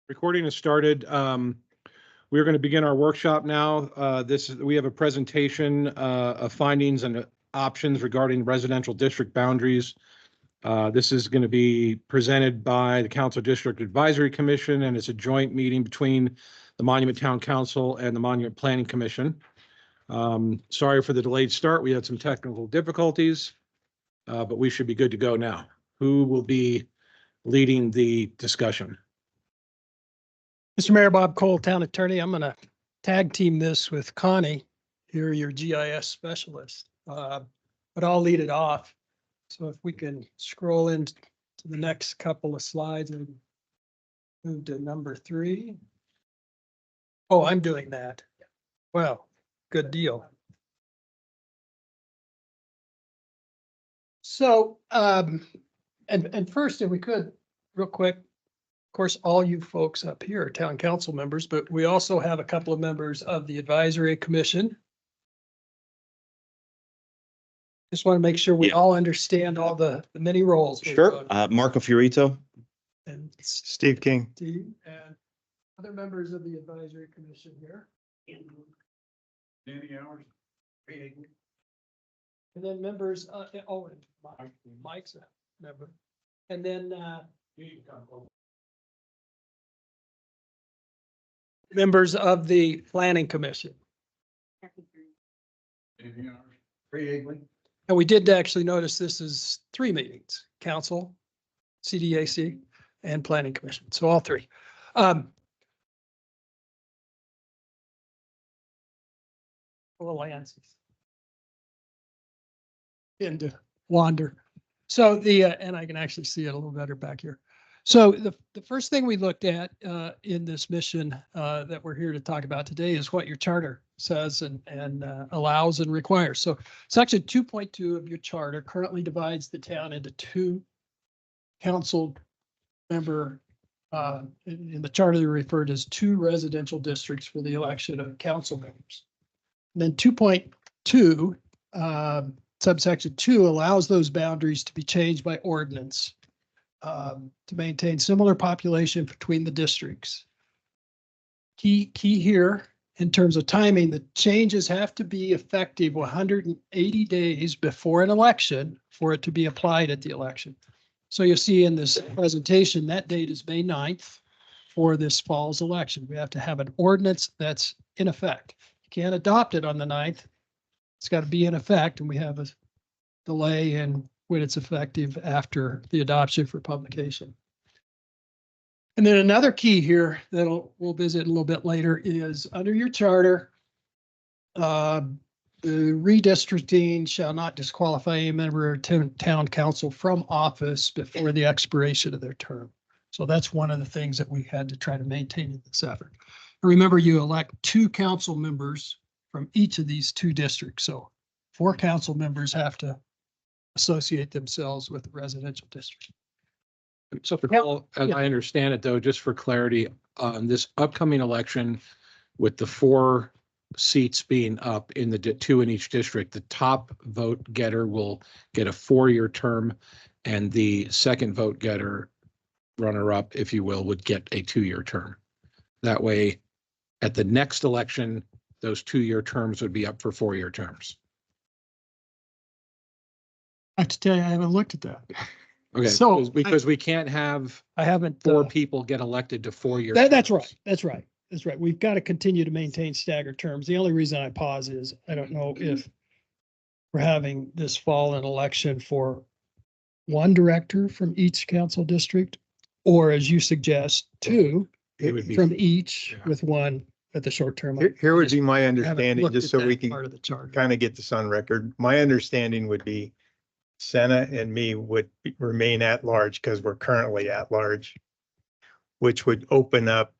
Recording has started. We're going to begin our workshop now. We have a presentation of findings and options regarding residential district boundaries. This is going to be presented by the Council District Advisory Commission, and it's a joint meeting between the Monument Town Council and the Monument Planning Commission. Sorry for the delayed start. We had some technical difficulties, but we should be good to go now. Who will be leading the discussion? Mr. Mayor, Bob Cole, Town Attorney. I'm going to tag team this with Connie, here, your GIS specialist, but I'll lead it off. So if we can scroll into the next couple of slides and move to number 3. Oh, I'm doing that. Well, good deal. So, and first, if we could, real quick, of course, all you folks up here are town council members, but we also have a couple of members of the advisory commission. Just want to make sure we all understand all the many roles. Sure. Marco Fiorito. And Steve King. Steve and other members of the advisory commission here. Danny Hours. And then members, and Mike's a member. And then members of the planning commission. And we did actually notice this is 3 meetings: council, CDAC, and planning commission. So all 3. And wander. So and I can actually see it a little better back here. So the first thing we looked at in this mission that we're here to talk about today is what your charter says and allows and requires. So section 2.2 of your charter currently divides the town into 2 council member, in the charter they're referred as 2 residential districts for the election of council members. And then 2.2 subsection 2 allows those boundaries to be changed by ordinance to maintain similar population between the districts. Key here in terms of timing, the changes have to be effective 180 days before an election for it to be applied at the election. So you'll see in this presentation, that date is May 9th for this fall's election. We have to have an ordinance that's in effect. You can't adopt it on the 9th. It's got to be in effect, and we have a delay in when it's effective after the adoption for publication. And then another key here that we'll visit a little bit later is under your charter, the redistricting shall not disqualify a member of town council from office before the expiration of their term. So that's one of the things that we had to try to maintain in this effort. Remember, you elect 2 council members from each of these 2 districts. So 4 council members have to associate themselves with the residential district. So for as I understand it, though, just for clarity, on this upcoming election, with the 4 seats being up in the 2 in each district, the top vote getter will get a 4-year term, and the second vote getter, runner-up, if you will, would get a 2-year term. That way, at the next election, those 2-year terms would be up for 4-year terms. I have to tell you, I haven't looked at that. Okay, so because we can't have I haven't 4 people get elected to 4-year. That's right. That's right. That's right. We've got to continue to maintain staggered terms. The only reason I pause is I don't know if we're having this fall an election for 1 director from each council district, or as you suggest, 2 from each, with 1 at the short term. Here would be my understanding, just so we can kind of get this on record. My understanding would be Senna and me would remain at large because we're currently at large, which would open up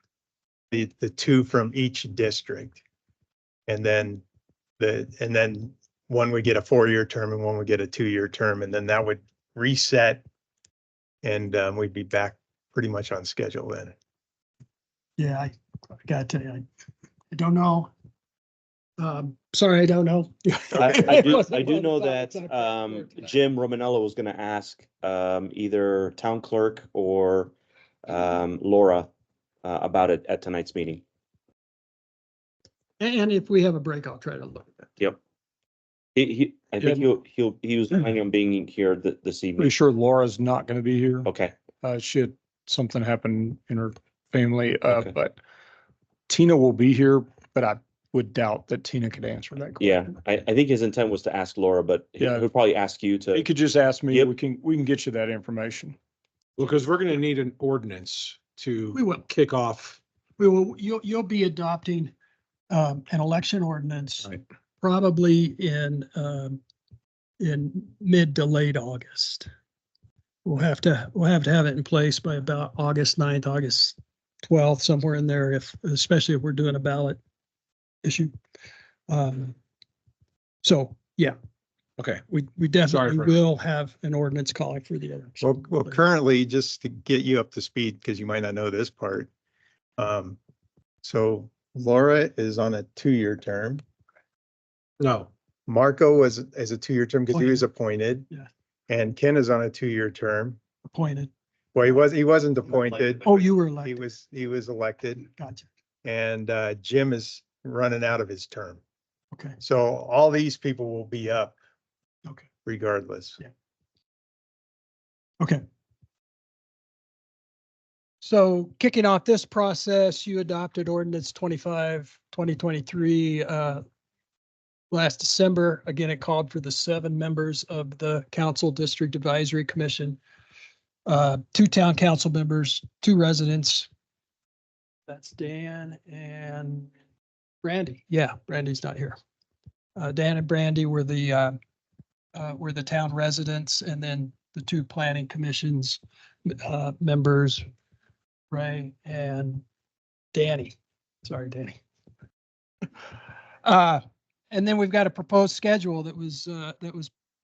the 2 from each district. And then one would get a 4-year term and one would get a 2-year term. And then that would reset and we'd be back pretty much on schedule then. Yeah, I gotta tell you, I don't know. Sorry, I don't know. I do know that Jim Romanello was going to ask either town clerk or Laura about it at tonight's meeting. And if we have a break, I'll try to look at that. Yep. I think he was planning on being here this evening. Pretty sure Laura's not going to be here. Okay. She had something happen in her family, Okay. but Tina will be here, but I would doubt that Tina could answer that Yeah, question. I think his intent was to ask Laura, but Yeah. he'll probably ask you He to. could just ask me. Yep. We can get you that information. Because we're going to need an ordinance We will. to kick off. You'll be adopting an election ordinance Right. probably in mid to late August. We'll have to have it in place by about August 9th, August 12th, somewhere in there, especially if we're doing a ballot issue. So yeah, Okay. we definitely for- will have an ordinance calling for the election. Well, currently, just to get you up to speed, because you might not know this part. So Laura is on a 2-year term. No, Marco is a 2-year term because he was appointed. Yeah. And Ken is on a 2-year term. Appointed. Well, he wasn't appointed. Oh, you were He elected. was elected, Gotcha. and Jim is running out of his term. Okay. So all these people will be up Okay. regardless. Yeah. Okay. So kicking off this process, you adopted ordinance 2023 last December. Again, it called for the 7 members of the council district advisory commission, 2 town council members, 2 residents. That's Dan and Brandy. Yeah, Brandy's not here. Dan and Brandy were the town residents, and then the 2 planning commissions members, Ray and Danny. Sorry, Danny. And then we've got a proposed schedule that was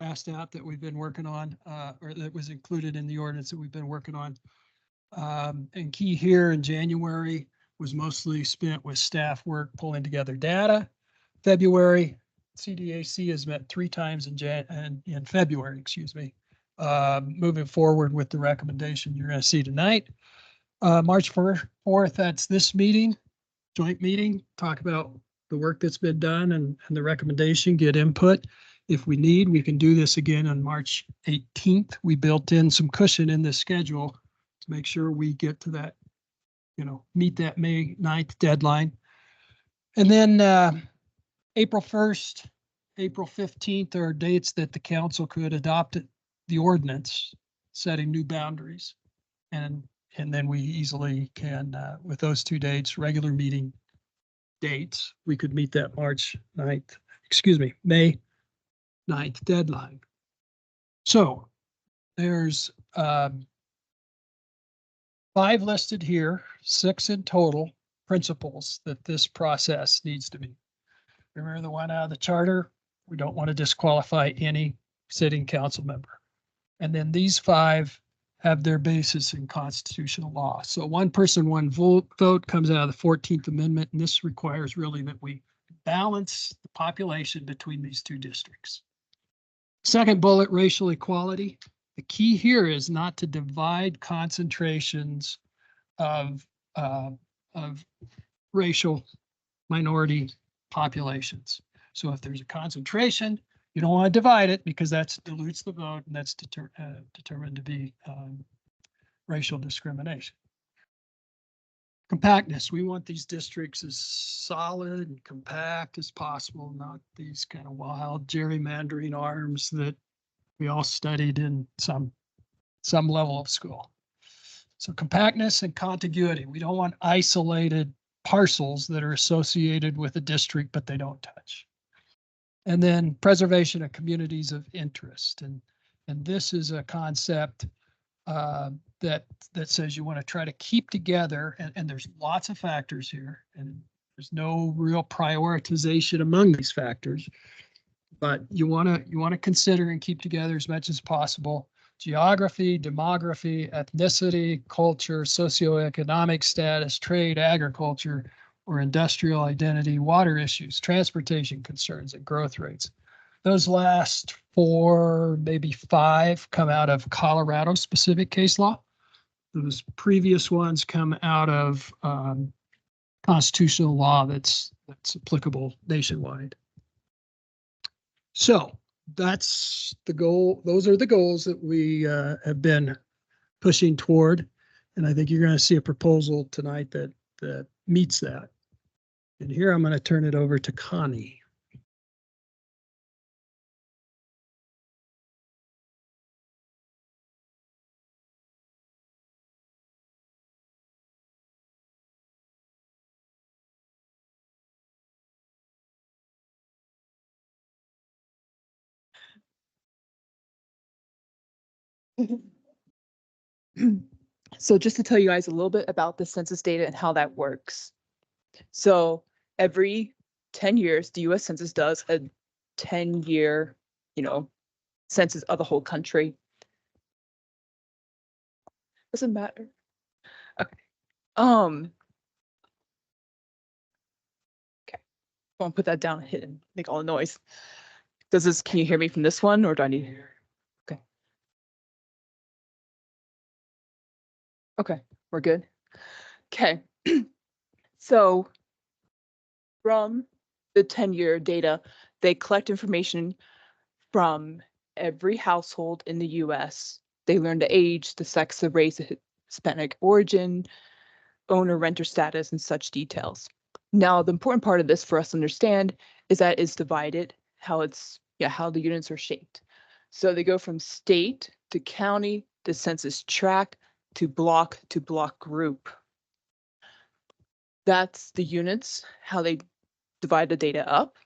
passed out that we've been working on, or that was included in the ordinance that we've been working on. And key here in January was mostly spent with staff work pulling together data. February, CDAC has met 3 times in February, excuse me. Moving forward with the recommendation you're going to see tonight. March 4th, that's this meeting, joint meeting, talk about the work that's been done and the recommendation, get input. If we need, we can do this again on March 18th. We built in some cushion in this schedule to make sure we get to that, meet that May 9th deadline. And then April 1st, April 15th are dates that the council could adopt the ordinance, setting new boundaries. And then we easily can, with those 2 dates, regular meeting dates, we could meet that May 9th deadline. So there's 5 listed here, 6 in total principles that this process needs to be. Remember the one out of the charter? We don't want to disqualify any sitting council member. And then these 5 have their basis in constitutional law. So 1 person, 1 vote comes out of the 14th Amendment, and this requires really that we balance the population between these 2 districts. Second bullet, racial equality. The key here is not to divide concentrations of racial minority populations. So if there's a concentration, you don't want to divide it because that dilutes the vote, and that's determined to be racial discrimination. Compactness. We want these districts as solid and compact as possible, not these kind of wild gerrymandering arms that we all studied in some level of school. So compactness and contiguity. We don't want isolated parcels that are associated with a district, but they don't touch. And then preservation of communities of interest. And this is a concept that says you want to try to keep together, and there's lots of factors here, and there's no real prioritization among these factors, but you want to consider and keep together as much as possible geography, demography, ethnicity, culture, socioeconomic status, trade, agriculture, or industrial identity, water issues, transportation concerns, and growth rates. Those last 4, maybe 5 come out of Colorado specific case law. those previous ones come out of constitutional law that's applicable nationwide. So that's the goal. Those are the goals that we have been pushing toward. And I think you're going to see a proposal tonight that meets that. And here I'm going to turn it over to Connie. So just to tell you guys a little bit about the census data and how that works. So every 10 years, the US Census does a 10-year, census of the whole country. Doesn't matter. Okay. Okay. I want to put that down and hit and make all the noise. Can you hear me from this one or do I need? Okay. Okay, we're good. Okay. So from the 10-year data, they collect information from every household in the US. They learn the age, the sex, the race, the Hispanic origin, owner, renter status, and such details. Now, the important part of this for us to understand is that it's divided, how the units are shaped. So they go from state to county to census tract to block group. That's the units, how they divide the data up.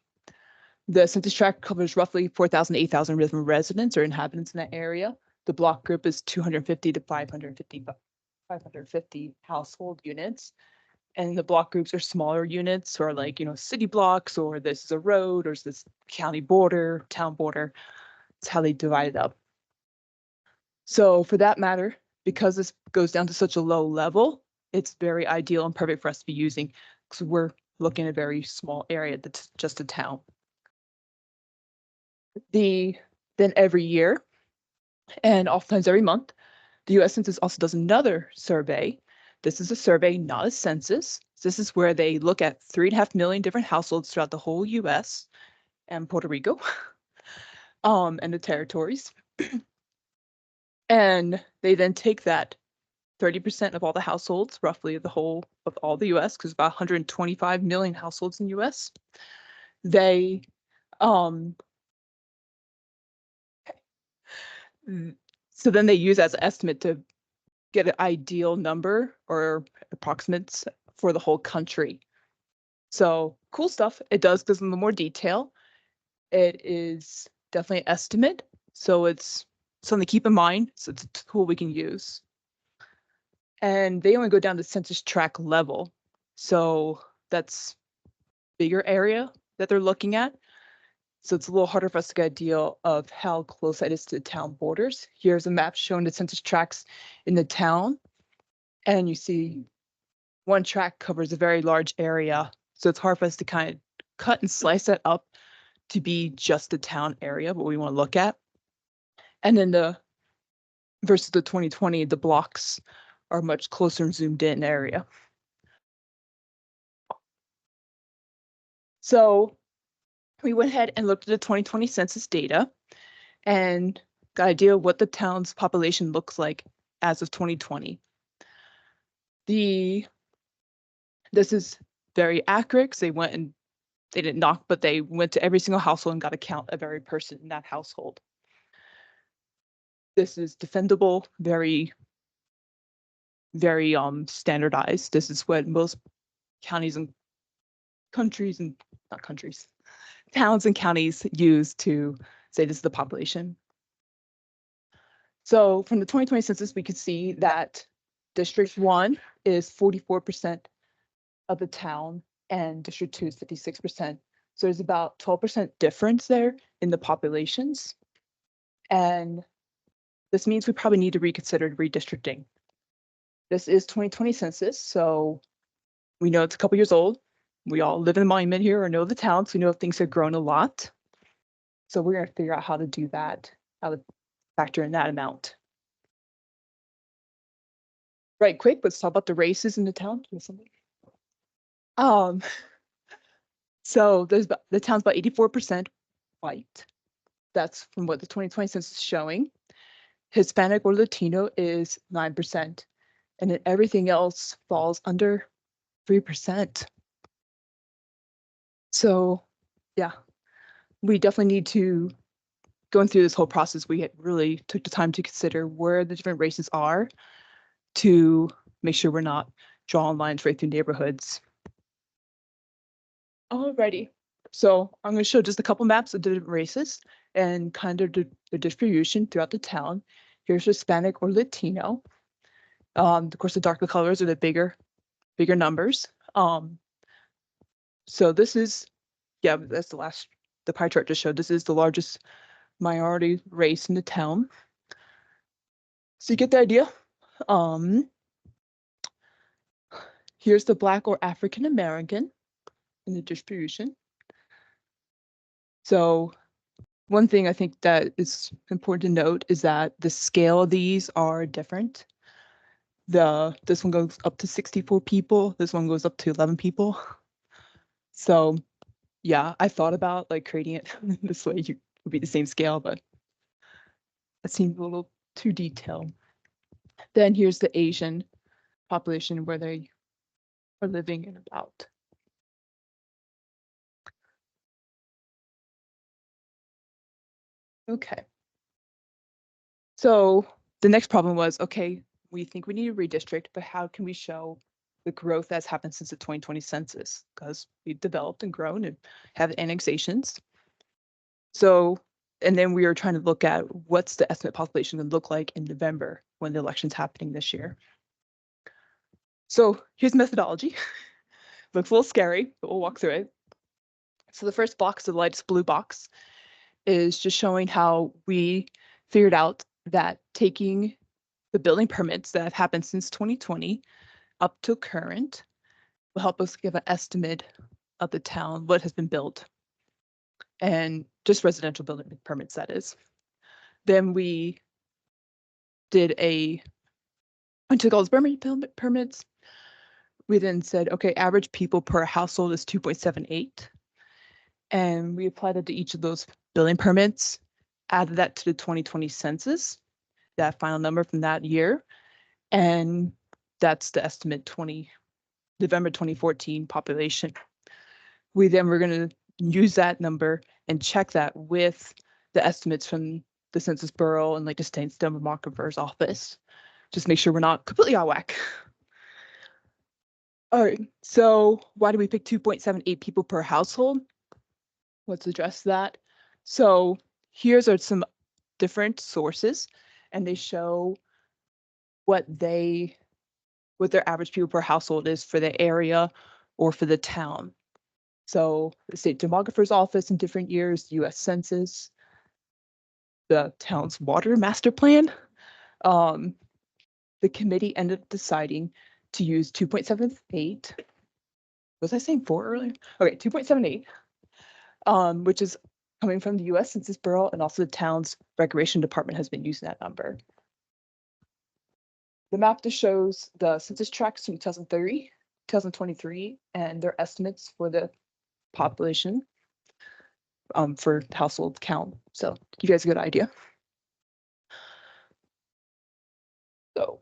The census tract covers roughly 4,000 to 8,000 residents or inhabitants in that area. The block group is 250 to 550 household units. And the block groups are smaller units or like, city blocks, or this is a road, or this county border, town border. It's how they divide it up. So for that matter, because this goes down to such a low level, it's very ideal and perfect for us to be using because we're looking at a very small area that's just a town. Then every year, and oftentimes every month, the US Census also does another survey. This is a survey, not a census. This is where they look at 3.5 million different households throughout the whole US and Puerto Rico, and the territories. And they then take that 30% of all the households, roughly of all the US, because about 125 million households in the US. They so then they use as an estimate to get an ideal number or approximates for the whole country. So cool stuff. It does give them more detail. It is definitely an estimate. So it's something to keep in mind. So it's a tool we can use. And they only go down to census tract level. So that's bigger area that they're looking at. So it's a little harder for us to get a deal of how close that is to the town borders. Here's a map showing the census tracts in the town. And you see one tract covers a very large area. So it's hard for us to kind of cut and slice that up to be just the town area, what we want to look at. And then versus the 2020, the blocks are much closer and zoomed in area. So we went ahead and looked at the 2020 census data and got an idea of what the town's population looks like as of 2020. This is very accurate because they didn't knock, but they went to every single household and got a count of every person in that household. This is defendable, very, very standardized. This is what most counties and towns and counties use to say this is the population. So from the 2020 census, we could see that District 1 is 44% of the town and District 2 is 56%. So there's about 12% difference there in the populations. And this means we probably need to reconsider redistricting. This is 2020 census, so we know it's a couple years old. We all live in the monument here or know the town, so we know things have grown a lot. So we're going to figure out how to do that, how to factor in that amount. Right, quick, let's talk about the races in the town. Give me something. So the town's about 84% white. That's from what the 2020 census is showing. Hispanic or Latino is 9%, and then everything else falls under 3%. So, yeah, we definitely need to, going through this whole process, we really took the time to consider where the different races are to make sure we're not drawing lines right through neighborhoods. Alrighty, so I'm going to show just a couple maps of the different races and kind of the distribution throughout the town. Here's Hispanic or Latino. Of course, the darker colors are the bigger numbers. So this is, yeah, that's the pie chart just showed. This is the largest minority race in the town. So you get the idea. Here's the Black or African American in the distribution. So one thing I think that is important to note is that the scale of these are different. This one goes up to 64 people. This one goes up to 11 people. So yeah, I thought about like creating it this way. You would be the same scale, but that seemed a little too detailed. Then here's the Asian population where they are living in about. Okay. So the next problem was, okay, we think we need to redistrict, but how can we show the growth that's happened since the 2020 census? Because we've developed and grown and have annexations. So, and then we were trying to look at what's the estimate population going to look like in November when the election's happening this year. So here's methodology. Looks a little scary, but we'll walk through it. So the first box, the lightest blue box, is just showing how we figured out that taking the building permits that have happened since 2020 up to current will help us give an estimate of the town, what has been built, and just residential building permits, that is. Then we took all those building permits. We then said, okay, average people per household is 2.78. And we applied it to each of those building permits, added that to the 2020 census, that final number from that year. And that's the estimate November 2014 population. We then were going to use that number and check that with the estimates from the Census Bureau and like the state demographer's office. Just make sure we're not completely out of whack. All right, so why do we pick 2.78 people per household? Let's address that. So here's some different sources, and they show what their average people per household is for the area or for the town. So the state demographer's office in different years, US Census, the town's water master plan. The committee ended up deciding to use 2.78. Was I saying 4 earlier? Okay, 2.78, which is coming from the US Census Bureau, and also the town's recreation department has been using that number. The map just shows the census tracts from 2030, 2023, and their estimates for the population for household count. So you guys a good idea. So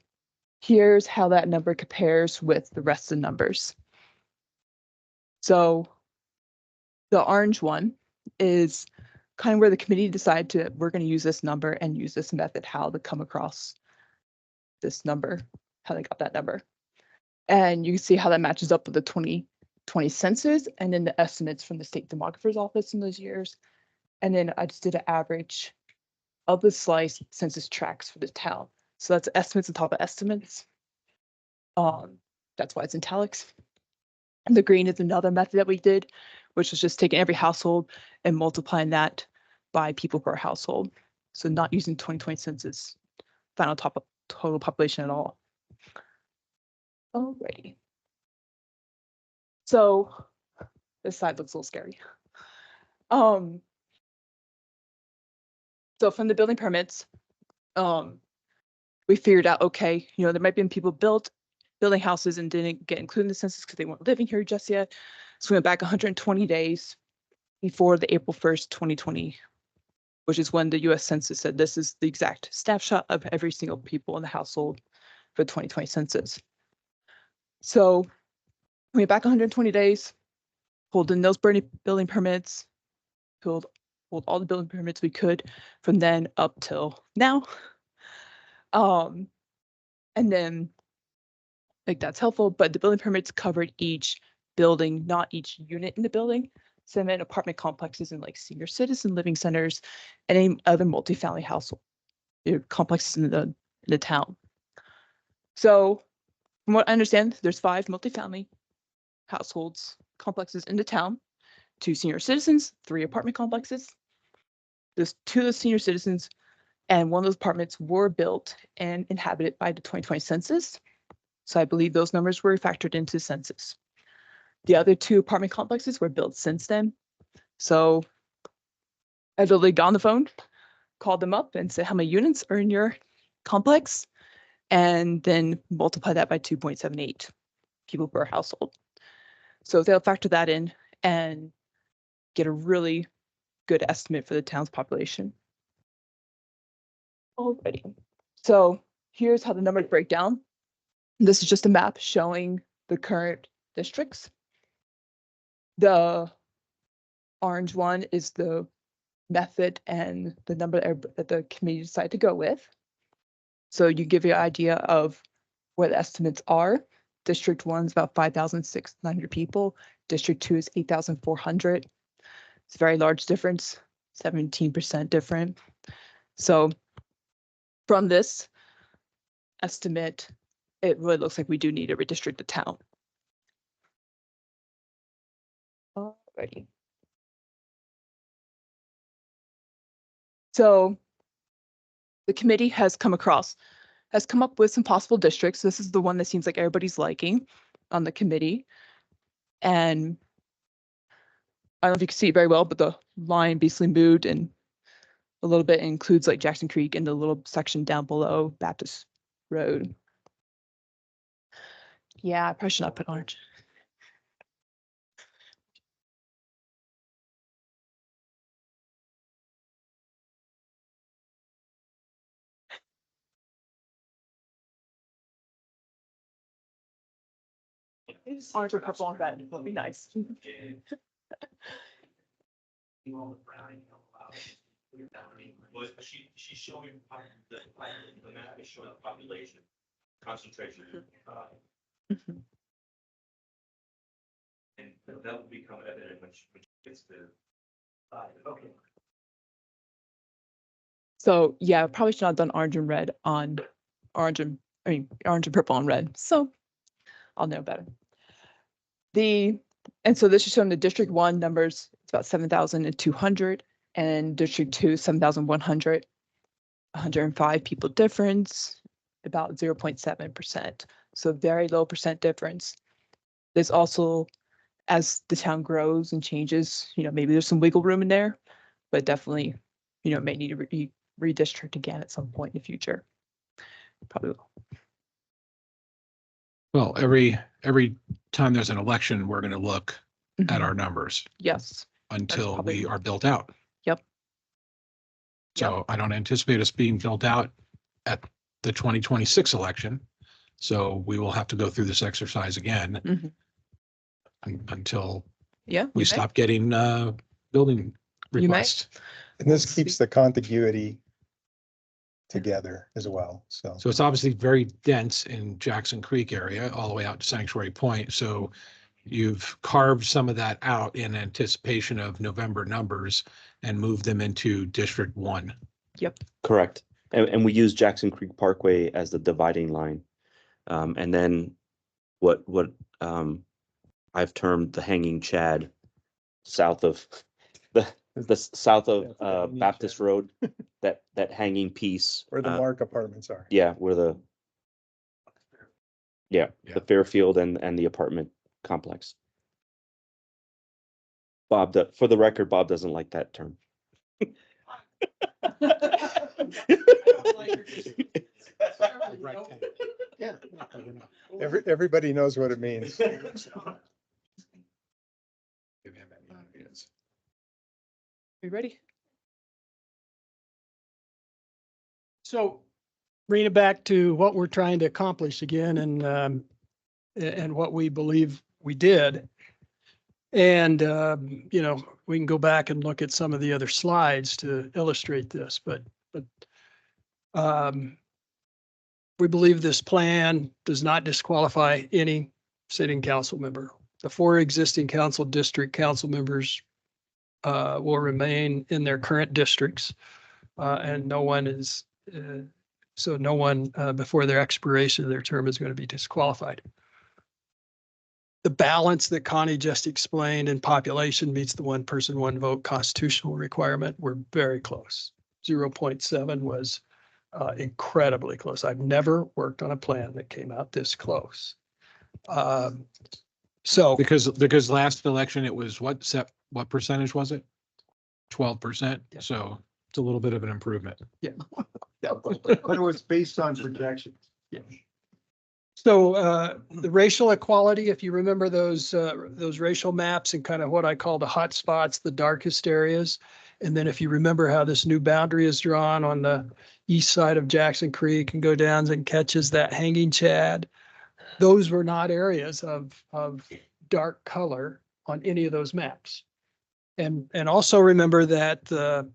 here's how that number compares with the rest of the numbers. So the orange one is kind of where the committee decided we're going to use this number and use this method, how to come across this number, how they got that number. And you can see how that matches up with the 2020 census and then the estimates from the state demographer's office in those years. And then I just did an average of the slice census tracts for the town. So that's estimates on top of estimates. That's why it's in italics. And the green is another method that we did, which was just taking every household and multiplying that by people per household. So not using 2020 census final total population at all. Alrighty. So this side looks a little scary. So from the building permits, we figured out, okay, there might be people building houses and didn't get included in the census because they weren't living here just yet. So we went back 120 days before the April 1st, 2020, which is when the US Census said this is the exact snapshot of every single people in the household for the 2020 census. So we went back 120 days, pulled in those building permits, pulled all the building permits we could from then up till now. And then like that's helpful, but the building permits covered each building, not each unit in the building. So I meant apartment complexes and like senior citizen living centers and any other multifamily household complexes in the town. So from what I understand, there's 5 multifamily households complexes in the town, 2 senior citizens, 3 apartment complexes. There's 2 of the senior citizens and 1 of those apartments were built and inhabited by the 2020 census. So I believe those numbers were factored into the census. The other 2 apartment complexes were built since then. So I literally got on the phone, called them up and said, how many units are in your complex? And then multiply that by 2.78 people per household. So they'll factor that in and get a really good estimate for the town's population. Alrighty. So here's how the numbers break down. This is just a map showing the current districts. The orange one is the method and the number that the committee decided to go with. So you give you an idea of where the estimates are. District 1 is about 5,600 people. District 2 is 8,400. It's a very large difference, 17% different. So from this estimate, it really looks like we do need to redistrict the town. Alrighty. So the committee has come up with some possible districts. This is the one that seems like everybody's liking on the committee. And I don't know if you can see it very well, but the line basically moved and a little bit includes like Jackson Creek and the little section down below Baptist Road. Yeah, I probably should not put orange. Orange or purple and red would be nice. She's showing the map is showing population concentration. Mhm. And that will become evident when she gets to. Okay. So yeah, probably should not have done orange and red on orange and purple and red. So I'll know better. And so this is showing the District 1 numbers. It's about 7,200 and District 2, 7,100. 105 people difference, about 0.7%. So very low percent difference. There's also, as the town grows and changes, maybe there's some wiggle room in there, but definitely, may need to redistrict again at some point in the future. Probably will. Well, every time there's an election, we're going to look at our numbers Yes. until probably- we are built out. Yep. So I don't anticipate us being built out at the 2026 election. So we will have to go through this exercise again Mhm. until Yeah. we you may. stop getting building You may. requests. And this We'll keeps see. the contiguity together as well, so. So it's obviously very dense in Jackson Creek area, all the way out to Sanctuary Point. So you've carved some of that out in anticipation of November numbers and moved them into District 1. Correct. And we use Jackson Creek Parkway as the dividing line. And then what I've termed the hanging chad south of the south of That's the hanging Baptist chad. Road, that hanging piece. Where the Mark apartments are. Yeah, where the Yeah. Fairfield and the apartment complex. Bob, for the record, Bob doesn't like that term. Everybody knows what it means. You ready? So bring it back to what we're trying to accomplish again and what we believe we did. And, you know, we can go back and look at some of the other slides to illustrate this, but we believe this plan does not disqualify any sitting council member. The 4 existing district council members will remain in their current districts, and no one is, no one before their expiration of their term is going to be disqualified. The balance that Connie just explained in population meets the 1 person, 1 vote constitutional requirement. We're very close. 0.7 was incredibly close. I've never worked on a plan that came out this close. So Because last election, it was what percentage was it? 12%. Yeah. So it's a little bit of an improvement. But it was based on projections. yeah. So the racial equality, if you remember those racial maps and kind of what I call the hot spots, the darkest areas. And then if you remember how this new boundary is drawn on the east side of Jackson Creek and go down and catches that hanging chad, those were not areas of dark color on any of those maps. And also remember that the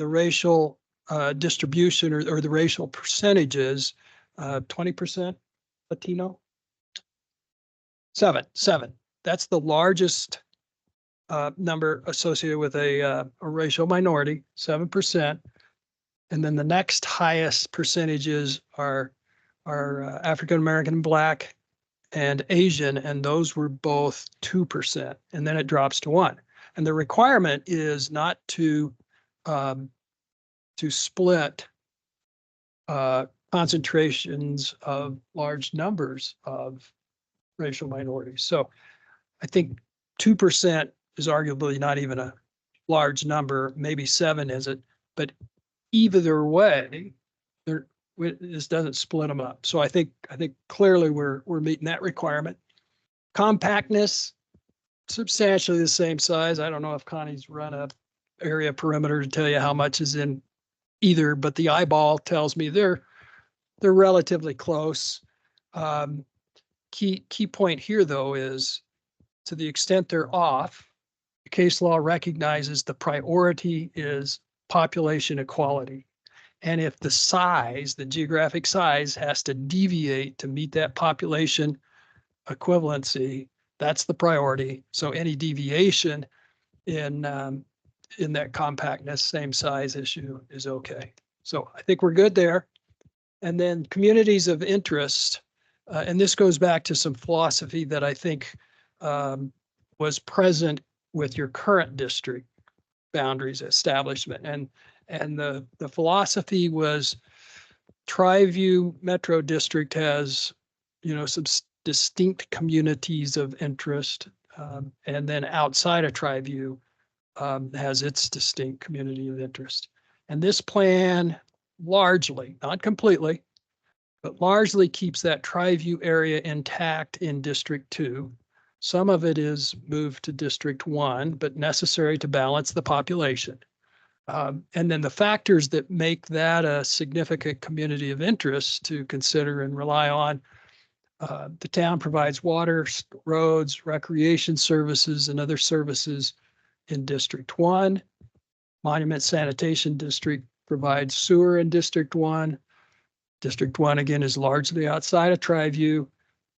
racial distribution or the racial percentages, 20% Latino, 7. That's the largest number associated with a racial minority, 7%. And then the next highest percentages are African American, Black, and Asian, and those were both 2%. And then it drops to 1. And the requirement is not to split concentrations of large numbers of racial minorities. So I think 2% is arguably not even a large number, maybe 7 is it, but either way, this doesn't split them up. So I think clearly we're meeting that requirement. Compactness, substantially the same size. I don't know if Connie's run a area perimeter to tell you how much is in either, but the eyeball tells me they're relatively close. Key point here though is to the extent they're off, the case law recognizes the priority is population equality. And if the size, the geographic size has to deviate to meet that population equivalency, that's the priority. So any deviation in that compactness, same size issue is okay. So I think we're good there. And then communities of interest, and this goes back to some philosophy that I think was present with your current district boundaries establishment. And the philosophy was Tri-View Metro District has, some distinct communities of interest. And then outside of Tri-View has its distinct community of interest. And this plan largely, not completely, but largely keeps that Tri-View area intact in District 2. Some of it is moved to District 1, but necessary to balance the population. And then the factors that make that a significant community of interest to consider and rely on, the town provides water, roads, recreation services, and other services in District 1. Monument Sanitation District provides sewer in District 1. District 1, again, is largely outside of Tri-View.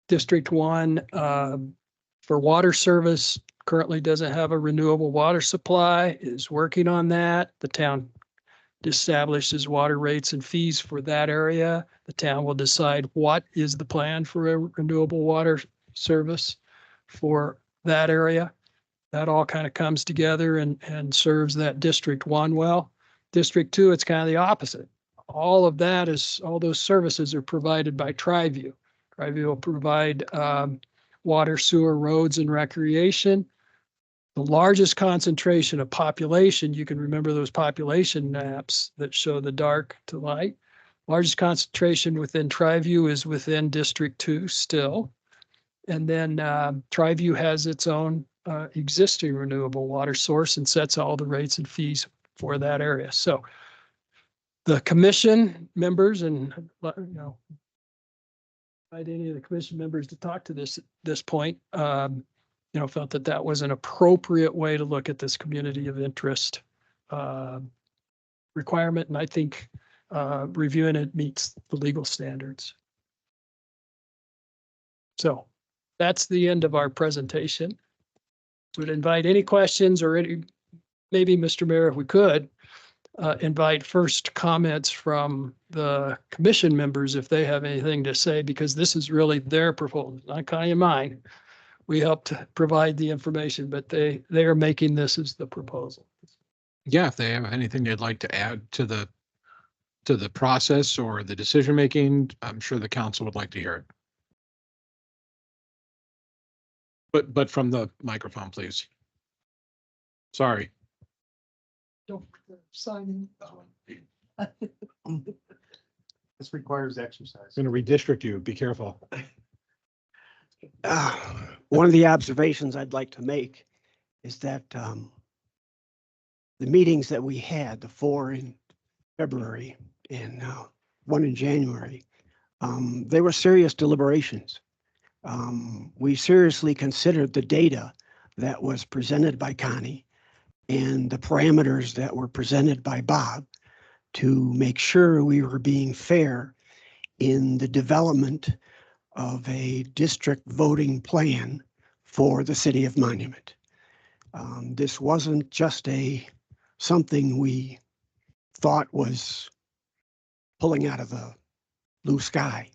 District 1 for water service currently doesn't have a renewable water supply, is working on that. The town establishes water rates and fees for that area. The town will decide what is the plan for a renewable water service for that area. That all kind of comes together and serves that District 1 well. District 2, it's kind of the opposite. All those services are provided by Tri-View. Tri-View will provide water, sewer, roads, and recreation. The largest concentration of population, you can remember those population maps that show the dark to light. Largest concentration within Triview is within District 2 still. And then Triview has its own existing renewable water source and sets all the rates and fees for that area. So the commission members and, invite any of the commission members to talk to this point, felt that that was an appropriate way to look at this community of interest requirement. And I think reviewing it meets the legal standards. So that's the end of our presentation. Would invite any questions or maybe Mr. Mayor, if we could, invite first comments from the commission members if they have anything to say, because this is really their proposal, not Connie and mine. We helped provide the information, but they are making this as the proposal. Yeah, if they have anything they'd like to add to the process or the decision making, I'm sure the council would like to hear it. But from the microphone, please. Sorry. Don't sign. This requires exercise. I'm going to redistrict you. Be careful. One of the observations I'd like to make is that the meetings that we had, the 4 in February and 1 in January, they were serious deliberations. We seriously considered the data that was presented by Connie and the parameters that were presented by Bob to make sure we were being fair in the development of a district voting plan for the city of Monument. This wasn't just something we thought was pulling out of the blue sky.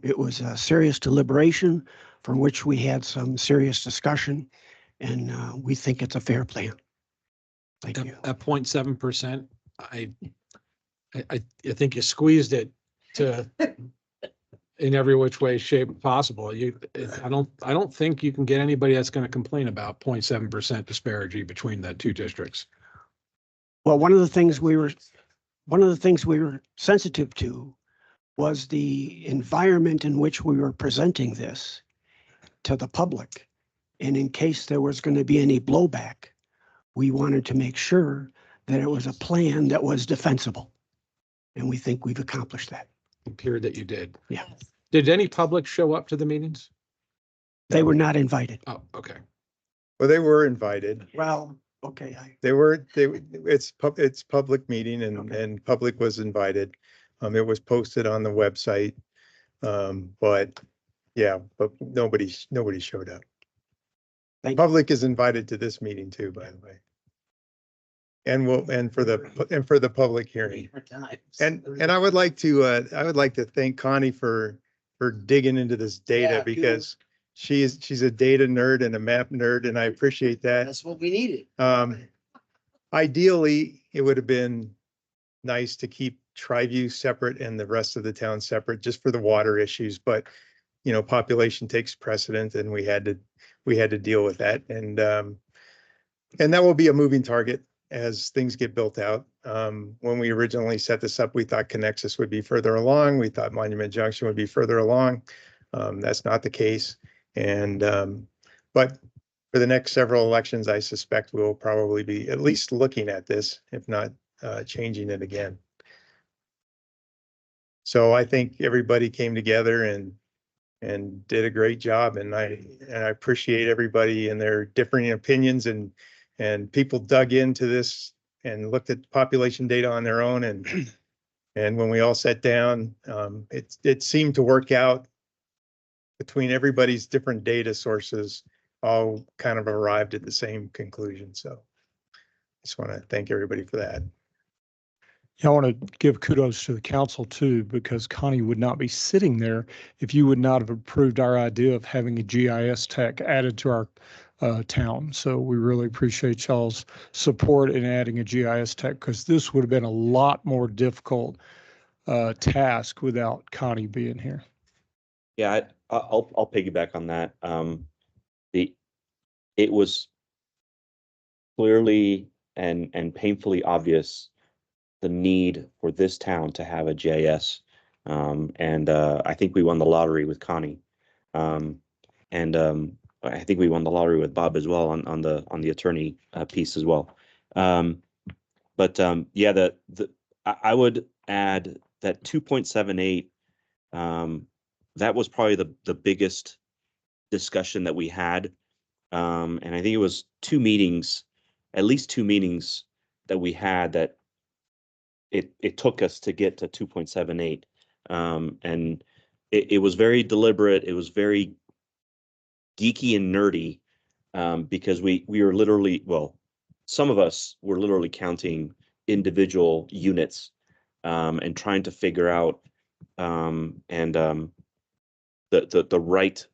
It was a serious deliberation from which we had some serious discussion, and we think it's a fair plan. Thank you. At 0.7%, I think you squeezed it to in every which way, shape possible. I don't think you can get anybody that's going to complain about 0.7% disparity between the two districts. Well, one of the things we were sensitive to was the environment in which we were presenting this to the public. And in case there was going to be any blowback, we wanted to make sure that it was a plan that was defensible. And we think we've accomplished that. It appeared that you did. Yeah. Did any public show up to the meetings? They were not invited. Oh, okay. Well, they were invited. Well, okay. It's public meeting and, Okay. and public was invited. It was posted on the website. But nobody showed up. Thank you. Public is invited to this meeting too, by the way. And for the public hearing. And I would like to thank Connie for digging into this data Yeah, because she's a data nerd and a map nerd, and I appreciate that. That's what we needed. Ideally, it would have been nice to keep Triview separate and the rest of the town separate just for the water issues, but population takes precedent and we had to deal with that. And that will be a moving target as things get built out. When we originally set this up, we thought Connexus would be further along. We thought Monument Junction would be further along. That's not the case. And but for the next several elections, I suspect we'll probably be at least looking at this, if not changing it again. So I think everybody came together and did a great job, and I appreciate everybody and their differing opinions, and people dug into this and looked at population data on their own, and when we all sat down, it seemed to work out between everybody's different data sources, all kind of arrived at the same conclusion. So I just want to thank everybody for that. Yeah, I want to give kudos to the council too, because Connie would not be sitting there if you would not have approved our idea of having a GIS tech added to our town. So we really appreciate y'all's support in adding a GIS tech, because this would have been a lot more difficult task without Connie being here. Yeah, I'll piggyback on that. It was clearly and painfully obvious the need for this town to have a GIS. I think we won the lottery with Connie. And I think we won the lottery with Bob as well on the attorney piece as well. Yeah, I would add that 2.78. That was probably the biggest discussion that we had. And I think it was at least two meetings that we had that it took us to get to 2.78. And it was very deliberate. It was very geeky and nerdy, because we were literally, well, some of us were literally counting individual units, and trying to figure out the right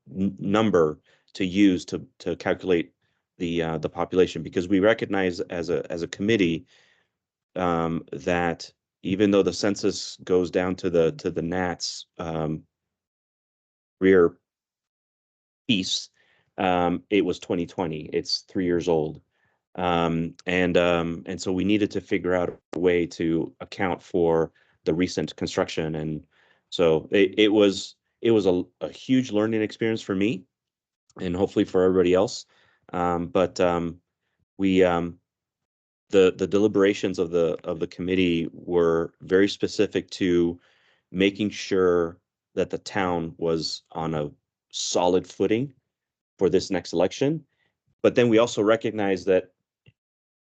number to use to calculate the population, because we recognize as a committee, that even though the census goes down to the Nats rear piece, it was 2020. It's 3 years old. And so we needed to figure out a way to account for the recent construction. And so it was a huge learning experience for me, and hopefully for everybody else. The deliberations of the committee were very specific to making sure that the town was on a solid footing for this next election. But then we also recognize that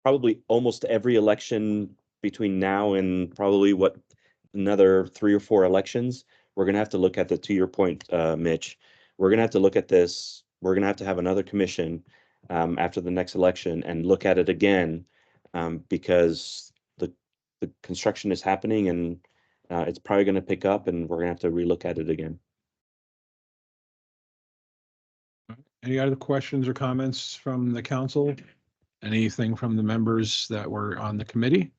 probably almost every election between now and probably another 3 or 4 elections, we're going to have to look at to your point, Mitch, we're going to have to look at this. We're going to have another commission after the next election and look at it again, because the construction is happening, and it's probably going to pick up, and we're going to have to relook at it again. Any other questions or comments from the council? Anything from the members that were on the committee?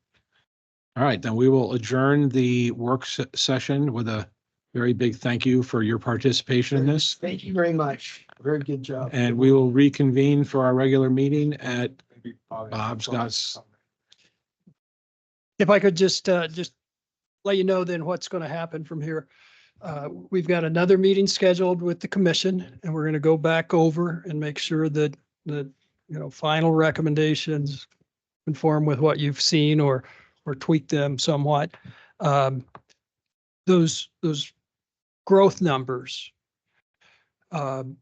All right, then we will adjourn the work session with a very big thank you for your participation in this. Thank you very much. Very good job. And we will reconvene for our regular meeting at Bob's got. If I could just let you know then what's going to happen from here. We've got another meeting scheduled with the commission, and we're going to go back over and make sure that the final recommendations conform with what you've seen or tweak them somewhat. Those growth numbers. And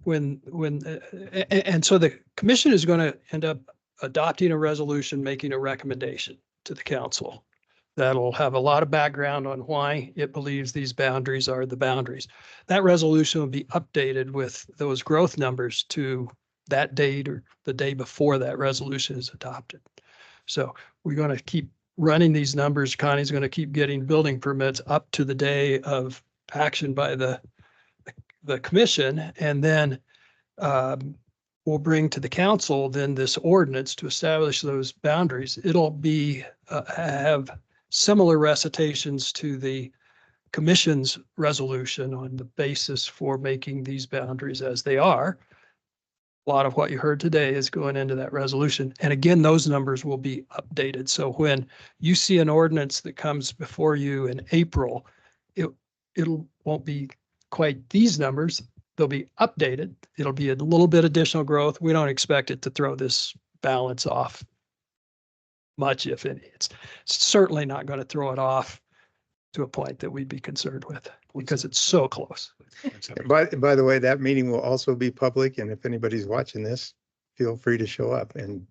so the commission is going to end up adopting a resolution, making a recommendation to the council. That'll have a lot of background on why it believes these boundaries are the boundaries. That resolution will be updated with those growth numbers to that date or the day before that resolution is adopted. So we're going to keep running these numbers. Connie's going to keep getting building permits up to the day of action by the commission, and then we'll bring to the council then this ordinance to establish those boundaries. It'll be have similar recitations to the commission's resolution on the basis for making these boundaries as they are. A lot of what you heard today is going into that resolution. And again, those numbers will be updated. So when you see an ordinance that comes before you in April, it won't be quite these numbers. They'll be updated. It'll be a little bit additional growth. We don't expect it to throw this balance off much, if any. It's certainly not going to throw it off to a point that we'd be concerned with, because it's so close. By the way, that meeting will also be public, and if anybody's watching this, feel free to show up and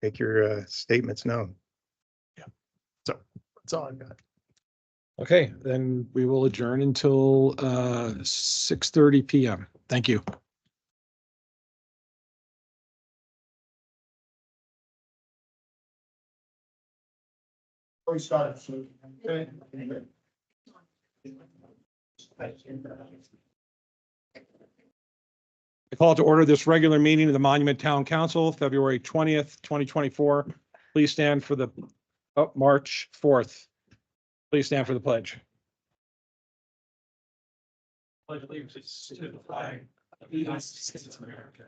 make your statements known. Yeah. So that's all I've got. Okay, then we will adjourn until 6:30 p.m. Thank you. We started. I call to order this regular meeting of the Monument Town Council, February 20th, 2024. Please stand for the March 4th. Please stand for the pledge. Pledge allegiance to the flag of the United States of America,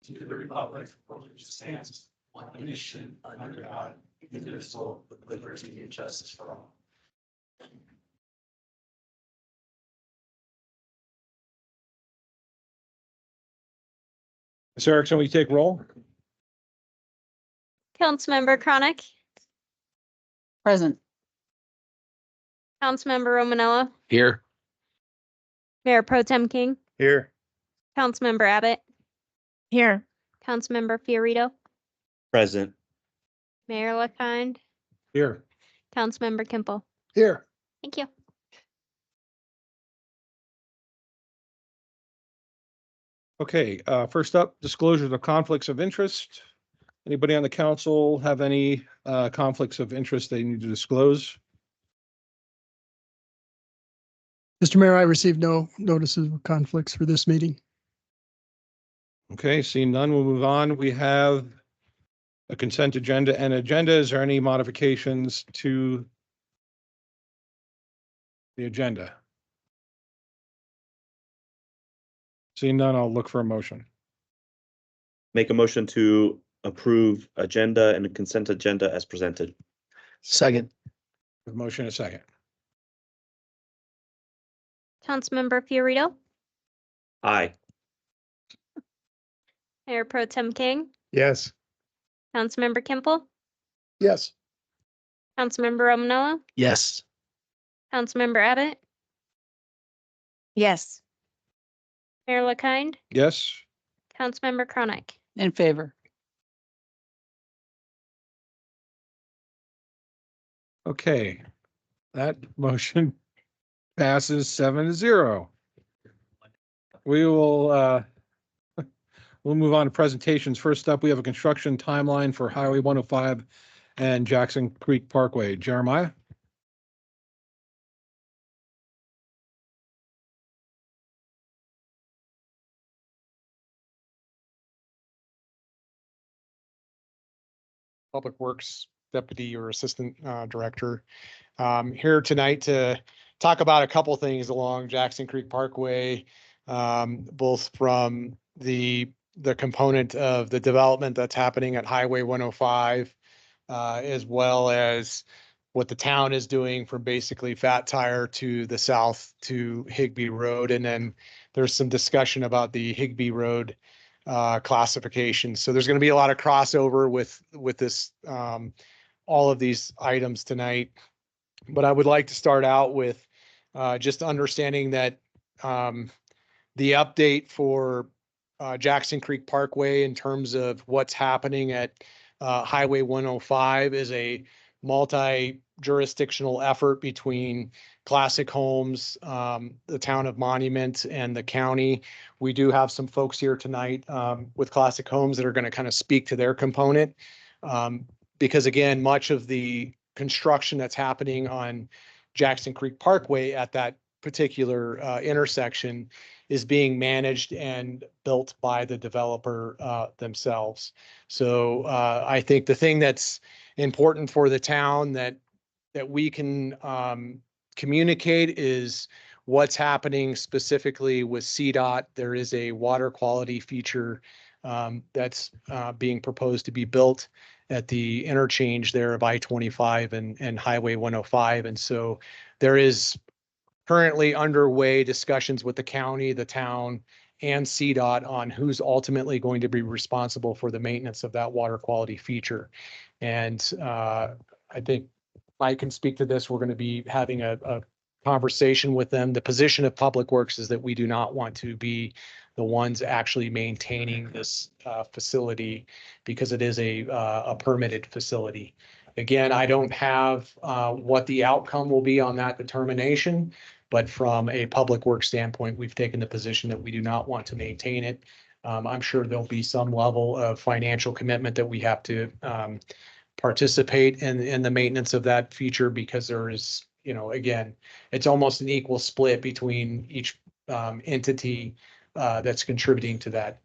to the republic for which it stands, one nation under God, indivisible, with liberty and justice for all. Ms. Erickson, will you take roll? Councilmember Chronic, Present. Councilmember Romanella, Here. Mayor Pro Tem King, Here. Councilmember Abbott, Here. Councilmember Fiorito, Present. Mayor LaKind, Here. Councilmember Kimple. Here. Thank you. Okay, first up, disclosures of conflicts of interest. Anybody on the council have any conflicts of interest they need to disclose? Mr. Mayor, I received no notices of conflicts for this meeting. Okay, seeing none, we'll move on. We have a consent agenda and agenda. Is there any modifications to the agenda? Seeing none, I'll look for a motion. Make a motion to approve agenda and consent agenda as presented. Second. A motion, a second. Councilmember Fiorito, Aye. Mayor Pro Tem King, Yes. Councilmember Kimple, Yes. Councilmember Romanella, Yes. Councilmember Abbott, Yes. Mayor LaKind, Yes, Councilmember Chronic. In favor. okay. That motion passes 7-0. We will, we'll move on to presentations. First up, we have a construction timeline for Highway 105 and Jackson Creek Parkway. Jeremiah? Public Works Deputy or Assistant Director. Here tonight to talk about a couple things along Jackson Creek Parkway, both from the component of the development that's happening at Highway 105, as well as what the town is doing from basically Fat Tire to the south to Higbee Road. And then there's some discussion about the Higbee Road classification. So there's going to be a lot of crossover with this, all of these items tonight. But I would like to start out with just understanding that the update for Jackson Creek Parkway in terms of what's happening at Highway 105 is a multi-jurisdictional effort between Classic Homes, the town of Monument, and the county. We do have some folks here tonight with Classic Homes that are going to kind of speak to their component. Because again, much of the construction that's happening on Jackson Creek Parkway at that particular intersection is being managed and built by the developer themselves. So I think the thing that's important for the town that we can communicate is what's happening specifically with CDOT. There is a water quality feature that's being proposed to be built at the interchange there of I-25 and Highway 105. And so there is currently underway discussions with the county, the town, and CDOT on who's ultimately going to be responsible for the maintenance of that water quality feature. And I think Mike can speak to this. We're going to be having a conversation with them. The position of Public Works is that we do not want to be the ones actually maintaining this facility because it is a permitted facility. Again, I don't have what the outcome will be on that determination, but from a Public Works standpoint, we've taken the position that we do not want to maintain it. I'm sure there'll be some level of financial commitment that we have to participate in the maintenance of that feature because there is, you know, again, it's almost an equal split between each entity that's contributing to that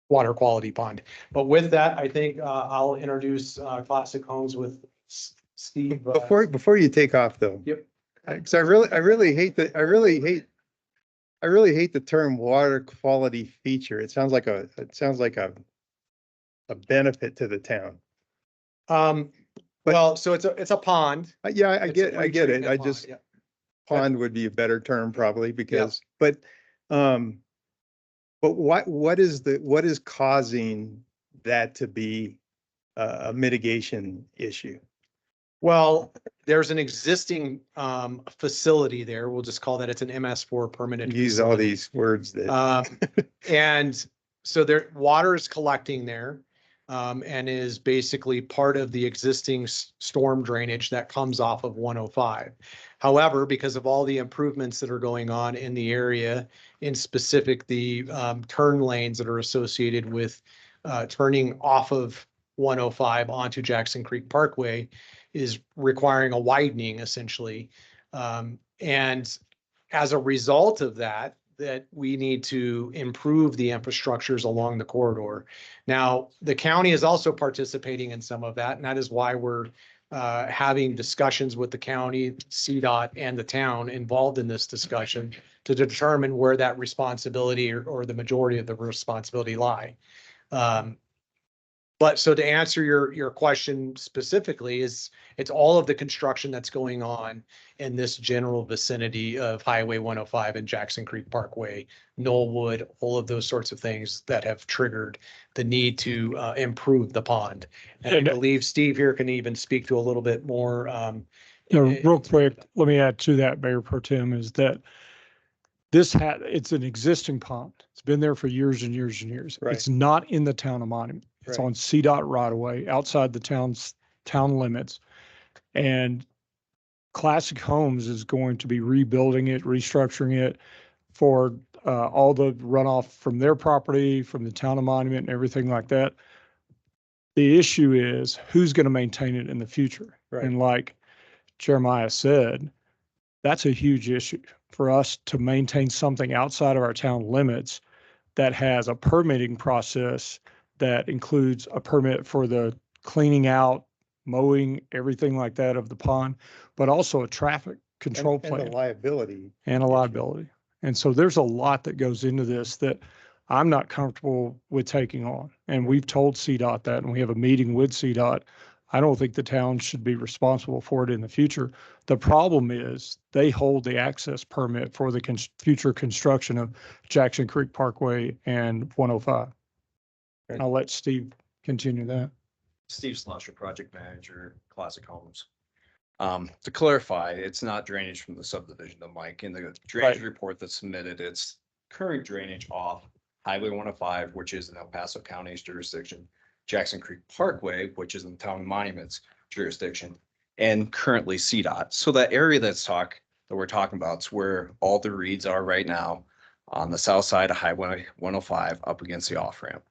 water quality bond. But with that, I think I'll introduce Classic Homes with Steve. Before you take off though. Yep. Because I really hate the term water quality feature. It sounds like a a benefit to the town. Well, so it's a pond. Yeah, I It's a get it. retreatment I pond, just, yeah. pond would be a better term probably because, but what is causing that to be a mitigation issue? Well, there's an existing facility there. We'll just call that it's an MS4 permanent. Use all facility. these words that, And so there, water is collecting there, and is basically part of the existing storm drainage that comes off of 105. However, because of all the improvements that are going on in the area, in specific, the turn lanes that are associated with turning off of 105 onto Jackson Creek Parkway is requiring a widening essentially. And as a result of that we need to improve the infrastructures along the corridor. Now, the county is also participating in some of that, and that is why we're having discussions with the county, CDOT, and the town involved in this discussion to determine where that responsibility or the majority of the responsibility lie. But so to answer your question specifically is it's all of the construction that's going on in this general vicinity of Highway 105 and Jackson Creek Parkway, Knollwood, all of those sorts of things that have triggered the need to improve the pond. And I believe Steve here can even speak to a little bit more. Real quick, let me add to that, Mayor Pro Tem, is that it's an existing pond. It's been there for years and years and years. Right. It's not in the town of Monument. It's Right. on CDOT right away, outside the town limits. And Classic Homes is going to be rebuilding it, restructuring it for all the runoff from their property, from the town of Monument and everything like that. The issue is who's going to maintain it in the future. Right. And like Jeremiah said, that's a huge issue for us to maintain something outside of our town limits that has a permitting process that includes a permit for the cleaning out, mowing, everything like that of the pond, but also a traffic control and plan the liability. and a liability. And so there's a lot that goes into this that I'm not comfortable with taking on. And we've told CDOT that, and we have a meeting with CDOT. I don't think the town should be responsible for it in the future. The problem is they hold the access permit for the future construction of Jackson Creek Parkway and 105. Right. I'll let Steve continue that. Steve Slosher, project manager, Classic Homes. To clarify, it's not drainage from the subdivision, the Mike. In the drainage report that's submitted, it's current drainage off Highway 105, which is in El Paso County's jurisdiction, Jackson Creek Parkway, which is in the town monuments jurisdiction, and currently CDOT. So that area that we're talking about is where all the reeds are right now on the south side of Highway 105 up against the off ramp.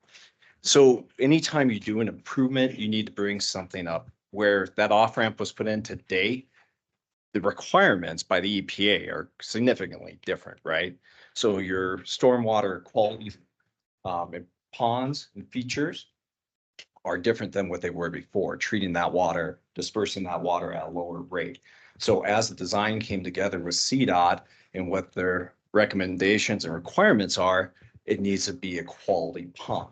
So anytime you do an improvement, you need to bring something up where that off ramp was put in today. The requirements by the EPA are significantly different, right? So your stormwater quality in ponds and features are different than what they were before, treating that water, dispersing that water at a lower rate. So as the design came together with CDOT and what their recommendations and requirements are, it needs to be a quality pond.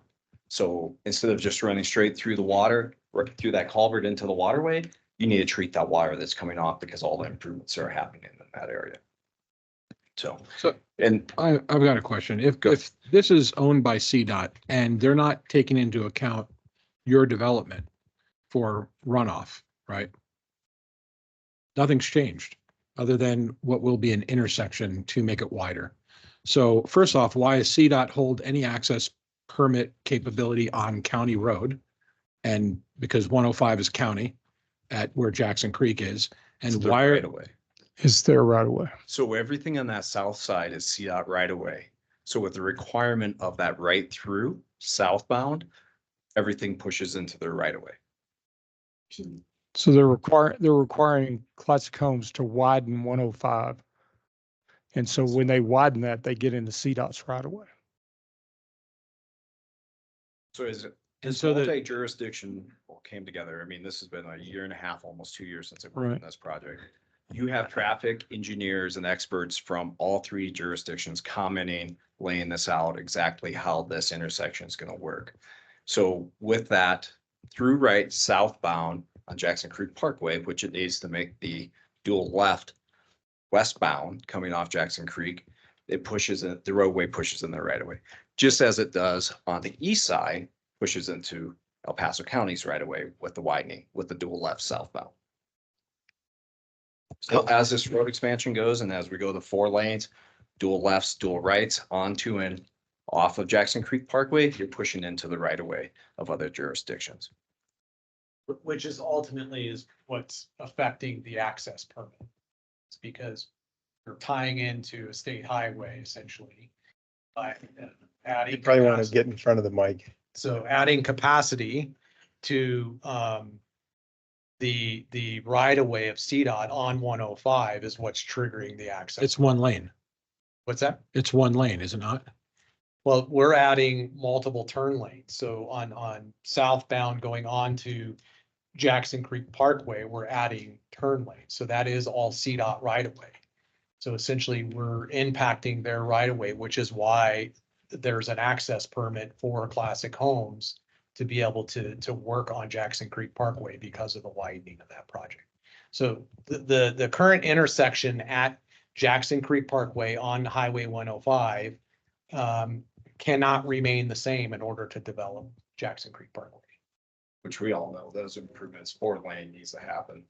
So instead of just running straight through the water, or through that culvert into the waterway, you need to treat that water that's coming off because all the improvements are happening in that area. So and I've got a question. If this is owned by CDOT and they're not taking into account your development for runoff, right? Nothing's changed other than what will be an intersection to make it wider. So first off, why does CDOT hold any access permit capability on county road? And because 105 is county at where Jackson Creek is, and why right away. Is there right away? So everything on that south side is CDOT right away. So with the requirement of that right through southbound, everything pushes into their right away. So they're requiring Classic Homes to widen 105. And so when they widen that, they get into CDOT's right away. So is it? And This so multi-jurisdiction came together. I mean, this has been a year and a half, almost 2 years since I worked on this project. You have traffic engineers and experts from all three jurisdictions commenting, laying this out exactly how this intersection is going to work. So with that, through right southbound on Jackson Creek Parkway, which it needs to make the dual left westbound coming off Jackson Creek, it pushes it, the roadway pushes in the right of way, just as it does on the east side, pushes into El Paso County's right of way with the widening, with the dual left southbound. So as this road expansion goes and as we go to 4 lanes, dual lefts, dual rights onto and off of Jackson Creek Parkway, you're pushing into the right of way of other jurisdictions. Which is ultimately is what's affecting the access permit. It's because you're tying into a state highway essentially. By adding. You probably want to capacity. get in front of the mic. So adding capacity to the right of way of CDOT on 105 is what's triggering the access. It's one lane. What's that? It's one lane, is it not? Well, we're adding multiple turn lanes. So on southbound going on to Jackson Creek Parkway, we're adding turn lanes. So that is all CDOT right of way. So essentially we're impacting their right of way, which is why there's an access permit for Classic Homes to be able to work on Jackson Creek Parkway because of the widening of that project. So the current intersection at Jackson Creek Parkway on Highway 105 cannot remain the same in order to develop Jackson Creek Parkway. Which we all know those improvements, 4 lane needs to happen.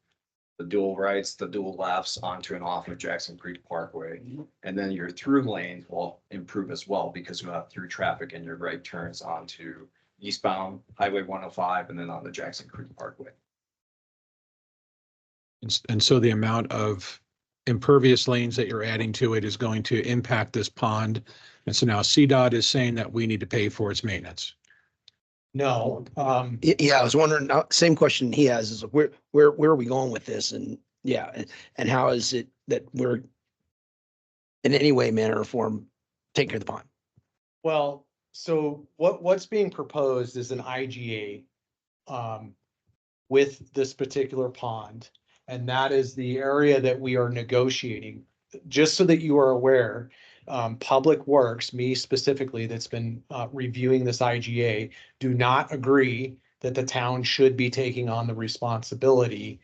The dual rights, the dual lefts onto and off of Jackson Creek Parkway. And then your through lanes will improve as well because you have through traffic and your right turns onto eastbound Highway 105 and then on the Jackson Creek Parkway. And so the amount of impervious lanes that you're adding to it is going to impact this pond. And so now CDOT is saying that we need to pay for its maintenance. No, Yeah, I was wondering, same question he has is where are we going with this? And yeah, and how is it that we're in any way, manner or form taking care of the pond? well, so what's being proposed is an IGA with this particular pond. And that is the area that we are negotiating. Just so that you are aware, Public Works, me specifically, that's been reviewing this IGA, do not agree that the town should be taking on the responsibility.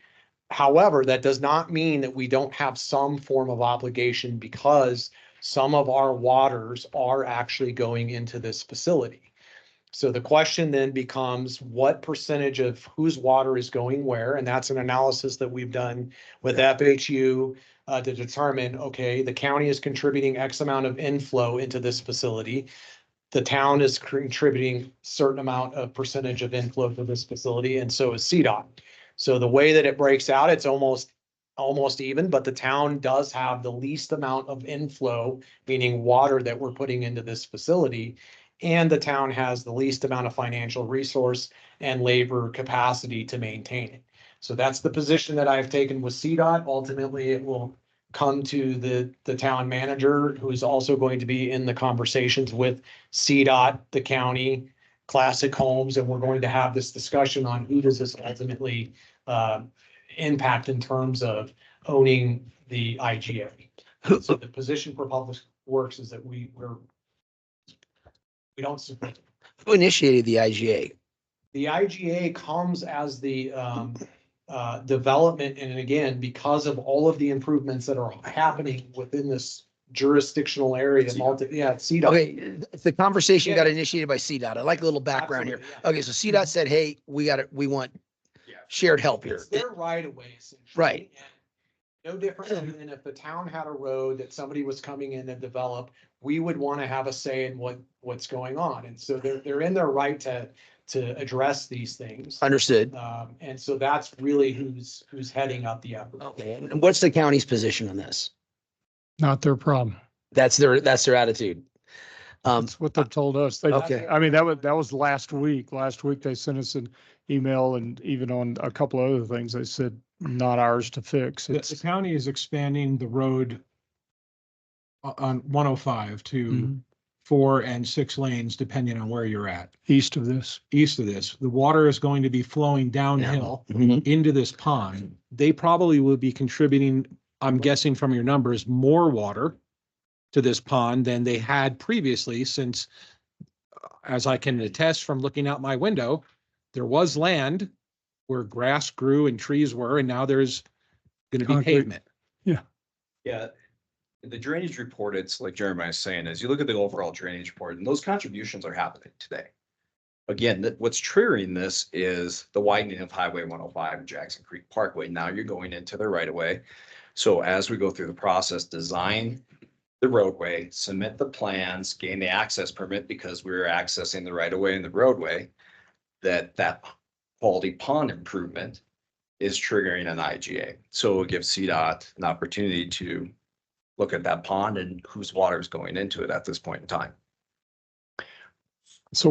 However, that does not mean that we don't have some form of obligation because some of our waters are actually going into this facility. So the question then becomes what percentage of whose water is going where? And that's an analysis that we've done with FHU to determine, okay, the county is contributing X amount of inflow into this facility. The town is contributing certain amount of percentage of inflow to this facility, and so is CDOT. So the way that it breaks out, it's almost even, but the town does have the least amount of inflow, meaning water that we're putting into this facility. And the town has the least amount of financial resource and labor capacity to maintain it. So that's the position that I've taken with CDOT. Ultimately, it will come to the town manager, who is also going to be in the conversations with CDOT, the county, Classic Homes, and we're going to have this discussion on who does this ultimately impact in terms of owning the IGA. So the position for Public Works is that we don't support. Who initiated the IGA? The IGA comes as the development, and again, because of all of the improvements that are happening within this jurisdictional area, CDOT. Okay, the conversation got initiated by CDOT. I like a little background here. Absolutely, yeah. Okay, so CDOT said, hey, we want shared help here. It's their right of way, essentially. Right. And no different than if the town had a road that somebody was coming in to develop, we would want to have a say in what's going on. And so they're in their right to address these things. Understood. And so that's really who's heading up the effort. Okay, and what's the county's position on this? Not their problem. That's their attitude. That's what they've told us. They, Okay. I mean, that was last week. Last week, they sent us an email, and even on a couple of other things, they said, not ours to fix. The It's county is expanding the road on 105 to 4 and 6 lanes, depending on where you're at. east of this. East of this, the water is going to be flowing downhill into this pond. They probably will be contributing, I'm guessing from your numbers, more water to this pond than they had previously, since as I can attest from looking out my window, there was land where grass grew and trees were, and now there's going to be Concrete. pavement. Yeah, the drainage report, it's like Jeremiah's saying, is you look at the overall drainage report and those contributions are happening today. Again, what's triggering this is the widening of Highway 105 and Jackson Creek Parkway. Now you're going into the right of way. So as we go through the process, design the roadway, submit the plans, gain the access permit because we're accessing the right of way and the roadway, that quality pond improvement is triggering an IGA. So it gives CDOT an opportunity to look at that pond and whose water is going into it at this point in time. So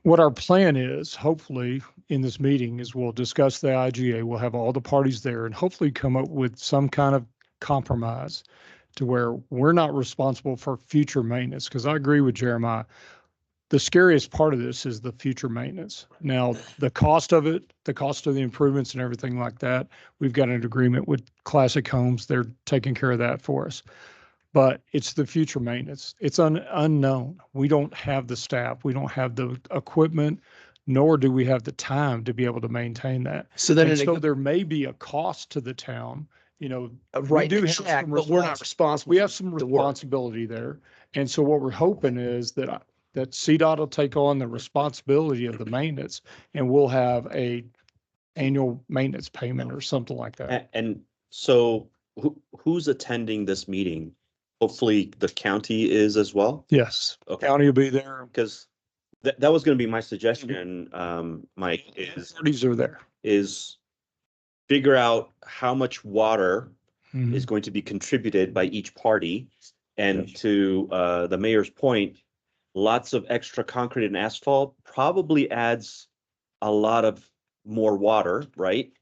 what our plan is, hopefully in this meeting, is we'll discuss the IGA. We'll have all the parties there and hopefully come up with some kind of compromise to where we're not responsible for future maintenance. Because I agree with Jeremiah. The scariest part of this is the future maintenance. Now, the cost of it, the cost of the improvements and everything like that, we've got an agreement with Classic Homes. They're taking care of that for us. But it's the future maintenance. It's unknown. We don't have the staff. We don't have the equipment, nor do we have the time to be able to maintain that. So then And it so there may be a cost to the town, you know. write do the have check, some but we're not responsible. We have some for the work. responsibility there. And so what we're hoping is that CDOT will take on the responsibility of the maintenance and we'll have a annual maintenance payment or something like that. And so who's attending this meeting? Hopefully the county is as well, Yes, Okay. county will be there. because that was going to be my suggestion, Mike, Parties are there. is figure out how much water Mhm. is going to be contributed by each party. And to the mayor's point, lots of extra concrete and asphalt probably adds a lot of more water, right?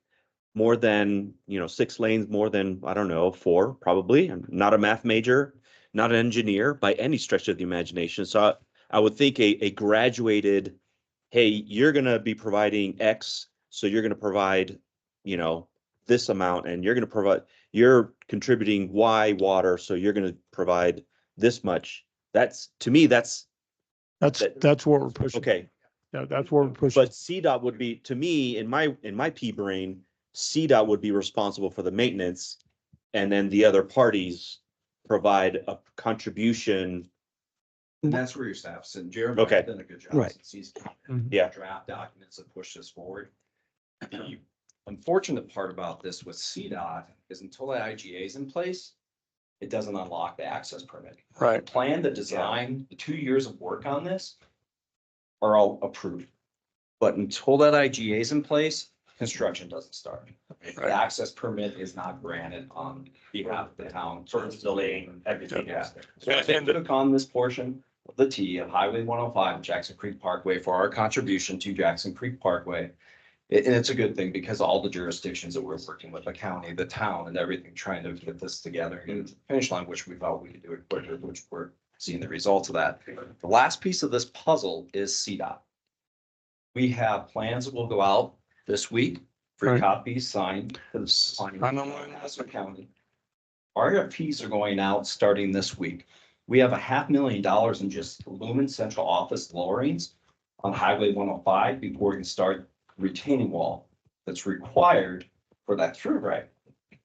More than, 6 lanes, more than, I don't know, 4, probably. I'm not a math major, not an engineer by any stretch of the imagination. So I would think a graduated, hey, you're going to be providing X, so you're going to provide, this amount, and you're contributing Y water, so you're going to provide this much. To me, that's That's what we're pushing. okay. Yeah, that's what we're pushing. But CDOT would be, to me, in my pea brain, CDOT would be responsible for the maintenance, and then the other parties provide a contribution. And that's where your staff's and Jeremiah's Okay. done a good job. Right. Since he's Yeah. draft documents that push this forward. The unfortunate part about this with CDOT is until the IGA is in place, it doesn't unlock the access permit. Right. The plan, the design, the 2 years of work on this are all approved. But until that IGA is in place, construction doesn't start. The access permit is not granted on behalf of the town, sort of delaying everything else. So I think took on this portion of the T of Highway 105 Jackson Creek Parkway for our contribution to Jackson Creek Parkway. And it's a good thing because all the jurisdictions that we're working with, the county, the town and everything, trying to get this together and get it to the finish line, which we thought we could do it quicker, which we're seeing the results of that. The last piece of this puzzle is CDOT. We have plans that will go out this week, free Right. copies signed. To the county. RFPs are going out starting this week. We have $500,000 in just Lumen Central Office lowerings on Highway 105 before we can start retaining wall that's required for that through right.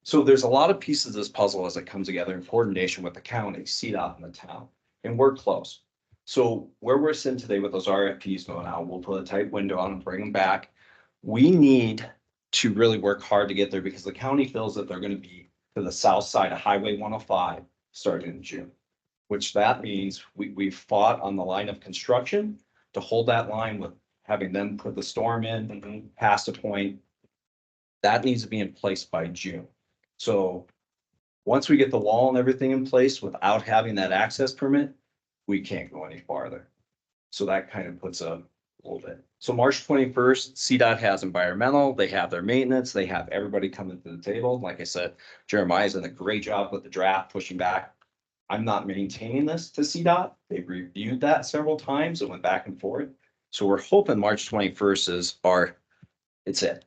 So there's a lot of pieces of this puzzle as it comes together in coordination with the county, CDOT and the town, and we're close. So where we're sitting today with those RFPs going out, we'll put a tight window on and bring them back. We need to really work hard to get there because the county feels that they're going to be to the south side of Highway 105 starting in June, which that means we've fought on the line of construction to hold that line with having them put the storm in past a point. That needs to be in place by June. So once we get the wall and everything in place without having that access permit, we can't go any farther. So that kind of puts a little bit. So March 21st, CDOT has environmental, they have their maintenance, they have everybody coming to the table. Like I said, Jeremiah's done a great job with the draft pushing back. I'm not maintaining this to CDOT. They've reviewed that several times. It went back and forth. So we're hoping March 21st is it's it.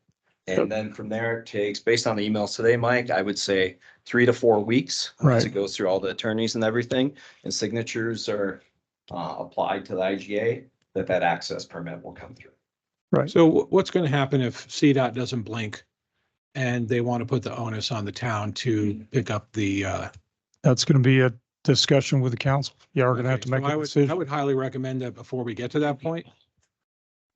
And then from there it takes, based on the emails today, Mike, I would say 3 to 4 weeks. Once Right. it goes through all the attorneys and everything and signatures are applied to the IGA. that access permit will come through. Right. So what's going to happen if CDOT doesn't blink and they want to put the onus on the town to pick up the, That's going to be a discussion with the council. Yeah, we're going to have okay, to so make a I decision. would highly recommend that before we get to that point.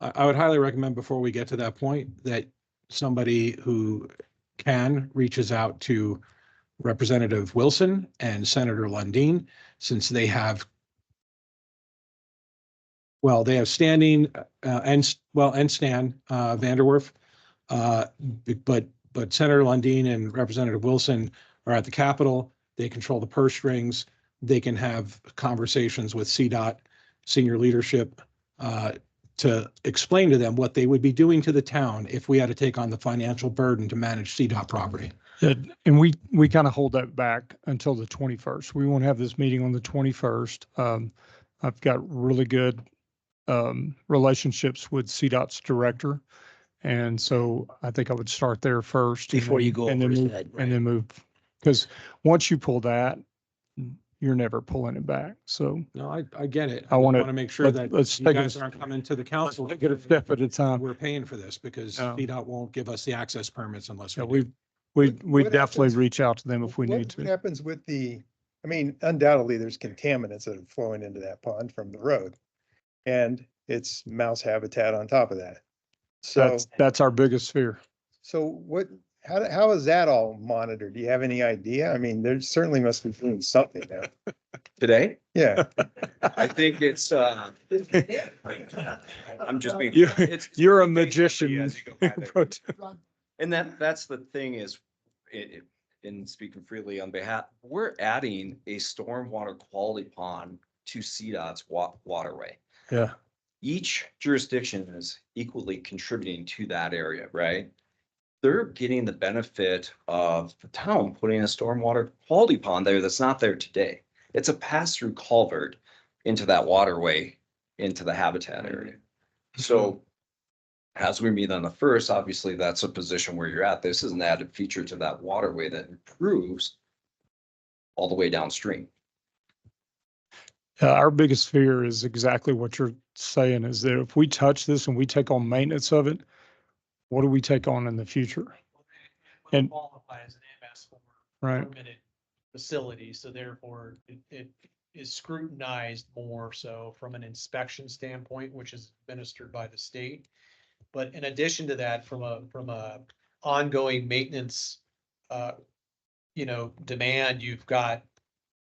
I would highly recommend before we get to that point that somebody who can reaches out to Representative Wilson and Senator Lundin, since they have, well, they have standing, and Stan, Vanderwerf. But Senator Lundin and Representative Wilson are at the Capitol. They control the purse strings. They can have conversations with CDOT senior leadership, to explain to them what they would be doing to the town if we had to take on the financial burden to manage CDOT property. And we kind of hold that back until the 21st. We won't have this meeting on the 21st. I've got really good relationships with CDOT's director. And so I think I would start there first. Before you go and then over his move, head, and then move, because once you pull that, you're never pulling it back. So No, I get it. I want to make sure that let's you take guys it, aren't coming to the council. take it a step at a time. We're paying for this because CDOT won't give us the access permits unless Yeah, we do. we What definitely happens- reach out to them if we What- need What to. happens with I mean, undoubtedly, there's contaminants that are flowing into that pond from the road. And it's mouse habitat on top of that. So, That's our biggest fear. how is that all monitored? Do you have any idea? I mean, there certainly must be doing something there. Today, Yeah. I think it's, I'm just being. You- it's- You're a it's magician. as you go by there. And that's the thing is, in speaking freely on behalf, we're adding a stormwater quality pond to CDOT's waterway. Yeah. Each jurisdiction is equally contributing to that area, right? They're getting the benefit of the town putting a stormwater quality pond there that's not there today. It's a pass-through culvert into that waterway, into the habitat area. So as we meet on the first, obviously that's a position where you're at. This is an added feature to that waterway that improves all the way downstream. Our biggest fear is exactly what you're saying, is that if we touch this and we take on maintenance of it, what do we take on in the future? And- Qualify as an MS4 Right. permitted facility, so therefore it is scrutinized more so from an inspection standpoint, which is administered by the state. But in addition to that, from a ongoing maintenance, demand, you've got,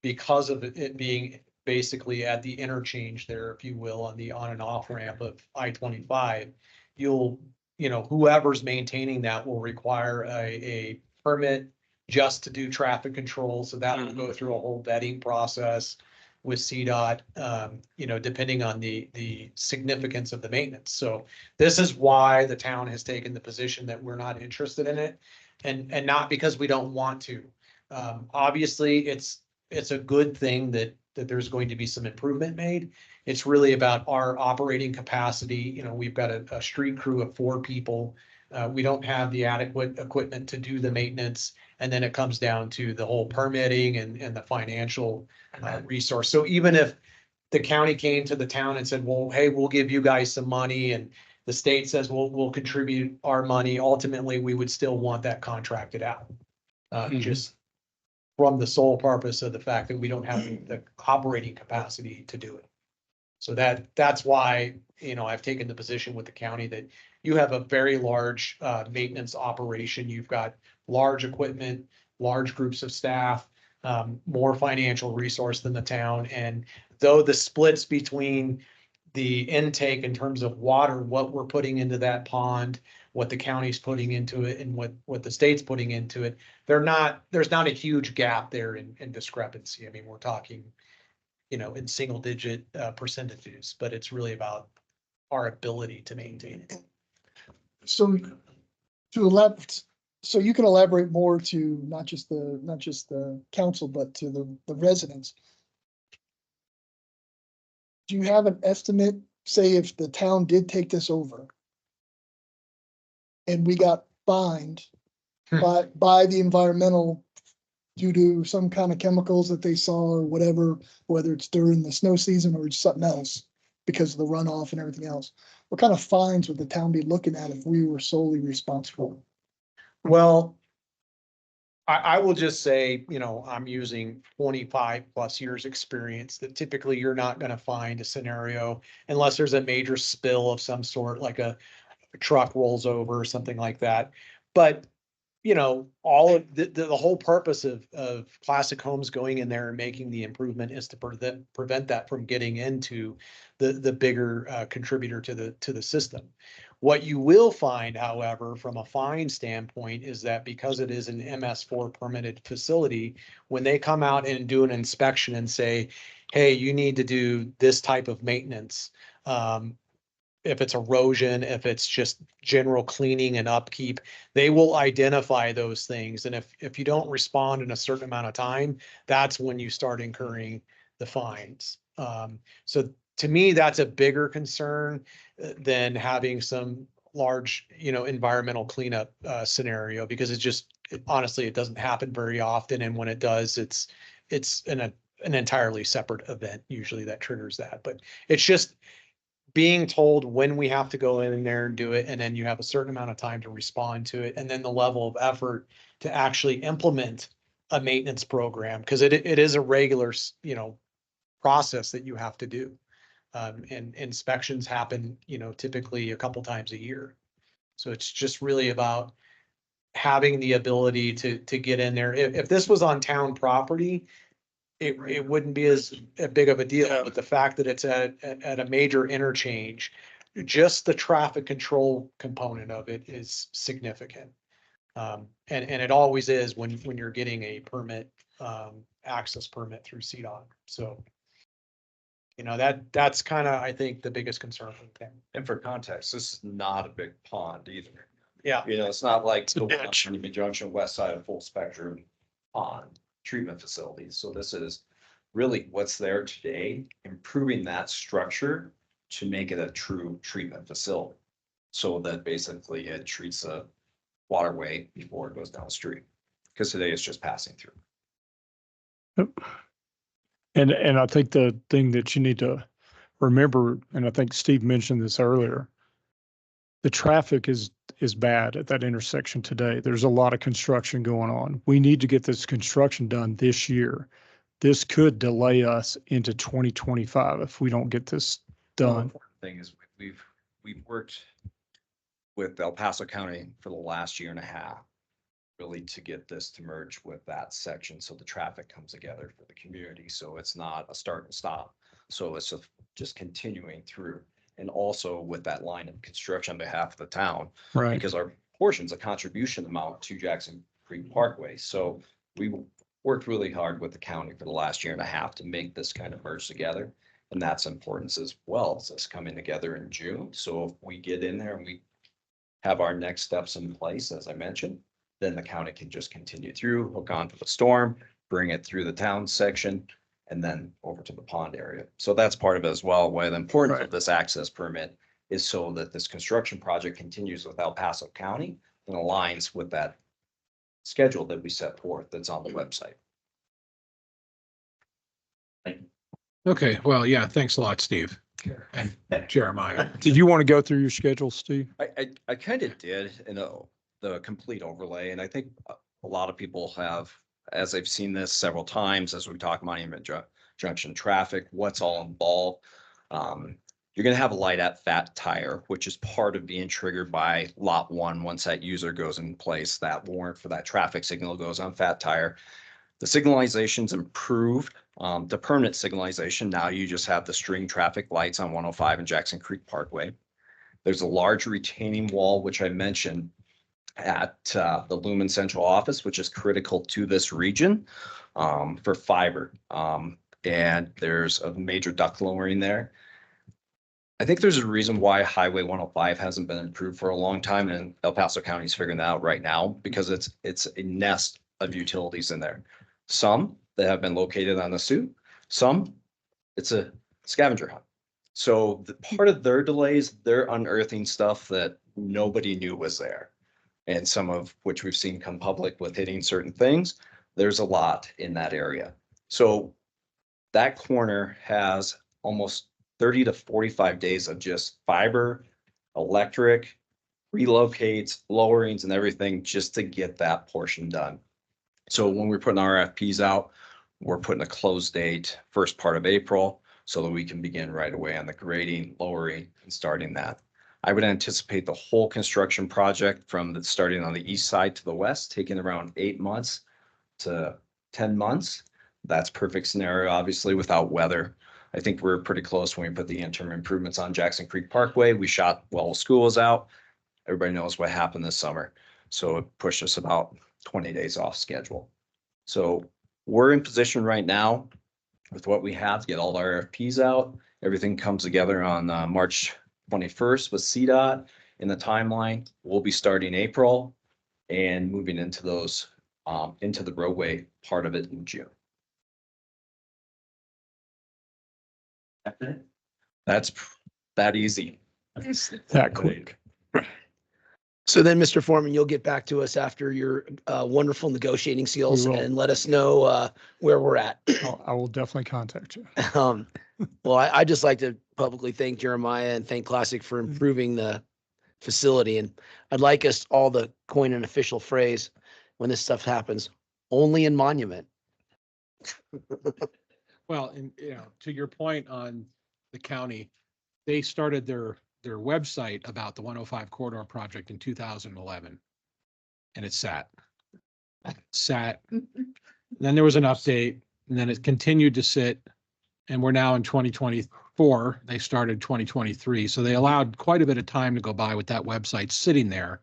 because of it being basically at the interchange there, if you will, on the on and off ramp of I-25, whoever's maintaining that will require a permit just to do traffic control. So that will go through a whole vetting process with CDOT, depending on the significance of the maintenance. So this is why the town has taken the position that we're not interested in it, and not because we don't want to. Obviously, it's a good thing that there's going to be some improvement made. It's really about our operating capacity. We've got a street crew of 4 people. We don't have the adequate equipment to do the maintenance. And then it comes down to the whole permitting and the financial resource. So even if the county came to the town and said, well, hey, we'll give you guys some money, and the state says, we'll contribute our money, ultimately, we would still want that contracted out. Just from the sole purpose of the fact that we don't have the operating capacity to do it. So that's why, I've taken the position with the county that you have a very large maintenance operation. You've got large equipment, large groups of staff, more financial resource than the town. And though the splits between the intake in terms of water, what we're putting into that pond, what the county's putting into it, and what the state's putting into it, there's not a huge gap there in discrepancy. I mean, we're talking, in single digit percentages, but it's really about our ability to maintain it. So so you can elaborate more to not just the council, but to the residents. Do you have an estimate, say if the town did take this over and we got fined by the environmental due to some kind of chemicals that they saw or whatever, whether it's during the snow season or something else, because of the runoff and everything else. What kind of fines would the town be looking at if we were solely responsible? Well, I will just say, you know, I'm using 25+ years experience that typically you're not going to find a scenario unless there's a major spill of some sort, like a truck rolls over or something like that. But, you know, all of the whole purpose of Classic Homes going in there and making the improvement is to prevent that from getting into the bigger contributor to the system. What you will find, however, from a fine standpoint, is that because it is an MS4 permitted facility, when they come out and do an inspection and say, hey, you need to do this type of maintenance, if it's erosion, if it's just general cleaning and upkeep, they will identify those things. And if you don't respond in a certain amount of time, that's when you start incurring the fines. So to me, that's a bigger concern than having some large, you know, environmental cleanup scenario, because honestly, it doesn't happen very often. And when it does, it's an entirely separate event usually that triggers that. But it's just being told when we have to go in there and do it, and then you have a certain amount of time to respond to it, and then the level of effort to actually implement a maintenance program, because it is a regular, you know, process that you have to do. And inspections happen, you know, typically a couple times a year. So it's just really about having the ability to get in there. If this was on town property, it wouldn't be as big of a deal, but the fact that it's at a major interchange, just the traffic control component of it is significant. And it always is when you're getting a permit, access permit through CDOT. So, you know, that's kind of, I think, the biggest concern for the town. And for context, this is not a big pond either. Yeah. You know, it's not like the one ditch. on Union Junction, west side of Full Spectrum pond treatment facilities. So this is really what's there today, improving that structure to make it a true treatment facility. So that basically it treats a waterway before it goes down the street. Because today it's just passing through. And I think the thing that you need to remember, and I think Steve mentioned this earlier, the traffic is bad at that intersection today. There's a lot of construction going on. We need to get this construction done this year. This could delay us into 2025 if we don't get this done. Thing is, we've worked with El Paso County for the last year and a half, really to get this to merge with that section, so the traffic comes together for the community. So it's not a start and stop. So it's just continuing through. And also with that line of construction on behalf of the town, Right. because our portion's a contribution amount to Jackson Creek Parkway. So we worked really hard with the county for the last year and a half to make this kind of merge together. And that's important as well as us coming together in June. So if we get in there and we have our next steps in place, as I mentioned, then the county can just continue through, hook on to the storm, bring it through the town section, and then over to the pond area. So that's part of it as well. Why the importance of this access permit is so that this construction project continues with El Paso County and aligns with that schedule that we set forth that's on the website. Okay, well, yeah, thanks a lot, Steve. And Jeremiah. Did you want to go through your schedule, Steve? I kind of did, you know, the complete overlay, and I think a lot of people have, as I've seen this several times, as we talk Monument Junction traffic, what's all involved. You're gonna have a light at Fat Tire, which is part of being triggered by Lot 1. Once that user goes in place, that warrant for that traffic signal goes on Fat Tire. The signalization's improved. The permanent signalization, now you just have the string traffic lights on 105 and Jackson Creek Parkway. There's a large retaining wall, which I mentioned, at the Lumen Central Office, which is critical to this region for fiber. And there's a major duct lowering there. I think there's a reason why Highway 105 hasn't been improved for a long time, and El Paso County is figuring that out right now, because it's a nest of utilities in there. Some that have been located on the suit, some it's a scavenger hunt. So the part of their delays, they're unearthing stuff that nobody knew was there. And some of which we've seen come public with hitting certain things. There's a lot in that area. So that corner has almost 30 to 45 days of just fiber, electric, relocates, lowerings and everything just to get that portion done. So when we're putting RFPs out, we're putting a close date first part of April so that we can begin right away on the grading, lowering and starting that. I would anticipate the whole construction project from the starting on the east side to the west, taking around 8 months to 10 months. That's perfect scenario, obviously, without weather. I think we're pretty close when we put the interim improvements on Jackson Creek Parkway. We shot while school was out. Everybody knows what happened this summer. So it pushed us about 20 days off schedule. So we're in position right now with what we have to get all the RFPs out. Everything comes together on March 21st with CDOT in the timeline. We'll be starting April and moving into those into the roadway part of it in June. That's that easy. That quick. So then, Mr. Foreman, you'll get back to us after your wonderful negotiating skills will. and let us know where we're at. I will definitely contact you. Well, I just like to publicly thank Jeremiah and thank Classic for improving the facility. And I'd like us all to coin an official phrase when this stuff happens, only in Monument. Well, and to your point on the county, they started their website about the 105 corridor project in 2011. And it sat. Then there was an update and then it continued to sit. And we're now in 2024. They started 2023. So they allowed quite a bit of time to go by with that website sitting there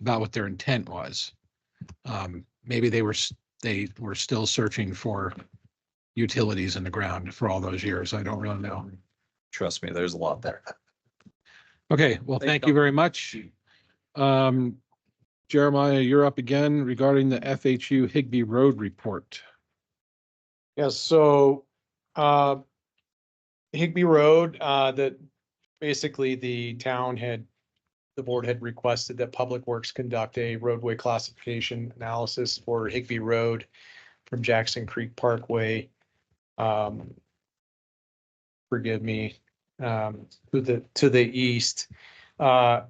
about what their intent was. Maybe they were still searching for utilities in the ground for all those years. I don't really know. Trust me, there's a lot there. Okay, well, thank you very much. Jeremiah, you're up again regarding the FHU Higbee Road report. Yes, so Higbee Road, that basically the board had requested that Public Works conduct a roadway classification analysis for Higbee Road from Jackson Creek Parkway. Forgive me, to the east. And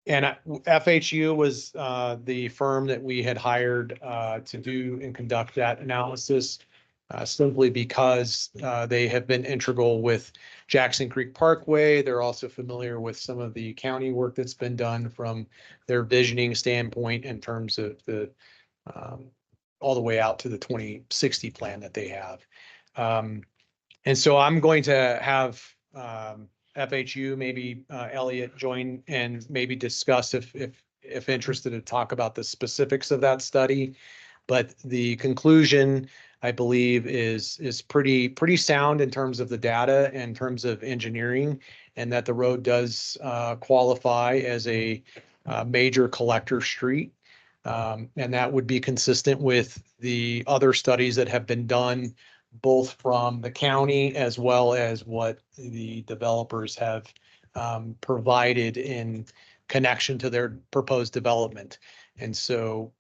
FHU was the firm that we had hired to do and conduct that analysis. Simply because they have been integral with Jackson Creek Parkway. They're also familiar with some of the county work that's been done from their visioning standpoint in terms of the all the way out to the 2060 plan that they have. And so I'm going to have FHU, maybe Elliot join and maybe discuss if interested to talk about the specifics of that study. But the conclusion, I believe, is pretty sound in terms of the data, in terms of engineering, and that the road does qualify as a major collector street. And that would be consistent with the other studies that have been done, both from the county as well as what the developers have provided in connection to their proposed development. And so,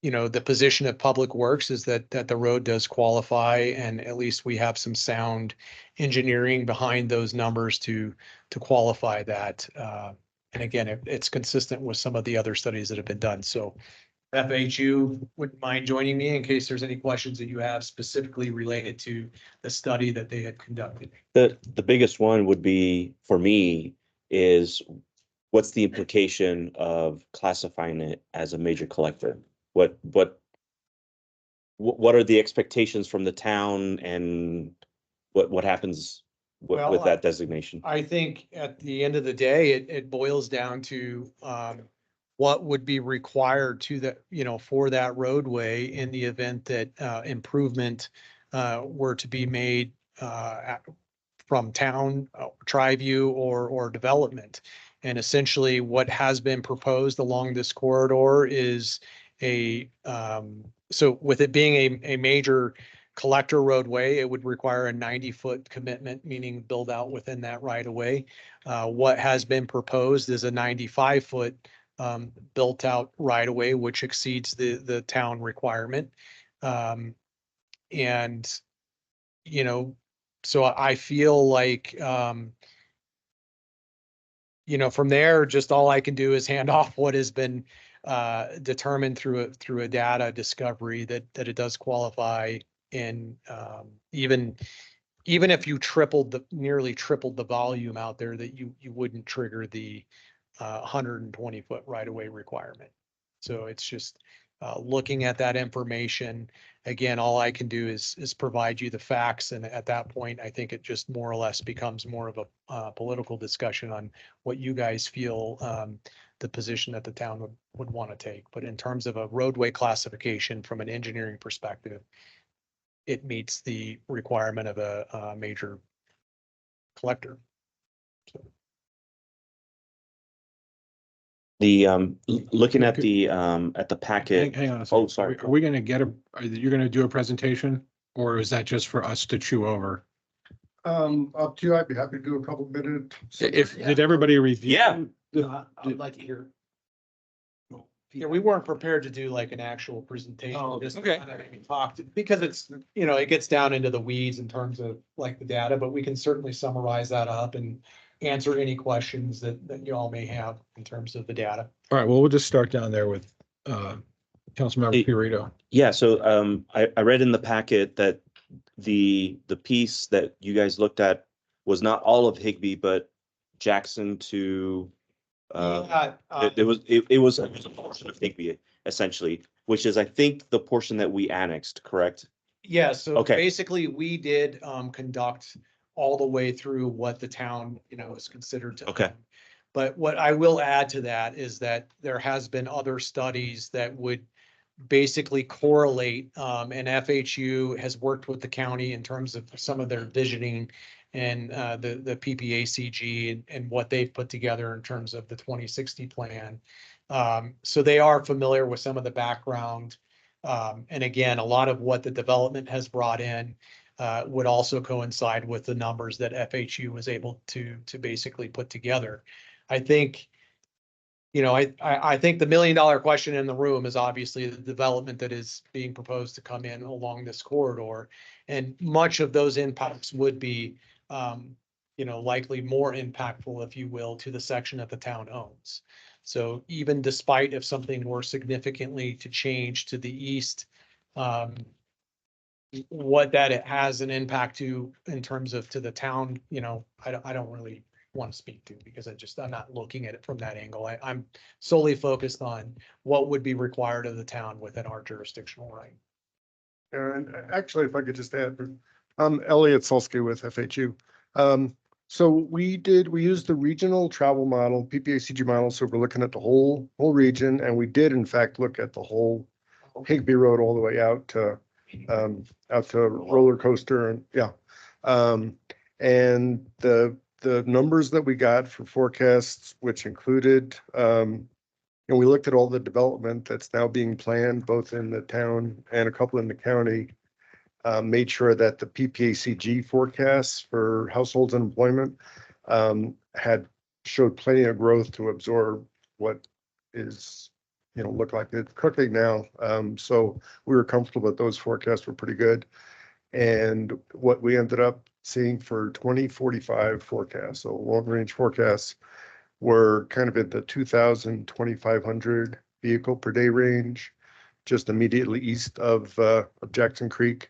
the position of Public Works is that the road does qualify, and at least we have some sound engineering behind those numbers to qualify that. And again, it's consistent with some of the other studies that have been done. So FHU wouldn't mind joining me in case there's any questions that you have specifically related to the study that they had conducted. The biggest one would be for me is what's the implication of classifying it as a major collector? What are the expectations from the town, and what happens with that designation? I think at the end of the day, it boils down to what would be required to for that roadway in the event that improvement were to be made from town, tri-view or development. And essentially what has been proposed along this corridor is so with it being a major collector roadway, it would require a 90-foot commitment, meaning build out within that right of way. What has been proposed is a 95-foot built out right of way, which exceeds the town requirement. And, So I feel like, from there, just all I can do is hand off what has been determined through a data discovery that it does qualify. And even if you nearly tripled the volume out there, that you wouldn't trigger the 120-foot right-of-way requirement. So it's just looking at that information. Again, all I can do is provide you the facts. And at that point, I think it just more or less becomes more of a political discussion on what you guys feel the position that the town would want to take. But in terms of a roadway classification from an engineering perspective, it meets the requirement of a major collector. So. Looking at the packet. Hang on a second. Oh, sorry. Are we gonna you're gonna do a presentation, or is that just for us to chew over? Up to you. I'd be happy to do a couple minutes. Did everybody review? Yeah. I'd like to hear. Yeah, we weren't prepared to do like an actual presentation. Oh, just okay. kind of maybe talk because it's, it gets down into the weeds in terms of like the data, but we can certainly summarize that up and answer any questions that you all may have in terms of the data. All right, well, we'll just start down there with Councilmember Fiorito. Yeah, so I read in the packet that the piece that you guys looked at was not all of Higbee, but Jackson to it was a portion of Higbee essentially, which is I think the portion that we annexed, correct? Yeah, so Okay. basically we did conduct all the way through what the town, is considered to. Okay. own. But what I will add to that is that there has been other studies that would basically correlate, and FHU has worked with the county in terms of some of their visioning and the PPACG and what they've put together in terms of the 2060 plan. So they are familiar with some of the background. And again, a lot of what the development has brought in would also coincide with the numbers that FHU was able to basically put together. I think, I think the $1 million question in the room is obviously the development that is being proposed to come in along this corridor. And much of those impacts would be, likely more impactful, if you will, to the section that the town owns. So even despite if something were significantly to change to the east, what that it has an impact to in terms of to the town, I don't really want to speak to because I'm not looking at it from that angle. I'm solely focused on what would be required of the town within our jurisdictional right. And actually, if I could just add, I'm Elliot Sulsky with FHU. So we used the regional travel model, PPACG model. So we're looking at the whole region, and we did in fact look at the whole Higbee Road all the way out to Roller Coaster, and yeah. And the numbers that we got for forecasts, which included, and we looked at all the development that's now being planned, both in the town and a couple in the county, made sure that the PPACG forecasts for households and employment had showed plenty of growth to absorb what is, look like it's cooking now. So we were comfortable that those forecasts were pretty good. And what we ended up seeing for 2045 forecasts, so long range forecasts, were kind of at the 2,500 vehicle per day range, just immediately east of Jackson Creek,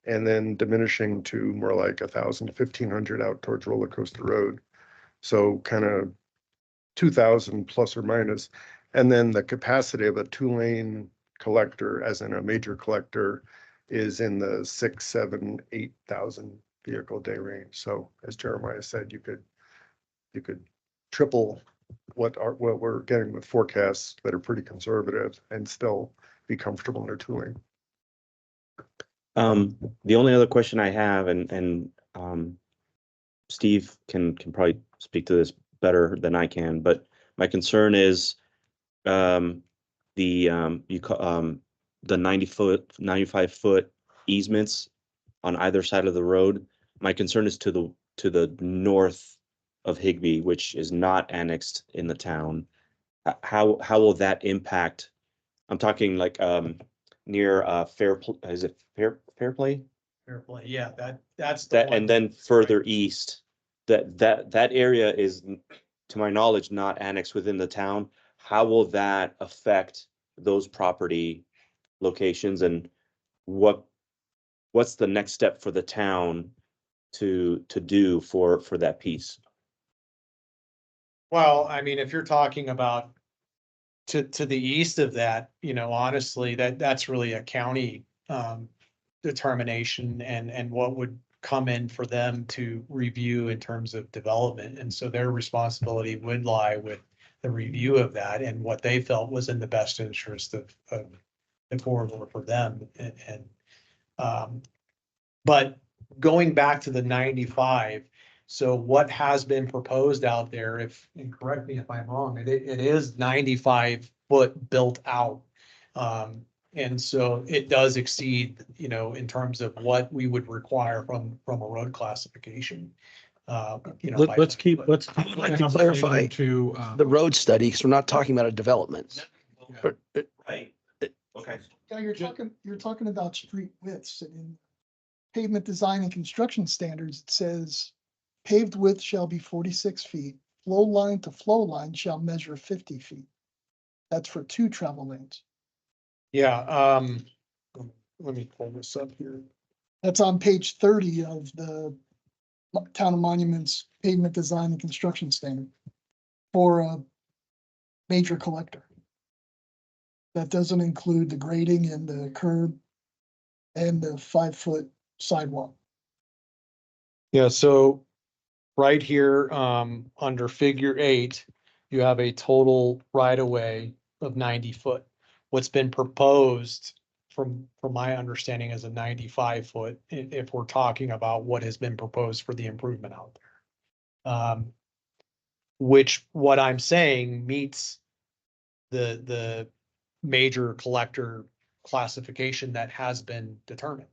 and then diminishing to more like 1,000 to 1,500 out towards Roller Coaster Road. So kind of 2,000 plus or minus. And then the capacity of a 2-lane collector, as in a major collector, is in the 6,000, 7,000, 8,000 vehicle day range. So as Jeremiah said, you could triple what we're getting with forecasts that are pretty conservative and still be comfortable in their tooling. The only other question I have, and Steve can probably speak to this better than I can, but my concern is the 95-foot easements on either side of the road. My concern is to the north of Higbee, which is not annexed in the town. How will that impact? I'm talking like near Fair Play? Fair play. Yeah, that's the That, one. and then further east, that area is, to my knowledge, not annexed within the town. How will that affect those property locations, and what's the next step for the town to do for that piece? Well, I mean, if you're talking about to the east of that, you know, honestly, that's really a county determination and what would come in for them to review in terms of development. And so their responsibility would lie with the review of that and what they felt was in the best interest of the corridor for them. But going back to the 95, so what has been proposed out there, if, and correct me if I'm wrong, it is 95 foot built out. And so it does exceed, you know, in terms of what we would require from a road classification. You know, by Let's 10 keep, foot. let's. I'd like to clarify To, the road study, because we're not talking about a development. Right. Okay. Yeah, you're talking about street widths and in pavement design and construction standards, it says paved width shall be 46 feet, flow line to flow line shall measure 50 feet. That's for 2 travel lanes. Yeah, let me pull this up here. That's on page 30 of the Town of Monuments pavement design and construction standard for a major collector. That doesn't include the grading and the curb and the 5-foot sidewalk. Yeah, so right here, under figure 8, you have a total right of way of 90 foot. What's been proposed from my understanding is a 95 foot, if we're talking about what has been proposed for the improvement out there. Which what I'm saying meets the major collector classification that has been determined.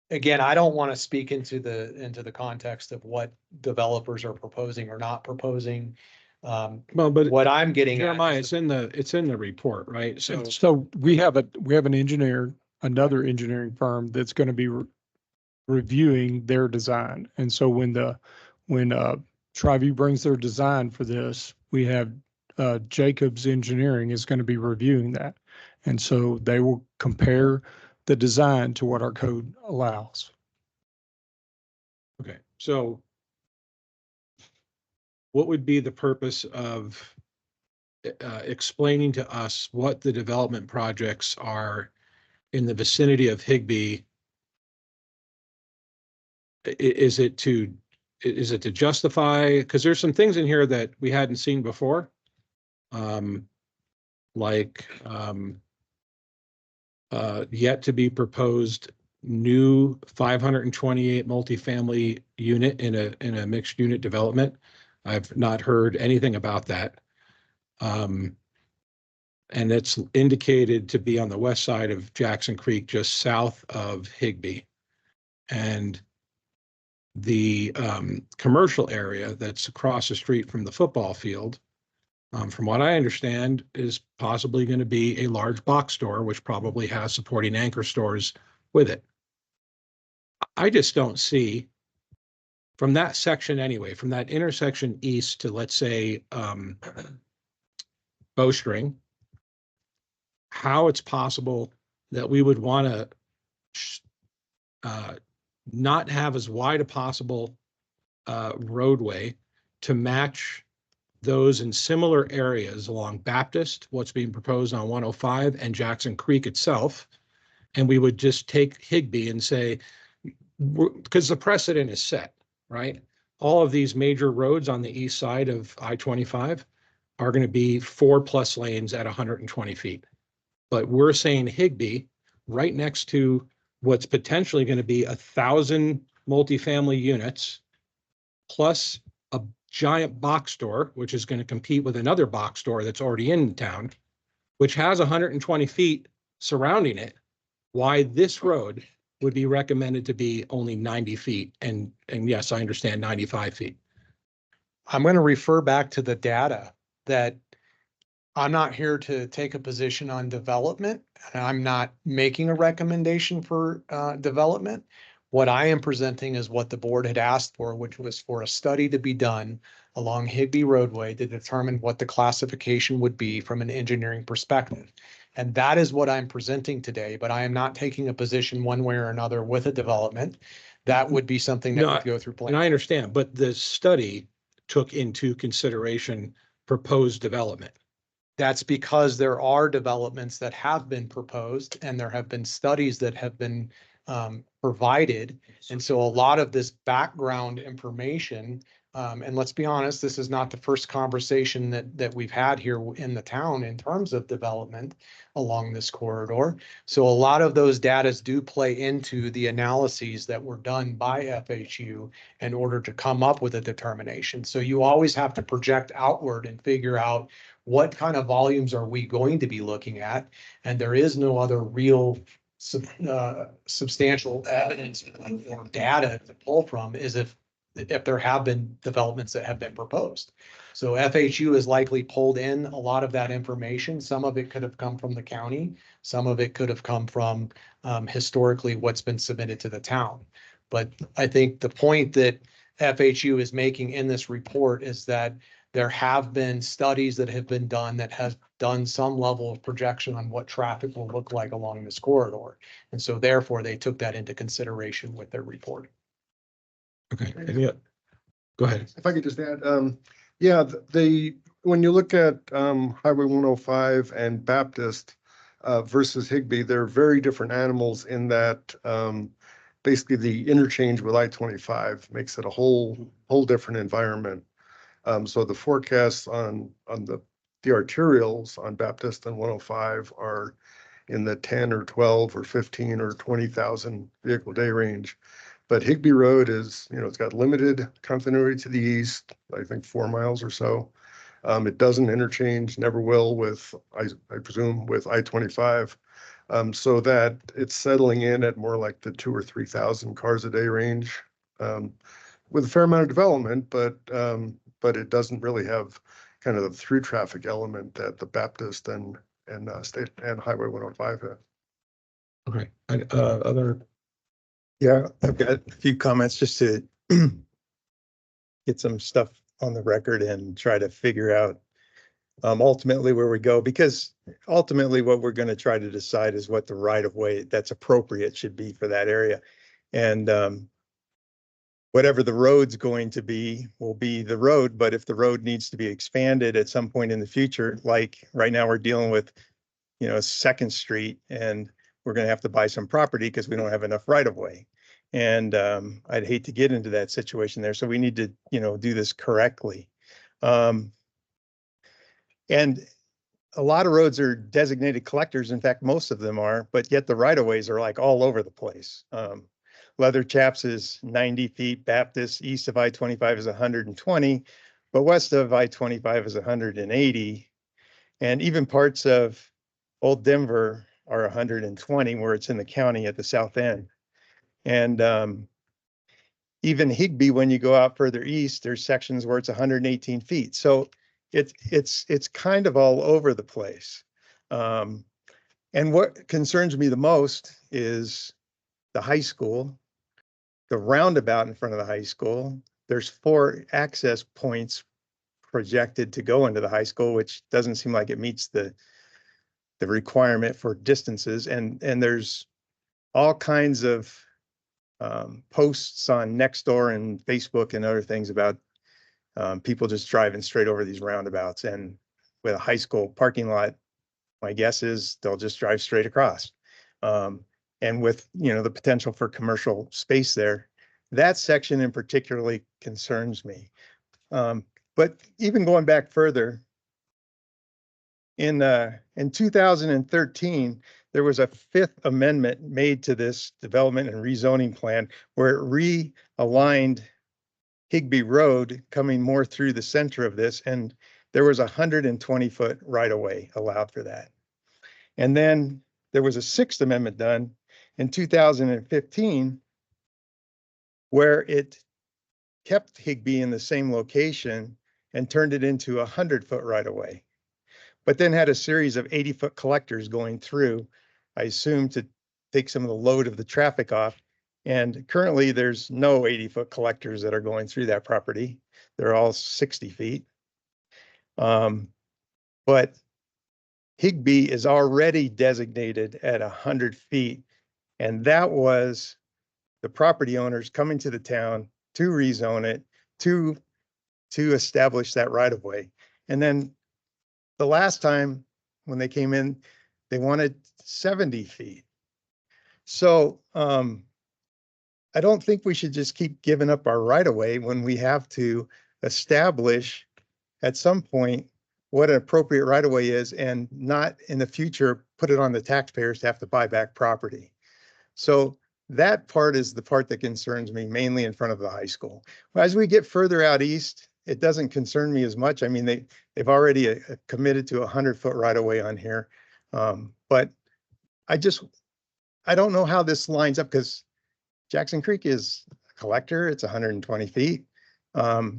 Again, I don't want to speak into the context of what developers are proposing or not proposing. well, but What I'm getting at Jeremiah, is it's in the report, right? So, So we have an engineer, another engineering firm that's going to be reviewing their design. And so when Triview brings their design for this, we have Jacobs Engineering is going to be reviewing that. And so they will compare the design to what our code allows. okay, so what would be the purpose of explaining to us what the development projects are in the vicinity of Higbee? Is it to justify, because there's some things in here that we hadn't seen before. Like yet to be proposed new 528 multifamily unit in a mixed unit development. I've not heard anything about that. And it's indicated to be on the west side of Jackson Creek, just south of Higbee. And the commercial area that's across the street from the football field, from what I understand, is possibly going to be a large box store, which probably has supporting anchor stores with it. I just don't see, from that section anyway, from that intersection east to, let's say, Bowstring, how it's possible that we would want to not have as wide a possible roadway to match those in similar areas along Baptist, what's being proposed on 105, and Jackson Creek itself. And we would just take Higbee and say, because the precedent is set, right? All of these major roads on the east side of I-25 are going to be 4+ lanes at 120 feet. But we're saying Higbee, right next to what's potentially going to be 1,000 multifamily units, plus a giant box store, which is going to compete with another box store that's already in town, which has 120 feet surrounding it, why this road would be recommended to be only 90 feet. And yes, I understand 95 feet. I'm going to refer back to the data that I'm not here to take a position on development, and I'm not making a recommendation for development. What I am presenting is what the board had asked for, which was for a study to be done along Higbee roadway to determine what the classification would be from an engineering perspective. And that is what I'm presenting today, but I am not taking a position one way or another with a development. That would be something that No, would go through And plan. I understand, but the study took into consideration proposed development. That's because there are developments that have been proposed and there have been studies that have been provided. And so a lot of this background information, and let's be honest, this is not the first conversation that we've had here in the town in terms of development along this corridor. So a lot of those datas do play into the analyses that were done by FHU in order to come up with a determination. So you always have to project outward and figure out what kind of volumes are we going to be looking at? And there is no other real substantial evidence or data to pull from is if there have been developments that have been proposed. So FHU has likely pulled in a lot of that information. Some of it could have come from the county. Some of it could have come from historically what's been submitted to the town. But I think the point that FHU is making in this report is that there have been studies that have been done that have done some level of projection on what traffic will look like along this corridor. And so therefore they took that into consideration with their report. Okay, go ahead. If I could just add, yeah, when you look at Highway 105 and Baptist versus Higbee, they're very different animals in that basically the interchange with I-25 makes it a whole different environment. So the forecasts on the arterials on Baptist and 105 are in the 10 or 12 or 15 or 20,000 vehicle day range. But Higbee Road is, it's got limited continuity to the east, I think 4 miles or so. It doesn't interchange, never will with, I presume, with I-25. So that it's settling in at more like the 2,000 or 3,000 cars a day range with a fair amount of development, but it doesn't really have kind of the through traffic element that the Baptist and State and Highway 105 have. Okay, other, Yeah, I've got a few comments just to get some stuff on the record and try to figure out ultimately where we go, because ultimately what we're going to try to decide is what the right of way that's appropriate should be for that area. And whatever the road's going to be will be the road. But if the road needs to be expanded at some point in the future, like right now we're dealing with, 2nd Street, and we're going to have to buy some property because we don't have enough right of way. And I'd hate to get into that situation there. So we need to, do this correctly. And a lot of roads are designated collectors. In fact, most of them are, but yet the right of ways are like all over the place. Leather Chaps is 90 feet, Baptist east of I-25 is 120, but west of I-25 is 180. And even parts of Old Denver are 120, where it's in the county at the south end. And even Higbee, when you go out further east, there's sections where it's 118 feet. So it's kind of all over the place. And what concerns me the most is the high school, the roundabout in front of the high school. There's 4 access points projected to go into the high school, which doesn't seem like it meets the requirement for distances. And there's all kinds of posts on Nextdoor and Facebook and other things about people just driving straight over these roundabouts. And with a high school parking lot, my guess is they'll just drive straight across. And with, the potential for commercial space there, that section in particularly concerns me. But even going back further, in 2013, there was a 5th amendment made to this development and rezoning plan where it realigned Higbee Road coming more through the center of this, and there was 120-foot right-of-way allowed for that. And then there was a 6th amendment done in 2015 where it kept Higbee in the same location and turned it into 100-foot right-of-way. but then had a series of 80-foot collectors going through, I assume to take some of the load of the traffic off. And currently there's no 80-foot collectors that are going through that property. They're all 60 feet. But Higbee is already designated at 100 feet. And that was the property owners coming to the town to rezone it, to establish that right of way. And then the last time when they came in, they wanted 70 feet. So I don't think we should just keep giving up our right of way when we have to establish at some point what an appropriate right of way is, and not in the future put it on the taxpayers to have to buy back property. So that part is the part that concerns me, mainly in front of the high school. As we get further out east, it doesn't concern me as much. I mean, they've already committed to 100-foot right of way on here. But I don't know how this lines up, because Jackson Creek is a collector. It's 120 feet. How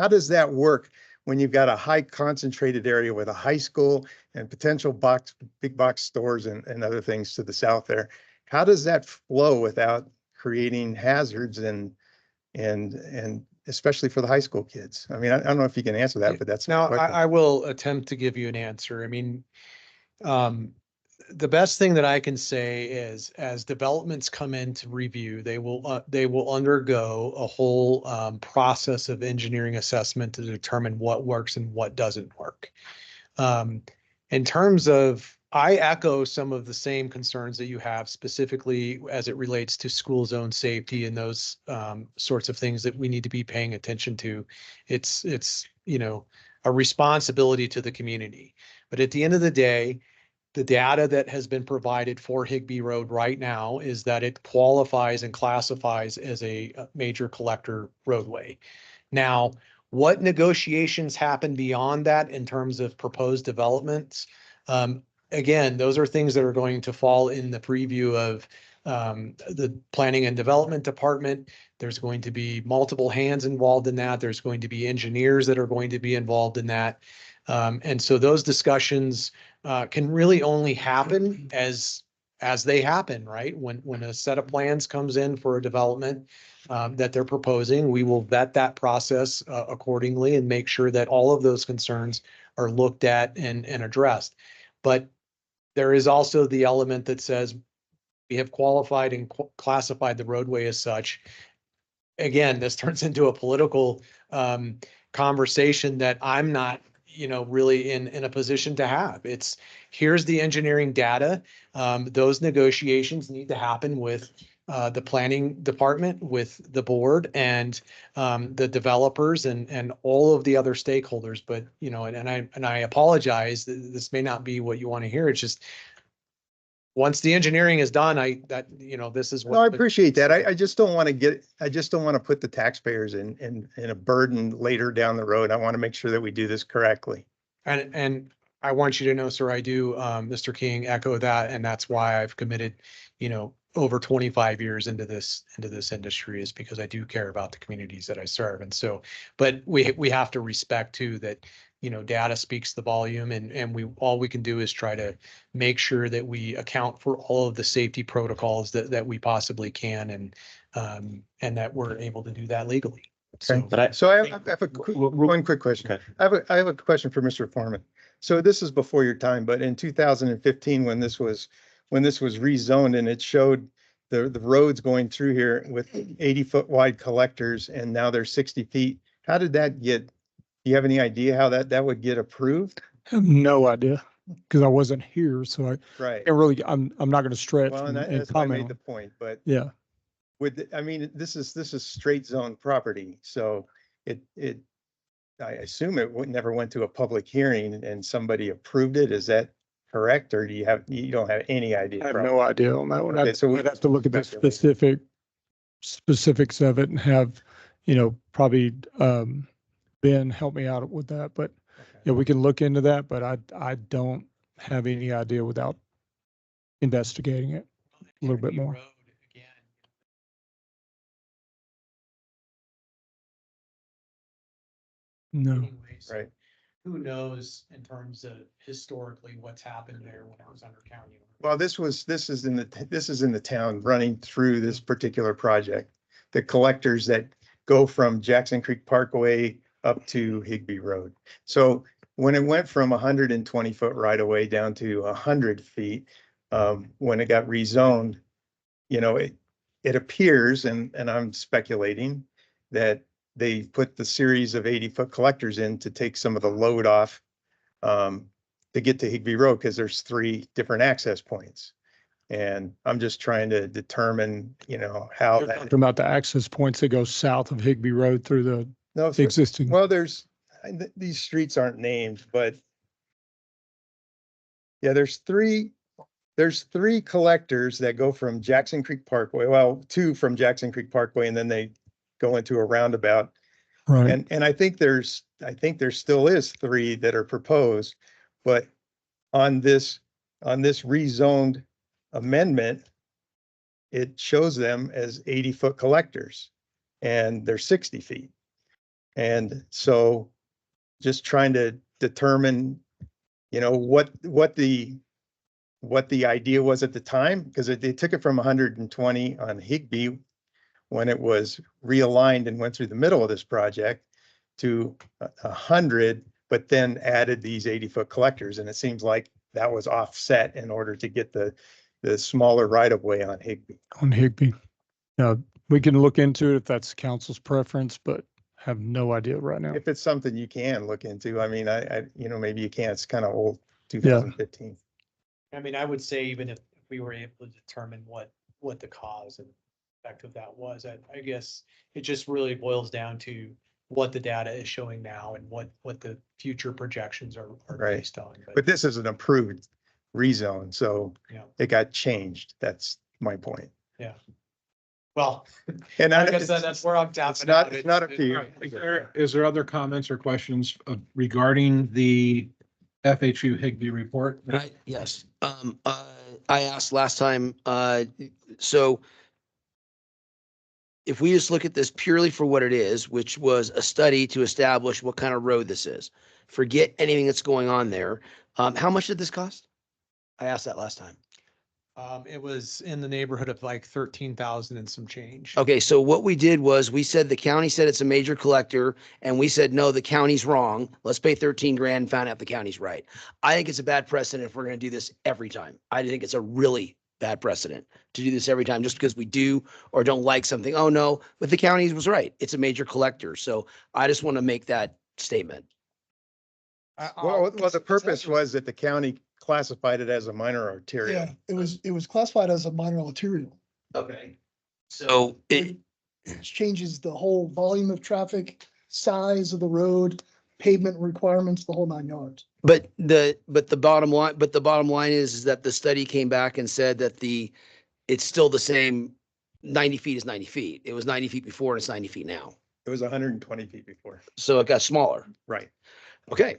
does that work when you've got a high concentrated area with a high school and potential big box stores and other things to the south there? How does that flow without creating hazards and especially for the high school kids? I mean, I don't know if you can answer that, but that's Now, my question. I will attempt to give you an answer. I mean, the best thing that I can say is, as developments come in to review, they will undergo a whole process of engineering assessment to determine what works and what doesn't work. In terms of, I echo some of the same concerns that you have, specifically as it relates to school zone safety and those sorts of things that we need to be paying attention to. It's a responsibility to the community. But at the end of the day, the data that has been provided for Higbee Road right now is that it qualifies and classifies as a major collector roadway. Now, what negotiations happen beyond that in terms of proposed developments? Again, those are things that are going to fall in the preview of the Planning and Development Department. There's going to be multiple hands involved in that. There's going to be engineers that are going to be involved in that. And so those discussions can really only happen as they happen, right? When a set of plans comes in for a development that they're proposing, we will vet that process accordingly and make sure that all of those concerns are looked at and addressed. But there is also the element that says we have qualified and classified the roadway as such. Again, this turns into a political conversation that I'm not really in a position to have. It's, here's the engineering data. Those negotiations need to happen with the planning department, with the board, and the developers and all of the other stakeholders. But and I apologize, this may not be what you want to hear. It's just, once the engineering is done, this is what. No, I appreciate that. I just don't want to put the taxpayers in a burden later down the road. I want to make sure that we do this correctly. And I want you to know, sir, I do, Mr. King, echo that. And that's why I've committed, over 25 years into this industry, is because I do care about the communities that I serve. And so, but we have to respect too that, data speaks the volume, and all we can do is try to make sure that we account for all of the safety protocols that we possibly can, and that we're able to do that legally. Okay. So I have one quick question. Okay. I have a question for Mr. Foreman. So this is before your time, but in 2015, when this was rezoned and it showed the roads going through here with 80-foot wide collectors, and now they're 60 feet. How did that get? Do you have any idea how that would get approved? I have no idea, because I wasn't here, so Right. I'm not going to stretch Well, and that's why I comment made the on. point, but Yeah. I mean, this is straight zone property, so I assume it never went to a public hearing and somebody approved it. Is that correct, or you don't have any idea? I have no idea on that one. Okay, so I'd have to look at the speculate. specifics of it and have, probably Ben help me out with that. But yeah, we can look into that, but I don't have any idea without investigating it a little bit more. No. Right. who knows in terms of historically what's happened there when it was under county? Well, this is in the town running through this particular project. The collectors that go from Jackson Creek Parkway up to Higbee Road. So when it went from 120-foot right of way down to 100 feet, when it got rezoned, you know, it appears, and I'm speculating, that they put the series of 80-foot collectors in to take some of the load off to get to Higbee Road, because there's 3 different access points. And I'm just trying to determine, you know, how You're that. talking about the access points that go south of Higbee Road through the No, so- existing. well, these streets aren't named, but yeah, there's three collectors that go from Jackson Creek Parkway, well, 2 from Jackson Creek Parkway, and then they go into a roundabout. Right. And I think there still is 3 that are proposed, but on this rezoned amendment, it shows them as 80-foot collectors, and they're 60 feet. And so just trying to determine, you know, what the idea was at the time, because they took it from 120 on Higbee when it was realigned and went through the middle of this project to 100, but then added these 80-foot collectors. And it seems like that was offset in order to get the smaller right of way on Higbee. On Higbee. Now, we can look into it if that's council's preference, but have no idea right now. If it's something you can look into, I mean, I you know, maybe you can't, it's kind of old, 2015. I mean, I would say even if we were able to determine what the cause and effect of that was, I guess it just really boils down to what the data is showing now and what the future projections are Right. based on. But this is an approved rezone, so Yeah. it got changed. That's my point. Yeah. Well, And like I said, that's where I'm tapping out. it's not up to you. Is there other comments or questions regarding the FHU Higbee report? Right, yes. I asked last time, so if we just look at this purely for what it is, which was a study to establish what kind of road this is, forget anything that's going on there. How much did this cost? I asked that last time. It was in the neighborhood of like 13,000 and some change. Okay, so what we did was we said the county said it's a major collector, and we said, no, the county's wrong. Let's pay 13 grand and find out the county's right. I think it's a bad precedent if we're going to do this every time. I think it's a really bad precedent to do this every time just because we do or don't like something. Oh, no, but the county was right. It's a major collector. So I just want to make that statement. Well, the purpose was that the county classified it as a minor arterial. Yeah, it was classified as a minor arterial. Okay. So it, It changes the whole volume of traffic, size of the road, pavement requirements, the whole 9 yards. but the bottom line is that the study came back and said that it's still the same. 90 feet is 90 feet. It was 90 feet before and it's 90 feet now. It was 120 feet before. So it got smaller. Right. Okay.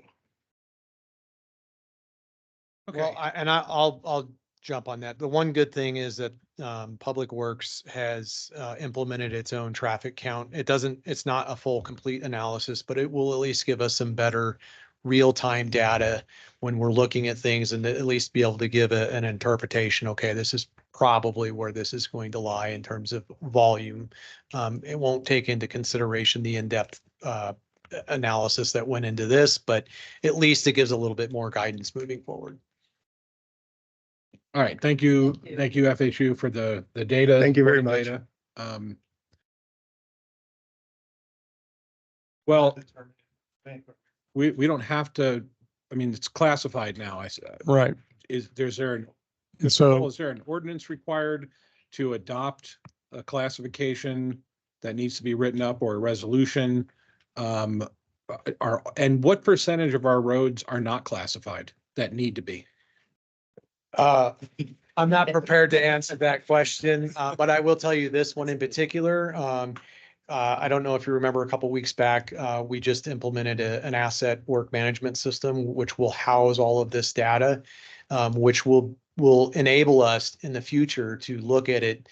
Well, I'll jump on that. The one good thing is that Public Works has implemented its own traffic count. It's not a full complete analysis, but it will at least give us some better real-time data when we're looking at things and at least be able to give an interpretation. Okay, this is probably where this is going to lie in terms of volume. It won't take into consideration the in-depth analysis that went into this, but at least it gives a little bit more guidance moving forward. All right, thank you. Thank you, FHU, for the data. Thank you very much. data. Well, we don't have to, I mean, it's classified now. I said, Right. is there an And so, is there an ordinance required to adopt a classification that needs to be written up, or a resolution? And what percentage of our roads are not classified that need to be? I'm not prepared to answer that question, but I will tell you this one in particular. I don't know if you remember a couple weeks back, we just implemented an asset work management system, which will house all of this data, which will enable us in the future to look at it,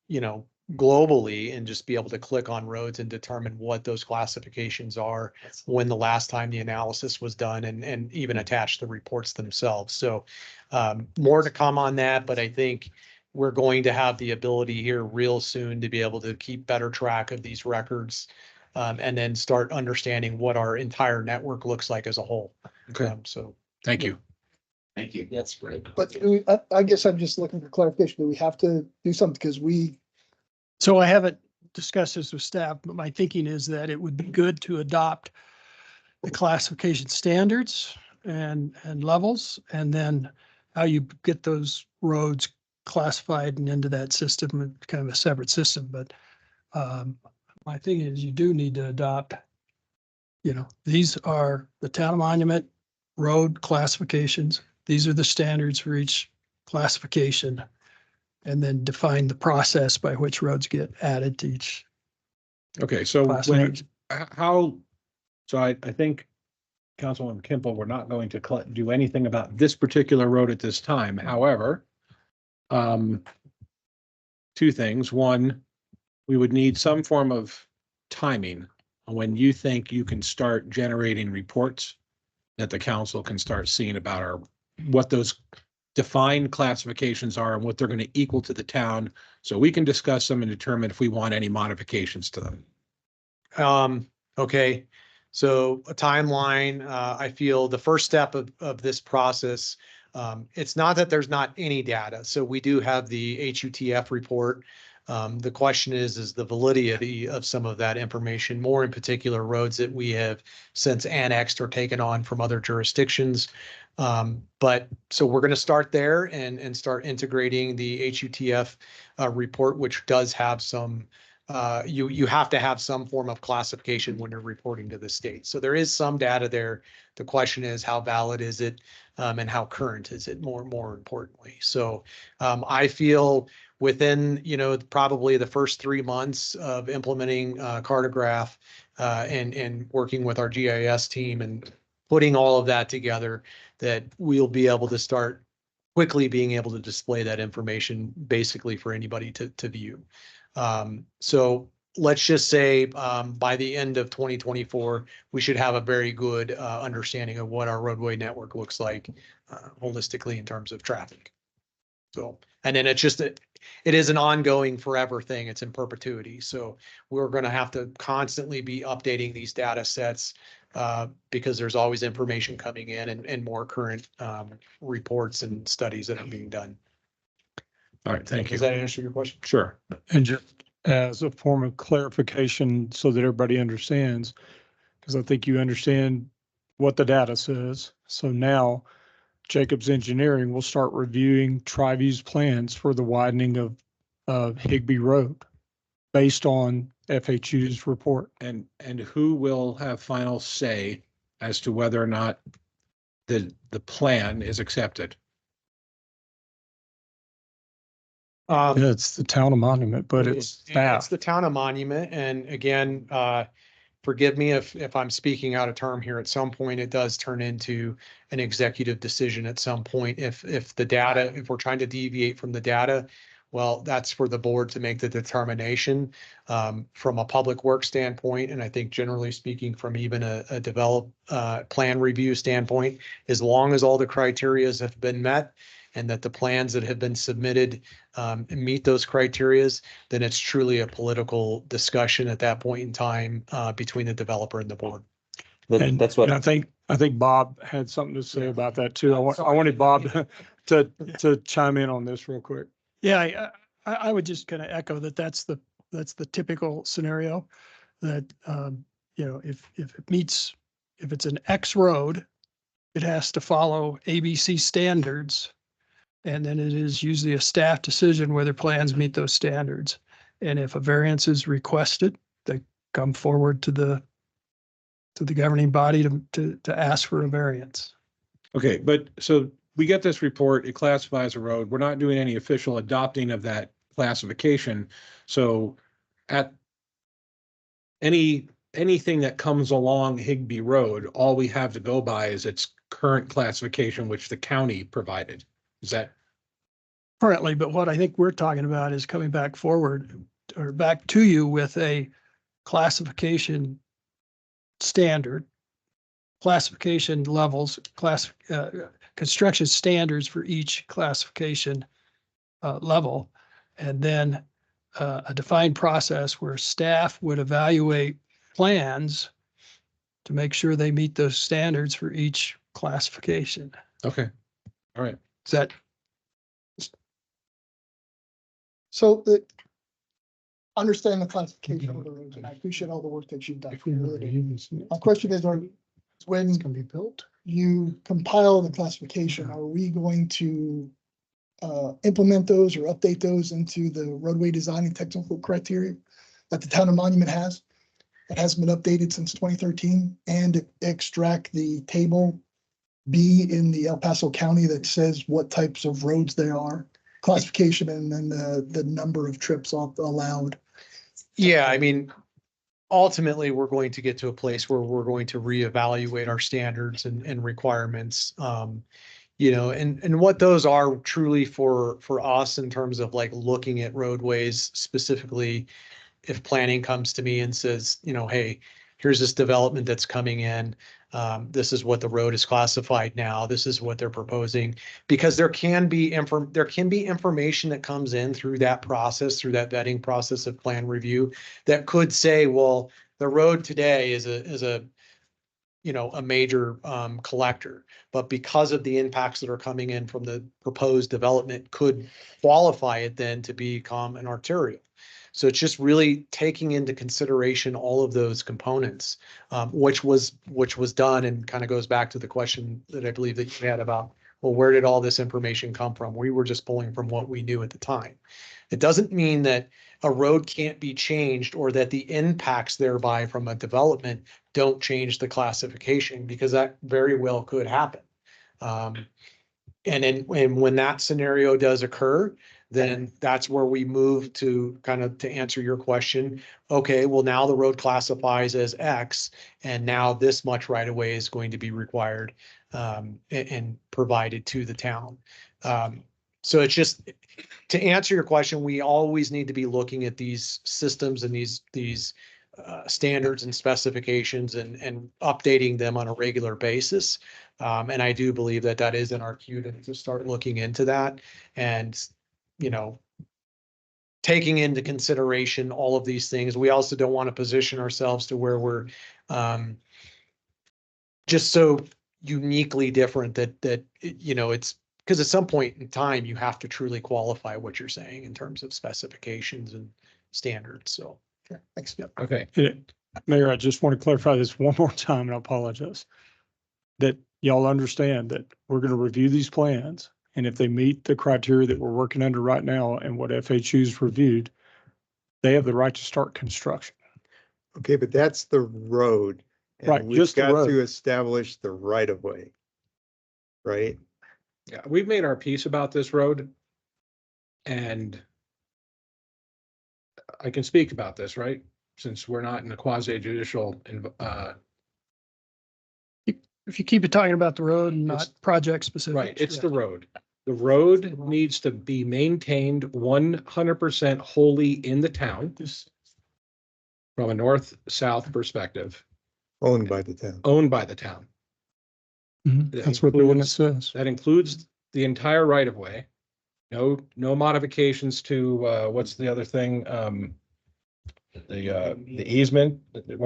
you know, globally and just be able to click on roads and determine what those classifications are, when the last time the analysis was done, and even attach the reports themselves. So more to come on that, but I think we're going to have the ability here real soon to be able to keep better track of these records, and then start understanding what our entire network looks like as a whole. Okay, So thank you. Thank you. That's great. But I guess I'm just looking for clarification. Do we have to do something? Because So I haven't discussed this with staff, but my thinking is that it would be good to adopt the classification standards and levels, and then how you get those roads classified and into that system, kind of a separate system. But my thing is, you do need to adopt, these are the town of Monument road classifications. These are the standards for each classification, and then define the process by which roads get added to each Okay, so when, classification. so I think Councilwoman Kimple, we're not going to do anything about this particular road at this time. However, two things. One, we would need some form of timing on when you think you can start generating reports that the council can start seeing about what those defined classifications are and what they're going to equal to the town, so we can discuss them and determine if we want any modifications to them. Okay, so a timeline, I feel the first step of this process, it's not that there's not any data. So we do have the HUTF report. The question is the validity of some of that information, more in particular roads that we have since annexed or taken on from other jurisdictions. But so we're going to start there and start integrating the HUTF report, which does have some, you have to have some form of classification when you're reporting to the state. So there is some data there. The question is, how valid is it, and how current is it, more importantly. So I feel within, probably the first 3 months of implementing Cartograph, and working with our GIS team and putting all of that together, that we'll be able to start quickly being able to display that information basically for anybody to view. So let's just say by the end of 2024, we should have a very good understanding of what our roadway network looks like holistically in terms of traffic. So, and then it's just it is an ongoing forever thing. It's in perpetuity. So we're going to have to constantly be updating these data sets because there's always information coming in and more current reports and studies that are being done. All right, thank you. Does that answer your question? Sure. And just as a form of clarification so that everybody understands, because I think you understand what the data says. So now Jacobs Engineering will start reviewing Tri-View's plans for the widening of Higbee Road based on FHU's report. And who will have final say as to whether or not the plan is accepted? Yeah, it's the town of Monument, but it's It's staff. the town of Monument. And again, forgive me if I'm speaking out of term here. At some point, it does turn into an executive decision at some point. If the data, if we're trying to deviate from the data, well, that's for the board to make the determination from a public work standpoint. And I think generally speaking, from even a develop plan review standpoint, as long as all the criterias have been met and that the plans that have been submitted meet those criterias, then it's truly a political discussion at that point in time between the developer and the board. And That's what and I think Bob had something to say Yeah. about that too. I wanted Bob to chime in on this real quick. Yeah, I would just kind of echo that that's the typical scenario that, if it meets, if it's an X road, it has to follow ABC standards. And then it is usually a staff decision whether plans meet those standards. And if a variance is requested, they come forward to the governing body to ask for a variance. Okay, but so we get this report, it classifies a road. We're not doing any official adopting of that classification. So at anything that comes along Higbee Road, all we have to go by is its current classification, which the county provided. Is that? Currently, but what I think we're talking about is coming back forward or back to you with a classification standard, classification levels, construction standards for each classification level, and then a defined process where staff would evaluate plans to make sure they meet those standards for each classification. Okay. All right. Is that So understand the classification of the roads, and I appreciate all the work that you've done. My question is, when It's gonna be built. you compile the classification, are we going to implement those or update those into the roadway design and technical criteria that the town of Monument has? That hasn't been updated since 2013, and extract the table B in the El Paso County that says what types of roads there are, classification, and then the number of trips allowed. Yeah, I mean, ultimately, we're going to get to a place where we're going to reevaluate our standards and requirements. You know, and what those are truly for us in terms of like looking at roadways specifically. If planning comes to me and says, you know, hey, here's this development that's coming in. This is what the road is classified now. This is what they're proposing. Because there can be information that comes in through that process, through that vetting process of plan review, that could say, well, the road today is a you know, a major collector, but because of the impacts that are coming in from the proposed development, could qualify it then to become an arterial. So it's just really taking into consideration all of those components, which was done, and kind of goes back to the question that I believe that you had about, well, where did all this information come from? We were just pulling from what we knew at the time. It doesn't mean that a road can't be changed or that the impacts thereby from a development don't change the classification, because that very well could happen. And when that scenario does occur, then that's where we move to kind of to answer your question. Okay, well, now the road classifies as X, and now this much right of way is going to be required and provided to the town. So it's just, to answer your question, we always need to be looking at these systems and these standards and specifications and updating them on a regular basis. And I do believe that that is in our queue to start looking into that, and, you know, taking into consideration all of these things. We also don't want to position ourselves to where we're just so uniquely different that, you know, it's, because at some point in time, you have to truly qualify what you're saying in terms of specifications and standards. So. Okay, thanks. Yep. Okay. Mayor, I just want to clarify this one more time, and I apologize. That y'all understand that we're going to review these plans, and if they meet the criteria that we're working under right now and what FHU's reviewed, they have the right to start construction. Okay, but that's the road. and Right, we've just the got road. to establish the right of way. Right? Yeah, we've made our piece about this road. And I can speak about this, right? Since we're not in a quasi judicial, if you keep it talking about the road and not project specific? right, it's the road. The road needs to be maintained 100% wholly in the town from a north-south perspective, Owned by the town. owned by the town. That's what the ordinance says. That includes the entire right of way. No modifications to, what's the other thing? The easement, we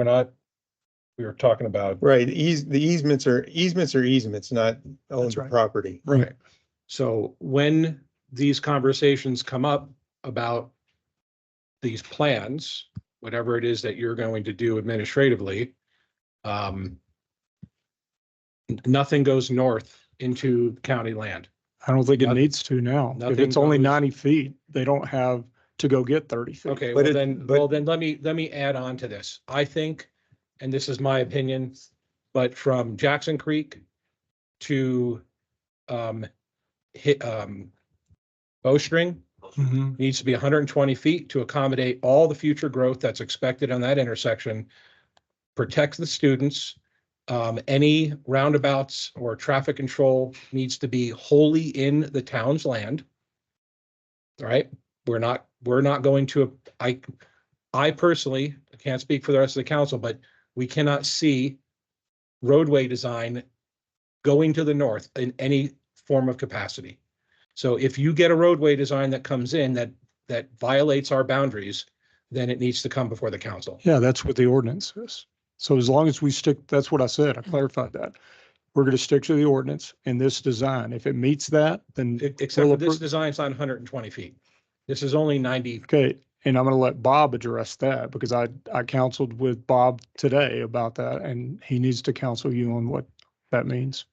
were talking about. Right, the easements are easements, not owned right. property. Right. So when these conversations come up about these plans, whatever it is that you're going to do administratively, nothing goes north into county land. I don't think it Nothing- needs to now. If nothing it's only goes- 90 feet, they don't have to go get 30 feet. Okay, But well then let me add on to this. I think, and this is my opinion, but from Jackson Creek to Bowstring Mhm. needs to be 120 feet to accommodate all the future growth that's expected on that intersection. Protects the students. Any roundabouts or traffic control needs to be wholly in the town's land. All right, we're not going to I personally can't speak for the rest of the council, but we cannot see roadway design going to the north in any form of capacity. So if you get a roadway design that comes in that violates our boundaries, then it needs to come before the council. Yeah, that's what the ordinance is. So as long as we stick, that's what I said. I clarified that. We're going to stick to the ordinance and this design. If it meets that, then Except we'll for this approve. design's not 120 feet. This is only 90. Okay, and I'm going to let Bob address that because I counseled with Bob today about that, and he needs to counsel you on what that means.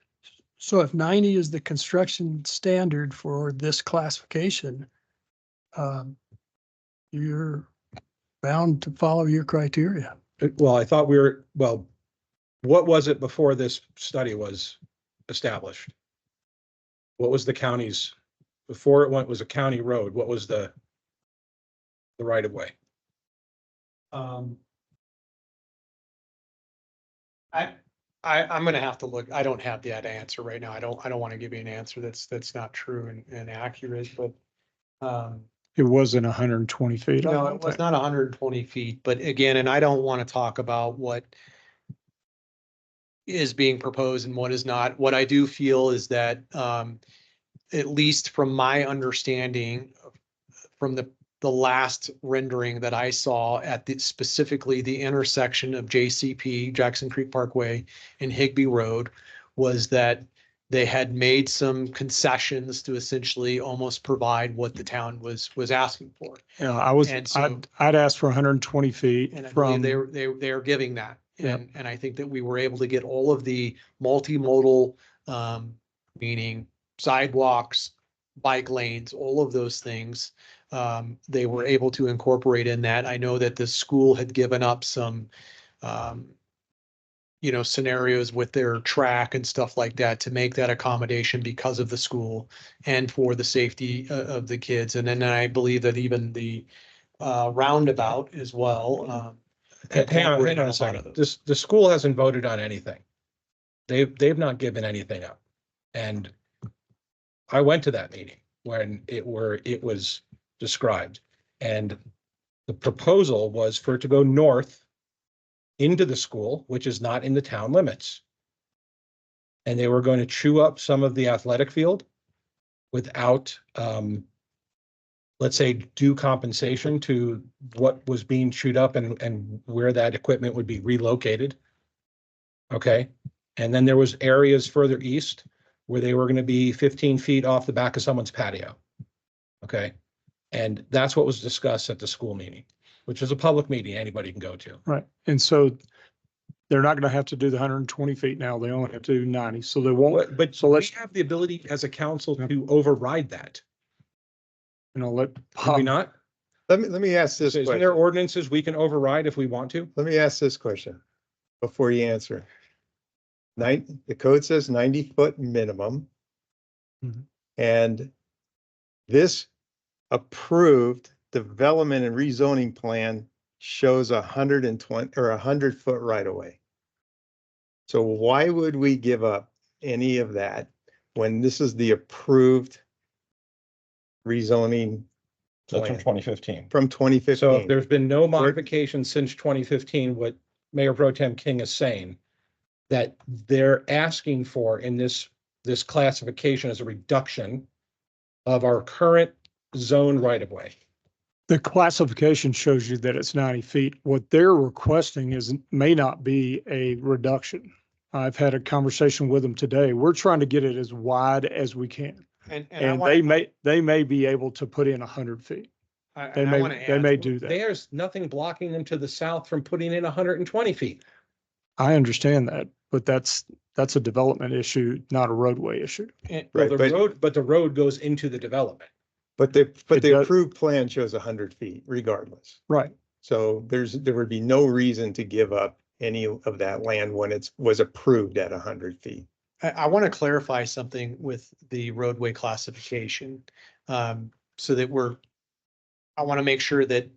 So if 90 is the construction standard for this classification, you're bound to follow your criteria. Well, I thought what was it before this study was established? What was the county's, before it was a county road, what was the right of way? I'm gonna have to look. I don't have that answer right now. I don't want to give you an answer that's not true and accurate, but It wasn't 120 feet. I no, don't it was think. not 120 feet, but again, and I don't want to talk about what is being proposed and what is not. What I do feel is that, at least from my understanding, from the last rendering that I saw at specifically the intersection of JCP, Jackson Creek Parkway, and Higbee Road, was that they had made some concessions to essentially almost provide what the town was asking for. Yeah, And so- I'd asked for 120 feet And I from. believe they are giving that. Yep. And I think that we were able to get all of the multimodal, meaning sidewalks, bike lanes, all of those things. They were able to incorporate in that. I know that the school had given up some, scenarios with their track and stuff like that to make that accommodation because of the school and for the safety of the kids. And then I believe that even the roundabout as well. Hang on incorporated a lot of second. those. The school hasn't voted on anything. They've not given anything up. And I went to that meeting when it was described. And the proposal was for it to go north into the school, which is not in the town limits. And they were going to chew up some of the athletic field without, let's say, due compensation to what was being chewed up and where that equipment would be relocated. Okay. And then there was areas further east where they were going to be 15 feet off the back of someone's patio. Okay. And that's what was discussed at the school meeting, which is a public meeting anybody can go to. Right. And so they're not going to have to do the 120 feet now. They only have to do 90. So they won't. But So we let's, have the ability as a council to override that. let Do we not? Let me ask this Isn't question. there ordinances we can override if we want to? Let me ask this question before you answer. The code says 90-foot minimum. Mhm. And this approved development and rezoning plan shows 120 or 100-foot right of way. So why would we give up any of that when this is the approved rezoning That's from plan 2015. from 2015? So if there's been no modification since 2015, what Mayor Pro Tem King is saying, that they're asking for in this classification as a reduction of our current zone right of way. the classification shows you that it's 90 feet. What they're requesting may not be a reduction. I've had a conversation with them today. We're trying to get it as wide as we can. And And they may be able to put in 100 feet. They may do that. There's nothing blocking them to the south from putting in 120 feet. I understand that, but that's a development issue, not a roadway issue. Well, Right, the road goes into the development. But It the does- approved plan shows 100 feet regardless. Right. So there would be no reason to give up any of that land when it was approved at 100 feet. I want to clarify something with the roadway classification. So that I want to make sure that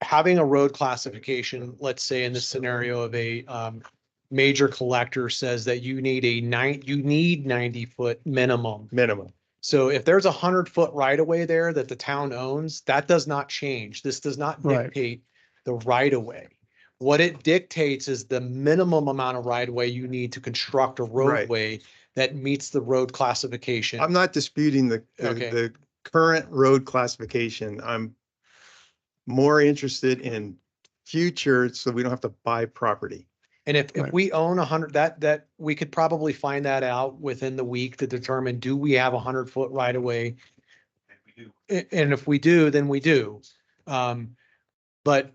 having a road classification, let's say in the scenario of a major collector says that you need 90-foot minimum. Minimum. So if there's 100-foot right of way there that the town owns, that does not change. This does not Right. dictate the right of way. What it dictates is the minimum amount of right of way you need to construct a roadway that meets the road classification. I'm not disputing Okay. the current road classification. I'm more interested in future, so we don't have to buy property. And if Right. we own 100, that we could probably find that out within the week to determine, do we have 100-foot right of way? And if we do, then we do. But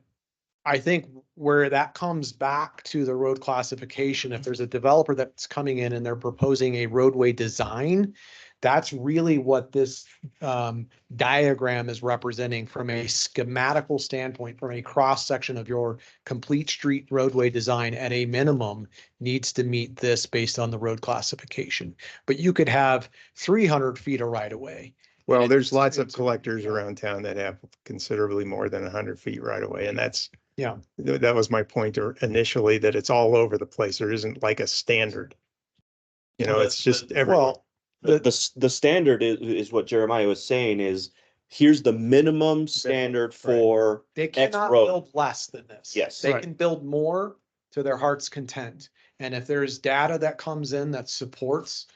I think where that comes back to the road classification, if there's a developer that's coming in and they're proposing a roadway design, that's really what this diagram is representing from a schematical standpoint, from a cross section of your complete street roadway design at a minimum needs to meet this based on the road classification. But you could have 300 feet of right of way. Well, And there's it's- lots of it's- collectors around town that have considerably more than 100 feet right away, and that's, Yeah. that was my point initially, that it's all over the place. There isn't like a standard. You know, it's just everywhere. Well, The standard is what Jeremiah was saying is, here's the minimum standard for they X cannot road. build less than this. Yes. They Right. can build more to their heart's content. And if there's data that comes in that supports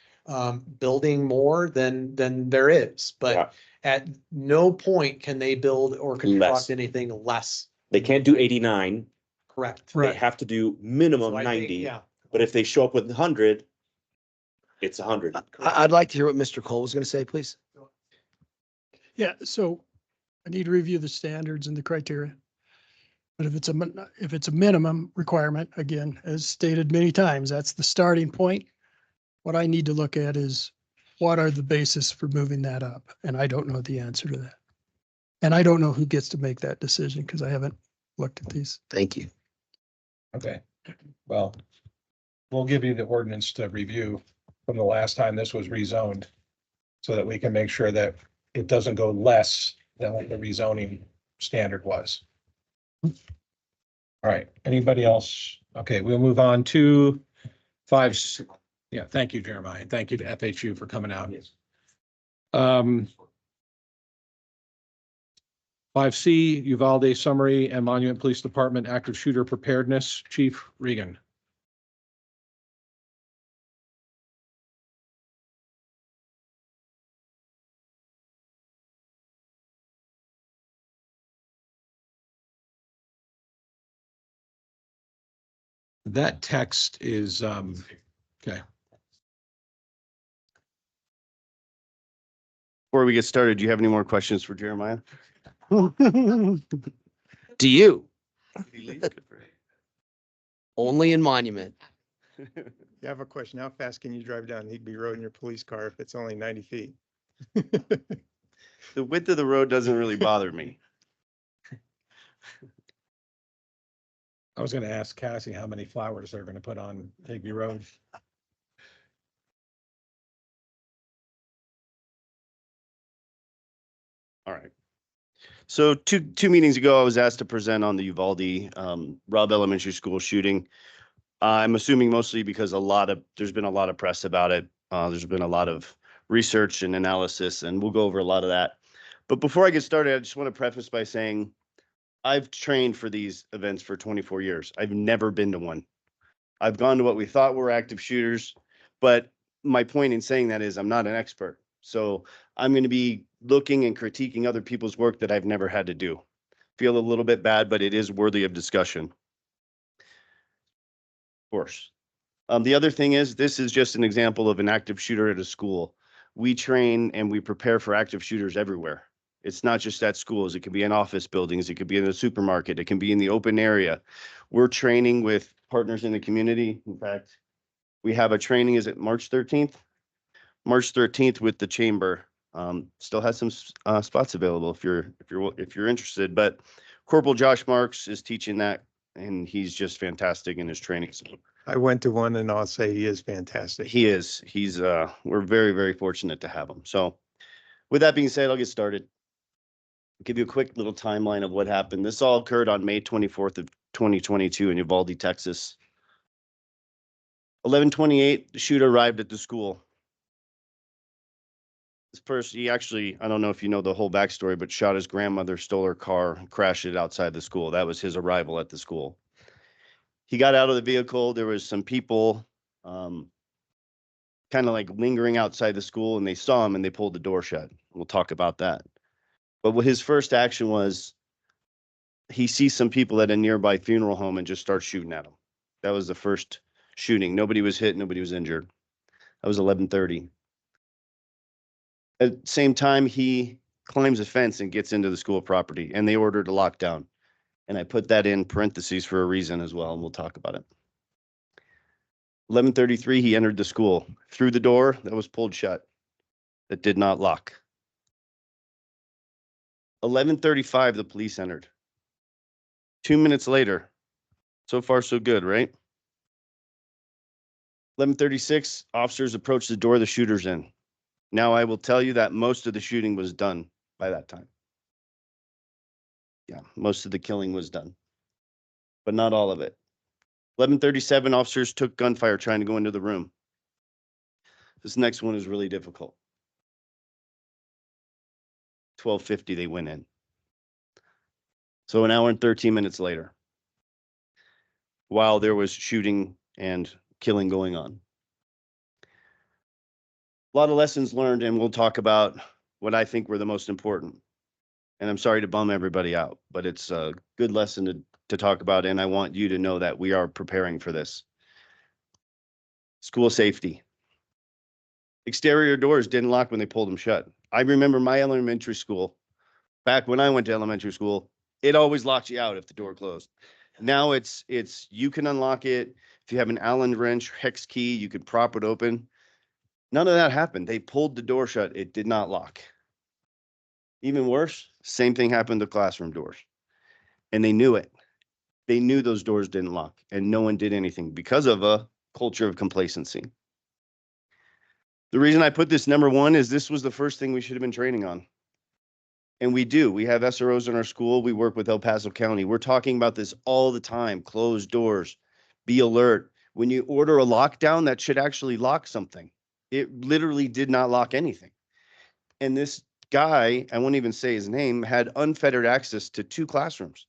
building more, then there is. Yeah. But at no point can they build or Less. construct anything less. They can't do 89. Correct. They Right. have to do minimum So I think, 90. yeah. But if they show up with 100, it's 100. I'd like to hear what Mr. Cole was gonna say, please. Yeah, so I need to review the standards and the criteria. But if it's a minimum requirement, again, as stated many times, that's the starting point. What I need to look at is what are the basis for moving that up? And I don't know the answer to that. And I don't know who gets to make that decision because I haven't looked at these. Thank you. Okay, well, we'll give you the ordinance to review from the last time this was rezoned, so that we can make sure that it doesn't go less than what the rezoning standard was. All right, anybody else? Okay, we'll move on to 5. Yeah, thank you, Jeremiah, and thank you to FHU for coming out. 5C, Uvalde Summary and Monument Police Department Active Shooter Preparedness, Chief Regan. That text is, okay. Before we get started, do you have any more questions for Jeremiah? Do you? Only in Monument. You have a question. How fast can you drive down Higby Road in your police car if it's only 90 feet? The width of the road doesn't really bother me. I was gonna ask Cassie how many flowers they're gonna put on Higby Road. All right. So two meetings ago, I was asked to present on the Uvalde Robb Elementary School shooting. I'm assuming mostly because there's been a lot of press about it. There's been a lot of research and analysis, and we'll go over a lot of that. But before I get started, I just want to preface by saying I've trained for these events for 24 years. I've never been to one. I've gone to what we thought were active shooters, but my point in saying that is I'm not an expert. So I'm going to be looking and critiquing other people's work that I've never had to do. Feel a little bit bad, but it is worthy of discussion. Of course. The other thing is, this is just an example of an active shooter at a school. We train and we prepare for active shooters everywhere. It's not just at schools. It could be in office buildings. It could be in the supermarket. It can be in the open area. We're training with partners in the community. In fact, we have a training, is it March 13th? March 13th with the chamber. Still has some spots available if you're interested, but Corporal Josh Marks is teaching that, and he's just fantastic in his training. I went to one and I'll say he is fantastic. He is. We're very, very fortunate to have him. So with that being said, I'll get started. Give you a quick little timeline of what happened. This all occurred on May 24th of 2022 in Uvalde, Texas. 11:28, the shooter arrived at the school. This person, he actually, I don't know if you know the whole backstory, but shot his grandmother, stole her car, and crashed it outside the school. That was his arrival at the school. He got out of the vehicle. There was some people kind of like lingering outside the school, and they saw him and they pulled the door shut. We'll talk about that. But what his first action was, he sees some people at a nearby funeral home and just starts shooting at them. That was the first shooting. Nobody was hit. Nobody was injured. That was 11:30. At the same time, he climbs a fence and gets into the school property, and they ordered a lockdown. And I put that in parentheses for a reason as well, and we'll talk about it. 11:33, he entered the school through the door that was pulled shut, that did not lock. 11:35, the police entered. 2 minutes later, so far so good, right? 11:36, officers approached the door the shooter's in. Now I will tell you that most of the shooting was done by that time. Yeah, most of the killing was done, but not all of it. 11:37, officers took gunfire trying to go into the room. This next one is really difficult. 12:50, they went in. So an hour and 13 minutes later, while there was shooting and killing going on. A lot of lessons learned, and we'll talk about what I think were the most important. And I'm sorry to bum everybody out, but it's a good lesson to talk about, and I want you to know that we are preparing for this. School safety. Exterior doors didn't lock when they pulled them shut. I remember my elementary school, back when I went to elementary school, it always locked you out if the door closed. Now it's you can unlock it. If you have an Allen wrench, hex key, you could prop it open. None of that happened. They pulled the door shut. It did not lock. Even worse, same thing happened to classroom doors. And they knew it. They knew those doors didn't lock, and no one did anything because of a culture of complacency. The reason I put this number one is this was the first thing we should have been training on. And we do. We have SROs in our school. We work with El Paso County. We're talking about this all the time. Close doors. Be alert. When you order a lockdown, that should actually lock something. It literally did not lock anything. And this guy, I won't even say his name, had unfettered access to 2 classrooms.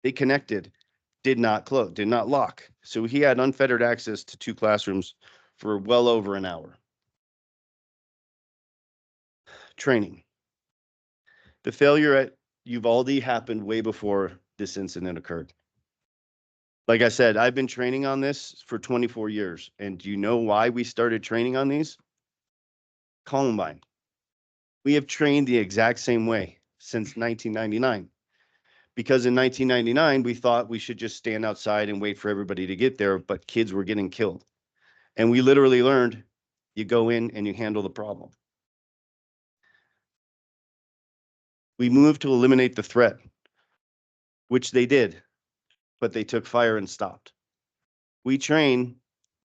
They connected, did not close, did not lock. So he had unfettered access to 2 classrooms for well over an hour. Training. The failure at Uvalde happened way before this incident occurred. Like I said, I've been training on this for 24 years. And do you know why we started training on these? Columbine. We have trained the exact same way since 1999. Because in 1999, we thought we should just stand outside and wait for everybody to get there, but kids were getting killed. And we literally learned you go in and you handle the problem. We moved to eliminate the threat, which they did, but they took fire and stopped. We train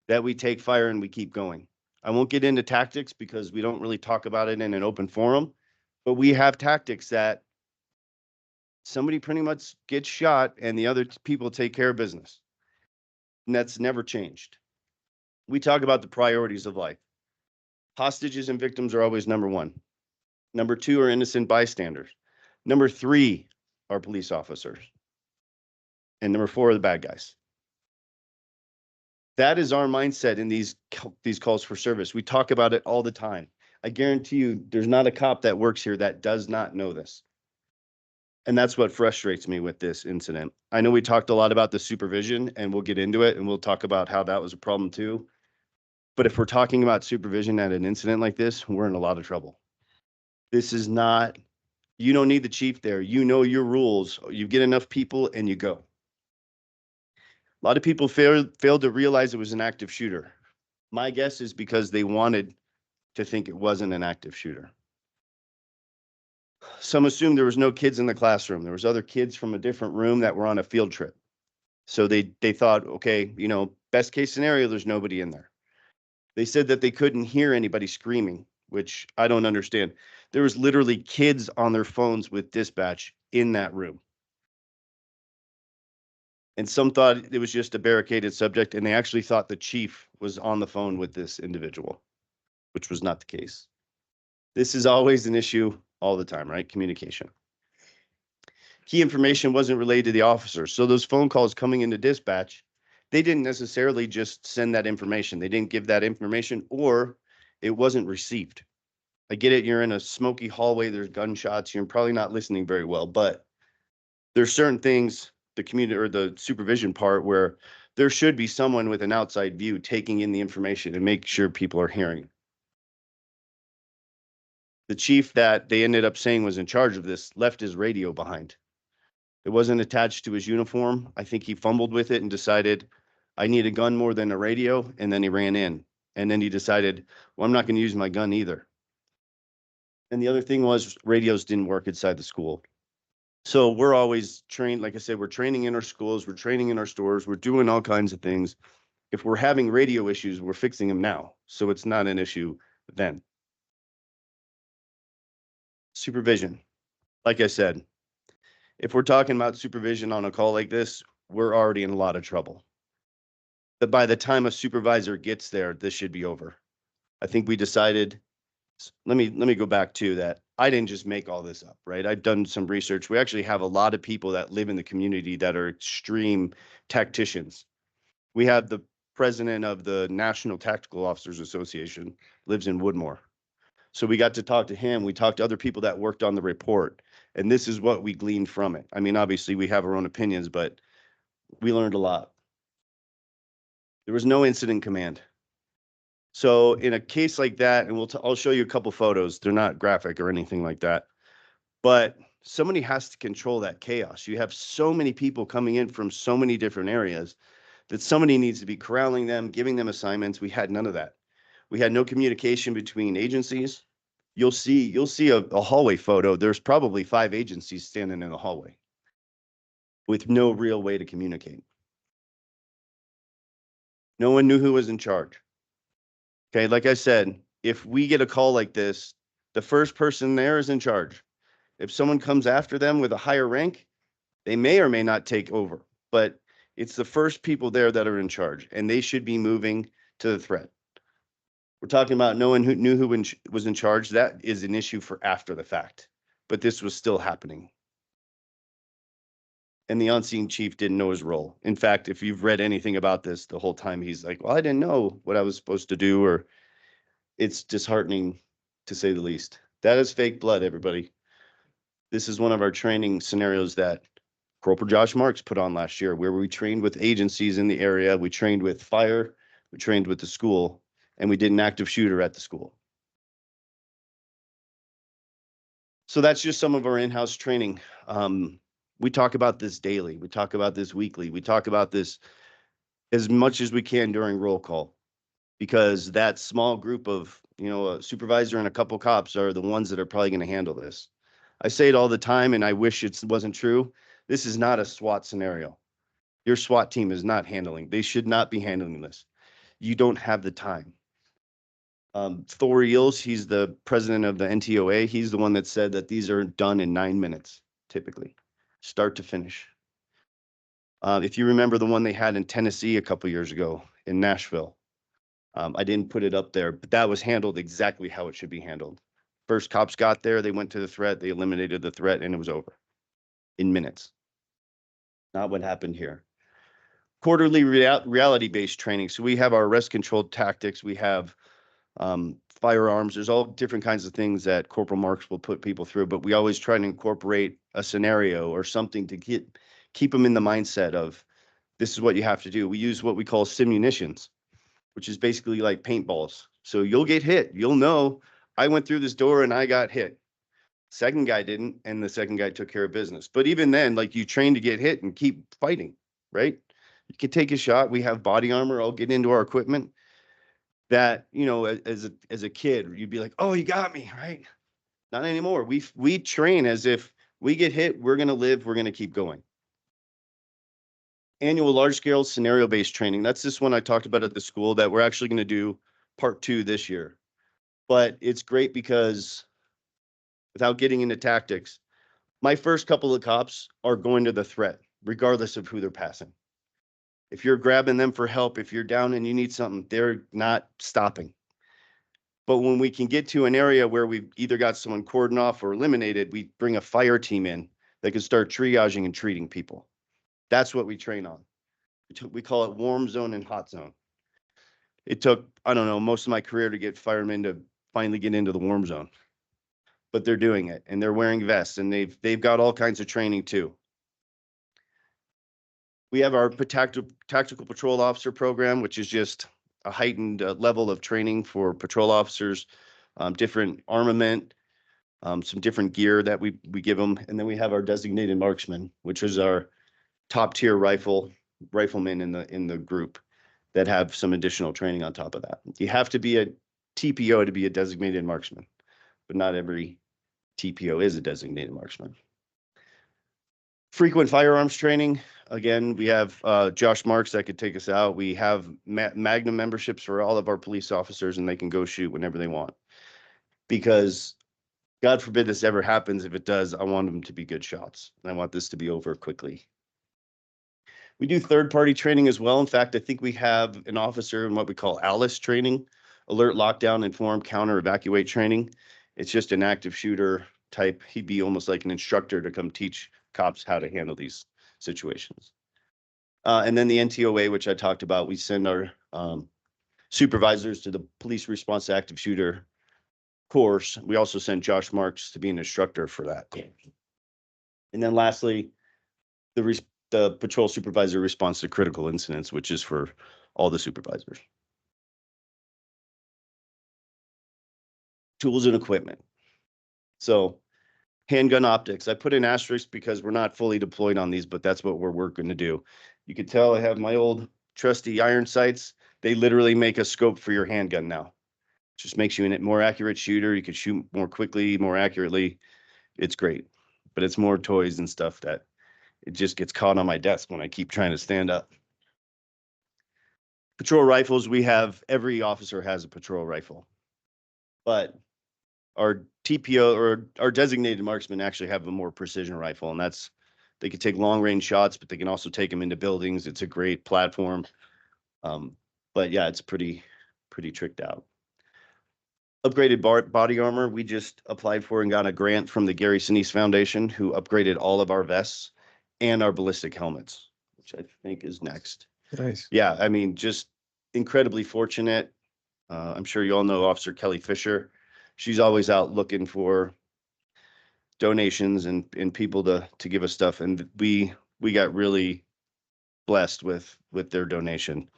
that we take fire and we keep going. I won't get into tactics because we don't really talk about it in an open forum, but we have tactics that somebody pretty much gets shot and the other people take care of business. And that's never changed. We talk about the priorities of life. Hostages and victims are always number 1. Number 2 are innocent bystanders. Number 3 are police officers. And number 4 are the bad guys. That is our mindset in these calls for service. We talk about it all the time. I guarantee you there's not a cop that works here that does not know this. And that's what frustrates me with this incident. I know we talked a lot about the supervision, and we'll get into it, and we'll talk about how that was a problem too. But if we're talking about supervision at an incident like this, we're in a lot of trouble. This is not, you don't need the chief there. You know your rules. You get enough people and you go. A lot of people failed to realize it was an active shooter. My guess is because they wanted to think it wasn't an active shooter. Some assumed there was no kids in the classroom. There was other kids from a different room that were on a field trip. So they thought, okay, you know, best case scenario, there's nobody in there. They said that they couldn't hear anybody screaming, which I don't understand. There was literally kids on their phones with dispatch in that room. And some thought it was just a barricaded subject, and they actually thought the chief was on the phone with this individual, which was not the case. This is always an issue all the time, right? Communication. Key information wasn't relayed to the officers. So those phone calls coming into dispatch, they didn't necessarily just send that information. They didn't give that information, or it wasn't received. I get it. You're in a smoky hallway. There's gunshots. You're probably not listening very well, but there's certain things, the community or the supervision part, where there should be someone with an outside view taking in the information and make sure people are hearing. The chief that they ended up saying was in charge of this left his radio behind. It wasn't attached to his uniform. I think he fumbled with it and decided, I need a gun more than a radio. And then he ran in. And then he decided, well, I'm not going to use my gun either. And the other thing was radios didn't work inside the school. So we're always trained. Like I said, we're training in our schools. We're training in our stores. We're doing all kinds of things. If we're having radio issues, we're fixing them now. So it's not an issue then. Supervision. Like I said, if we're talking about supervision on a call like this, we're already in a lot of trouble. But by the time a supervisor gets there, this should be over. I think we decided, let me go back to that. I didn't just make all this up, right? I've done some research. We actually have a lot of people that live in the community that are extreme tacticians. We have the president of the National Tactical Officers Association, lives in Woodmore. So we got to talk to him. We talked to other people that worked on the report, and this is what we gleaned from it. I mean, obviously we have our own opinions, but we learned a lot. There was no incident command. So in a case like that, and I'll show you a couple photos. They're not graphic or anything like that, but somebody has to control that chaos. You have so many people coming in from so many different areas that somebody needs to be corralling them, giving them assignments. We had none of that. We had no communication between agencies. You'll see a hallway photo. There's probably 5 agencies standing in the hallway with no real way to communicate. No one knew who was in charge. Okay, like I said, if we get a call like this, the first person there is in charge. If someone comes after them with a higher rank, they may or may not take over, but it's the first people there that are in charge, and they should be moving to the threat. We're talking about no one who knew who was in charge. That is an issue for after the fact, but this was still happening. And the on-scene chief didn't know his role. In fact, if you've read anything about this, the whole time he's like, well, I didn't know what I was supposed to do, or it's disheartening to say the least. That is fake blood, everybody. This is one of our training scenarios that Corporal Josh Marks put on last year, where we trained with agencies in the area. We trained with fire, we trained with the school, and we did an active shooter at the school. So that's just some of our in-house training. We talk about this daily. We talk about this weekly. We talk about this as much as we can during roll call, because that small group of, a supervisor and a couple cops are the ones that are probably going to handle this. I say it all the time, and I wish it wasn't true. This is not a SWAT scenario. Your SWAT team is not handling. They should not be handling this. You don't have the time. Thor Eels, he's the president of the NTOA. He's the one that said that these are done in 9 minutes, typically, start to finish. If you remember the one they had in Tennessee a couple years ago in Nashville, I didn't put it up there, but that was handled exactly how it should be handled. First cops got there, they went to the threat, they eliminated the threat, and it was over in minutes. Not what happened here. Quarterly reality-based training. So we have our arrest controlled tactics. We have firearms. There's all different kinds of things that Corporal Marks will put people through, but we always try to incorporate a scenario or something to keep them in the mindset of this is what you have to do. We use what we call simunitions, which is basically like paintballs. So you'll get hit. You'll know I went through this door and I got hit. Second guy didn't, and the second guy took care of business. But even then, like, you train to get hit and keep fighting, right? You can take a shot. We have body armor. I'll get into our equipment that, as a kid, you'd be like, oh, you got me, right? Not anymore. We train as if we get hit, we're going to live, we're going to keep going. Annual large-scale scenario-based training. That's this one I talked about at the school that we're actually going to do part 2 this year. But it's great because, without getting into tactics, my first couple of cops are going to the threat, regardless of who they're passing. If you're grabbing them for help, if you're down and you need something, they're not stopping. But when we can get to an area where we've either got someone cordoned off or eliminated, we bring a fire team in that can start triaging and treating people. That's what we train on. We call it warm zone and hot zone. It took, I don't know, most of my career to get firemen to finally get into the warm zone. But they're doing it, and they're wearing vests, and they've got all kinds of training too. We have our tactical patrol officer program, which is just a heightened level of training for patrol officers, different armament, some different gear that we give them. And then we have our designated marksman, which is our top tier riflemen in the group that have some additional training on top of that. You have to be a TPO to be a designated marksman, but not every TPO is a designated marksman. Frequent firearms training. Again, we have Josh Marks that could take us out. We have Magnum memberships for all of our police officers, and they can go shoot whenever they want. Because God forbid this ever happens. If it does, I want them to be good shots. I want this to be over quickly. We do third-party training as well. In fact, I think we have an officer in what we call ALICE training, alert, lockdown, inform, counter, evacuate training. It's just an active shooter type. He'd be almost like an instructor to come teach cops how to handle these situations. And then the NTOA, which I talked about, we send our supervisors to the police response to active shooter course. We also send Josh Marks to be an instructor for that. And then lastly, the patrol supervisor response to critical incidents, which is for all the supervisors. Tools and equipment. So handgun optics. I put an asterisk because we're not fully deployed on these, but that's what we're working to do. You can tell I have my old trusty iron sights. They literally make a scope for your handgun now. Just makes you a more accurate shooter. You can shoot more quickly, more accurately. It's great, but it's more toys and stuff that it just gets caught on my desk when I keep trying to stand up. Patrol rifles, we have, every officer has a patrol rifle, but our TPO or our designated marksmen actually have a more precision rifle, and that's, they can take long range shots, but they can also take them into buildings. It's a great platform. But yeah, it's pretty tricked out. Upgraded body armor, we just applied for and got a grant from the Gary Sinise Foundation, who upgraded all of our vests and our ballistic helmets, which I think is next. Nice. Yeah, I mean, just incredibly fortunate. I'm sure you all know Officer Kelly Fisher. She's always out looking for donations and people to give us stuff, and we got really blessed with their donation.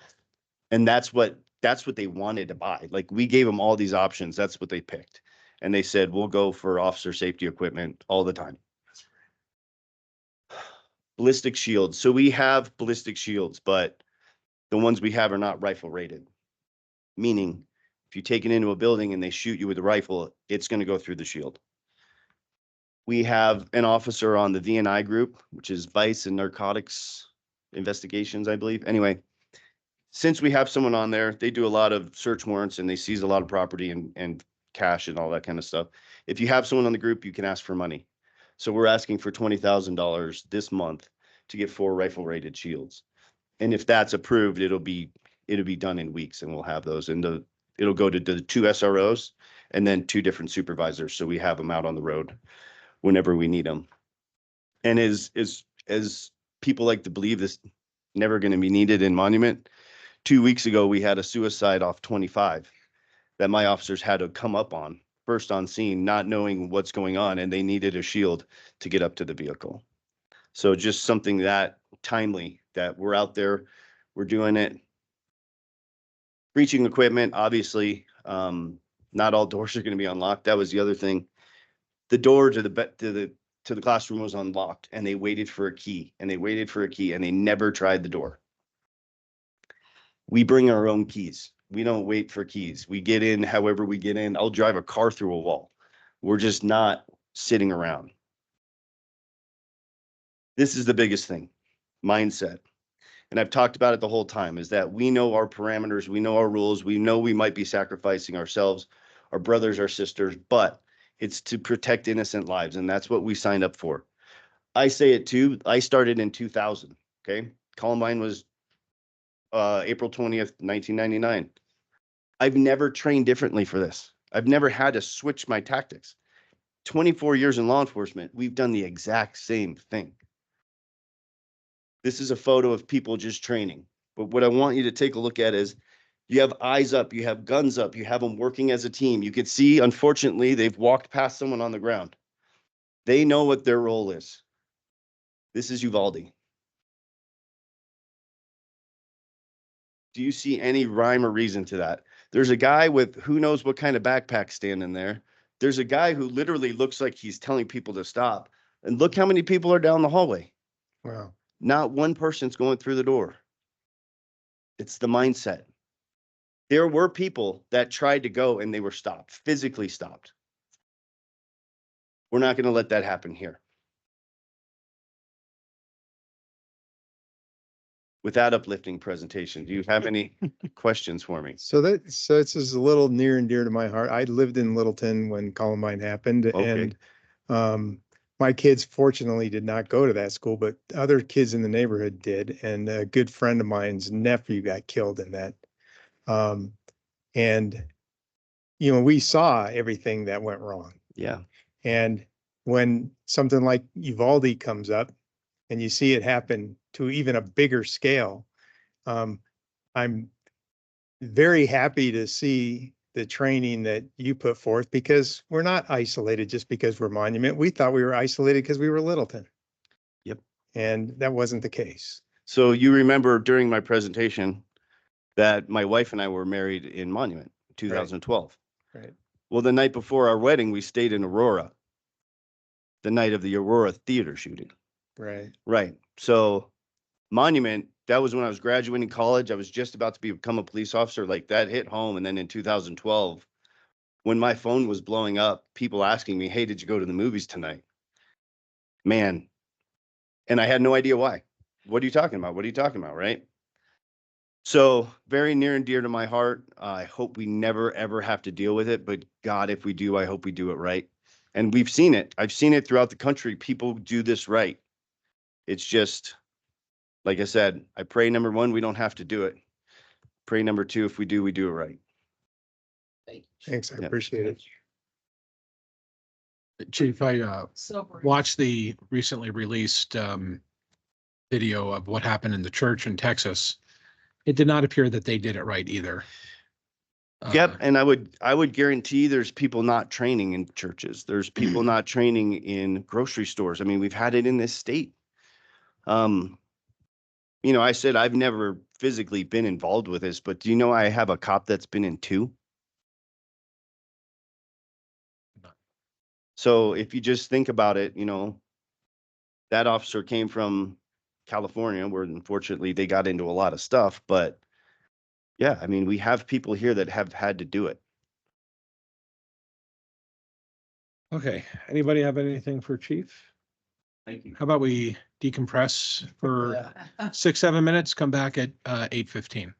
And that's what they wanted to buy. Like, we gave them all these options. That's what they picked. And they said, we'll go for officer safety equipment all the time. Ballistic shields. So we have ballistic shields, but the ones we have are not rifle rated. Meaning, if you take it into a building and they shoot you with a rifle, it's going to go through the shield. We have an officer on the VNI group, which is Vice and Narcotics Investigations, I believe. Anyway, since we have someone on there, they do a lot of search warrants and they seize a lot of property and cash and all that kind of stuff. If you have someone on the group, you can ask for money. So we're asking for $20,000 this month to get 4 rifle rated shields. And if that's approved, it'll be done in weeks, and we'll have those. And it'll go to the 2 SROs and then 2 different supervisors. So we have them out on the road whenever we need them. And as people like to believe this never going to be needed in Monument, 2 weeks ago, we had a suicide off 25 that my officers had to come up on, first on scene, not knowing what's going on, and they needed a shield to get up to the vehicle. So just something that timely, that we're out there, we're doing it. Breaching equipment, obviously, not all doors are going to be unlocked. That was the other thing. The door to the classroom was unlocked, and they waited for a key, and they waited for a key, and they never tried the door. We bring our own keys. We don't wait for keys. We get in however we get in. I'll drive a car through a wall. We're just not sitting around. This is the biggest thing, mindset. And I've talked about it the whole time, is that we know our parameters, we know our rules, we know we might be sacrificing ourselves, our brothers, our sisters, but it's to protect innocent lives, and that's what we signed up for. I say it too. I started in 2000, okay? Columbine was April 20th, 1999. I've never trained differently for this. I've never had to switch my tactics. 24 years in law enforcement, we've done the exact same thing. This is a photo of people just training. But what I want you to take a look at is you have eyes up, you have guns up, you have them working as a team. You could see, unfortunately, they've walked past someone on the ground. They know what their role is. This is Uvalde. Do you see any rhyme or reason to that? There's a guy with who knows what kind of backpack standing there. There's a guy who literally looks like he's telling people to stop. And look how many people are down the hallway. Wow. Not one person's going through the door. It's the mindset. There were people that tried to go and they were stopped, physically stopped. We're not going to let that happen here. With that uplifting presentation, do you have any questions for me? So this is a little near and dear to my heart. I lived in Littleton when Columbine happened, Okay. and my kids fortunately did not go to that school, but other kids in the neighborhood did. And a good friend of mine's nephew got killed in that. And we saw everything that went wrong. Yeah. And when something like Uvalde comes up and you see it happen to even a bigger scale, I'm very happy to see the training that you put forth, because we're not isolated just because we're Monument. We thought we were isolated because we were Littleton. Yep. And that wasn't the case. So you remember during my presentation that my wife and I were married in Monument, 2012. Right. Well, the night before our wedding, we stayed in Aurora, the night of the Aurora theater shooting. Right. Right. So Monument, that was when I was graduating college. I was just about to become a police officer. Like that hit home. And then in 2012, when my phone was blowing up, people asking me, hey, did you go to the movies tonight? Man. And I had no idea why. What are you talking about? What are you talking about? Right. So very near and dear to my heart. I hope we never, ever have to deal with it. But God, if we do, I hope we do it right. And we've seen it. I've seen it throughout the country. People do this right. It's just, like I said, I pray, number one, we don't have to do it. Pray, number two, if we do it right. Thanks. I Yeah. appreciate it. Chief, I Sobering. watched the recently released video of what happened in the church in Texas. It did not appear that they did it right either. Yep. And I would guarantee there's people not training in churches. There's people not training in grocery stores. I mean, we've had it in this state. I said I've never physically been involved with this, but do you know I have a cop that's been in 2? So if you just think about it, that officer came from California, where unfortunately they got into a lot of stuff. But yeah, I mean, we have people here that have had to do it. Okay, anybody have anything for Chief? Thank you. How about we decompress for Yeah. 6-7 minutes, come back at 8:15.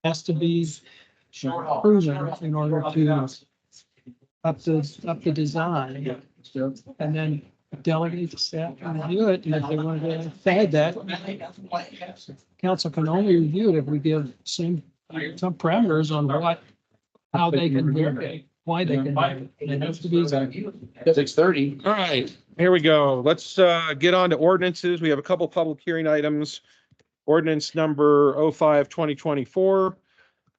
has to be proven in order to up the design. And then delegate the staff to review it, and if they want to add that, council can only review it if we give some parameters on how they can do it, why they can do it. It has to be. 6:30. All right, here we go. Let's get on to ordinances. We have a couple public hearing items. Ordinance number 05-2024,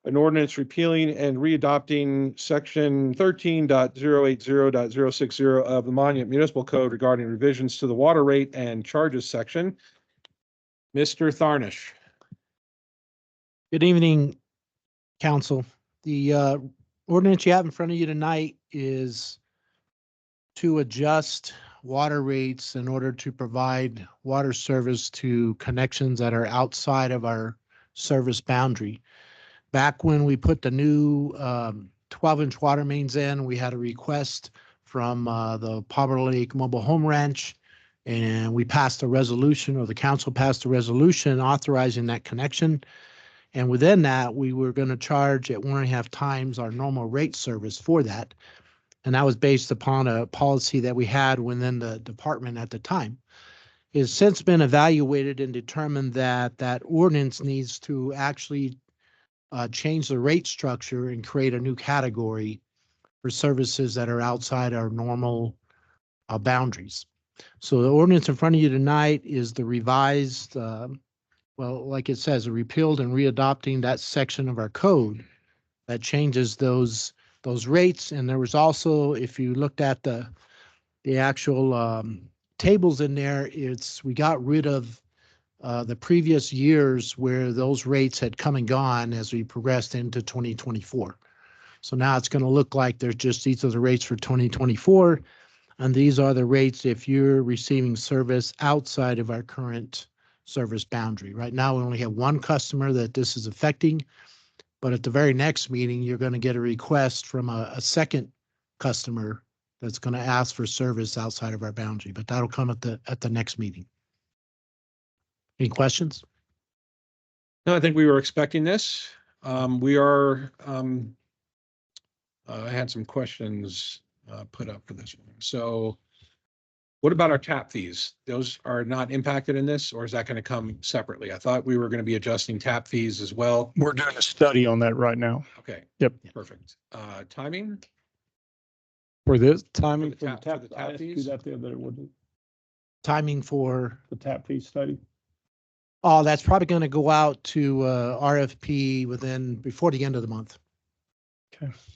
an ordinance repealing and readopting section 13.080.060 of the Monument Municipal Code regarding revisions to the water rate and charges section. Mr. Tharnish. Good evening, council. The ordinance you have in front of you tonight is to adjust water rates in order to provide water service to connections that are outside of our service boundary. Back when we put the new 12-inch water mains in, we had a request from the Palmer Lake Mobile Home Ranch, and we passed a resolution, or the council passed a resolution authorizing that connection. And within that, we were going to charge at 1.5 times our normal rate service for that. And that was based upon a policy that we had within the department at the time. It has since been evaluated and determined that that ordinance needs to actually change the rate structure and create a new category for services that are outside our normal boundaries. So the ordinance in front of you tonight is the revised, well, like it says, repealed and readopting that section of our code that changes those rates. And there was also, if you looked at the actual tables in there, we got rid of the previous years where those rates had come and gone as we progressed into 2024. So now it's going to look like these are the rates for 2024. And these are the rates if you're receiving service outside of our current service boundary. Right now, we only have one customer that this is affecting, but at the very next meeting, you're going to get a request from a second customer that's going to ask for service outside of our boundary, but that'll come at the next meeting. Any questions? No, I think we were expecting this. We are, I had some questions put up for this one. So what about our tap fees? Those are not impacted in this, or is that going to come separately? I thought we were going to be adjusting tap fees as well. We're doing a study on that right now. Okay. Yep. Perfect. Timing? For this timing For the tap I asked you fees? that the other day, wasn't it? Timing for, The tap fee study. oh, that's probably going to go out to RFP before the end of the month.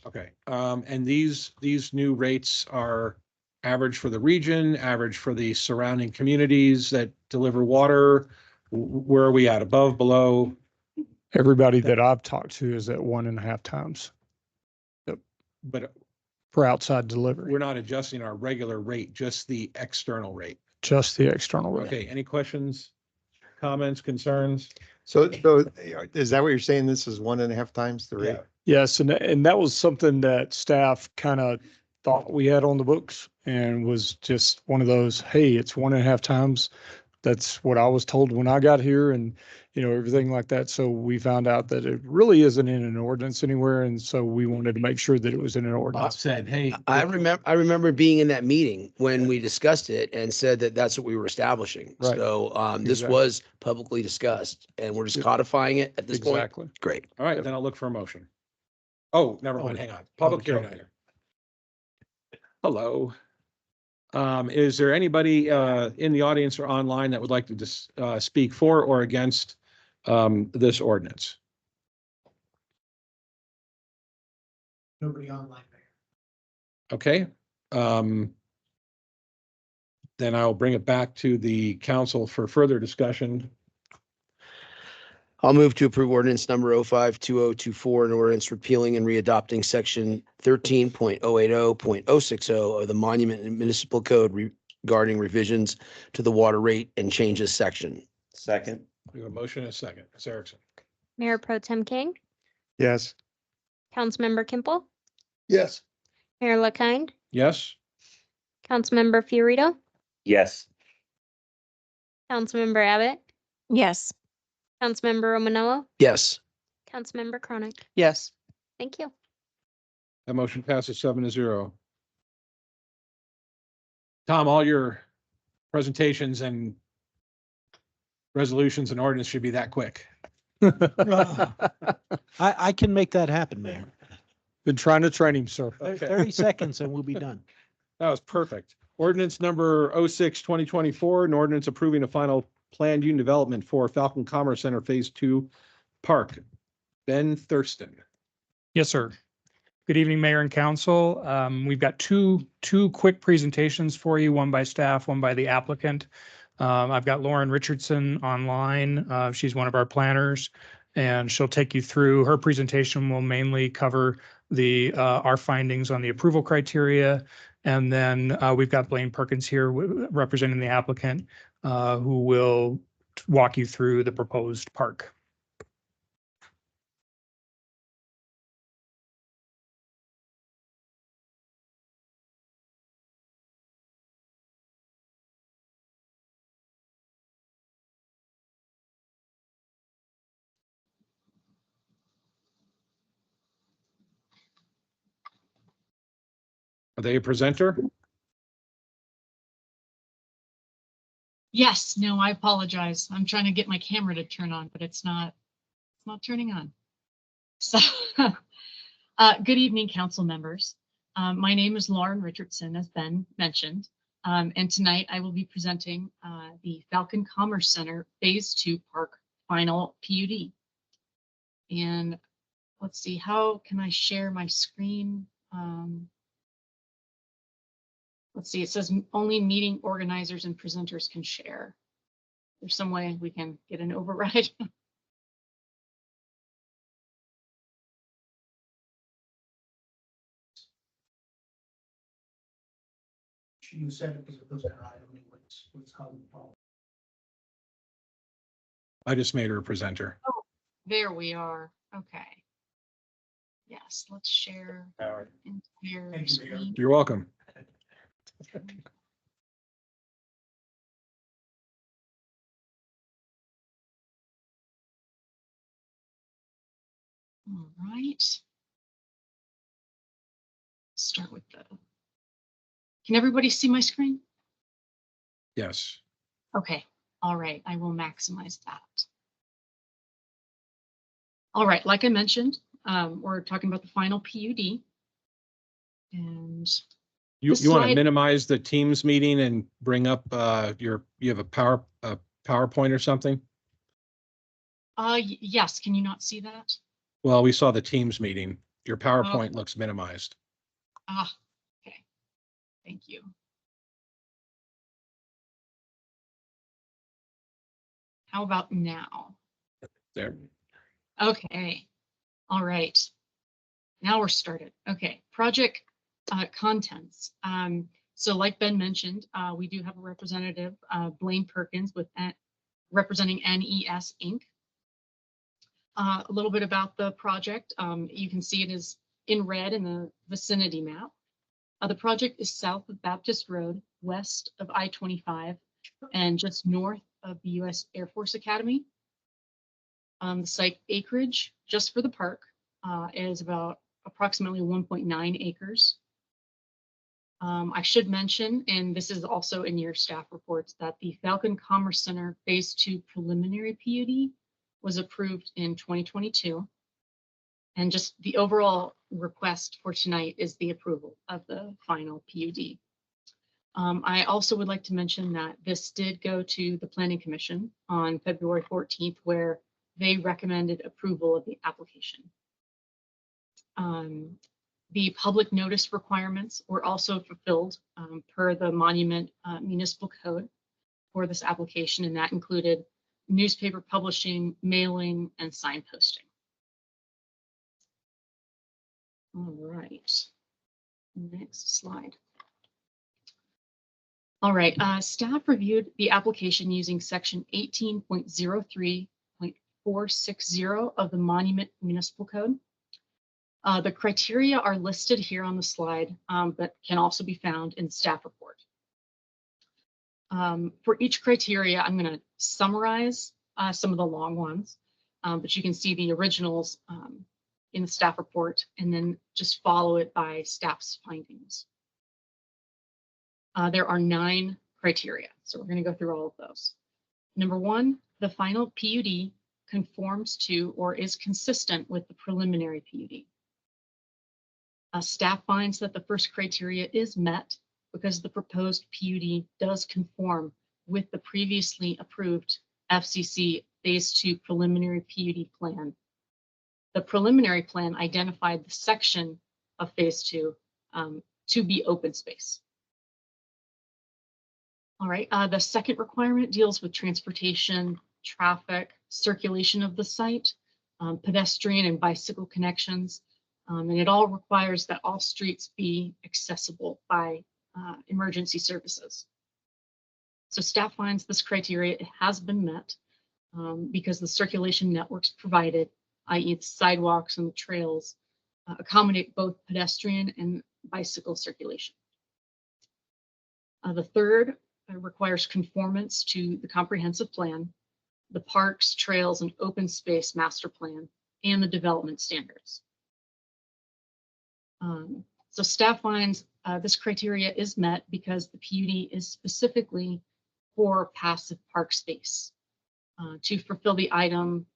Okay. And these new rates are average for the region, average for the surrounding communities that deliver water. Where are we at? Above, below? Everybody that I've talked to is at 1.5 times But for outside delivery, we're not adjusting our regular rate, just the external rate. just the external rate. Okay. Any questions, comments, concerns? So is that what you're saying? This is 1.5 times the rate? Yes, and that was something that staff kind of thought we had on the books and was just one of those, hey, it's 1.5 times. That's what I was told when I got here and, everything like that. So we found out that it really isn't in an ordinance anywhere. And so we wanted to make sure that it was in an Bob ordinance. said, hey. I remember being in that meeting when we discussed it and said that that's what we were establishing. Right. So this Exactly. was publicly discussed and we're just codifying it at this point. Exactly. Great. All right, then I'll look for a motion. Oh, never mind. Hang on. Public hearing item. Hello. Is there anybody in the audience or online that would like to speak for or against this ordinance? Nobody online. Okay. Then I'll bring it back to the council for further discussion. I'll move to approve ordinance number 05-2024, an ordinance repealing and readopting section 13.080.060 of the Monument and Municipal Code regarding revisions to the water rate and changes section. Second. We have a motion and a second. Ms. Erickson. Mayor Pro Tem King, Yes. Councilmember Kimple, Yes. Mayor LaKind, Yes? Councilmember Fiorito, Yes. Councilmember Abbott, Yes. Councilmember Romanello, Yes. Councilmember Chronic. Yes. Thank you. That motion passes 7-0. Tom, all your presentations and resolutions and ordinance should be that quick. I can make that happen, Mayor. Been trying to train him, sir. Okay. 30 seconds and we'll be done. That was perfect. Ordinance number 06-2024, an ordinance approving a final planned unit development for Falcon Commerce Center Phase 2 Park. Ben Thurston. Yes, sir. Good evening, Mayor and Council. We've got two quick presentations for you, one by staff, one by the applicant. I've got Lauren Richardson online. She's one of our planners, and she'll take you through. Her presentation will mainly cover our findings on the approval criteria. And then we've got Blaine Perkins here representing the applicant, who will walk you through the proposed park. Are they a presenter? Yes, no, I apologize. I'm trying to get my camera to turn on, but it's not turning on. So, good evening, council members. My name is Lauren Richardson, as Ben mentioned, and tonight I will be presenting the Falcon Commerce Center Phase 2 Park Final PUD. And let's see, how can I share my screen? Let's see, it says only meeting organizers and presenters can share. There's some way we can get an override. You said it was a post item. What's how we follow. I just made her a presenter. Oh, there we are. Okay. Yes, let's share entire screen. You're welcome. All right. Start with can everybody see my screen? Yes. Okay. All right. I will maximize that. All right. Like I mentioned, we're talking about the final PUD. And You want to minimize the Teams meeting and bring up you have a PowerPoint or something? Yes. Can you not see that? Well, we saw the Teams meeting. Your PowerPoint looks minimized. Ah, okay. Thank you. How about now? There. Okay. All right. Now we're started. Okay. Project contents. So like Ben mentioned, we do have a representative, Blaine Perkins, with representing NES Inc. A little bit about the project. You can see it is in red in the vicinity map. The project is south of Baptist Road, west of I-25, and just north of the U.S. Air Force Academy. The site acreage, just for the park, is about approximately 1.9 acres. I should mention, and this is also in your staff reports, that the Falcon Commerce Center Phase 2 preliminary PUD was approved in 2022. And just the overall request for tonight is the approval of the final PUD. I also would like to mention that this did go to the Planning Commission on February 14th, where they recommended approval of the application. The public notice requirements were also fulfilled per the Monument Municipal Code for this application, and that included newspaper publishing, mailing, and signposting. All right, next slide. All right, staff reviewed the application using section 18.03.460 of the Monument Municipal Code. The criteria are listed here on the slide, but can also be found in the staff report. For each criteria, I'm going to summarize some of the long ones. but you can see the originals in the staff report and then just follow it by staff's findings. There are 9 criteria, so we're going to go through all of those. Number 1, the final PUD conforms to or is consistent with the preliminary PUD. Staff finds that the first criteria is met because the proposed PUD does conform with the previously approved FCC Phase 2 preliminary PUD plan. The preliminary plan identified the section of Phase 2 to be open space. All right, the second requirement deals with transportation, traffic, circulation of the site, pedestrian and bicycle connections, and it all requires that all streets be accessible by emergency services. So staff finds this criteria has been met because the circulation networks provided, i.e. the sidewalks and the trails, accommodate both pedestrian and bicycle circulation. The third requires conformance to the comprehensive plan, the parks, trails, and open space master plan, and the development standards. So staff finds this criteria is met because the PUD is specifically for passive park space to fulfill the item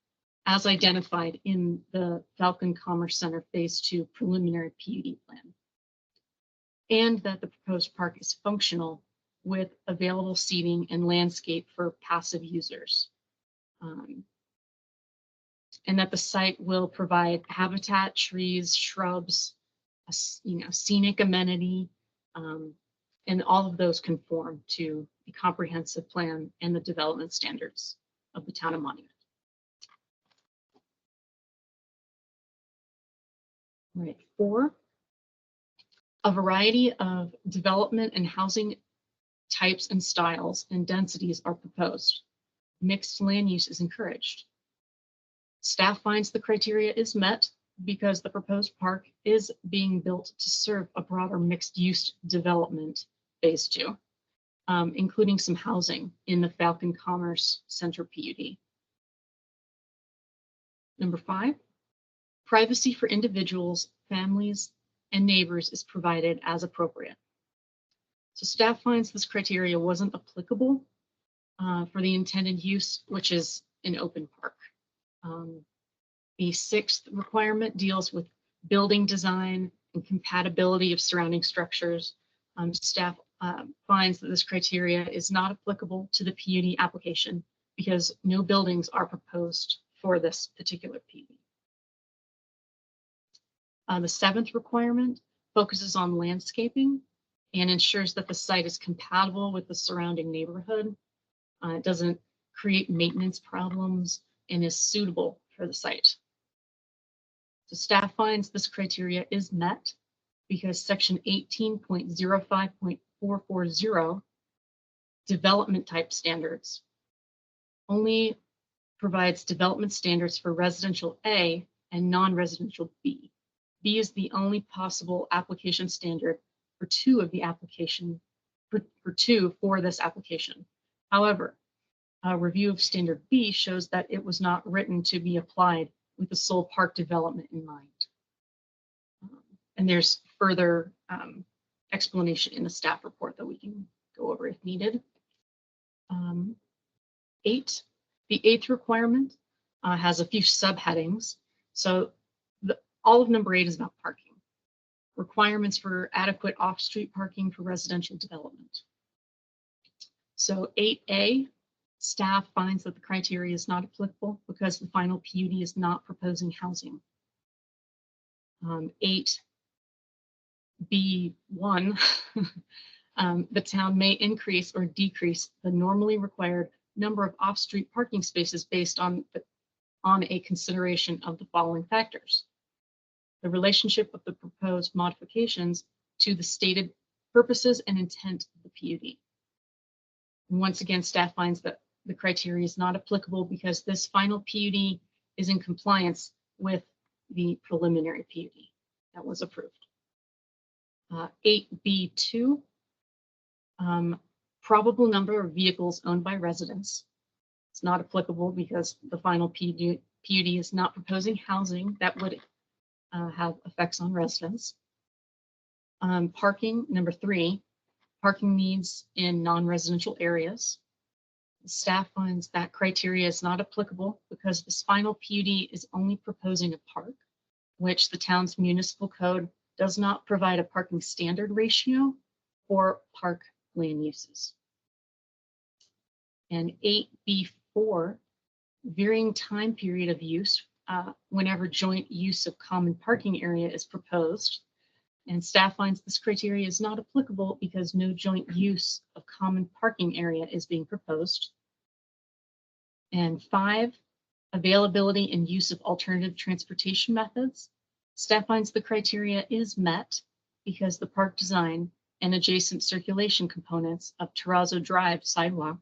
as identified in the Falcon Commerce Center Phase 2 preliminary PUD plan, and that the proposed park is functional with available seating and landscape for passive users, and that the site will provide habitat, trees, shrubs, scenic amenity, and all of those conform to the comprehensive plan and the development standards of the town of Monument. Right. 4, a variety of development and housing types and styles and densities are proposed. Mixed land use is encouraged. Staff finds the criteria is met because the proposed park is being built to serve a broader mixed use development Phase 2, including some housing in the Falcon Commerce Center PUD. Number 5, privacy for individuals, families, and neighbors is provided as appropriate. So staff finds this criteria wasn't applicable for the intended use, which is an open park. The 6th requirement deals with building design and compatibility of surrounding structures. Staff finds that this criteria is not applicable to the PUD application because no buildings are proposed for this particular PUD. The 7th requirement focuses on landscaping and ensures that the site is compatible with the surrounding neighborhood. It doesn't create maintenance problems and is suitable for the site. So staff finds this criteria is met because section 18.05.440 development type standards only provides development standards for residential A and non-residential B. B is the only possible application standard for two of the application for this application. However, a review of standard B shows that it was not written to be applied with the sole park development in mind. And there's further explanation in the staff report that we can go over if needed. 8, the 8th requirement has a few subheadings. So all of number 8 is about parking. Requirements for adequate off-street parking for residential development. So 8A, staff finds that the criteria is not applicable because the final PUD is not proposing housing. 8B1, the town may increase or decrease the normally required number of off-street parking spaces based on a consideration of the following factors: the relationship of the proposed modifications to the stated purposes and intent of the PUD. And once again, staff finds that the criteria is not applicable because this final PUD is in compliance with the preliminary PUD that was approved. 8B2, probable number of vehicles owned by residents. It's not applicable because the final PUD PUD is not proposing housing that would have effects on residents. Parking, number 3, parking needs in non-residential areas. Staff finds that criteria is not applicable because this final PUD is only proposing a park, which the town's municipal code does not provide a parking standard ratio for park land uses. And 8B4, varying time period of use whenever joint use of common parking area is proposed. And staff finds this criteria is not applicable because no joint use of common parking area is being proposed. And 5, availability and use of alternative transportation methods. Staff finds the criteria is met because the park design and adjacent circulation components of Terrazzo Drive sidewalk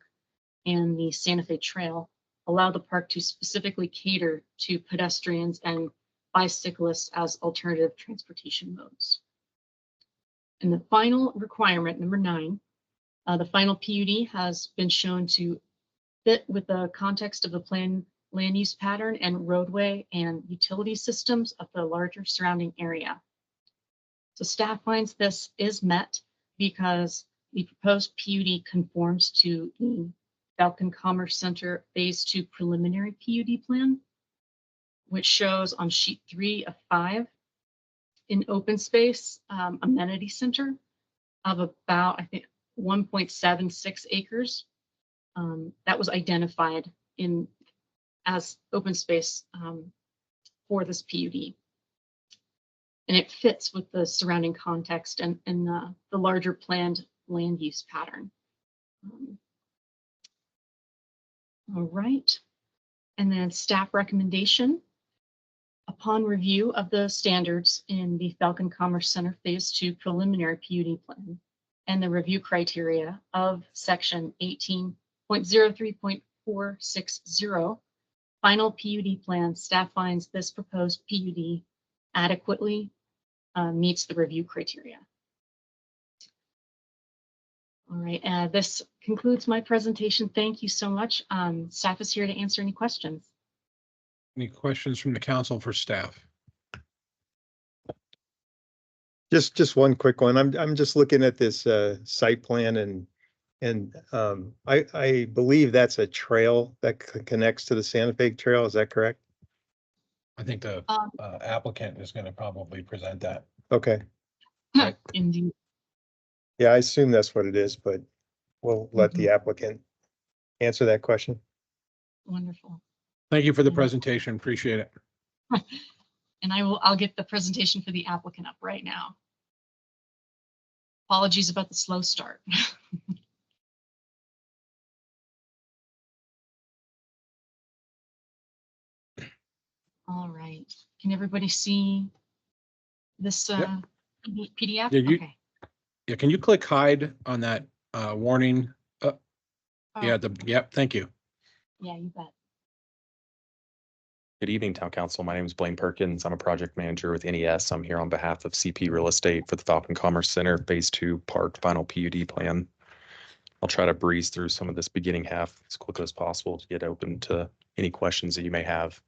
and the Santa Fe Trail allow the park to specifically cater to pedestrians and bicyclists as alternative transportation modes. And the final requirement, number 9, the final PUD has been shown to fit with the context of the planned land use pattern and roadway and utility systems of the larger surrounding area. So staff finds this is met because the proposed PUD conforms to the Falcon Commerce Center Phase 2 preliminary PUD plan, which shows on sheet 3 of 5 an open space amenity center of about, I think, 1.76 acres. That was identified as open space for this PUD. And it fits with the surrounding context and the larger planned land use pattern. All right. And then staff recommendation. Upon review of the standards in the Falcon Commerce Center Phase 2 preliminary PUD plan and the review criteria of section 18.03.460 final PUD plan, staff finds this proposed PUD adequately meets the review criteria. All right, this concludes my presentation. Thank you so much. Staff is here to answer any questions. Any questions from the council for staff? Just one quick one. I'm just looking at this site plan and I believe that's a trail that connects to the Santa Fe Trail. Is that correct? I think the applicant is going to probably present that. Okay. Indeed. Yeah, I assume that's what it is, but we'll let the applicant answer that question. Wonderful. Thank you for the presentation. Appreciate it. And I'll get the presentation for the applicant up right now. Apologies about the slow start. All right. Can everybody see this PDF? Yeah, okay. Yeah, can you click hide on that warning? Yeah, yep, thank you. Yeah, you bet. Good evening, Town Council. My name is Blaine Perkins. I'm a project manager with NES. I'm here on behalf of CP Real Estate for the Falcon Commerce Center Phase 2 Park Final PUD Plan. I'll try to breeze through some of this beginning half as quickly as possible to get open to any questions that you may have.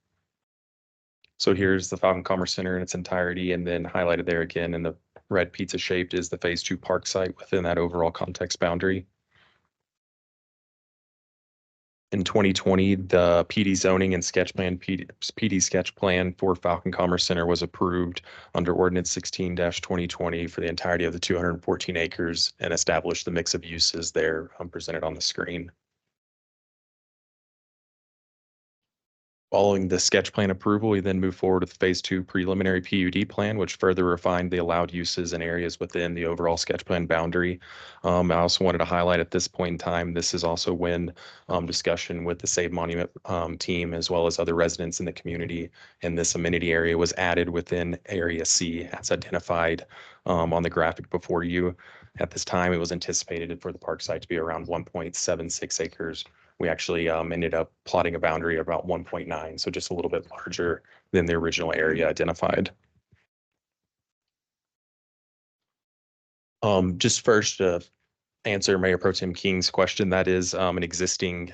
So here's the Falcon Commerce Center in its entirety, and then highlighted there again in the red pizza shaped is the Phase 2 Park site within that overall context boundary. In 2020, the PD zoning and sketch plan, PD sketch plan for Falcon Commerce Center was approved under Ordinance 16-2020 for the entirety of the 214 acres and established the mix of uses there presented on the screen. Following the sketch plan approval, we then move forward with Phase 2 preliminary PUD plan, which further refined the allowed uses and areas within the overall sketch plan boundary. I also wanted to highlight at this point in time, this is also when discussion with the Save Monument team, as well as other residents in the community, and this amenity area was added within Area C as identified on the graphic before you. At this time, it was anticipated for the park site to be around 1.76 acres. We actually ended up plotting a boundary of about 1.9, so just a little bit larger than the original area identified. Just first to answer Mayor Pro Tem King's question, that is an existing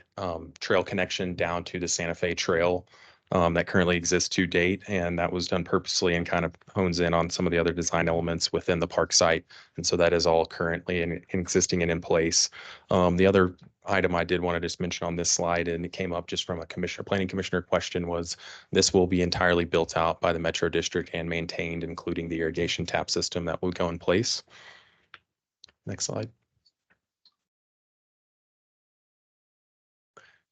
trail connection down to the Santa Fe Trail. that currently exists to date, and that was done purposely and kind of hones in on some of the other design elements within the park site. And so that is all currently existing and in place. The other item I did want to just mention on this slide, and it came up just from a planning commissioner question, was this will be entirely built out by the Metro District and maintained, including the irrigation tap system that will go in place. Next slide.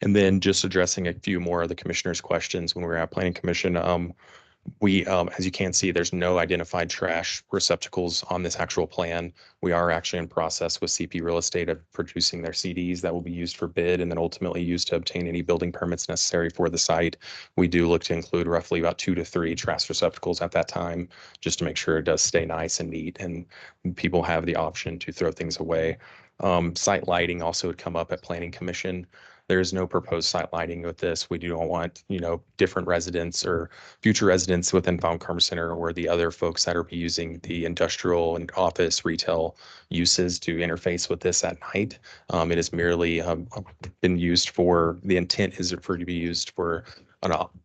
And then just addressing a few more of the commissioner's questions when we were at Planning Commission. As you can see, there's no identified trash receptacles on this actual plan. We are actually in process with CP Real Estate of producing their CDs that will be used for bid and then ultimately used to obtain any building permits necessary for the site. We do look to include roughly about 2 to 3 trash receptacles at that time, just to make sure it does stay nice and neat and people have the option to throw things away. Site lighting also would come up at Planning Commission. There is no proposed site lighting with this. We do not want, different residents or future residents within Fountain Commerce Center or the other folks that are using the industrial and office retail uses to interface with this at night. It is merely been used for, the intent is for it to be used for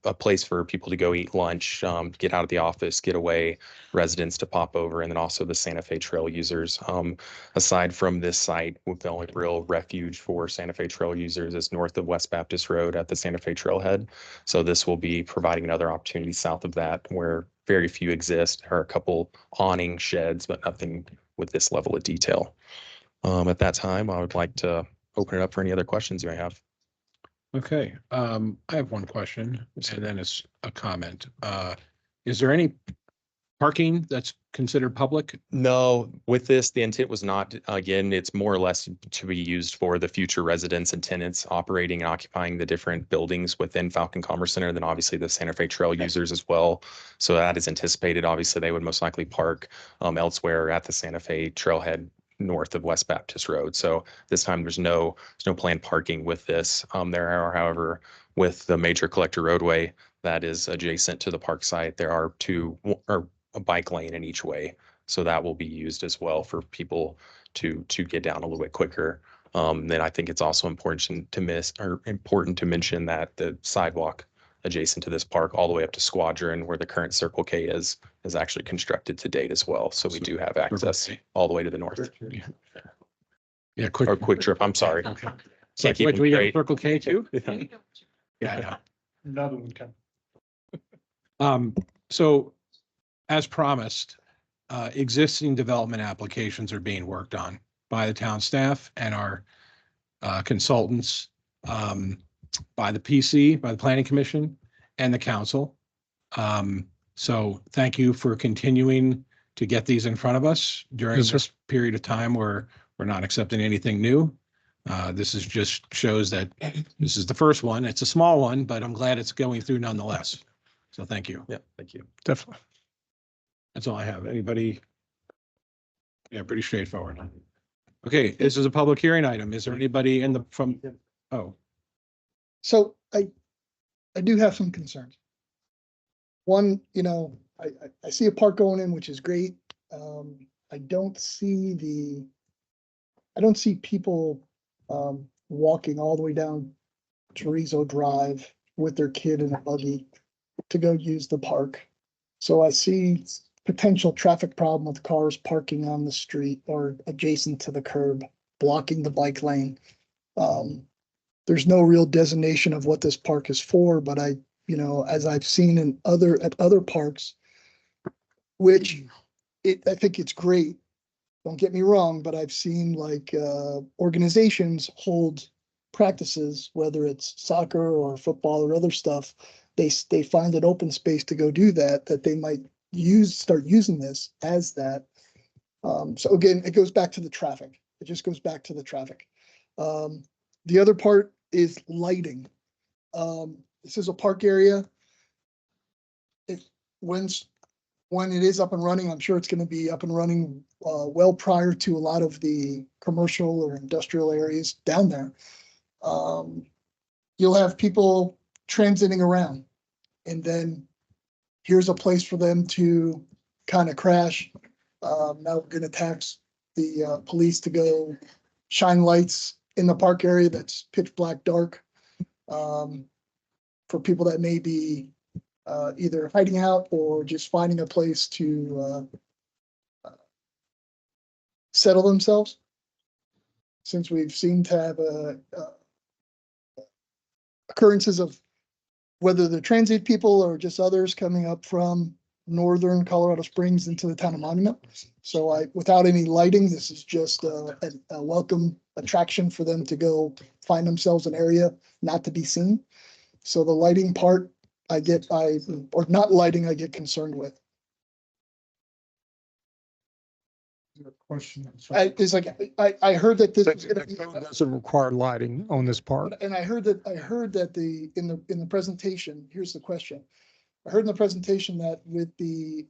a place for people to go eat lunch, get out of the office, get away, residents to pop over, and then also the Santa Fe Trail users. Aside from this site, the only real refuge for Santa Fe Trail users is north of West Baptist Road at the Santa Fe Trailhead. So this will be providing another opportunity south of that where very few exist. There are a couple awning sheds, but nothing with this level of detail. At that time, I would like to open it up for any other questions you may have. Okay, I have one question and then it's a comment. Is there any parking that's considered public? No, with this, the intent was not, again, it's more or less to be used for the future residents and tenants operating and occupying the different buildings within Falcon Commerce Center, then obviously the Santa Fe Trail users as well. So that is anticipated. Obviously, they would most likely park elsewhere at the Santa Fe Trailhead north of West Baptist Road. So this time there's no planned parking with this. There are, however, with the major collector roadway that is adjacent to the park site, there are a bike lane in each way. So that will be used as well for people to get down a little bit quicker. Then I think it's also important to mention that the sidewalk adjacent to this park all the way up to Squadron, where the current Circle K is actually constructed to date as well. So we do have access all the way to the north. Yeah, quick. Or Quick Trip, I'm sorry. Okay. Can't keep Wait, them do we have straight. Circle K too? Yeah. Another one coming. So as promised, existing development applications are being worked on by the town staff and our consultants, by the PC, by the Planning Commission and the council. So thank you for continuing to get these in front of us during Yes, sir. this period of time where we're not accepting anything new. This is just shows that this is the first one. It's a small one, but I'm glad it's going through nonetheless. So thank you. Yeah, thank you. Definitely. That's all I have. Anybody? Yeah, pretty straightforward. Okay, this is a public hearing item. Is there anybody oh, So I do have some concerns. One, I see a park going in, which is great. I don't see people walking all the way down Chorizo Drive with their kid in a buggy to go use the park. So I see potential traffic problem with cars parking on the street or adjacent to the curb, blocking the bike lane. There's no real designation of what this park is for, but as I've seen at other parks, which I think it's great. Don't get me wrong, but I've seen organizations hold practices, whether it's soccer or football or other stuff. They find an open space to go do that they might start using this as that. So again, it goes back to the traffic. It just goes back to the traffic. The other part is lighting. This is a park area. When it is up and running, I'm sure it's going to be up and running well prior to a lot of the commercial or industrial areas down there. You'll have people transiting around, and then here's a place for them to kind of crash. Now we're going to tax the police to go shine lights in the park area that's pitch black dark. for people that may be either hiding out or just finding a place to settle themselves. Since we've seemed to have occurrences of whether the transient people or just others coming up from northern Colorado Springs into the town of Monument. So without any lighting, this is just a welcome attraction for them to go find themselves an area not to be seen. So the lighting part, or not lighting, I get concerned with. Question. It's like, I heard that this was gonna be. Doesn't require lighting on this part. And I heard that in the presentation, here's the question. I heard in the presentation that with the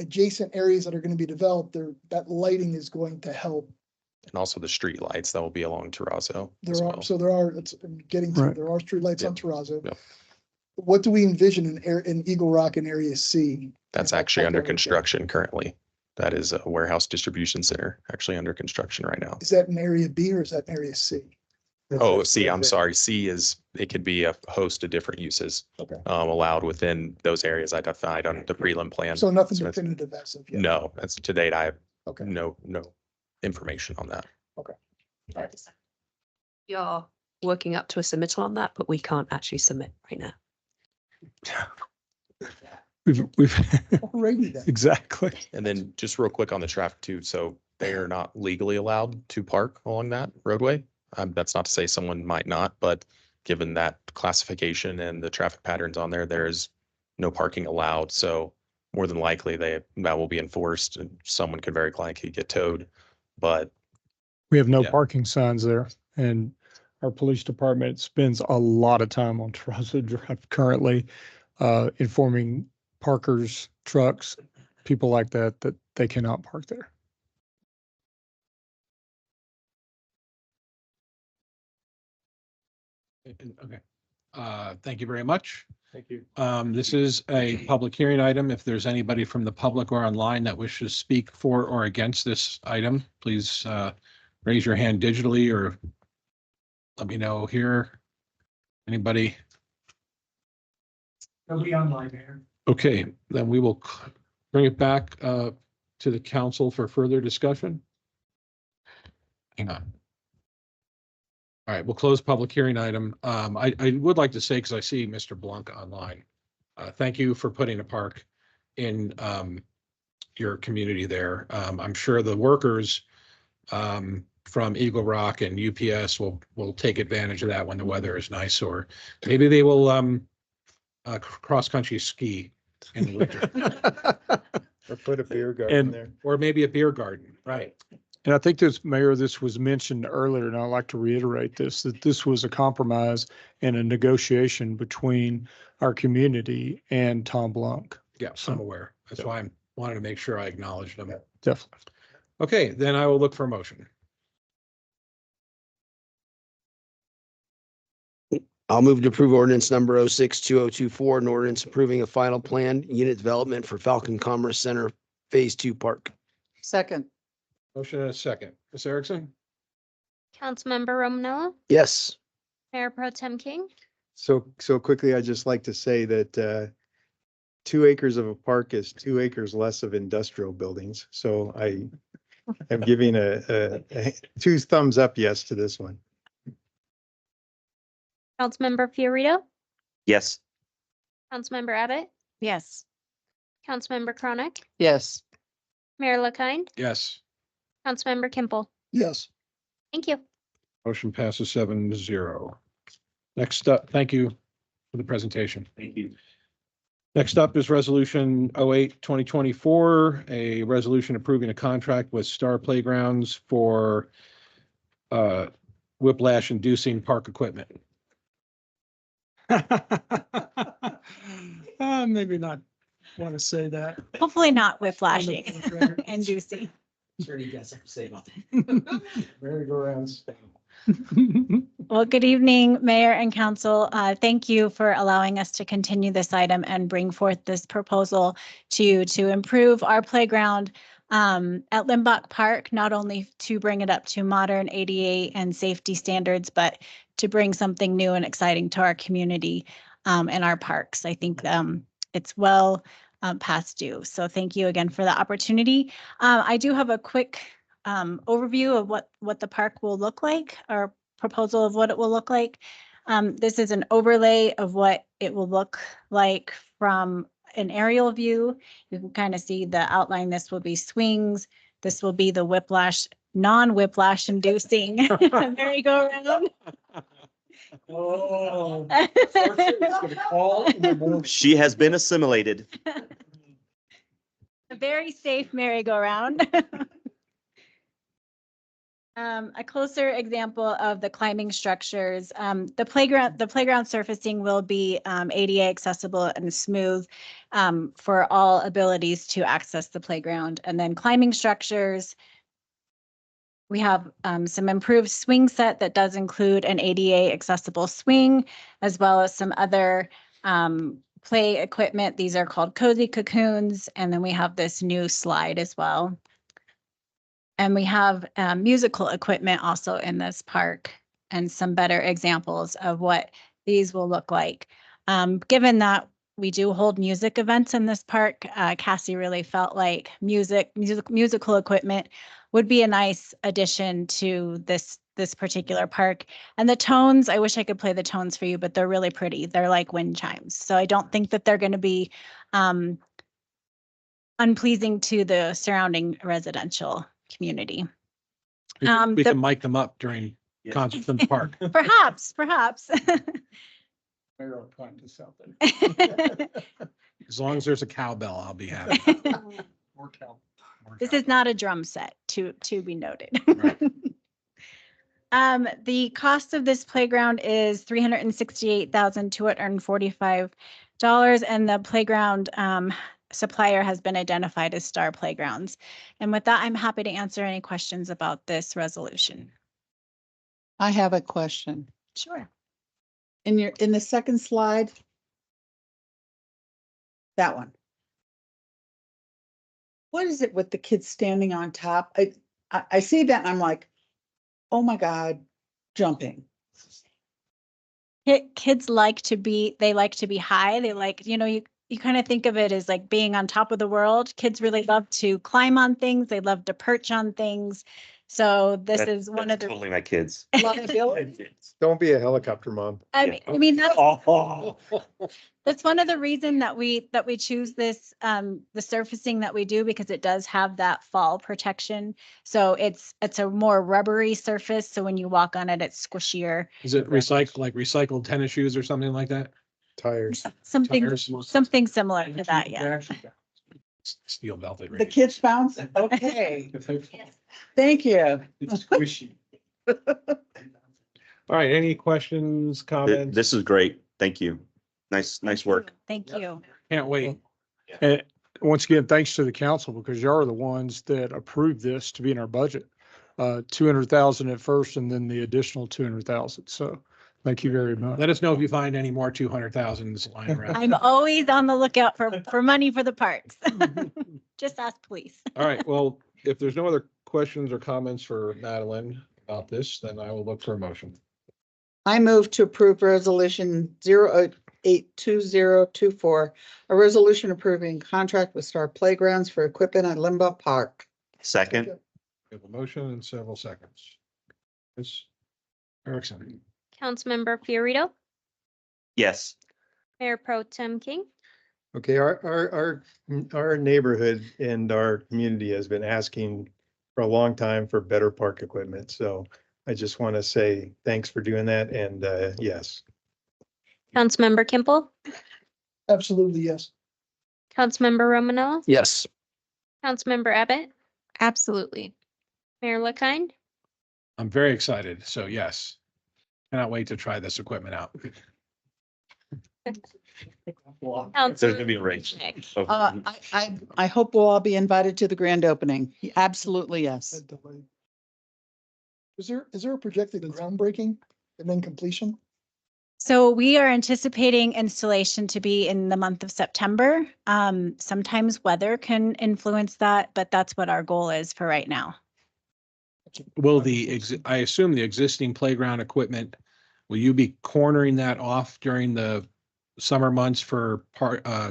adjacent areas that are going to be developed, that lighting is going to help. And also the street lights that will be along Terrazzo. There as are, well. so there are, I'm getting to, Right. there are streetlights on Yep. Terrazzo. Yep. What do we envision in Eagle Rock in Area C? That's And actually how under far we go? construction currently. That is a warehouse distribution center actually under construction right now. Is that in Area B or is that in Area C? Oh, C, I'm sorry. C is, it could be a host of different uses Okay. allowed within those areas identified on the prelim plan. So nothing So it's- definitive as of yet? No, that's to date. I have Okay. no information on that. Okay. You're working up to a submittal on that, but we can't actually submit right now. We've Already then. exactly. And then just real quick on the traffic too. So they are not legally allowed to park along that roadway. That's not to say someone might not, but given that classification and the traffic patterns on there, there's no parking allowed. So more than likely that will be enforced and someone could very likely get towed. But We have no Yeah. parking signs there, and our police department spends a lot of time on Terrazzo Drive currently, informing parkers, trucks, people like that they cannot park there. Okay. Thank you very much. Thank you. This is a public hearing item. If there's anybody from the public or online that wishes to speak for or against this item, please raise your hand digitally or let me know here. Anybody? Nobody online here. Okay, then we will bring it back to the council for further discussion. Hang on. All right, we'll close public hearing item. I would like to say, because I see Mr. Blanc online, thank you for putting a park in your community there. I'm sure the workers from Eagle Rock and UPS will take advantage of that when the weather is nice, or maybe they will cross-country ski in the winter. Or put a beer garden there. Or maybe a beer garden, right? And I think Mayor, this was mentioned earlier, and I'd like to reiterate this, that this was a compromise and a negotiation between our community and Tom Blanc. Yeah, I'm aware. That's why I wanted to make sure I acknowledged them. Definitely. Okay, then I will look for a motion. I'll move to approve ordinance number 06-2024, an ordinance approving a final plan unit development for Falcon Commerce Center Phase 2 Park. Second. Motion and a second. Ms. Erickson? Councilmember Romanella, Yes. Mayor Pro Tem King, So quickly, I'd just like to say that 2 acres of a park is 2 acres less of industrial buildings. So I am giving a 2 thumbs up yes to this one. Councilmember Fiorito, Yes. Councilmember Abbott, Yes. Councilmember Chronic, Yes. Mayor LaKind, Yes. Councilmember Kimple. Yes. Thank you. Motion passes 7-0. Next up, thank you for the presentation. Thank you. Next up is Resolution 08-2024, a resolution approving a contract with Star Playgrounds for whiplash-inducing park equipment. Maybe not want to say that. Hopefully not whiplashing inducing. Sure, you guys have to say about that. Merry-go-rounds. Well, good evening, Mayor and Council. Thank you for allowing us to continue this item and bring forth this proposal to improve our playground at Limbach Park, not only to bring it up to modern ADA and safety standards, but to bring something new and exciting to our community. in our parks. I think it's well past due. So thank you again for the opportunity. I do have a quick overview of what the park will look like, or proposal of what it will look like. This is an overlay of what it will look like from an aerial view. You can kind of see the outline. This will be swings. This will be the non-whiplash inducing merry-go-round. Oh. She has been assimilated. A very safe merry-go-round. A closer example of the climbing structures. The playground surfacing will be ADA accessible and smooth for all abilities to access the playground. And then climbing structures, we have some improved swing set that does include an ADA accessible swing, as well as some other play equipment. These are called cozy cocoons. And then we have this new slide as well. And we have musical equipment also in this park, and some better examples of what these will look like. Given that we do hold music events in this park, Cassie really felt like musical equipment would be a nice addition to this particular park. And the tones, I wish I could play the tones for you, but they're really pretty. They're like wind chimes. So I don't think that they're going to be unpleasing to the surrounding residential community. We can mic them up during concerts in the park. Perhaps. As long as there's a cowbell, I'll be happy. This is not a drum set, to be noted. Right. The cost of this playground is $368,245, and the playground supplier has been identified as Star Playgrounds. And with that, I'm happy to answer any questions about this resolution. I have a question. Sure. In the second slide, that one. What is it with the kids standing on top? I see that and I'm like, oh my God, jumping. Kids like to be high. They like, you kind of think of it as like being on top of the world. Kids really love to climb on things. They love to perch on things. So this is one of the. Totally my kids. Don't be a helicopter mom. I mean that's one of the reasons that we choose this the surfacing that we do, because it does have that fall protection. So it's a more rubbery surface. So when you walk on it, it's squishier. Is it recycled tennis shoes or something like that? Tires. Something similar to that, yeah. Steel belted. The kids bounce? Okay. Thank you. It's squishy. All right, any questions, comments? This is great. Thank you. Nice work. Thank you. Can't wait. And once again, thanks to the council, because you're the ones that approved this to be in our budget. 200,000 at first and then the additional 200,000. So thank you very much. Let us know if you find any more 200,000s lying around. I'm always on the lookout for money for the parks. Just ask police. All right, well, if there's no other questions or comments for Madeline about this, then I will look for a motion. I move to approve resolution 082024, a resolution approving contract with Star Playgrounds for equipment at Limbaugh Park. Second. We have a motion in several seconds. Ms. Erickson. Councilmember Fiorito, Yes. Mayor Pro Tem King, Okay, our neighborhood and our community has been asking for a long time for better park equipment. So I just want to say thanks for doing that. And yes. Councilmember Kimple, Absolutely, yes. Councilmember Romanella, Yes. Councilmember Abbott. Absolutely. Mayor LaKind, I'm very excited, so yes. Cannot wait to try this equipment out. There's gonna be a race. I hope we'll all be invited to the grand opening. Absolutely, yes. Is there a projected groundbreaking and then completion? So we are anticipating installation to be in the month of September. Sometimes weather can influence that, but that's what our goal is for right now. Will I assume the existing playground equipment, will you be cornering that off during the summer months for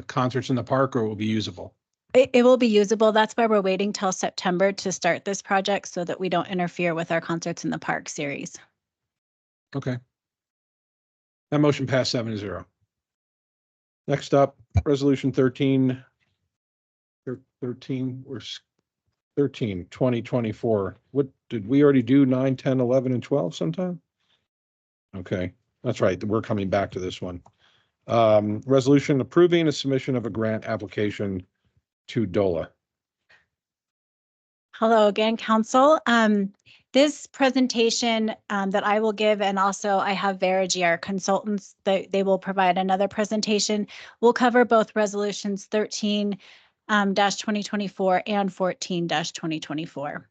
concerts in the park, or it will be usable? It will be usable. That's why we're waiting till September to start this project so that we don't interfere with our Concerts in the Park series. Okay. That motion passed 7-0. Next up, resolution 13, 2024. What did we already do? 9, 10, 11, and 12 sometime? Okay, that's right. We're coming back to this one. Resolution approving a submission of a grant application to DOLA. Hello again, Council. This presentation that I will give, and also I have Verigy, our consultants, they will provide another presentation. We'll cover both resolutions 13 2024 and 14-2024.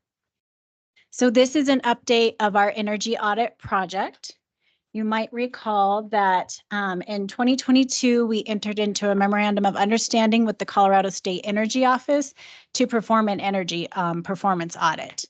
So this is an update of our energy audit project. You might recall that in 2022, we entered into a memorandum of understanding with the Colorado State Energy Office to perform an energy performance audit.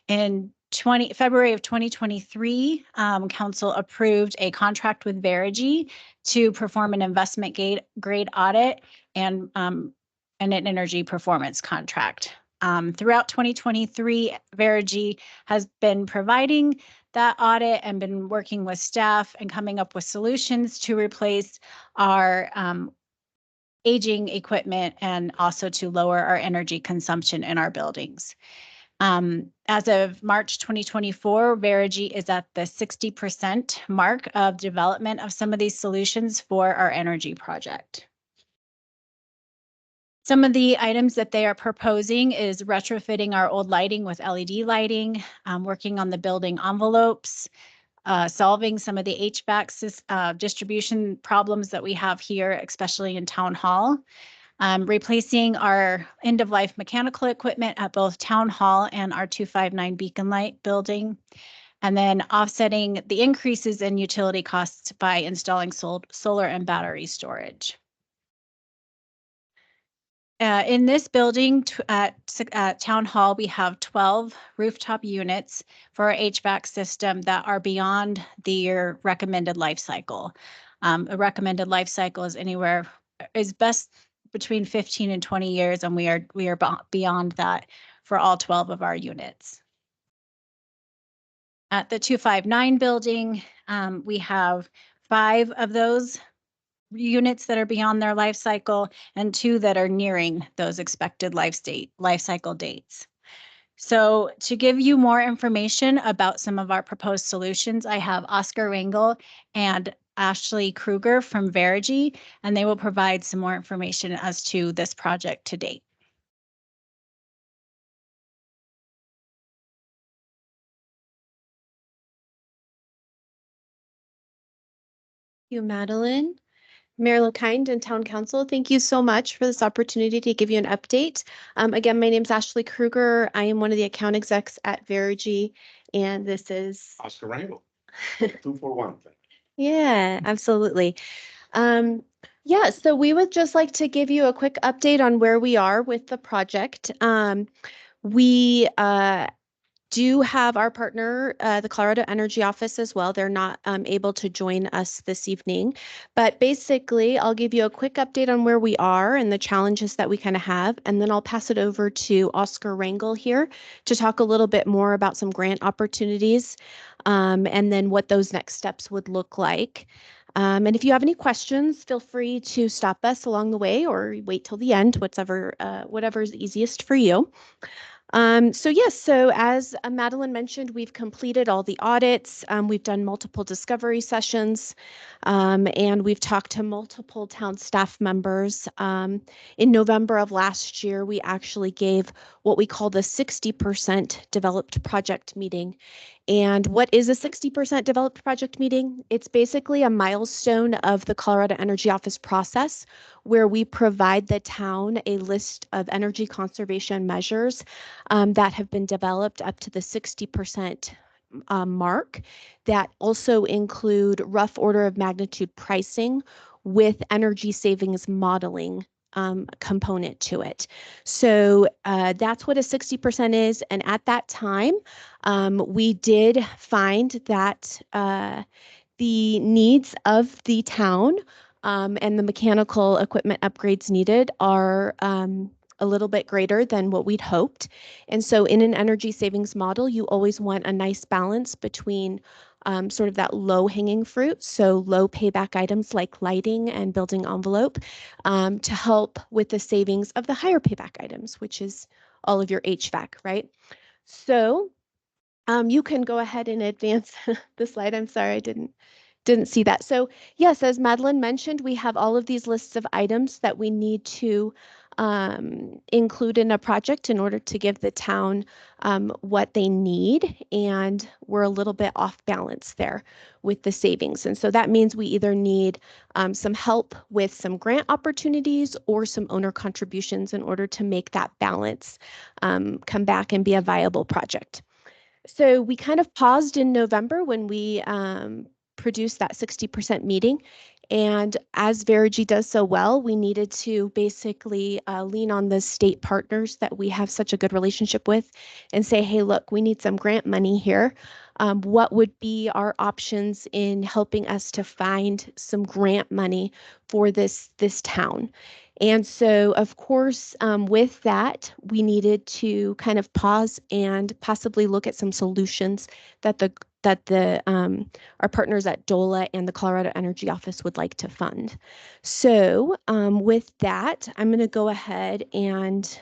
In February of 2023, Council approved a contract with Verigy to perform an investment grade audit and an energy performance contract. Throughout 2023, Verigy has been providing that audit and been working with staff and coming up with solutions to replace our aging equipment and also to lower our energy consumption in our buildings. As of March 2024, Verigy is at the 60% mark of development of some of these solutions for our energy project. Some of the items that they are proposing is retrofitting our old lighting with LED lighting, working on the building envelopes, solving some of the HVAC distribution problems that we have here, especially in Town Hall, replacing our end-of-life mechanical equipment at both Town Hall and our 259 Beacon Light building, and then offsetting the increases in utility costs by installing solar and battery storage. In this building at Town Hall, we have 12 rooftop units for our HVAC system that are beyond the recommended life cycle. A recommended life cycle is best between 15 and 20 years, and we are beyond that for all 12 of our units. At the 259 building, we have 5 of those units that are beyond their life cycle and 2 that are nearing those expected life cycle dates. So to give you more information about some of our proposed solutions, I have Oscar Rangel and Ashley Kruger from Verigy, and they will provide some more information as to this project to date. Thank you, Madeline. Mayor LaKind and Town Council, thank you so much for this opportunity to give you an update. Again, my name is Ashley Kruger. I am one of the account execs at Verigy, and this is Oscar Rangel, 241. Yeah, absolutely. Yeah, so we would just like to give you a quick update on where we are with the project. We do have our partner, the Colorado Energy Office as well. They're not able to join us this evening, but basically I'll give you a quick update on where we are and the challenges that we kind of have, and then I'll pass it over to Oscar Rangel here to talk a little bit more about some grant opportunities, and then what those next steps would look like. And if you have any questions, feel free to stop us along the way or wait till the end, whatever is easiest for you. So as Madeline mentioned, we've completed all the audits. We've done multiple discovery sessions, and we've talked to multiple town staff members. In November of last year, we actually gave what we call the 60% developed project meeting. And what is a 60% developed project meeting? It's basically a milestone of the Colorado Energy Office process where we provide the town a list of energy conservation measures that have been developed up to the 60% mark that also include rough order of magnitude pricing with energy savings modeling component to it. So that's what a 60% is. And at that time, we did find that the needs of the town and the mechanical equipment upgrades needed are a little bit greater than what we'd hoped. And so in an energy savings model, you always want a nice balance between sort of that low hanging fruit, so low payback items like lighting and building envelope, to help with the savings of the higher payback items, which is all of your HVAC, right? So you can go ahead and advance the slide. I'm sorry, I didn't see that. So yes, as Madeline mentioned, we have all of these lists of items that we need to include in a project in order to give the town what they need. And we're a little bit off balance there with the savings. And so that means we either need some help with some grant opportunities or some owner contributions in order to make that balance come back and be a viable project. So we kind of paused in November when we produced that 60% meeting. And as Verigy does so well, we needed to basically lean on the state partners that we have such a good relationship with and say, hey, look, we need some grant money here. What would be our options in helping us to find some grant money for this town? And so, of course, with that, we needed to kind of pause and possibly look at some solutions that our partners at DOLA and the Colorado Energy Office would like to fund. So with that, I'm going to go ahead and,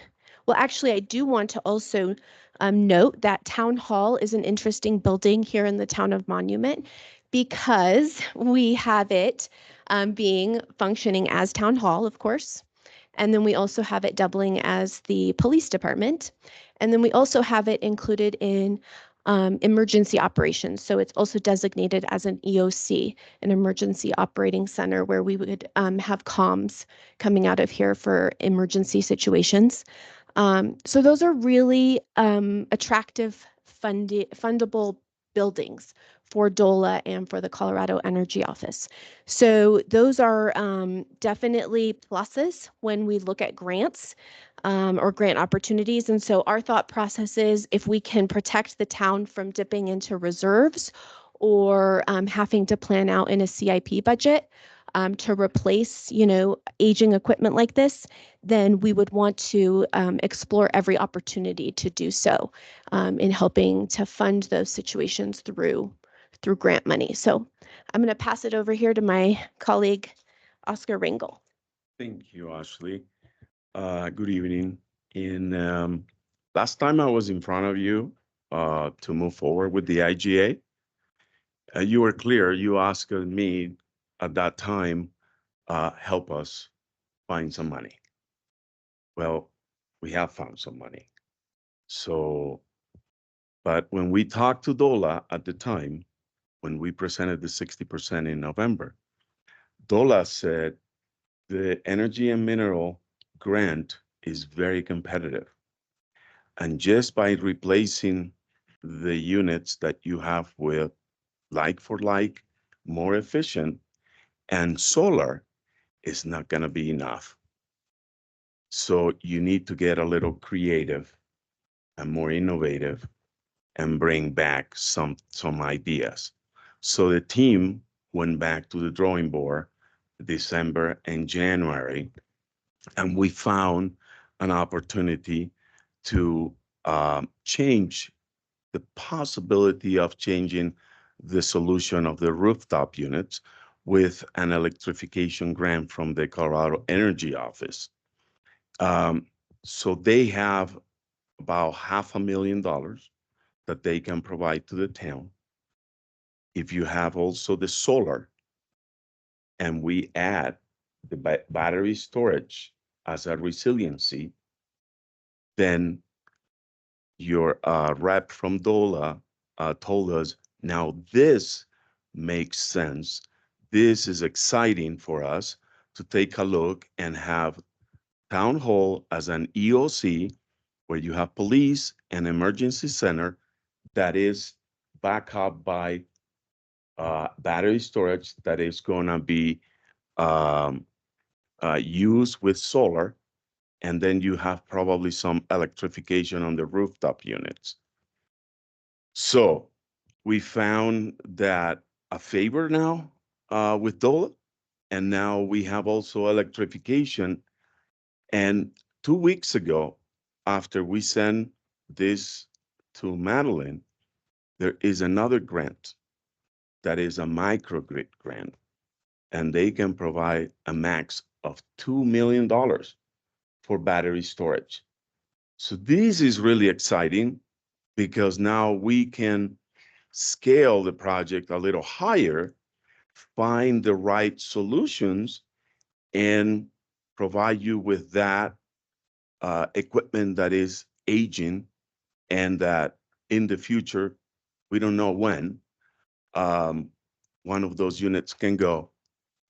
well, actually, I do want to also note that Town Hall is an interesting building here in the town of Monument because we have it being functioning as Town Hall, of course. And then we also have it doubling as the police department. And then we also have it included in emergency operations. So it's also designated as an EOC, an emergency operating center, where we would have comms coming out of here for emergency situations. So those are really attractive, fundable buildings for DOLA and for the Colorado Energy Office. So those are definitely pluses when we look at grants or grant opportunities. And so our thought process is if we can protect the town from dipping into reserves or having to plan out in a CIP budget to replace, aging equipment like this, then we would want to explore every opportunity to do so in helping to fund those situations through grant money. So I'm going to pass it over here to my colleague, Oscar Ringel. Thank you, Ashley. Good evening. Last time I was in front of you to move forward with the IGA, you were clear. You asked me at that time, help us find some money. Well, we have found some money. So, but when we talked to DOLA at the time, when we presented the 60% in November, DOLA said the energy and mineral grant is very competitive. And just by replacing the units that you have with like for like, more efficient, and solar is not going to be enough. So you need to get a little creative and more innovative and bring back some ideas. So the team went back to the drawing board December and January, and we found an opportunity to change the possibility of changing the solution of the rooftop units with an electrification grant from the Colorado Energy Office. So they have about $500,000 that they can provide to the town. If you have also the solar, and we add the battery storage as a resiliency, then your rep from DOLA told us, now this makes sense. This is exciting for us to take a look and have Town Hall as an EOC where you have police and emergency center that is backed up by battery storage that is going to be used with solar. And then you have probably some electrification on the rooftop units. So we found that a favor now with DOLA And now we have also electrification. And 2 weeks ago, after we sent this to Madeline, there is another grant that is a microgrid grant, and they can provide a max of $2 million for battery storage. So this is really exciting because now we can scale the project a little higher, find the right solutions, and provide you with that equipment that is aging and that in the future, we don't know when, one of those units can go,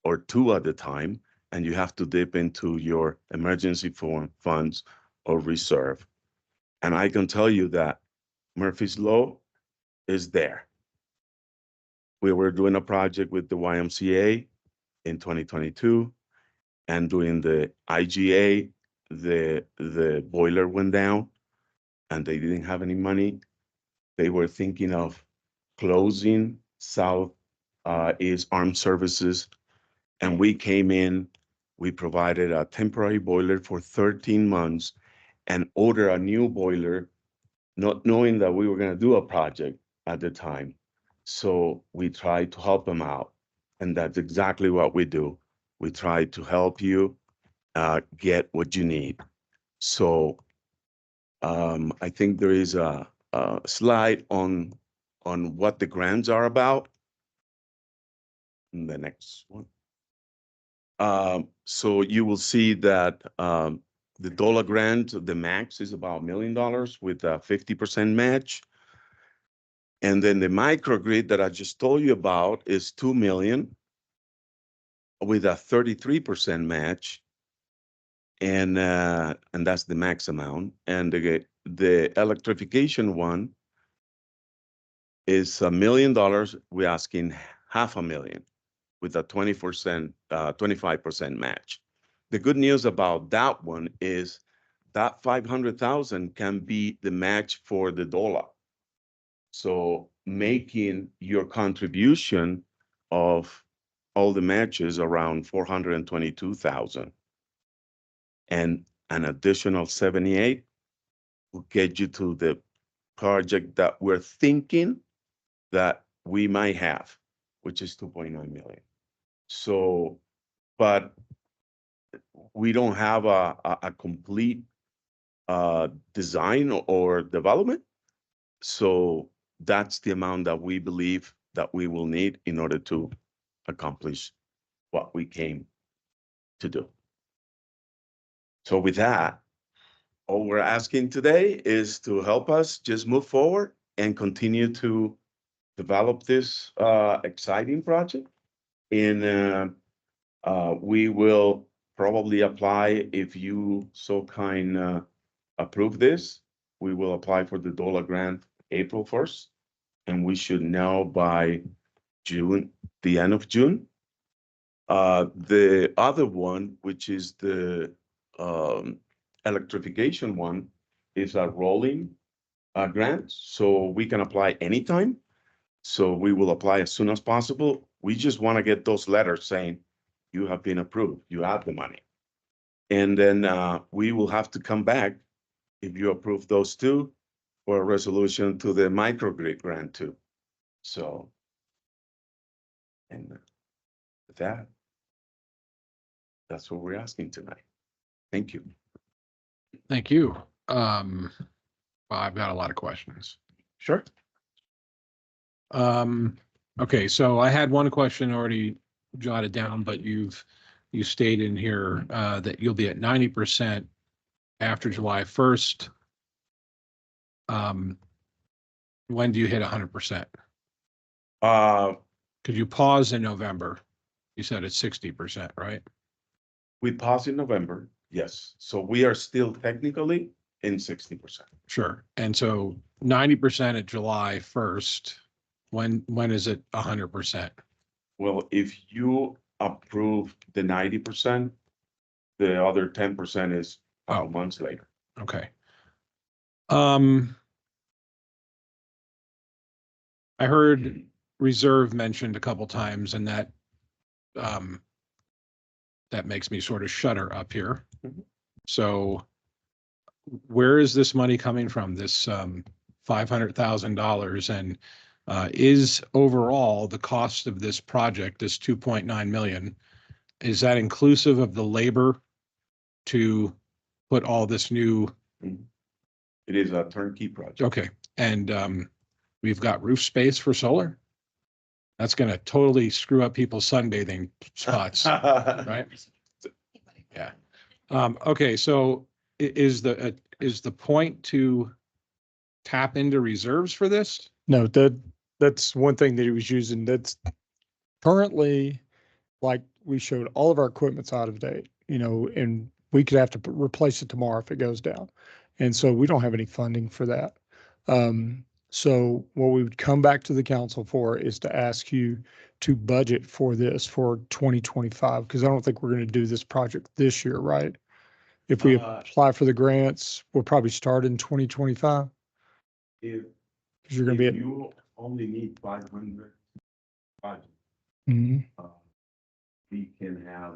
or two at a time, and you have to dip into your emergency funds or reserve. And I can tell you that Murphy's Law is there. We were doing a project with the YMCA in 2022, and doing the IGA, the boiler went down and they didn't have any money. They were thinking of closing South is Armed Services, and we came in, we provided a temporary boiler for 13 months and ordered a new boiler, not knowing that we were going to do a project at the time. So we tried to help them out, and that's exactly what we do. We try to help you get what you need. So I think there is a slide on what the grants are about. The next one. So you will see that the dollar grant, the max is about $1 million with a 50% match. And then the microgrid that I just told you about is $2 million with a 33% match. And that's the max amount. And the electrification one is $1 million. We're asking $500,000 with a 25% match. The good news about that one is that 500,000 can be the match for the dollar. So making your contribution of all the matches around 422,000, and an additional 78 will get you to the project that we're thinking that we might have, which is 2.9 million. So, but we don't have a complete design or development. So that's the amount that we believe that we will need in order to accomplish what we came to do. So with that, all we're asking today is to help us just move forward and continue to develop this exciting project. And we will probably apply, if you so kind approve this, we will apply for the dollar grant April 1st, and we should know by June, the end of June. The other one, which is the electrification one, is a rolling grant, so we can apply anytime. So we will apply as soon as possible. We just want to get those letters saying you have been approved, you have the money. And then we will have to come back, if you approve those two, for a resolution to the microgrid grant too. So, and with that, that's what we're asking tonight. Thank you. Thank you. Well, I've got a lot of questions. Sure. Okay, so I had one question already jotted down, but you stated in here that you'll be at 90% after July 1st. When do you hit 100%? Could you pause in November? You said it's 60%, right? We pause in November, yes. So we are still technically in 60%. Sure. And so 90% at July 1st, when is it 100%? Well, if you approve the 90%, the other 10% is months later. Okay. I heard reserve mentioned a couple times, and that that makes me sort of shudder up here. Mhm. So where is this money coming from? This $500,000, and is overall the cost of this project, this 2.9 million, is that inclusive of the labor to put all this new? It is a turnkey project. Okay, and we've got roof space for solar. That's going to totally screw up people's sunbathing spots, right? Yeah. Okay, so is the point to tap into reserves for this? No, that's one thing that he was using. That's currently, like, we showed all of our equipment's out of date, and we could have to replace it tomorrow if it goes down. And so we don't have any funding for that. So what we would come back to the council for is to ask you to budget for this for 2025, because I don't think we're going to do this project this year, right? If we apply for the grants, we'll probably start in 2025. If Because you're going to be you only need 500 projects, Mhm. We can have,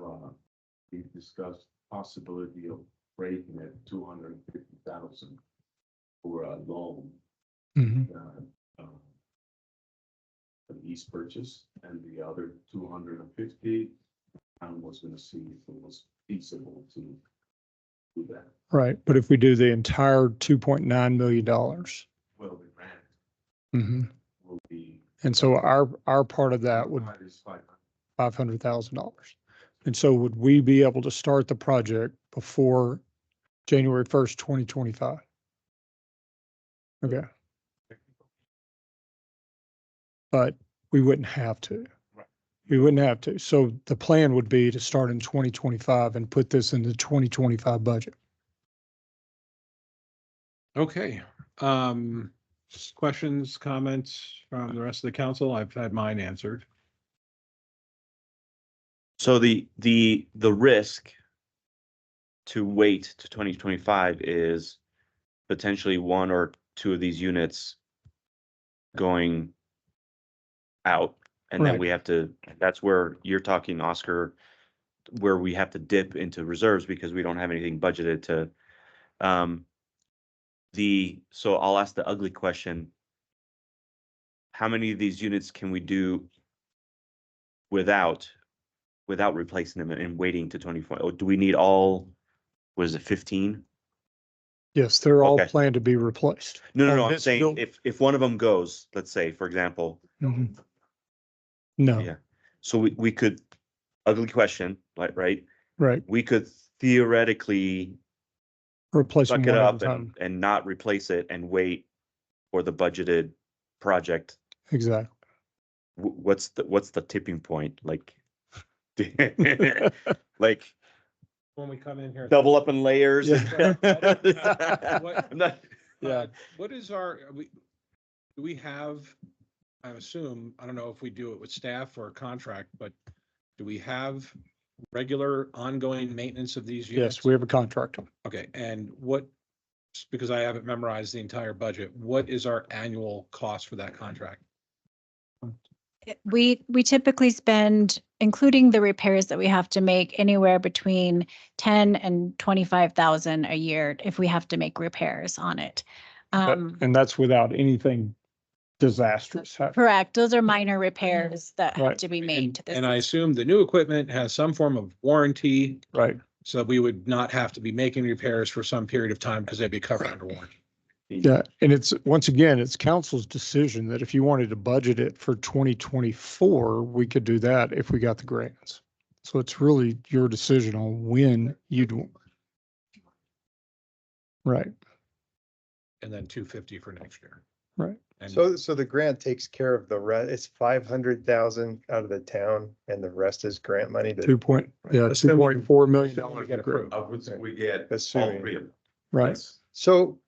we discussed possibility of breaking it 250,000 for a loan. Mhm. For the lease purchase, and the other 250, I was gonna see if it was feasible to do that. Right, but if we do the entire $2.9 million, Well, the grant will be. and so our part of that would Is 500. $500,000. And so would we be able to start the project before January 1st, 2025? Okay. But we wouldn't have to. Right. We wouldn't have to. So the plan would be to start in 2025 and put this in the 2025 budget. Okay. Questions, comments from the rest of the council? I've had mine answered. So the risk to wait to 2025 is potentially one or two of these units going out. And then Right. we have to, that's where you're talking, Oscar, where we have to dip into reserves because we don't have anything budgeted to, so I'll ask the ugly question. How many of these units can we do without replacing them and waiting to 24? Or do we need all, was it 15? Yes, they're all Okay. planned to be replaced. No, On I'm this saying build- if one of them goes, let's say, for example, Mhm. No, yeah. So we could, ugly question, like, right? right, We could theoretically replace them suck it one at a up time. and not replace it and wait for the budgeted project. Exactly. What's the tipping point? Like, like When we come in here. double up in layers. Yeah. What- I'm not- Yeah. What is do we have, I assume, I don't know if we do it with staff or a contract, but do we have regular ongoing maintenance of these units? Yes, we have a contract. Okay, and because I haven't memorized the entire budget, what is our annual cost for that contract? We typically spend, including the repairs that we have to make, anywhere between 10 and 25,000 a year if we have to make repairs on it. And that's without anything disastrous happening. Correct. Those are minor repairs that have Right. to be made to this. And I assume the new equipment has some form of warranty, Right. so we would not have to be making repairs for some period of time because they'd be covered under warranty. Yeah, and it's, once again, it's council's decision that if you wanted to budget it for 2024, we could do that if we got the grants. So it's really your decision on when you'd. Right, And then 250 for next year. right. And So the grant takes care of the rest, it's 500,000 out of the town and the rest is grant money. $2.4 million. we get approved. Of which we get all Assuming. three of them. Right. Yes. So,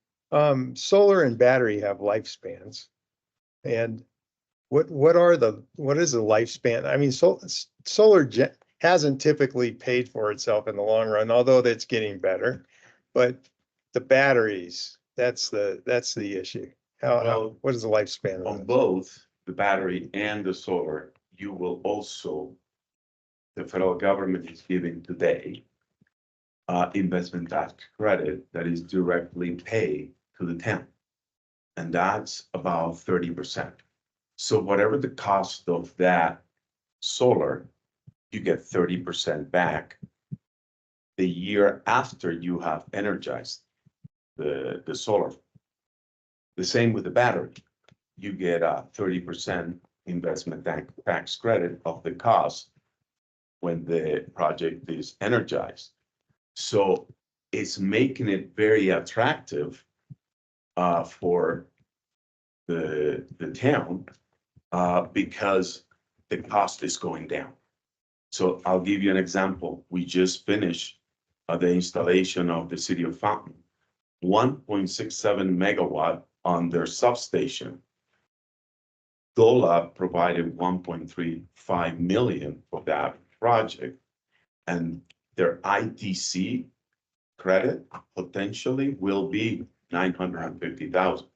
solar and battery have lifespans. And what is the lifespan? I mean, solar hasn't typically paid for itself in the long run, although that's getting better. But the batteries, that's the issue. What is the lifespan of On that? both the battery and the solar, you will also the federal government is giving today investment tax credit that is directly paid to the town. And that's about 30%. So whatever the cost of that solar, you get 30% back the year after you have energized the solar. The same with the battery. You get a 30% investment tax credit of the cost when the project is energized. So it's making it very attractive for the town because the cost is going down. So I'll give you an example. We just finished the installation of the city of Fountain, 1.67 megawatt on their substation. DOLA provided 1.35 million for that project, and their ITC credit potentially will be 950,000.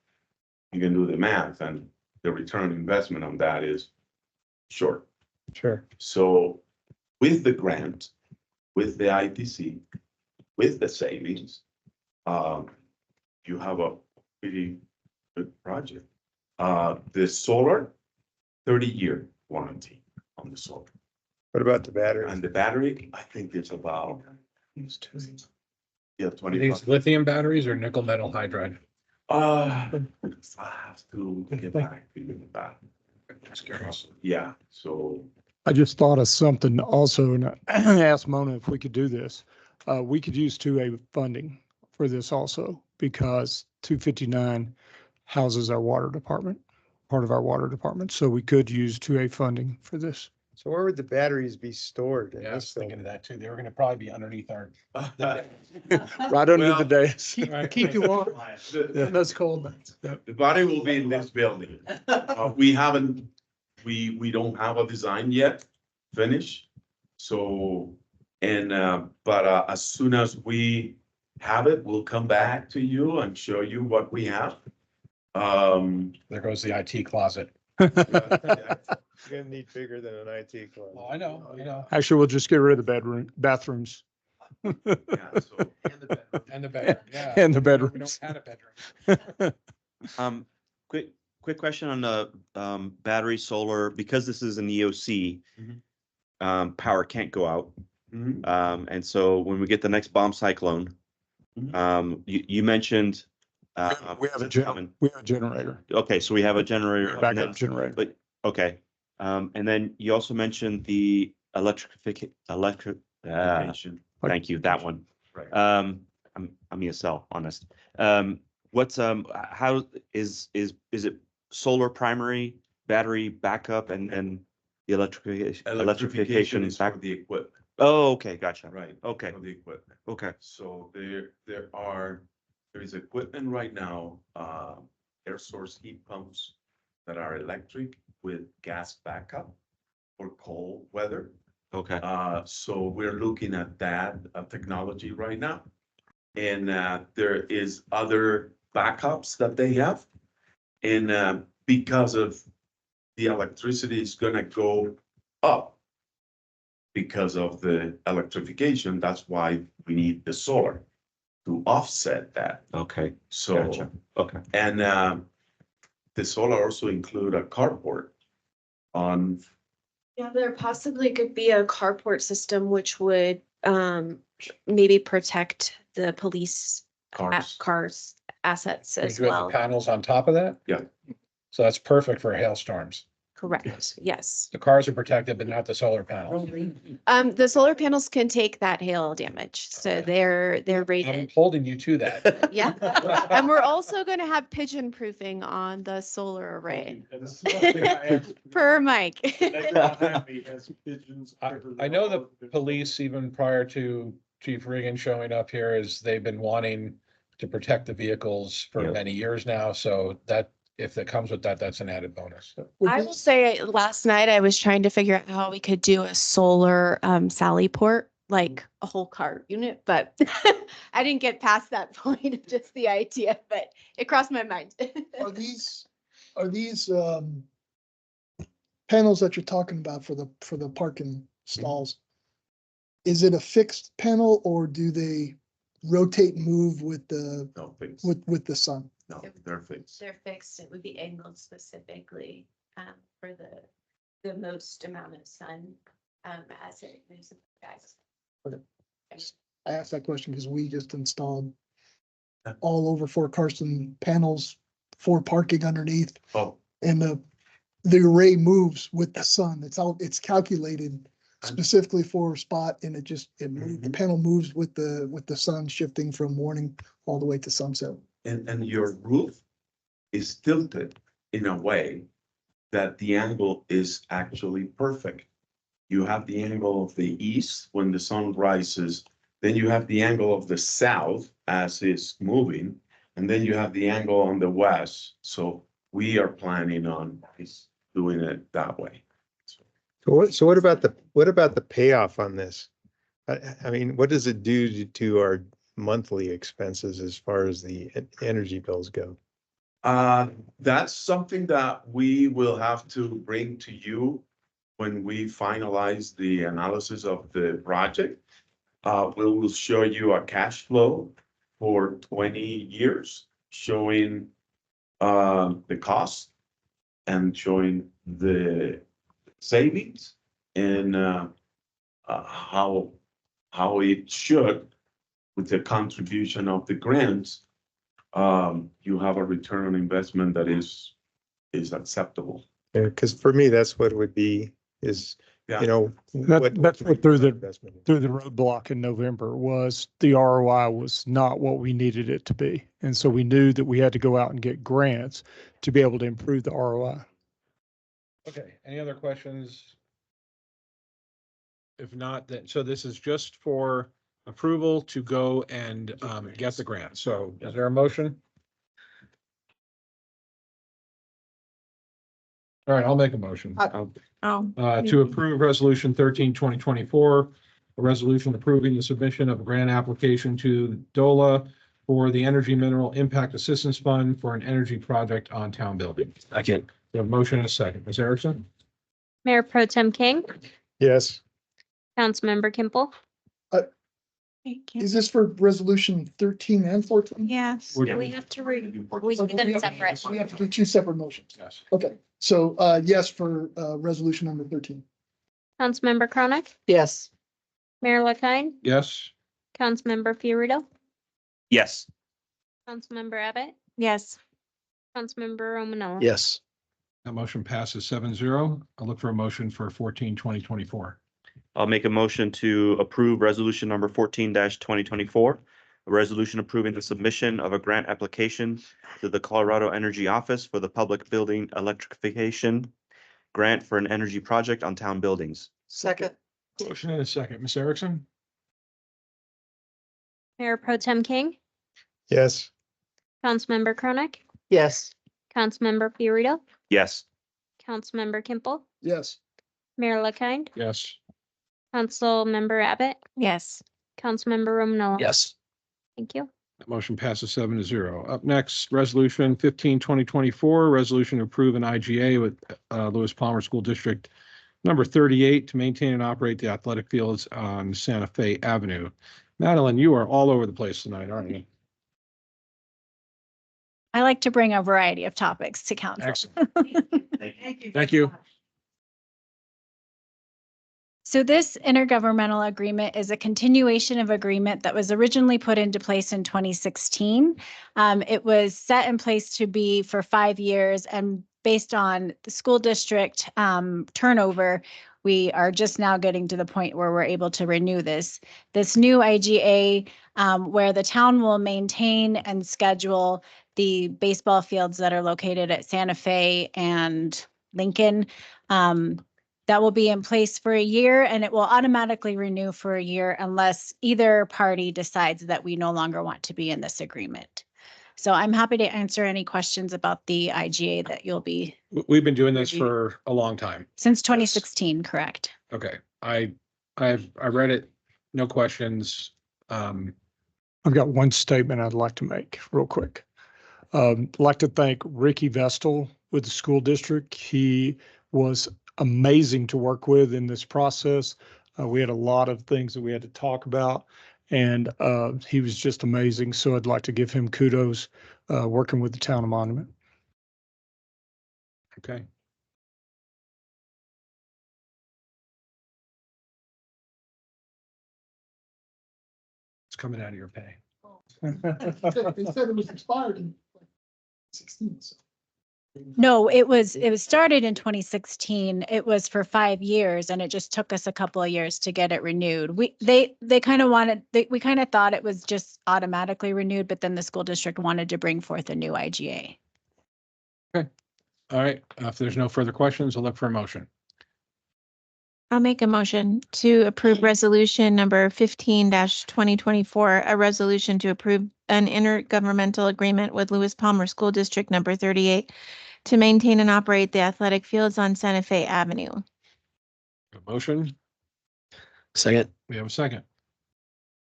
You can do the math, and the return on investment on that is short. Sure. So with the grant, with the ITC, with the savings, you have a pretty good project. The solar, 30-year warranty on the solar. What about the battery? And the battery, I think it's about, yeah, Are 25. these lithium batteries or nickel metal hydride? I have to get back to you with that. Just curious. Yeah, so I just thought of something also, and I asked Mona if we could do this. We could use 2A funding for this also, because 259 houses our water department, part of our water department. So we could use 2A funding for this. So where would the batteries be stored? in Yeah, I was this thinking thing? of that too. They were gonna probably be underneath our. Right under the dais. Keep you warm in those cold nights. the body will be in this building. We don't have a design yet finished. So, but as soon as we have it, we'll come back to you and show you what we have. There goes the IT closet. You're gonna need bigger than an IT closet. Oh, I know. Actually, we'll just get rid of the bathrooms. Yeah, so And the bedroom, yeah. And the We bedrooms. don't have a bedroom. Quick question on the battery solar, because this is an EOC, power can't go out. And so when we get the next bomb cyclone, you mentioned We have a generator. Okay, so we have a generator. and Backup then- generator. But, okay. And then you also mentioned the electric, thank you, that one. Right. I'm ESL, honest. What's, how is it solar primary, battery backup, and then the electrification is back? for the equipment. Oh, okay, gotcha. Right. Okay, For the equipment. okay. So there is equipment right now, air source heat pumps that are electric with gas backup for cold weather. Okay. So we're looking at that technology right now. And there is other backups that they have. And because of the electricity is gonna go up because of the electrification, that's why we need the solar to offset that. Okay. So, Gotcha. Okay. and the solar also include a carport on, Yeah, there possibly could be a carport system which would maybe protect the police cars assets as You have well. the panels on top of that? Yeah. So that's perfect for hailstorms. Correct, yes. The cars are protected, but not the solar panels. The solar panels can take that hail damage, so they're I'm rated. holding you to that. Yeah, and we're also going to have pigeon proofing on the solar array. Per Mike. I know the police, even prior to Chief Regan showing up here, they've been wanting to protect the vehicles for Yeah. many years now, so that, if it comes with that, that's an added bonus. I will say, last night I was trying to figure out how we could do a solar Sally port, like a whole car unit, but I didn't get past that point of just the idea, but it crossed my mind. Are these panels that you're talking about for the parking stalls, is it a fixed panel or do they rotate and move with the, No, fixed. with the sun? No, they're fixed. They're fixed. It would be angled specifically for the most amount of sun as it moves in the skies. I asked that question because we just installed all over Fort Carson panels for parking underneath, Oh, and the array moves with the sun. It's calculated specifically for a spot, and the panel moves with the sun shifting from morning all the way to sunset. and your roof is tilted in a way that the angle is actually perfect. You have the angle of the east when the sun rises, then you have the angle of the south as it's moving, and then you have the angle on the west. So we are planning on doing it that way. So what about the payoff on this? I mean, what does it do to our monthly expenses as far as the energy bills go? That's something that we will have to bring to you when we finalize the analysis of the project. We will show you a cash flow for 20 years, showing the cost and showing the savings and how it should, with the contribution of the grants, you have a return on investment that is acceptable. Yeah, because for me, that's what it would be is, Yeah. you know. That's what through the investment. roadblock in November was the ROI was not what we needed it to be. And so we knew that we had to go out and get grants to be able to improve the ROI. Okay, any other questions? If not, then, so this is just for approval to go and get the grant. So is there a motion? All right, I'll make a motion. To approve resolution 13/2024, a resolution approving the submission of a grant application to DOLA for the Energy Mineral Impact Assistance Fund for an energy project on town building. Second. We have a motion and a second. Ms. Erickson? Mayor Pro Tem King, Yes. Councilmember Kimple, Is this for resolution 13 and 14? Yes. we have to we do them separate. We have to do two separate motions. Yes. Okay, so yes for resolution number 13. Councilmember Chronic, Yes. Mayor LaKine, Yes. Councilmember Fiorito, Yes. Councilmember Abbott, Yes. Councilmember Romanella. Yes. That motion passes 7-0. I'll look for a motion for 14/2024. I'll make a motion to approve resolution number 14-2024. A resolution approving the submission of a grant application to the Colorado Energy Office for the Public Building Electrification Grant for an energy project on town buildings. Second. Motion and a second. Ms. Erickson? Mayor Pro Tem King, Yes. Councilmember Chronic, Yes. Councilmember Fiorito, Yes. Councilmember Kimple, Yes. Mayor LaKine, Yes. Councilmember Abbott, Yes. Councilmember Romanella. Yes. Thank you. That motion passes 7-0. Up next, resolution 15/2024, resolution to approve an IGA with Lewis Palmer School District number 38 to maintain and operate the athletic fields on Santa Fe Avenue. Madeline, you are all over the place tonight, aren't you? I like to bring a variety of topics to council. Excellent. Thank you. So this intergovernmental agreement is a continuation of agreement that was originally put into place in 2016. It was set in place to be for 5 years, and based on the school district turnover, we are just now getting to the point where we're able to renew this. This new IGA, where the town will maintain and schedule the baseball fields that are located at Santa Fe and Lincoln. That will be in place for a year, and it will automatically renew for a year unless either party decides that we no longer want to be in this agreement. So I'm happy to answer any questions about the IGA that you'll be. We've been doing this for a long time. Since 2016, correct? Okay, I read it, no questions. I've got one statement I'd like to make real quick. I'd like to thank Ricky Vestal with the school district. He was amazing to work with in this process. We had a lot of things that we had to talk about, and he was just amazing. So I'd like to give him kudos working with the town of Monument. Okay. It's coming out of your pay. They said it was expired in 16. So. No, it was started in 2016. It was for 5 years and it just took us a couple of years to get it renewed. They kind of we kind of thought it was just automatically renewed, but then the school district wanted to bring forth a new IGA. Okay. All right. If there's no further questions, I'll look for a motion. I'll make a motion to approve resolution number 15-2024, a resolution to approve an intergovernmental agreement with Lewis Palmer School District number 38 to maintain and operate the athletic fields on Santa Fe Avenue. A motion. Second. We have a second.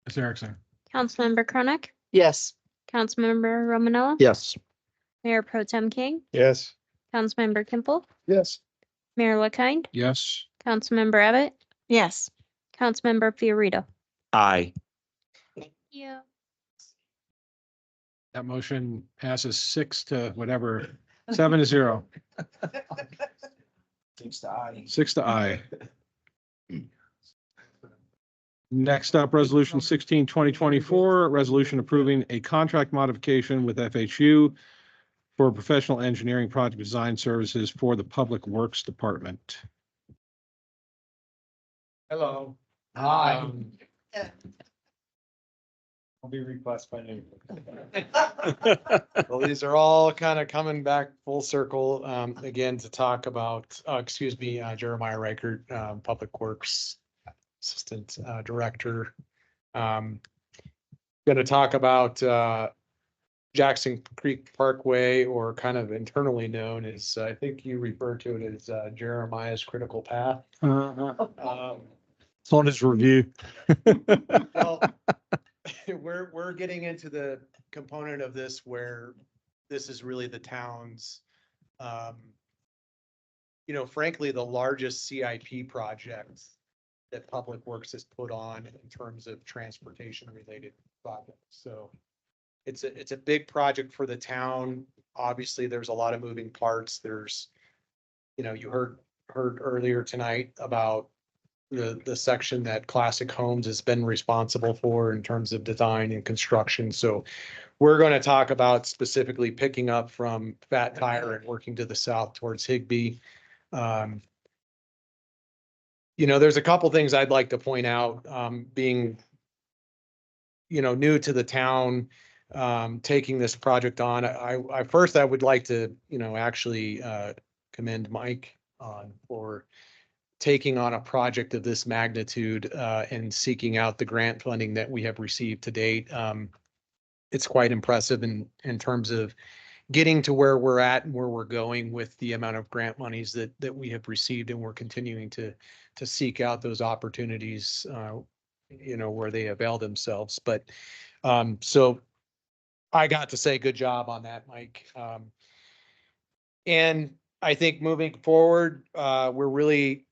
Ms. Erickson. Councilmember Chronic, Yes. Councilmember Romanella. Yes. Mayor Pro Tem King, Yes. Councilmember Kimple, Yes. Mayor LaKind, Yes. Councilmember Abbott, Yes. Councilmember Fiorito. Aye. Thank you. That motion passes 6 to whatever, 7-0. 6 to aye. 6 to aye. Next up, resolution 16-2024, resolution approving a contract modification with FHU for professional engineering project design services for the Public Works Department. Hello. Hi. I'll be reclassified. Well, these are all kind of coming back full circle, again, to talk about, Jeremiah Reichert, Public Works Assistant Director. Going to talk about Jackson Creek Parkway, or kind of internally known as, I think you refer to it as Jeremiah's Critical Path. It's on his review. Well, we're getting into the component of this where this is really the town's, frankly, the largest CIP project that Public Works has put on in terms of transportation related projects. So it's a big project for the town. Obviously, there's a lot of moving parts. There's, you heard earlier tonight about the section that Classic Homes has been responsible for in terms of design and construction. So we're going to talk about specifically picking up from Fat Tire and working to the south towards Higbee. There's a couple things I'd like to point out, being, new to the town, taking this project on. I would like to, actually commend Mike for taking on a project of this magnitude and seeking out the grant funding that we have received to date. It's quite impressive in terms of getting to where we're at and where we're going with the amount of grant monies that we have received, and we're continuing to seek out those opportunities, where they avail themselves. But so I got to say good job on that, Mike. And I think moving forward, we're really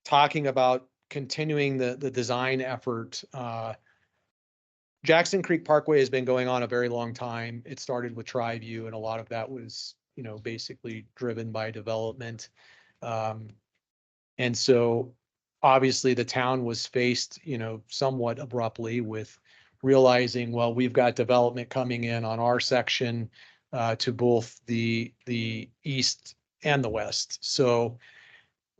talking about continuing the design effort. Jackson Creek Parkway has been going on a very long time. It started with Triview, and a lot of that was, basically driven by development. And so obviously the town was faced, somewhat abruptly with realizing, well, we've got development coming in on our section to both the east and the west. So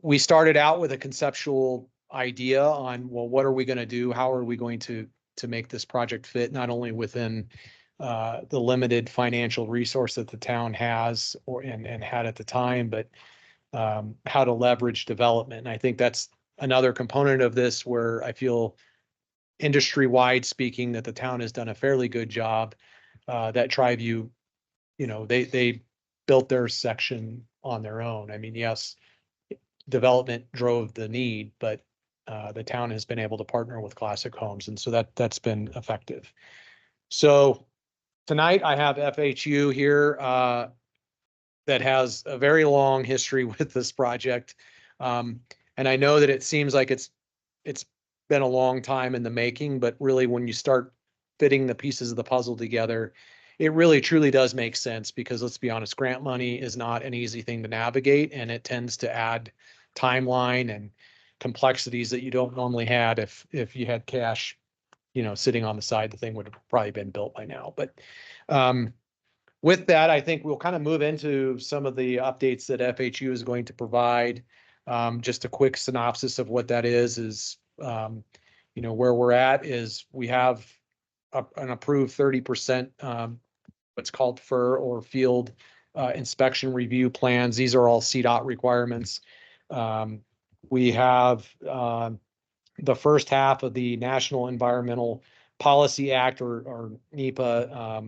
we started out with a conceptual idea on, well, what are we going to do? How are we going to make this project fit, not only within the limited financial resource that the town has and had at the time, but how to leverage development. And I think that's another component of this where I feel industry-wide speaking that the town has done a fairly good job. That Triview, they built their section on their own. I mean, yes, development drove the need, but the town has been able to partner with Classic Homes, and so that's been effective. So tonight I have FHU here that has a very long history with this project, and I know that it seems like it's it's been a long time in the making, but really when you start fitting the pieces of the puzzle together, it really truly does make sense because let's be honest, grant money is not an easy thing to navigate and it tends to add timeline and complexities that you don't normally had if you had cash, sitting on the side, the thing would have probably been built by now. But with that, I think we'll kind of move into some of the updates that FHU is going to provide. Just a quick synopsis of what that is where we're at is we have an approved 30% what's called FIR or field inspection review plans. These are all CDOT requirements. We have the first half of the National Environmental Policy Act or NEPA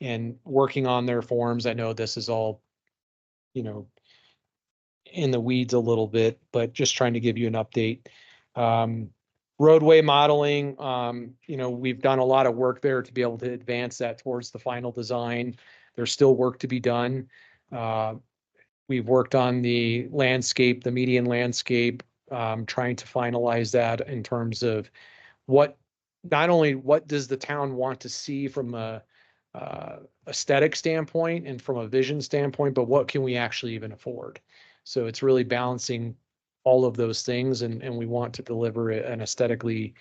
and working on their forms. I know this is all, in the weeds a little bit, but just trying to give you an update. Roadway modeling, we've done a lot of work there to be able to advance that towards the final design. There's still work to be done. We've worked on the landscape, the median landscape, trying to finalize that in terms of not only what does the town want to see from a aesthetic standpoint and from a vision standpoint, but what can we actually even afford? So it's really balancing all of those things, and we want to deliver an aesthetically,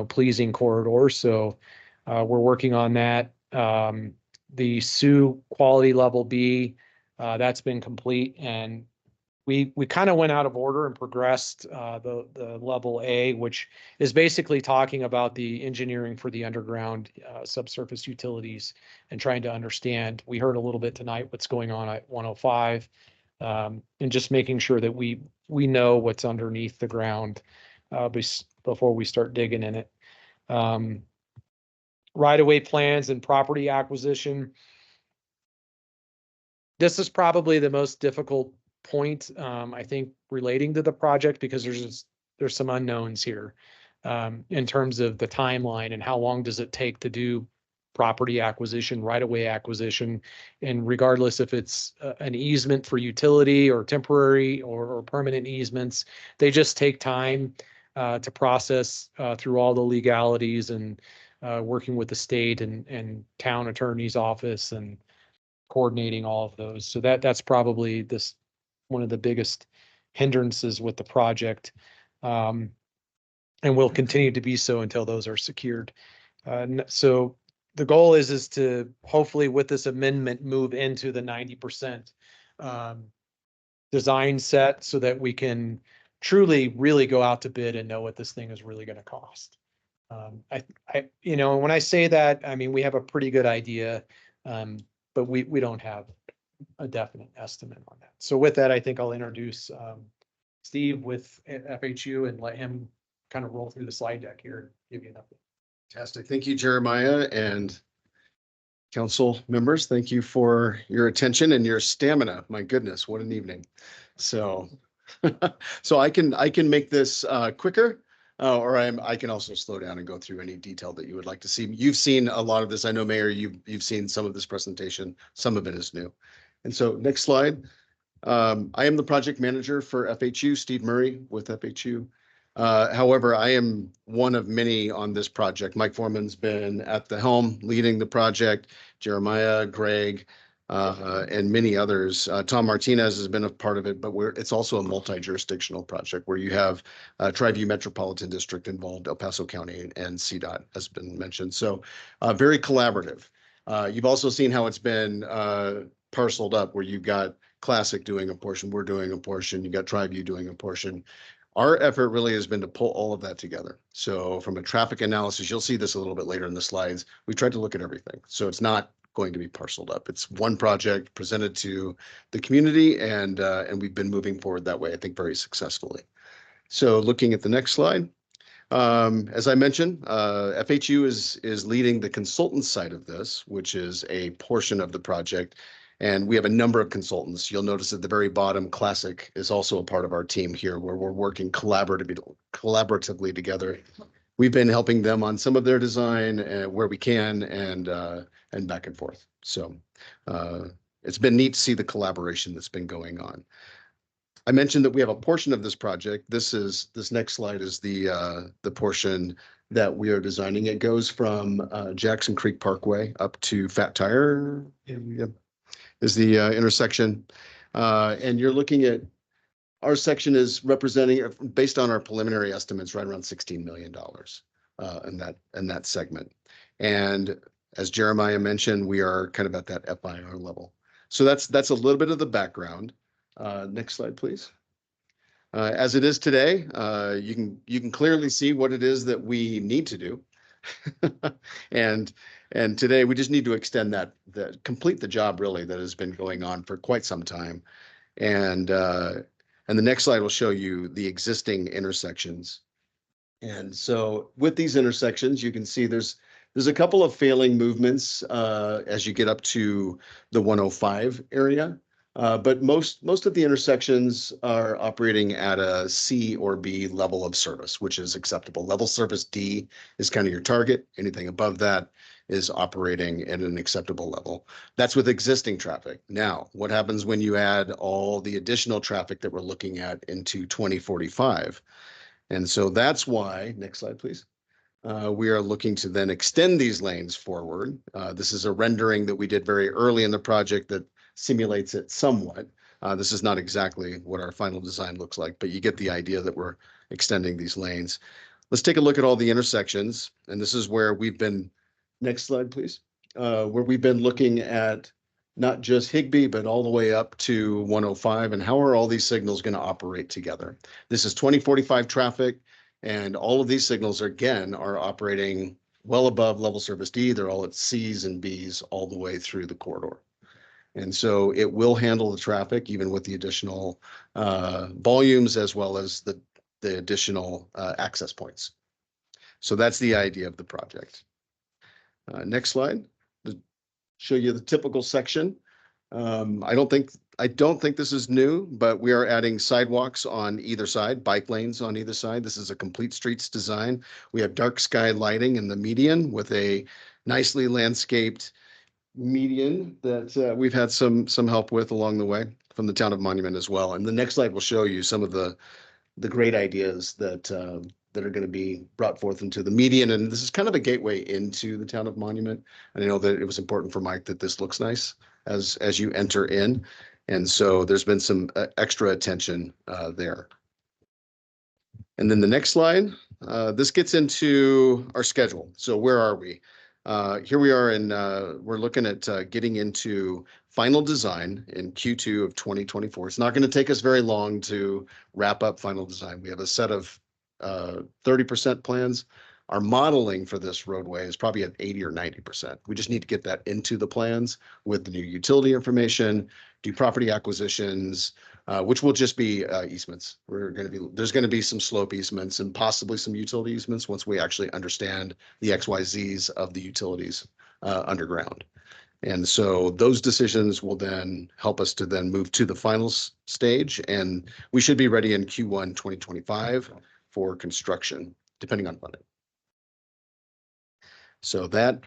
pleasing corridor. So we're working on that. The Sioux quality level B, that's been complete, and we kind of went out of order and progressed the level A, which is basically talking about the engineering for the underground subsurface utilities and trying to understand. We heard a little bit tonight what's going on at 105, and just making sure that we know what's underneath the ground before we start digging in it. Right-of-way plans and property acquisition. This is probably the most difficult point, I think, relating to the project because there's some unknowns here in terms of the timeline and how long does it take to do property acquisition, right-of-way acquisition, and regardless if it's an easement for utility or temporary or permanent easements, they just take time to process through all the legalities and working with the state and town attorney's office and coordinating all of those. So that's probably one of the biggest hindrances with the project, and will continue to be so until those are secured. So the goal is to hopefully with this amendment move into the 90% design set so that we can truly really go out to bid and know what this thing is really going to cost. When I say that, I mean, we have a pretty good idea, but we don't have a definite estimate on that. So with that, I think I'll introduce Steve with FHU and let him kind of roll through the slide deck here and give you an update. Fantastic. Thank you, Jeremiah, and council members. Thank you for your attention and your stamina. My goodness, what an evening. So, so I can make this quicker, or I can also slow down and go through any detail that you would like to see. You've seen a lot of this. I know, Mayor, you've seen some of this presentation. Some of it is new. And so next slide. I am the project manager for FHU, Steve Murray with FHU. However, I am one of many on this project. Mike Foreman's been at the helm leading the project, Jeremiah, Greg, and many others. Tom Martinez has been a part of it, but it's also a multi-jurisdictional project where you have Tri-View Metropolitan District involved, El Paso County, and CDOT has been mentioned. So very collaborative. You've also seen how it's been parceled up where you've got Classic doing a portion, we're doing a portion, you got Tri-View doing a portion. Our effort really has been to pull all of that together. So from a traffic analysis, you'll see this a little bit later in the slides. We tried to look at everything. So it's not going to be parceled up. It's one project presented to the community, and we've been moving forward that way, I think, very successfully. So looking at the next slide, as I mentioned, FHU is leading the consultant side of this, which is a portion of the project. And we have a number of consultants. You'll notice at the very bottom, Classic is also a part of our team here where we're working collaboratively together. We've been helping them on some of their design where we can and back and forth. So it's been neat to see the collaboration that's been going on. I mentioned that we have a portion of this project. This next slide is the portion that we are designing. It goes from Jackson Creek Parkway up to Fat Tire is the intersection. And you're looking at, our section is representing, based on our preliminary estimates, right around $16 million in that segment. And as Jeremiah mentioned, we are kind of at that FIR level. So that's a little bit of the background. Next slide, please. As it is today, you can clearly see what it is that we need to do. and today we just need to extend that complete the job really that has been going on for quite some time. And the next slide will show you the existing intersections. And so with these intersections, you can see there's a couple of failing movements as you get up to the 105 area. But most of the intersections are operating at a C or B level of service, which is acceptable. Level service D is kind of your target. Anything above that is operating at an acceptable level. That's with existing traffic. Now, what happens when you add all the additional traffic that we're looking at into 2045? And so that's why, next slide, please. We are looking to then extend these lanes forward. This is a rendering that we did very early in the project that simulates it somewhat. This is not exactly what our final design looks like, but you get the idea that we're extending these lanes. Let's take a look at all the intersections. And this is where we've been, next slide, please, where we've been looking at not just Higbee, but all the way up to 105. And how are all these signals going to operate together? This is 2045 traffic. And all of these signals, again, are operating well above level service D. They're all at C's and B's all the way through the corridor. And so it will handle the traffic, even with the additional volumes, as well as the additional access points. So that's the idea of the project. Next slide. To show you the typical section. I don't think this is new, but we are adding sidewalks on either side, bike lanes on either side. This is a complete streets design. We have dark sky lighting in the median with a nicely landscaped median that we've had some help with along the way from the town of Monument as well. And the next slide will show you some of the great ideas that are going to be brought forth into the median. And this is kind of a gateway into the town of Monument. And I know that it was important for Mike that this looks nice as you enter in. And so there's been some extra attention there. And then the next slide, this gets into our schedule. So where are we? Here we are we're looking at getting into final design in Q2 of 2024. It's not going to take us very long to wrap up final design. We have a set of 30% plans. Our modeling for this roadway is probably at 80 or 90%. We just need to get that into the plans with the new utility information, do property acquisitions, which will just be easements. There's going to be some slope easements and possibly some utility easements once we actually understand the XYZs of the utilities underground. And so those decisions will then help us to then move to the final stage, and we should be ready in Q1 2025 for construction, depending on funding. So that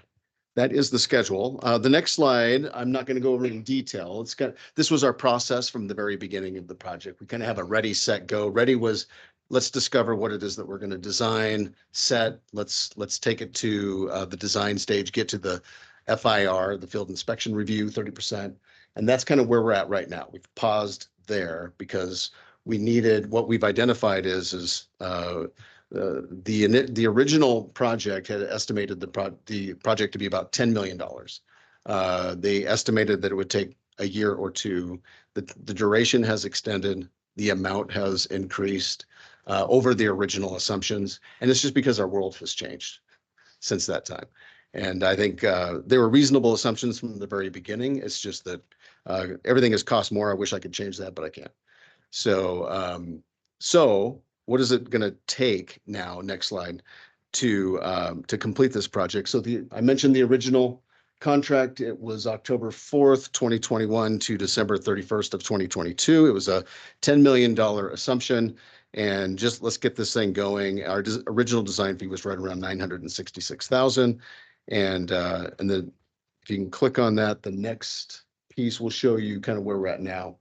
is the schedule. The next slide, I'm not going to go over in detail. This was our process from the very beginning of the project. We kind of have a ready, set, go. Ready was, let's discover what it is that we're going to design. Set, let's take it to the design stage, get to the FIR, the field inspection review, 30%. And that's kind of where we're at right now. We've paused there because we needed, what we've identified is the original project had estimated the project to be about $10 million. They estimated that it would take a year or two. The duration has extended. The amount has increased over the original assumptions. And it's just because our world has changed since that time. And I think they were reasonable assumptions from the very beginning. It's just that everything has cost more. I wish I could change that, but I can't. So what is it going to take now, next slide, to complete this project? So I mentioned the original contract. It was October 4th, 2021 to December 31st of 2022. It was a $10 million assumption. And just let's get this thing going. Our original design fee was right around $966,000. And then if you can click on that, the next piece will show you kind of where we're at now.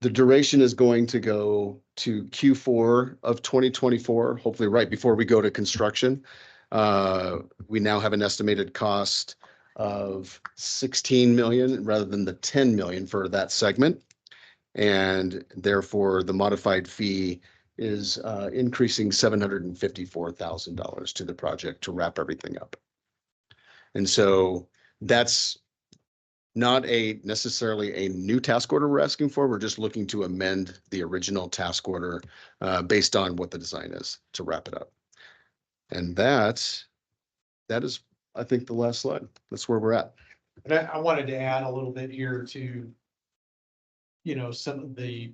The duration is going to go to Q4 of 2024, hopefully right before we go to construction. We now have an estimated cost of 16 million rather than the 10 million for that segment. And therefore, the modified fee is increasing $754,000 to the project to wrap everything up. And so that's not necessarily a new task order we're asking for. We're just looking to amend the original task order based on what the design is to wrap it up. And that is, I think, the last slide. That's where we're at. And I wanted to add a little bit here to, some of the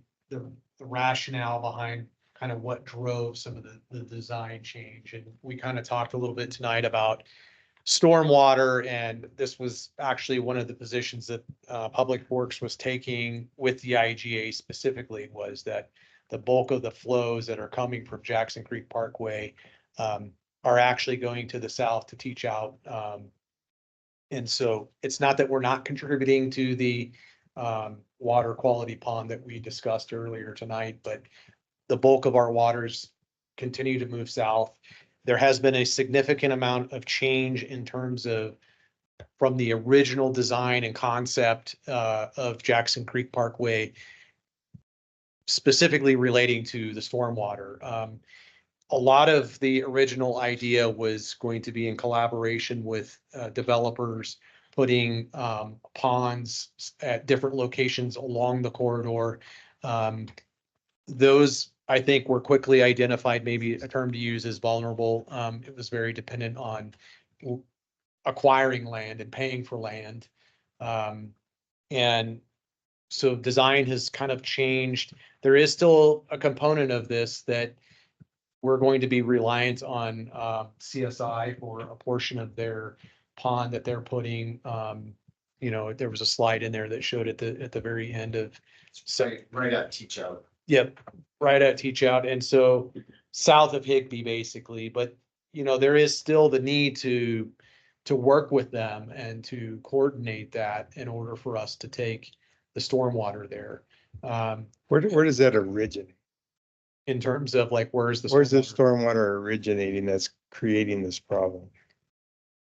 rationale behind kind of what drove some of the design change. And we kind of talked a little bit tonight about stormwater, and this was actually one of the positions that Public Works was taking with the IGA specifically, was that the bulk of the flows that are coming from Jackson Creek Parkway are actually going to the south to teach out. And so it's not that we're not contributing to the water quality pond that we discussed earlier tonight, but the bulk of our waters continue to move south. There has been a significant amount of change in terms of from the original design and concept of Jackson Creek Parkway, specifically relating to the stormwater. A lot of the original idea was going to be in collaboration with developers, putting ponds at different locations along the corridor. Those, I think, were quickly identified, maybe a term to use, as vulnerable. It was very dependent on acquiring land and paying for land. And so design has kind of changed. There is still a component of this that we're going to be reliant on CSI for a portion of their pond that they're putting. There was a slide in there that showed at the very end of. So right at teach out. Yep, right at teach out. And so south of Higby, basically, but there is still the need to work with them and to coordinate that in order for us to take the stormwater there. Where does that originate? In terms of like, where's the stormwater originating that's creating this problem?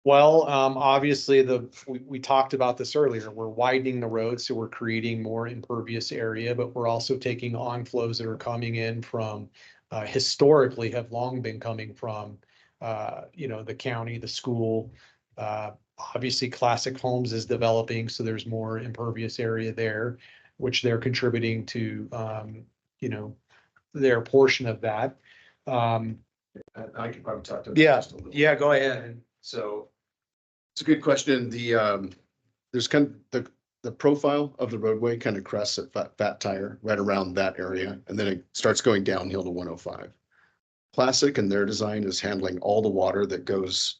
Well, obviously we talked about this earlier. We're widening the road, so we're creating more impervious area, but we're also taking on flows that are coming in from historically have long been coming from the county, the school. Obviously Classic Homes is developing, so there's more impervious area there, which they're contributing to their portion of that. I could probably talk to that just a little. Yeah, go ahead. So it's a good question. There's kind of the profile of the roadway kind of crests at Fat Tire right around that area, and then it starts going downhill to 105. Classic and their design is handling all the water that goes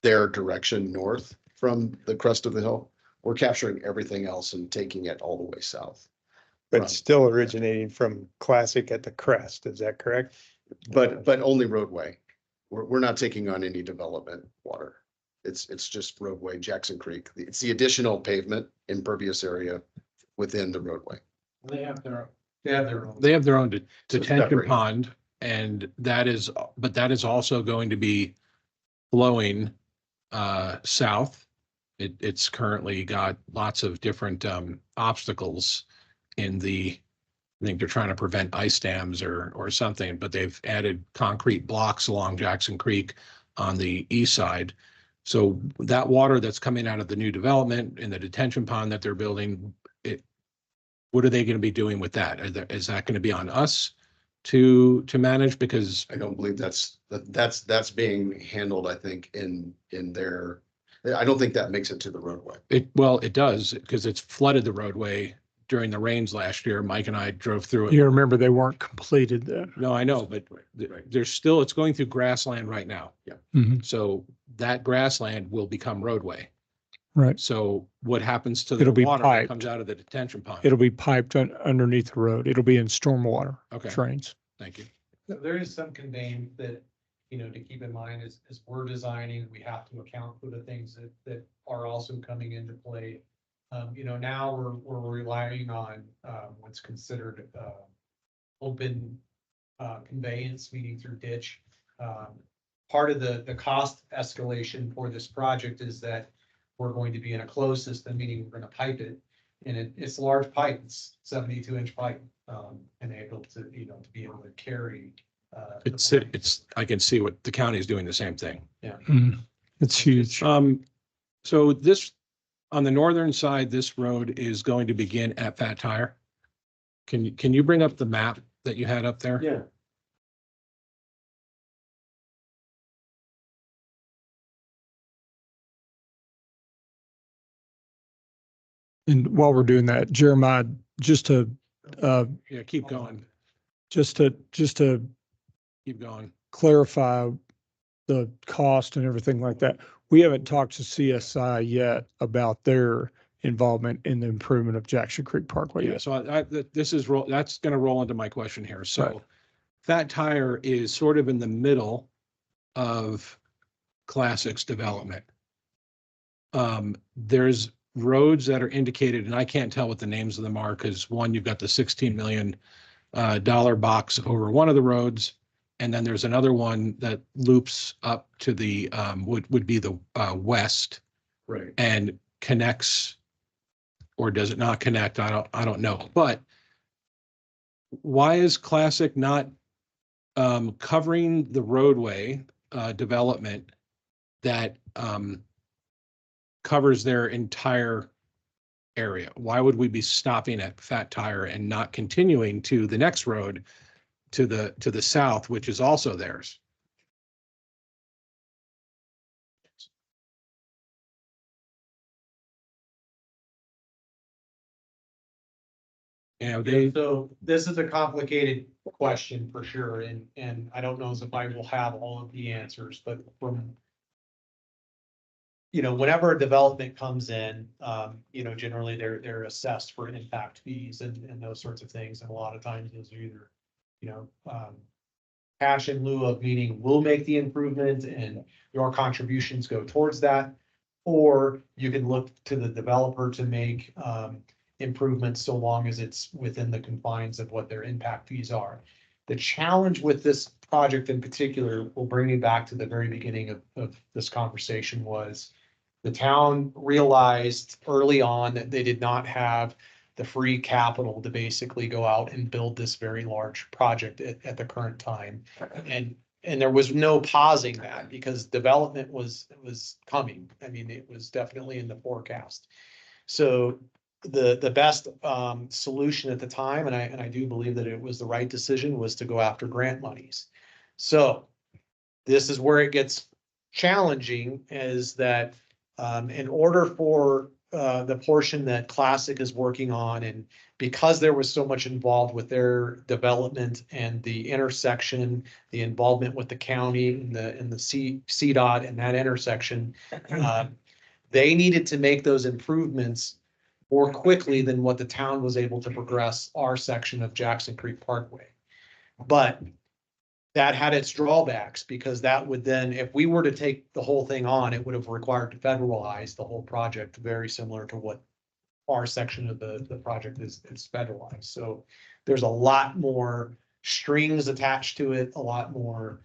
their direction north from the crest of the hill. We're capturing everything else and taking it all the way south. But it's still originating from Classic at the crest, is that correct? But only roadway. We're not taking on any development water. It's just roadway, Jackson Creek. It's the additional pavement impervious area within the roadway. They have their own detention separate. pond, and that is also going to be flowing south. It's currently got lots of different obstacles in I think they're trying to prevent ice dams or something, but they've added concrete blocks along Jackson Creek on the east side. So that water that's coming out of the new development in the detention pond that they're building, what are they going to be doing with that? Is that going to be on us to manage? Because I don't believe that's being handled, I think, in their, I don't think that makes it to the roadway. It does, because it's flooded the roadway during the rains last year. Mike and I drove through it. You remember they weren't completed then. No, I know, but there's still, it's going through grassland right now. Yeah. Mhm. So that grassland will become roadway. Right. So what happens to the It'll be water that piped. comes out of the detention pond? It'll be piped underneath the road. It'll be in stormwater Okay. drains. Thank you. So there is some conveyance that, to keep in mind as we're designing, we have to account for the things that are also coming into play Now we're relying on, what's considered, open, conveyance, meaning through ditch. Part of the cost escalation for this project is that we're going to be in a closed system, meaning we're gonna pipe it. And it's a large pipe, it's 72-inch pipe, and able to, to be able to carry. I can see what the county is doing the same thing. Yeah. It's huge. So this, on the northern side, this road is going to begin at Fat Tire. Can you bring up the map that you had up there? Yeah. And while we're doing that, Jeremiah, just to, Yeah, keep going, just to keep going. clarify the cost and everything like that, we haven't talked to CSI yet about their involvement in the improvement of Jackson Creek Parkway Yeah, yet. so that's gonna roll into my question here. Right. So Fat Tire is sort of in the middle of Classic's development. There's roads that are indicated, and I can't tell what the names of them are, because one, you've got the $16 million dollar box over one of the roads, and then there's another one that loops up to the would be the west, Right. and connects, or does it not connect? I don't know. But why is Classic not covering the roadway development that covers their entire area? Why would we be stopping at Fat Tire and not continuing to the next road to the south, which is also theirs? So this is a complicated question for sure, and I don't know if I will have all of the answers, but from whenever a development comes in, generally they're assessed for impact fees and those sorts of things. And a lot of times those are either, cash in lieu of, meaning we'll make the improvement and your contributions go towards that. Or you can look to the developer to make improvements so long as it's within the confines of what their impact fees are. The challenge with this project in particular, will bring me back to the very beginning of this conversation, was the town realized early on that they did not have the free capital to basically go out and build this very large project at the current time. And there was no pausing that, because development was coming. I mean, it was definitely in the forecast. So the best solution at the time, and I do believe that it was the right decision, was to go after grant monies. So this is where it gets challenging, is that in order for the portion that Classic is working on, and because there was so much involved with their development and the intersection, the involvement with the county and the CDOT and that intersection, they needed to make those improvements more quickly than what the town was able to progress our section of Jackson Creek Parkway. But that had its drawbacks, because that would then, if we were to take the whole thing on, it would have required to federalize the whole project, very similar to what our section of the project is federalized. So there's a lot more strings attached to it, a lot more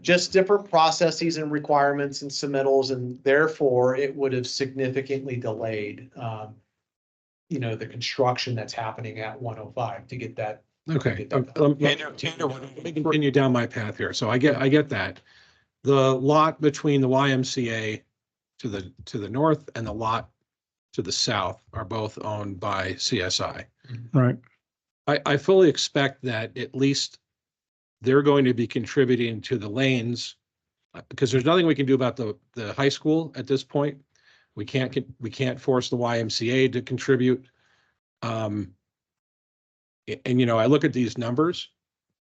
just different processes and requirements and submittals, and therefore it would have significantly delayed the construction that's happening at 105 to get that. Okay, Tanner, let me continue down my path here. So I get that. The lot between the YMCA to the north and the lot to the south are both owned by CSI. Right. I fully expect that at least they're going to be contributing to the lanes, because there's nothing we can do about the high school at this point. We can't force the YMCA to contribute. And I look at these numbers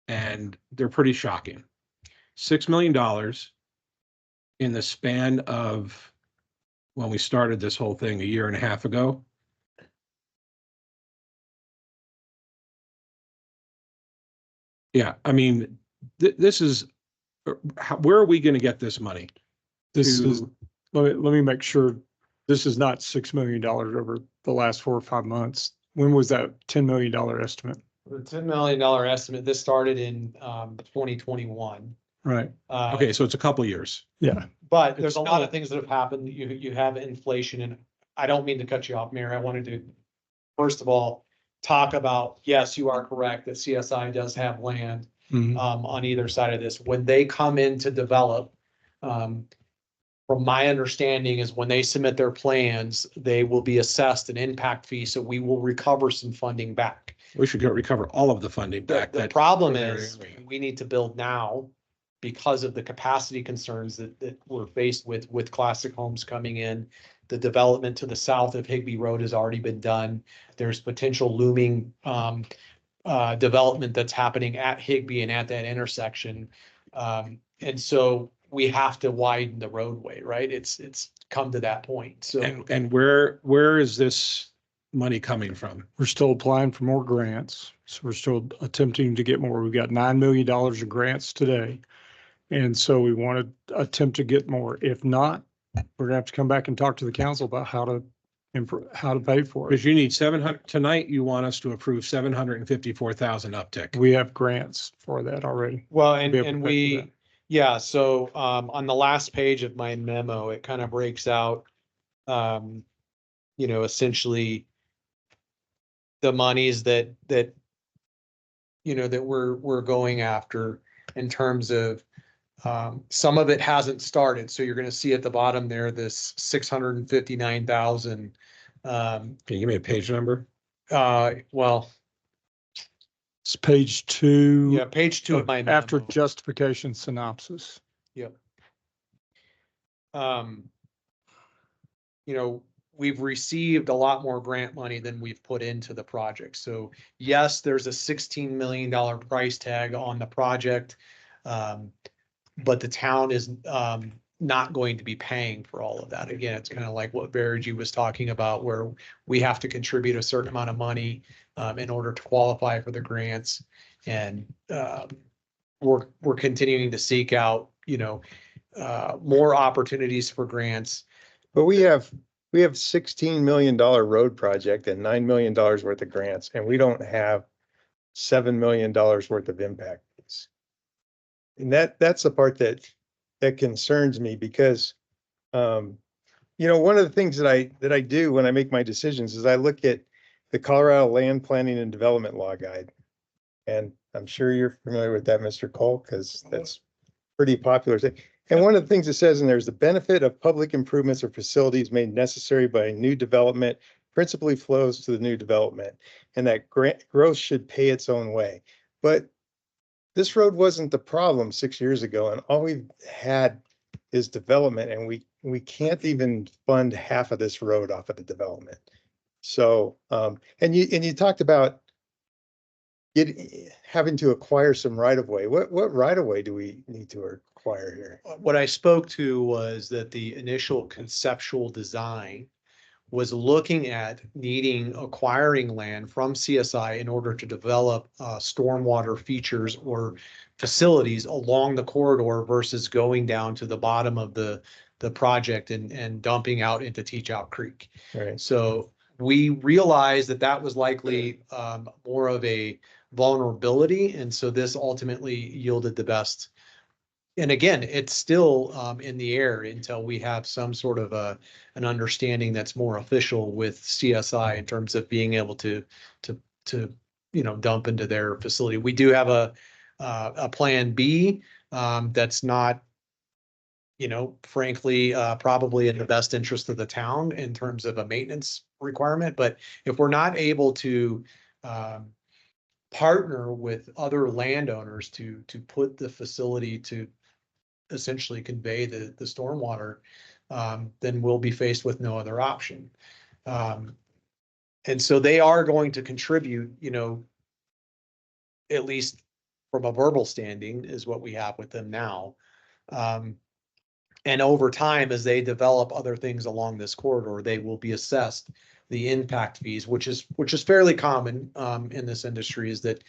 and they're pretty shocking. $6 million in the span of when we started this whole thing a year and a half ago. Yeah, I mean, this is, where are we going to get this money? This is let me make sure, this is not $6 million over the last 4 or 5 months. When was that $10 million estimate? The $10 million estimate, this started in 2021. Right. Okay, so it's a couple years. Yeah. But there's It's a lot of still- things that have happened. You have inflation, and I don't mean to cut you off, Mayor. I wanted to, first of all, talk about, yes, you are correct that CSI does have land Mhm. on either side of this. When they come in to develop, from my understanding is when they submit their plans, they will be assessed an impact fee, so we will recover some funding back. We should recover all of the funding back. The that- problem for their is, area. we need to build now because of the capacity concerns that we're faced with Classic Homes coming in. The development to the south of Higbee Road has already been done. There's potential looming development that's happening at Higbee and at that intersection. And so we have to widen the roadway, right? It's come to that point. So And where is this money coming from? We're still applying for more grants. So we're still attempting to get more. We've got $9 million in grants today. And so we want to attempt to get more. If not, we're gonna have to come back and talk to the council about how to pay for it. Because you need 700, tonight you want us to approve 754,000 uptick. We have grants for that already. well, Be able to and pay for we, that. yeah, so on the last page of my memo, it kind of breaks out, essentially the monies that that we're going after in terms of some of it hasn't started. So you're going to see at the bottom there, this 659,000. Can you give me a page number? Well, It's page 2. yeah, page 2 of my memo. After justification synopsis. Yep. We've received a lot more grant money than we've put into the project. So yes, there's a $16 million price tag on the project. But the town is not going to be paying for all of that. Again, it's kind of like what Verigy was talking about, where we have to contribute a certain amount of money in order to qualify for the grants. And we're continuing to seek out, more opportunities for grants. But we have $16 million road project and $9 million worth of grants, and we don't have $7 million worth of impact fees. And that's the part that concerns me, because one of the things that I do when I make my decisions is I look at the Colorado Land Planning and Development Law Guide. And I'm sure you're familiar with that, Mr. Cole, because that's pretty popular. And one of the things it says in there is the benefit of public improvements or facilities made necessary by a new development principally flows to the new development, and that growth should pay its own way. But this road wasn't the problem 6 years ago, and all we've had is development, and we can't even fund half of this road off of the development. So, and you talked about having to acquire some right of way. What right of way do we need to acquire here? What I spoke to was that the initial conceptual design was looking at acquiring land from CSI in order to develop stormwater features or facilities along the corridor versus going down to the bottom of the project and dumping out into Teach Out Creek. Right. So we realized that was likely more of a vulnerability. And so this ultimately yielded the best. And again, it's still in the air until we have some sort of an understanding that's more official with CSI in terms of being able to dump into their facility. We do have a plan B that's not, frankly, probably in the best interest of the town in terms of a maintenance requirement. But if we're not able to partner with other landowners to put the facility to essentially convey the stormwater, then we'll be faced with no other option. And so they are going to contribute, at least from a verbal standing is what we have with them now. And over time, as they develop other things along this corridor, they will be assessed the impact fees, which is fairly common in this industry, is that,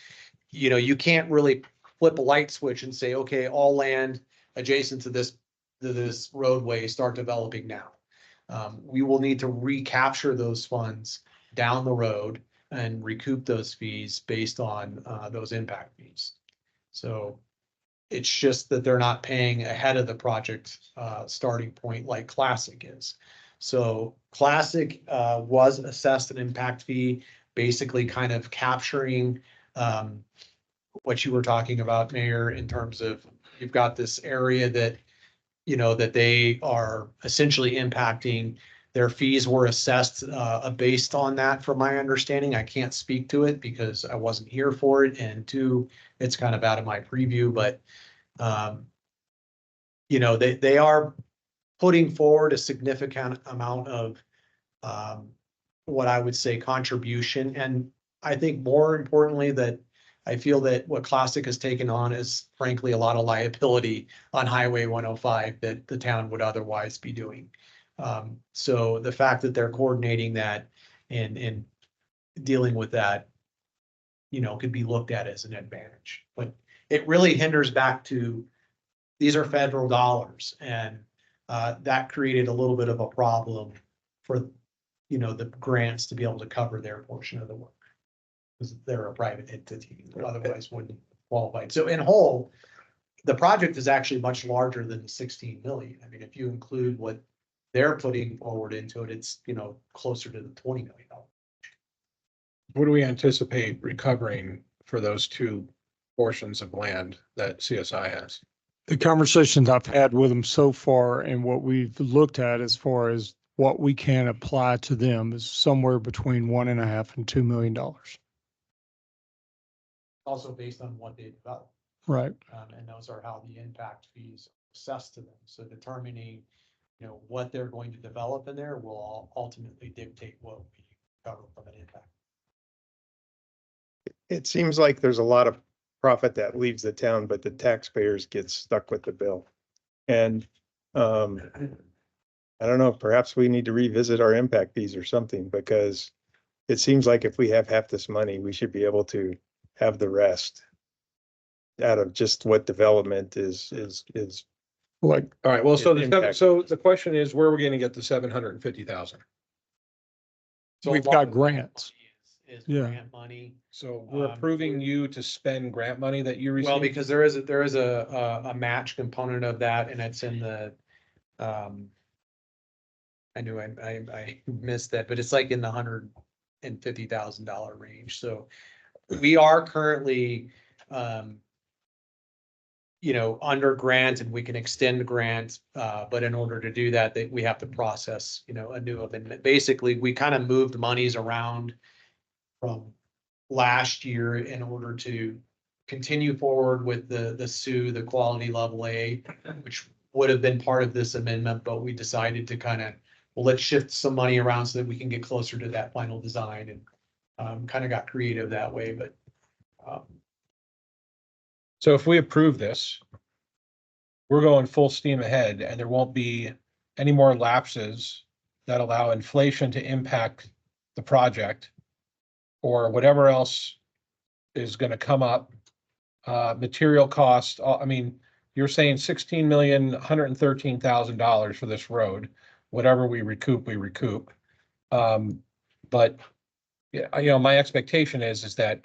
you can't really flip a light switch and say, okay, all land adjacent to this this roadway start developing now. We will need to recapture those funds down the road and recoup those fees based on those impact fees. So it's just that they're not paying ahead of the project starting point like Classic is. So Classic was assessed an impact fee, basically kind of capturing what you were talking about, Mayor, in terms of you've got this area that, you know, that they are essentially impacting. Their fees were assessed based on that, from my understanding. I can't speak to it because I wasn't here for it. And two, it's kind of out of my preview, but you know, they are putting forward a significant amount of what I would say contribution. And I think more importantly, that I feel that what Classic has taken on is frankly a lot of liability on Highway 105 that the town would otherwise be doing. So the fact that they're coordinating that and dealing with that, you know, could be looked at as an advantage. But it really hinders back to, these are federal dollars, and that created a little bit of a problem for, you know, the grants to be able to cover their portion of the work, because they're a private entity, otherwise wouldn't qualify. So in whole, the project is actually much larger than the 16 million. I mean, if you include what they're putting forward into it, it's, you know, closer to the $20 million. What do we anticipate recovering for those two portions of land that CSI has? The conversations I've had with them so far and what we've looked at as far as what we can apply to them is somewhere between $1.5 and $2 million. Also based on what they develop. Right. And those are how the impact fees are assessed to them. So determining, you know, what they're going to develop in there will ultimately dictate what we cover from an impact. It seems like there's a lot of profit that leaves the town, but the taxpayers get stuck with the bill. And I don't know, perhaps we need to revisit our impact fees or something, because it seems like if we have half this money, we should be able to have the rest out of just what development is like. All right, well, so Impact. so the question is, where are we gonna get the 750,000? So We've a lot got of that grants. Is Yeah. grant money. So we're approving you to spend grant money that you receive? Well, because there is a match component of that, and it's in the, I knew I missed that, but it's like in the $150,000 range. So we are currently, you know, under grant, and we can extend grants, but in order to do that, we have to process, you know, a new amendment. Basically, we kind of moved monies around from last year in order to continue forward with the SU, the quality level A, which would have been part of this amendment, but we decided to kind of, well, let's shift some money around so that we can get closer to that final design, and kind of got creative that way. But So if we approve this, we're going full steam ahead, and there won't be any more lapses that allow inflation to impact the project or whatever else is gonna come up. Material cost, I mean, you're saying $16,113,000 for this road. Whatever we recoup, we recoup. But yeah, you know, my expectation is that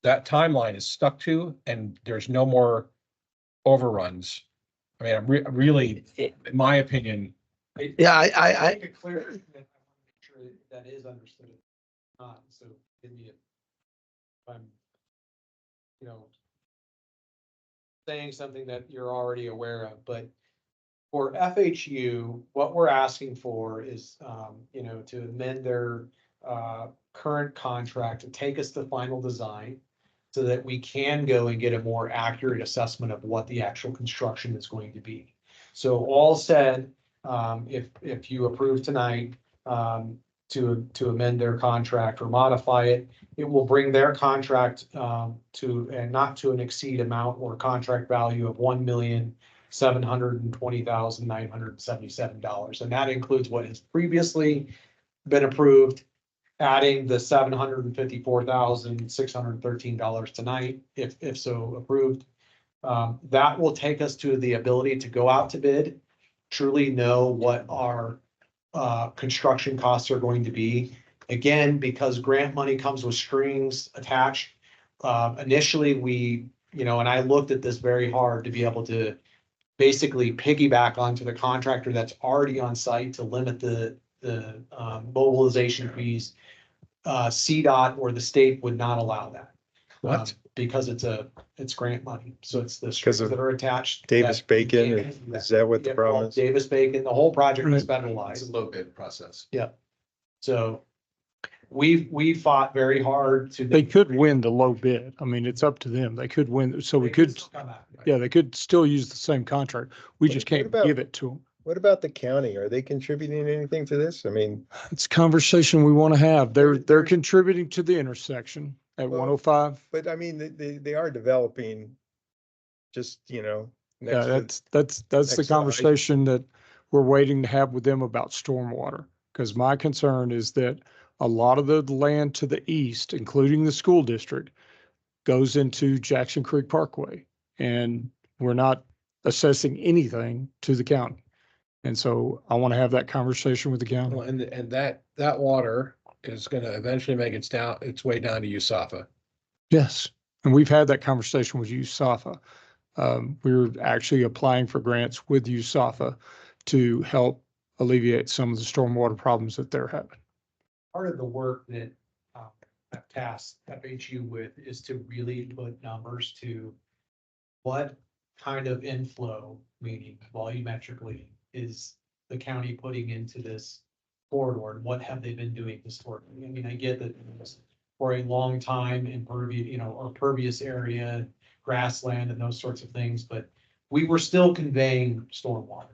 timeline is stuck to, and there's no more overruns. I mean, I'm really, in my opinion. Yeah, I make it clear that I want to make sure that is understood. So give me if I'm, you know, saying something that you're already aware of, but for FHU, what we're asking for is, you know, to amend their current contract to take us to final design so that we can go and get a more accurate assessment of what the actual construction is going to be. So all said, if you approve tonight to amend their contract or modify it, it will bring their contract to, and not to an exceed amount or contract value of $1,720,977. And that includes what has previously been approved, adding the $754,613 tonight, if so approved. That will take us to the ability to go out to bid truly know what our construction costs are going to be. Again, because grant money comes with strings attached. Initially, and I looked at this very hard to be able to basically piggyback onto the contractor that's already on site to limit the mobilization fees. CDOT or the state would not allow that. What? Because it's grant money, so it's the Because strings of that are attached. Davis that you Bacon, can't do is that what the Yeah, problem well, is? Davis Bacon, the whole project is Right. It's federalized. a low bid process. Yeah. So we fought very hard to. They could win the low bid. I mean, it's up to them. They could win. So we They could could, still come back. yeah, they could still use the same contract. We What- just what can't about- give it to them. What about the county? Are they contributing anything to this? I mean, It's a conversation we want to have. They're They're- contributing to the intersection at Well, 105. but I mean, they are developing just, Yeah, next to, that's the next to the high- conversation that we're waiting to have with them about stormwater. Because my concern is that a lot of the land to the east, including the school district, goes into Jackson Creek Parkway. And we're not assessing anything to the county. And so I want to have that conversation with the county. Well, and that water is gonna eventually make its way down to USAFA. Yes, and we've had that conversation with USAFA. We're actually applying for grants with USAFA to help alleviate some of the stormwater problems that they're having. Part of the work that I've tasked FHU with is to really put numbers to what kind of inflow, meaning volumetrically, is the county putting into this corridor, and what have they been doing historically? I mean, I get that for a long time impervious, or pervious area, grassland and those sorts of things, but we were still conveying stormwater.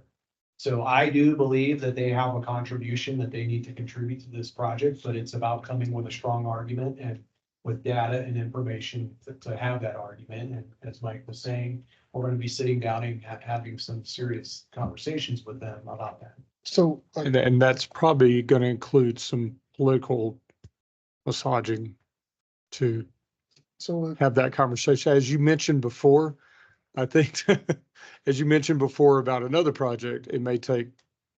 So I do believe that they have a contribution that they need to contribute to this project, but it's about coming with a strong argument and with data and information to have that argument. And as Mike was saying, we're going to be sitting down and having some serious conversations with them about that. So, And that's probably going to include some political massaging to so have that conversation. As you mentioned before, I think, as you mentioned before about another project, it may take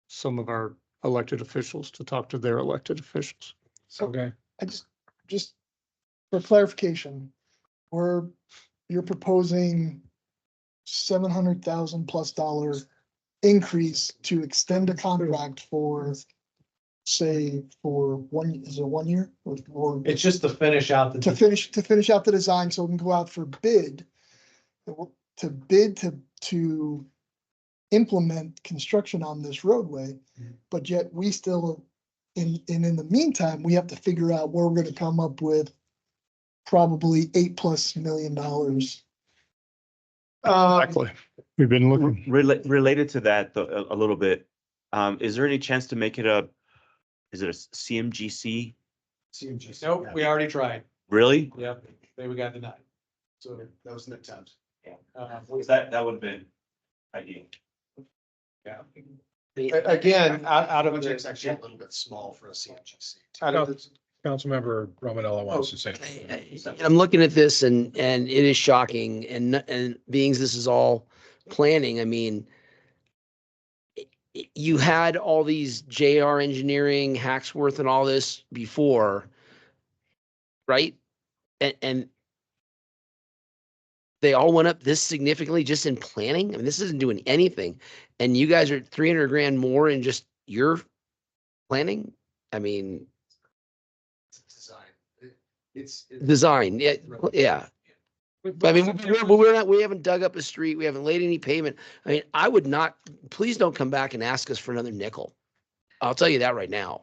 some of our elected officials to talk to their elected officials. Okay. I just for clarification, you're proposing $700,000+ increase to extend a contract for, say, for is it 1 year or It's just to finish out the. to finish out the design so we can go out for bid to implement construction on this roadway. But yet we still, in the meantime, we have to figure out where we're gonna come up with probably $8+ million. Exactly. We've been looking. Related to that though, a little bit, is there any chance to make it is it a CMGC? CMG. Nope, we already tried. Really? Yep, we got denied. So That was an attempt. That would have been ideal. Yeah. Again, out of Project's the. actually a little bit small for a CMGC. Out of the- Councilmember Romanella wants to say. I'm looking at this and it is shocking and being this is all planning, I mean, you had all these JR Engineering, Hacksworth and all this before, right? And they all went up this significantly just in planning. I mean, this isn't doing anything. And you guys are 300 grand more in just your planning. I mean, It's design, yeah, yeah. But I mean, we haven't dug up a street. We haven't laid any pavement. I mean, I would not, please don't come back and ask us for another nickel. I'll tell you that right now.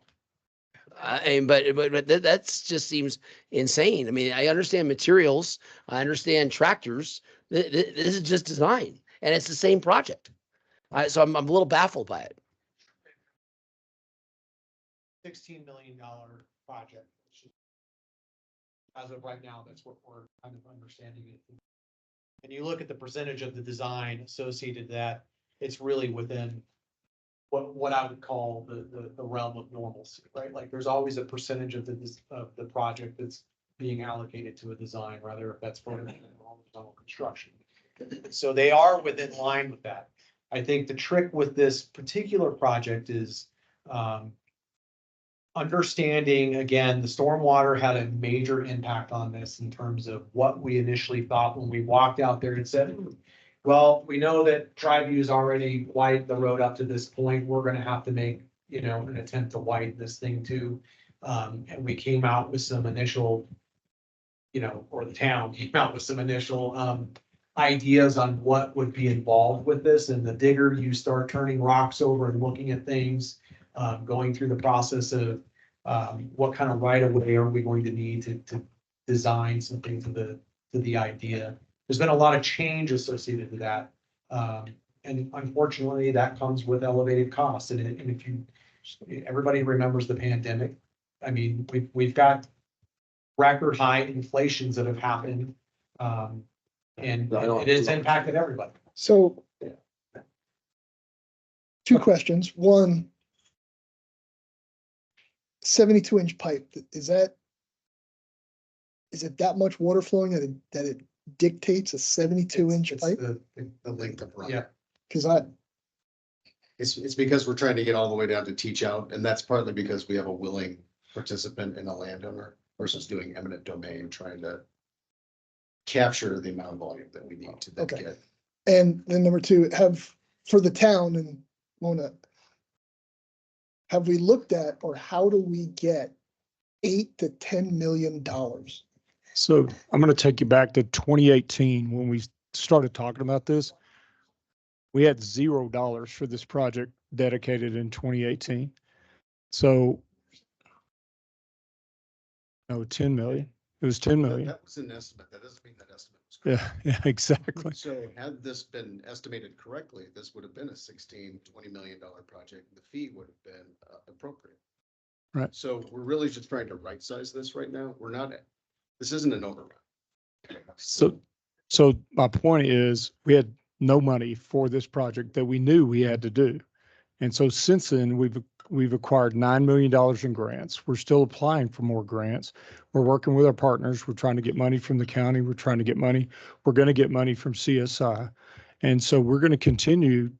But that just seems insane. I mean, I understand materials. I understand tractors. This is just design and it's the same project. So I'm a little baffled by it. $16 million project. As of right now, that's what we're kind of understanding it. And you look at the percentage of the design associated that, it's really within what I would call the realm of normalcy, right? Like there's always a percentage of the project that's being allocated to a design, rather if that's for construction. So they are within line with that. I think the trick with this particular project is, understanding, again, the stormwater had a major impact on this in terms of what we initially thought when we walked out there and said, well, we know that Tri-View's already widened the road up to this point. We're gonna have to make, an attempt to widen this thing too. And we came out with some initial, or the town came out with some initial, ideas on what would be involved with this. And the digger, you start turning rocks over and looking at things, going through the process of what kind of right of way are we going to need to design something to the idea. There's been a lot of change associated with that. And unfortunately, that comes with elevated costs. And if everybody remembers the pandemic, I mean, we've got record high inflations that have happened. And it has impacted everybody. So 2 questions. One, 72-inch pipe, is it that much water flowing that it dictates a 72-inch pipe? The length of run. Yeah. Because It's because we're trying to get all the way down to teach out, and that's partly because we have a willing participant in a landowner versus doing eminent domain, trying to capture the amount of volume that we need to then Okay. get. And then number 2, for the town and Mona, have we looked at, or how do we get $8 to $10 million? So I'm going to take you back to 2018 when we started talking about this. We had $0 for this project dedicated in 2018. So, no, 10 million. It was 10 million. That was an estimate. That doesn't mean that estimate was correct. Yeah, exactly. So had this been estimated correctly, this would have been a $16, $20 million project. The fee would have been appropriate. Right. So we're really just trying to right size this right now. This isn't an overrun. So my point is, we had no money for this project that we knew we had to do. And so since then, we've acquired $9 million in grants. We're still applying for more grants. We're working with our partners. We're trying to get money from the county. We're trying to get money. We're going to get money from CSI. And so we're going to continue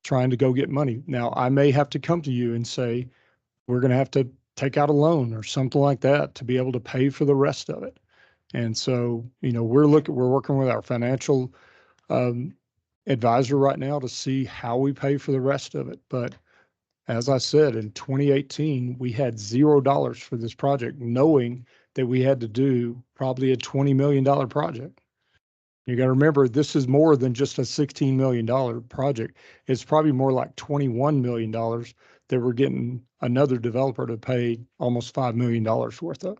trying to go get money. Now, I may have to come to you and say, we're going to have to take out a loan or something like that to be able to pay for the rest of it. And so, we're working with our financial advisor right now to see how we pay for the rest of it. But as I said, in 2018, we had $0 for this project, knowing that we had to do probably a $20 million project. You got to remember, this is more than just a $16 million project. It's probably more like $21 million that we're getting another developer to pay almost $5 million worth of.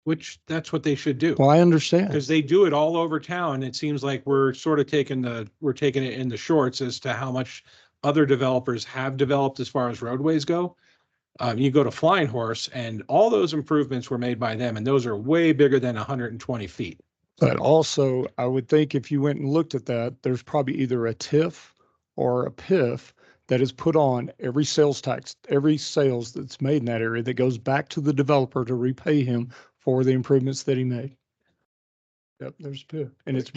Which that's what they should do. Well, I understand. Because they do it all over town. It seems like we're sort of taking it in the shorts as to how much other developers have developed as far as roadways go. You go to Flying Horse and all those improvements were made by them, and those are way bigger than 120 feet. But also, I would think if you went and looked at that, there's probably either a TIF or a PIF that is put on every sales tax, every sales that's made in that area that goes back to the developer to repay him for the improvements that he made. Yep, there's PIF. And it's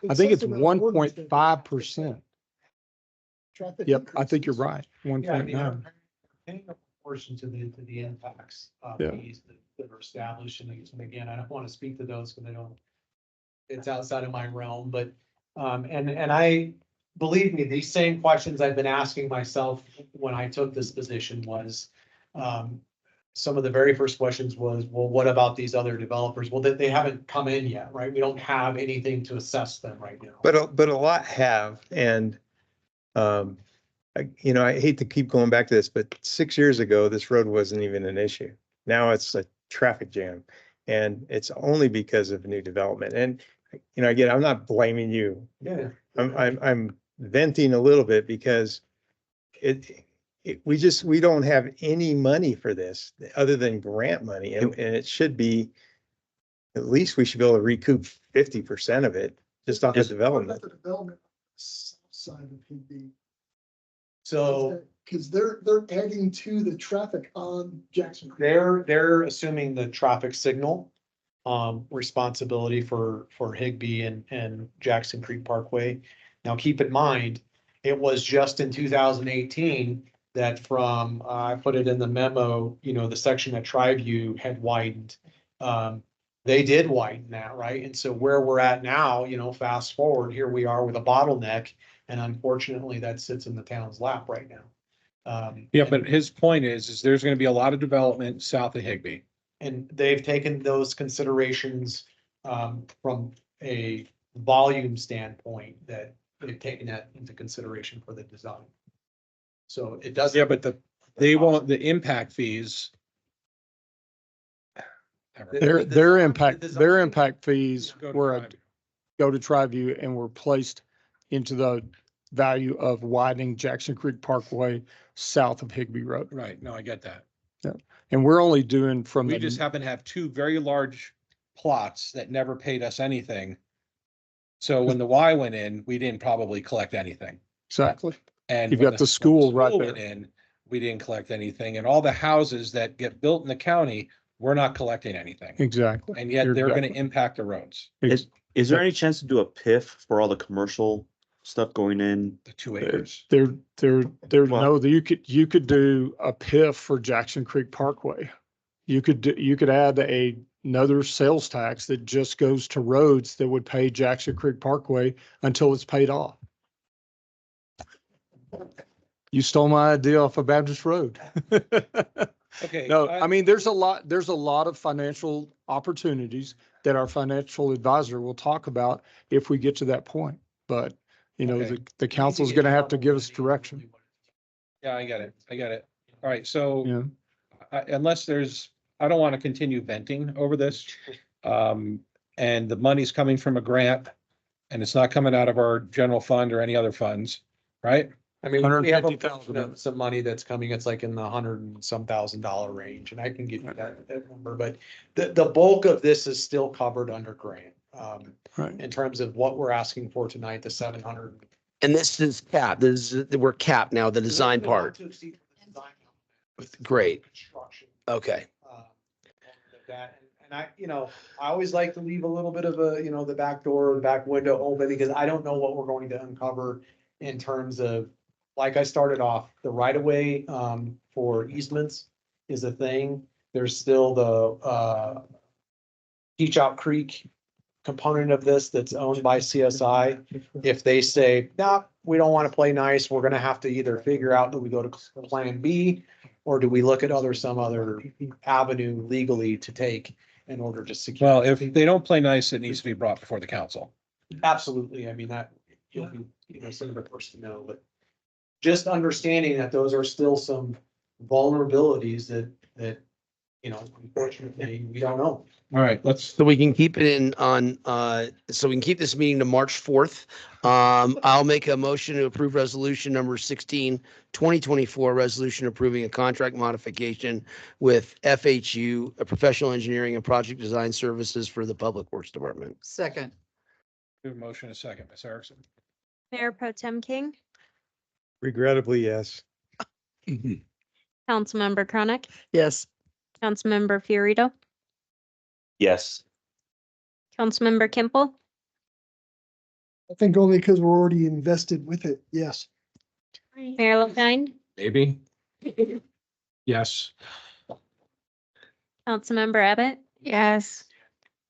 I think it's 1.5%. Yep, I think you're right. 1.9. Paying a proportion to the impacts Yeah. fees that are established. And again, I don't want to speak to those because it's outside of my realm, but, and I, believe me, these same questions I've been asking myself when I took this position was, some of the very first questions was, well, what about these other developers? Well, they haven't come in yet, right? We don't have anything to assess them right now. But a lot have, and I hate to keep going back to this, but 6 years ago, this road wasn't even an issue. Now it's a traffic jam, and it's only because of new development. And again, I'm not blaming you. Yeah. I'm venting a little bit because we don't have any money for this other than grant money, and it should be, at least we should be able to recoup 50% of it just off the development. The development side of Higby. So Because they're adding to the traffic on Jackson Creek. they're assuming the traffic signal responsibility for Higby and Jackson Creek Parkway. Now, keep in mind, It was just in 2018 that from, I put it in the memo, you know, the section that Triview had widened. They did widen that, right? And so where we're at now, you know, fast forward, here we are with a bottleneck. And unfortunately, that sits in the town's lap right now. Yeah, but his point is there's going to be a lot of development south of Higbee. And they've taken those considerations from a volume standpoint that they've taken that into consideration for the design. So it doesn't. Yeah, but they won't, the impact fees. Their impact fees were go to Triview and were placed into the value of widening Jackson Creek Parkway south of Higbee Road. Right, no, I get that. Yeah, and we're only doing from We the, just happen to have two very large plots that never paid us anything. So when the Y went in, we didn't probably collect anything. exactly. And You've when got the school right went there. in, we didn't collect anything. And all the houses that get built in the county, we're not collecting anything. Exactly. And yet You're they're going to exactly- impact the roads, Is there any chance to do a PIF for all the commercial stuff going in? the 2 acres. There's Well- no, you could do a PIF for Jackson Creek Parkway. You could add another sales tax that just goes to roads that would pay Jackson Creek Parkway until it's paid off. You stole my idea off of Baptist Road. Okay. No, I mean, there's a lot of financial opportunities that our financial advisor will talk about if we get to that point. But, you know, Okay. the council's gonna have to give us direction. Yeah, I get it. I get it. All right, so Yeah. unless there's, I don't want to continue venting over this. And the money's coming from a grant and it's not coming out of our general fund or any other funds, right? I mean, we have $150,000. some money that's coming. It's like in the $100,000 range, and I can get you that number, but the bulk of this is still covered under grant. Right. In terms of what we're asking for tonight, the 700. And this is capped. We're capped now, the design part. Great. Okay. That, and I, you know, I always like to leave a little bit of a, you know, the back door or the back window open because I don't know what we're going to uncover in terms of, like I started off, the right of way for easements is a thing. There's still the Teach Out Creek component of this that's owned by CSI. If they say, nah, we don't want to play nice, we're gonna have to either figure out, do we go to plan B? Or do we look at some other avenue legally to take in order to secure? Well, if they don't play nice, it needs to be brought before the council. Absolutely. I mean, that you'll be, you know, some of the first to know, but just understanding that those are still some vulnerabilities that, you know, unfortunately, we don't know. All right, let's, So we can keep it in on, so we can keep this meeting to March 4th. I'll make a motion to approve resolution number 16, 2024, resolution approving a contract modification with FHU, a professional engineering and project design services for the Public Works Department. Second, do a motion in a second, Ms. Erickson. Mayor Pro Tem King, Regrettably, yes. Councilmember Chronic, yes. Councilmember Fiorito, Yes. Councilmember Kimple, I think only because we're already invested with it. Yes. Mayor LaKind, Maybe. Yes. Councilmember Abbott. Yes.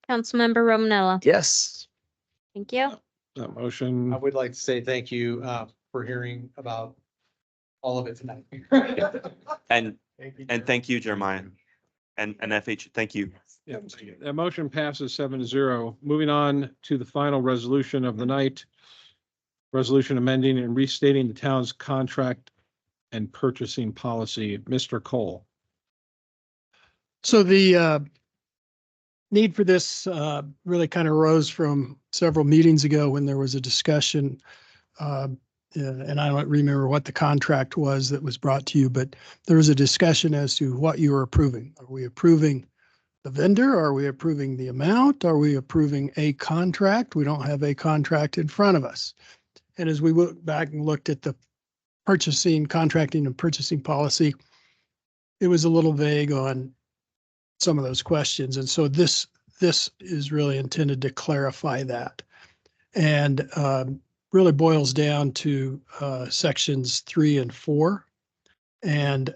Councilmember Romanella. Yes. Thank you. That motion. I would like to say thank you for hearing about all of it tonight. And thank you, Jeremiah. And FH, thank you. Yeah, that motion passes 7-0. Moving on to the final resolution of the night. Resolution amending and restating the town's contract and purchasing policy. Mr. Cole. So the need for this really kind of arose from several meetings ago when there was a discussion. And I don't remember what the contract was that was brought to you, but there was a discussion as to what you were approving. Are we approving the vendor? Are we approving the amount? Are we approving a contract? We don't have a contract in front of us. And as we went back and looked at the contracting and purchasing policy, it was a little vague on some of those questions. And so this is really intended to clarify that. And really boils down to sections 3 and 4. And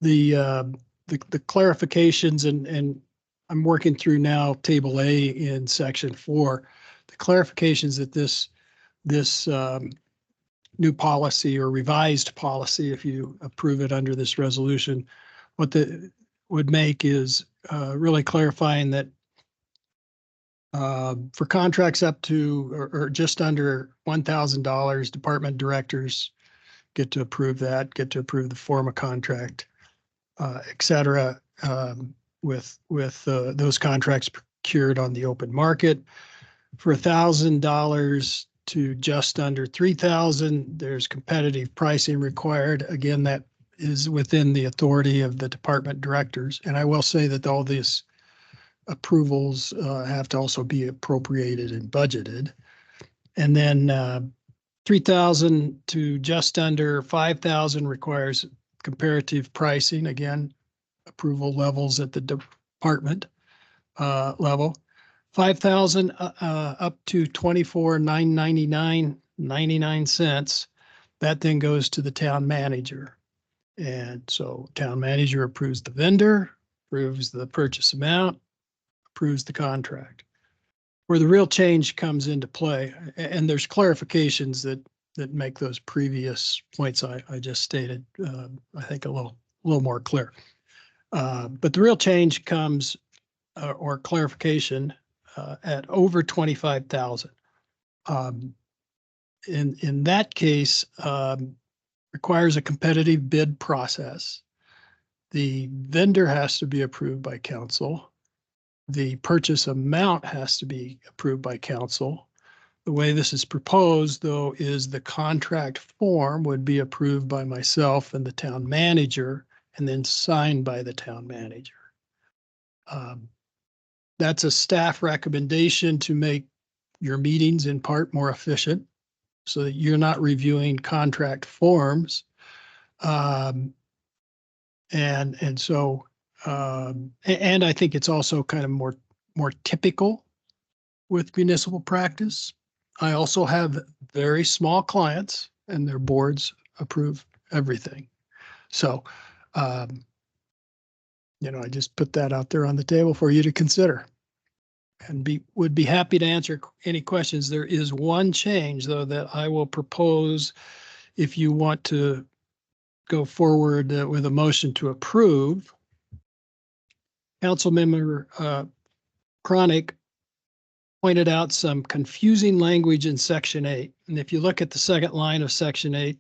the clarifications, and I'm working through now table A in section 4, the clarifications that this new policy or revised policy, if you approve it under this resolution, what the would make is really clarifying that for contracts up to or just under $1,000, department directors get to approve that, get to approve the form of contract, et cetera, with those contracts procured on the open market. For $1,000 to just under 3,000, there's competitive pricing required. Again, that is within the authority of the department directors. And I will say that all these approvals have to also be appropriated and budgeted. And then 3,000 to just under 5,000 requires comparative pricing. Again, approval levels at the department level. 5,000 up to 24,999.99 cents. That then goes to the town manager. And so town manager approves the vendor, approves the purchase amount, approves the contract. Where the real change comes into play, and there's clarifications that make those previous points I just stated, I think a little more clear. But the real change comes, or clarification, at over 25,000. In that case, requires a competitive bid process. The vendor has to be approved by council. The purchase amount has to be approved by council. The way this is proposed, though, is the contract form would be approved by myself and the town manager, and then signed by the town manager. That's a staff recommendation to make your meetings in part more efficient so that you're not reviewing contract forms. And I think it's also kind of more typical with municipal practice. I also have very small clients and their boards approve everything. So, I just put that out there on the table for you to consider, and would be happy to answer any questions. There is one change, though, that I will propose if you want to go forward with a motion to approve. Councilmember Chronic pointed out some confusing language in section 8. And if you look at the second line of section 8,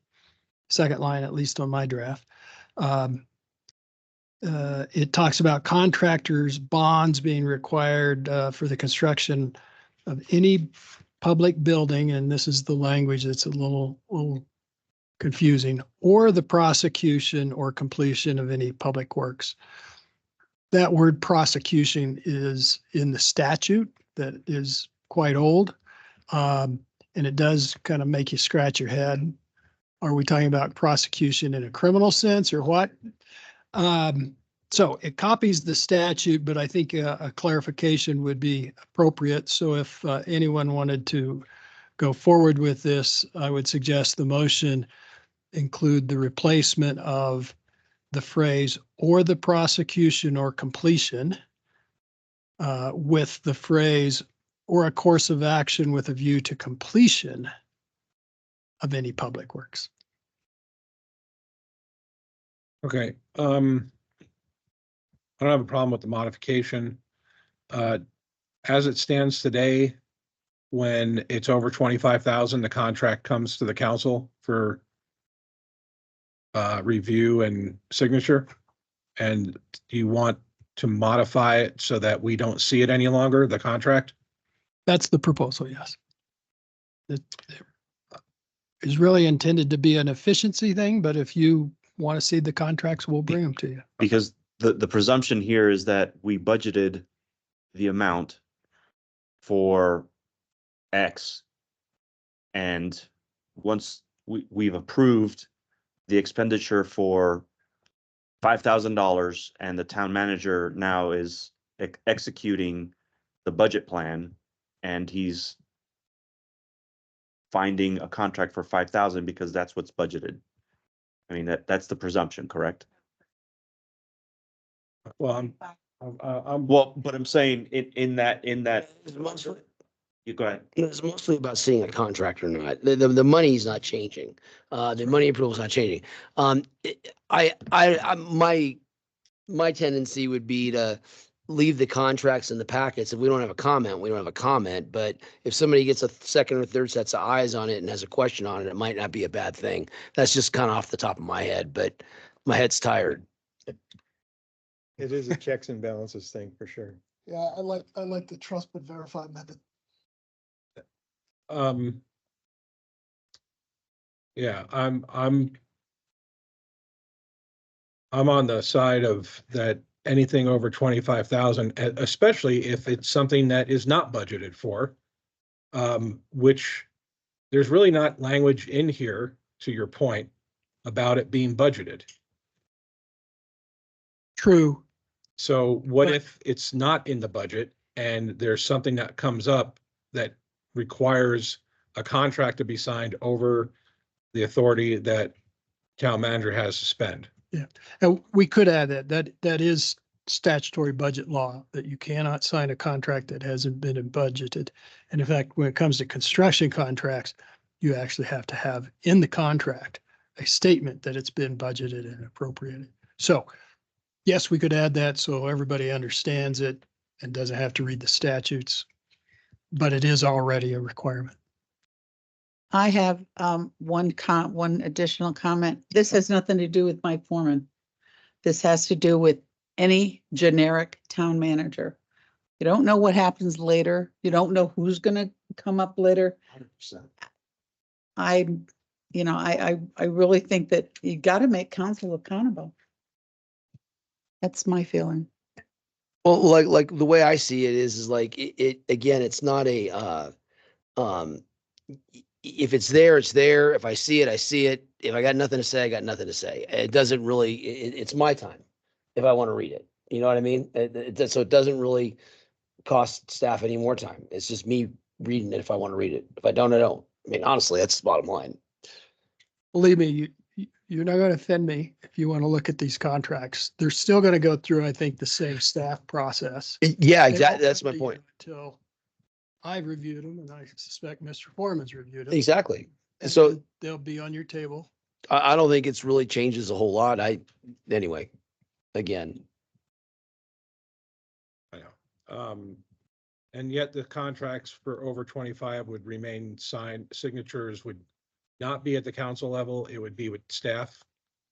second line, at least on my draft, it talks about contractors' bonds being required for the construction of any public building, and this is the language that's a little confusing, or the prosecution or completion of any public works. That word prosecution is in the statute that is quite old, and it does kind of make you scratch your head. Are we talking about prosecution in a criminal sense or what? So it copies the statute, but I think a clarification would be appropriate. So if anyone wanted to go forward with this, I would suggest the motion include the replacement of the phrase "or the prosecution or completion" with the phrase "or a course of action with a view to completion of any public works." Okay. I don't have a problem with the modification. As it stands today, when it's over 25,000, the contract comes to the council for review and signature. And do you want to modify it so that we don't see it any longer, the contract? That's the proposal, yes. It is really intended to be an efficiency thing, but if you want to see the contracts, we'll bring them to you. Because the presumption here is that we budgeted the amount for X, and once we've approved the expenditure for $5,000 and the town manager now is executing the budget plan, and he's finding a contract for 5,000 because that's what's budgeted. I mean, that's the presumption, correct? Well, Well, but I'm saying in that, It's mostly, you go ahead. it's mostly about seeing a contract or not. The money's not changing. The money approval's not changing. My tendency would be to leave the contracts in the packets. If we don't have a comment, we don't have a comment. But if somebody gets a second or third sets of eyes on it and has a question on it, it might not be a bad thing. That's just kind of off the top of my head, but my head's tired. It is a checks and balances thing for sure. Yeah, I like the trust but verify method. Yeah, I'm on the side of that anything over 25,000, especially if it's something that is not budgeted for, which there's really not language in here, to your point, about it being budgeted. True. So what if it's not in the budget and there's something that comes up that requires a contract to be signed over the authority that town manager has to spend? Yeah, and we could add that is statutory budget law, that you cannot sign a contract that hasn't been budgeted. And in fact, when it comes to construction contracts, you actually have to have in the contract a statement that it's been budgeted and appropriated. So yes, we could add that so everybody understands it and doesn't have to read the statutes, but it is already a requirement. I have one additional comment. This has nothing to do with Mike Foreman. This has to do with any generic town manager. You don't know what happens later. You don't know who's gonna come up later. 100%. I really think that you gotta make council accountable. That's my feeling. Well, like the way I see it is like it again, it's not a if it's there, it's there. If I see it, I see it. If I got nothing to say, I got nothing to say. It doesn't really, it's my time if I want to read it. You know what I mean? So it doesn't really cost staff any more time. It's just me reading it if I want to read it. If I don't, I don't. I mean, honestly, that's the bottom line. Believe me, you're not going to offend me if you want to look at these contracts. They're still going to go through, I think, the same staff process. Yeah, They exactly. won't That's have my to point. Until I've reviewed them, and I suspect Mr. Foreman's reviewed them. Exactly. And So then they'll be on your table. I don't think it's really changes a whole lot. Anyway, again. I know. And yet the contracts for over 25 would remain signed, signatures would not be at the council level, it would be with staff.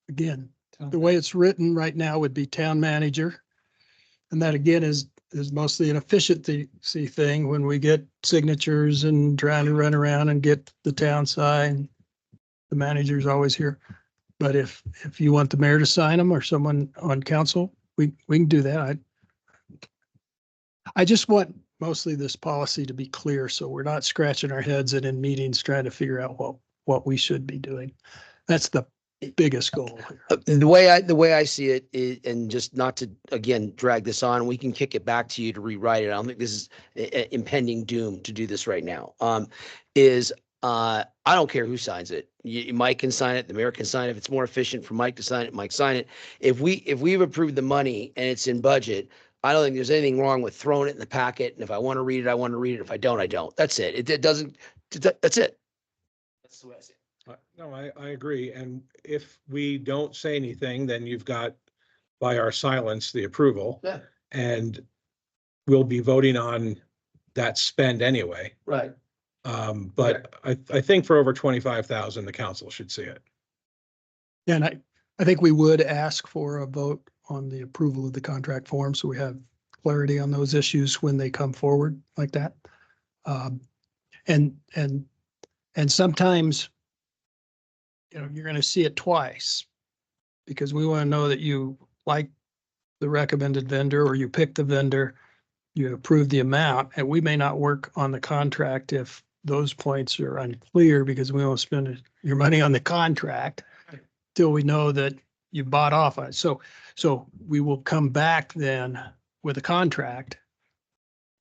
Again, the way it's written right now would be town manager. And that again is mostly an efficiency thing when we get signatures and trying to run around and get the town sign. The manager's always here. But if you want the mayor to sign them or someone on council, we can do that. I just want mostly this policy to be clear, so we're not scratching our heads and in meetings trying to figure out what we should be doing. That's the biggest goal here. The way I see it is, and just not to again drag this on, we can kick it back to you to rewrite it. I don't think this is impending doom to do this right now. I don't care who signs it. Mike can sign it, the mayor can sign it. If it's more efficient for Mike to sign it, Mike sign it. If we've approved the money and it's in budget, I don't think there's anything wrong with throwing it in the packet. And if I want to read it, I want to read it. If I don't, I don't. That's it. It doesn't. That's it. That's the way I see it. No, I agree. And if we don't say anything, then you've got by our silence, the approval. Yeah. And we'll be voting on that spend anyway. Right. But I think for over 25,000, the council should see it. And I think we would ask for a vote on the approval of the contract form, so we have clarity on those issues when they come forward like that. And sometimes, you're going to see it twice because we want to know that you like the recommended vendor or you pick the vendor, you approve the amount, and we may not work on the contract if those points are unclear because we won't spend your money on the contract till we know that you bought off on it. So we will come back then with a contract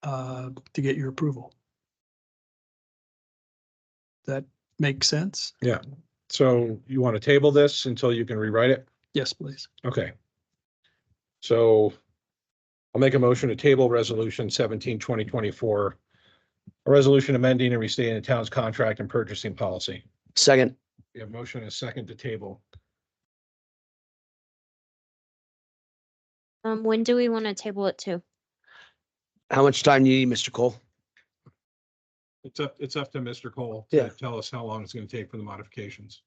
to get your approval. that make sense? Yeah. So you want to table this until you can rewrite it? Yes, please. Okay. So I'll make a motion to table resolution 17/2024, a resolution amending and restating the town's contract and purchasing policy. Second. We have motion and a second to table. When do we want to table it to? How much time do you need, Mr. Cole? It's up to Mr. Cole Yeah. to tell us how long it's going to take for the modifications.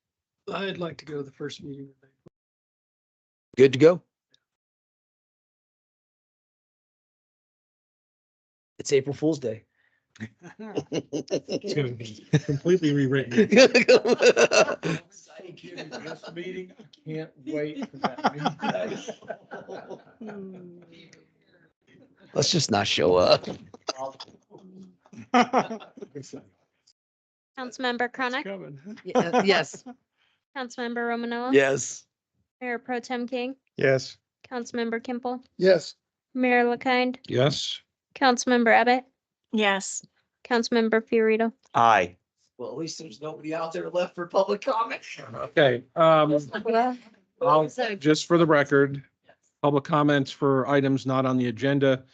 I'd like to go to the first meeting. Good to go? It's April Fool's Day. It's going to be completely rewritten. This meeting, I can't wait for that. Let's just not show up. Councilmember Chronic, Yes. Councilmember Romanella. Yes. Mayor Pro Tem King, Yes. Councilmember Kimple, Yes. Mayor LaKind, Yes. Councilmember Abbott, Yes. Councilmember Fiorito. Aye. Well, at least there's nobody out there left for public comment. Okay. Just for the record, public comments for items not on the agenda.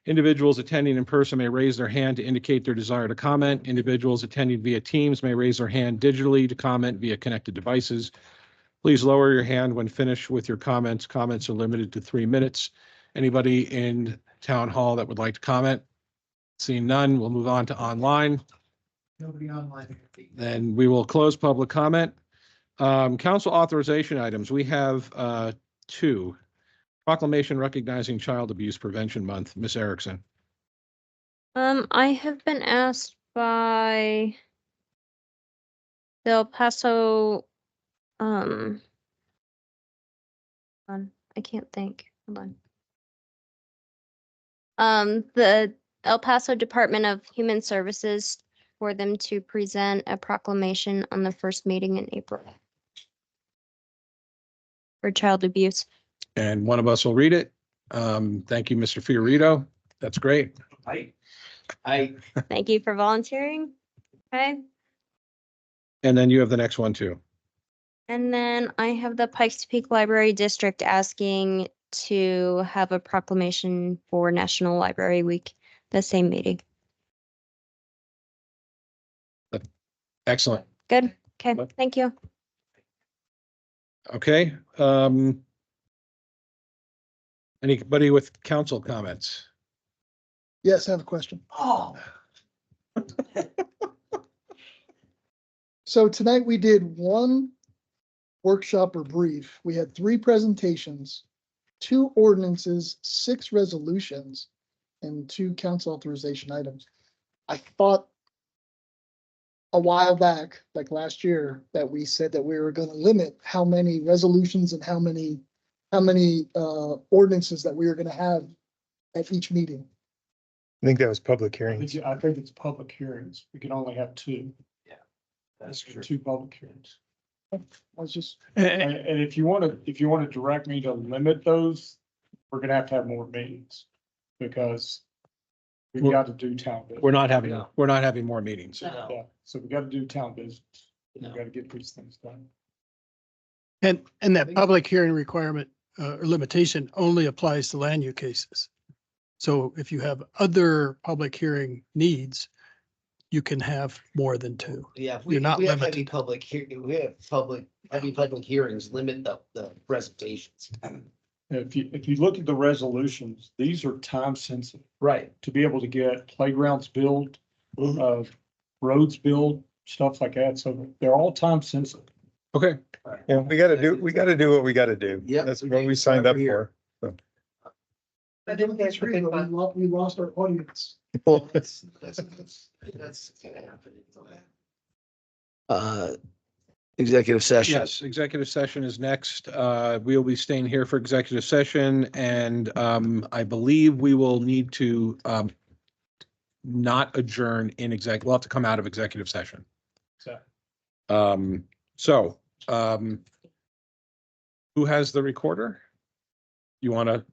Individuals attending in person may raise their hand to indicate their desire to comment. Individuals attending via Teams may raise their hand digitally to comment via connected devices. Please lower your hand when finished with your comments. Comments are limited to 3 minutes. Anybody in town hall that would like to comment? Seeing none, we'll move on to online. Nobody online. Then we will close public comment. Council authorization items. We have 2. Proclamation recognizing Child Abuse Prevention Month. Ms. Erickson. I have been asked by the El Paso, hold on, I can't think. Hold on. The El Paso Department of Human Services for them to present a proclamation on the first meeting in April for child abuse. And one of us will read it. Thank you, Mr. Fiorito. That's great. Thank you for volunteering. Okay. And then you have the next one too. And then I have the Pikes Peak Library District asking to have a proclamation for National Library Week, the same meeting. Excellent. Good. Okay. Thank you. Okay. Anybody with council comments? Yes, I have a question. Oh. So tonight we did one workshop or brief. We had 3 presentations, 2 ordinances, 6 resolutions, and 2 council authorization items. I thought a while back, like last year, that we said that we were going to limit how many resolutions and how many ordinances that we were going to have at each meeting. I think that was public hearings. I think it's public hearings. We can only have 2. Yeah, that's true. 2 public hearings. I was just, And if you want to direct me to limit those, we're gonna have more meetings because we've got to do town business. We're not having more meetings. Yeah, so we got to do town business. We got to get these things done. And that public hearing requirement or limitation only applies to land use cases. So if you have other public hearing needs, you can have more than 2. Yeah, You're not we have heavy limited. public heavy public hearings, limit the presentations. If you look at the resolutions, these are time sensitive. Right. To be able to get playgrounds built, roads built, stuff like that. So they're all time sensitive. Okay. Yeah, we gotta do what we gotta do. Yep. That's what we signed up for. So. I didn't disagree, but we lost our audience. Well, that's gonna happen. Executive session. Yes, executive session is next. We'll be staying here for executive session and I believe we will need to not adjourn in we'll have to come out of executive session. So who has the recorder? You want to?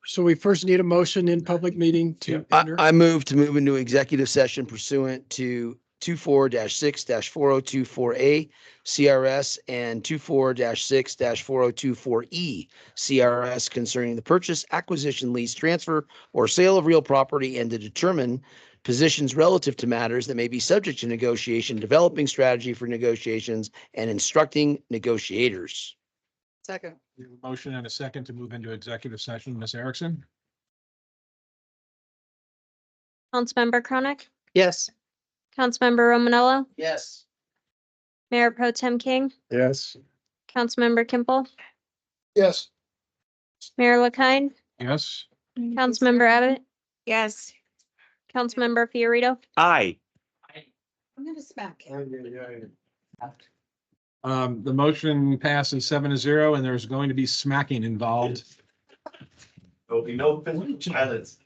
So we first need a motion in public meeting to enter. I move to move into executive session pursuant to 24-6-4024A CRS and 24-6-4024E CRS concerning the purchase, acquisition, lease, transfer, or sale of real property, and to determine positions relative to matters that may be subject to negotiation, developing strategy for negotiations, and instructing negotiators. Second. We have a motion and a second to move into executive session. Ms. Erickson? Councilmember Chronic, Yes. Councilmember Romanello, Yes. Mayor Pro Tem King, Yes. Councilmember Kimple, Yes. Mayor LaKine, Yes. Councilmember Abbott, Yes. Councilmember Fiorito. Aye. I'm gonna smack him. The motion passes 7-0, and there's going to be smacking involved. There'll be no physical violence.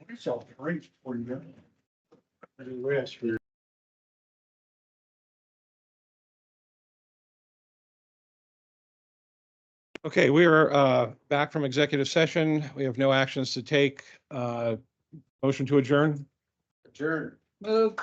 Okay, we are back from executive session. We have no actions to take. Motion to adjourn. Adjourn. Move.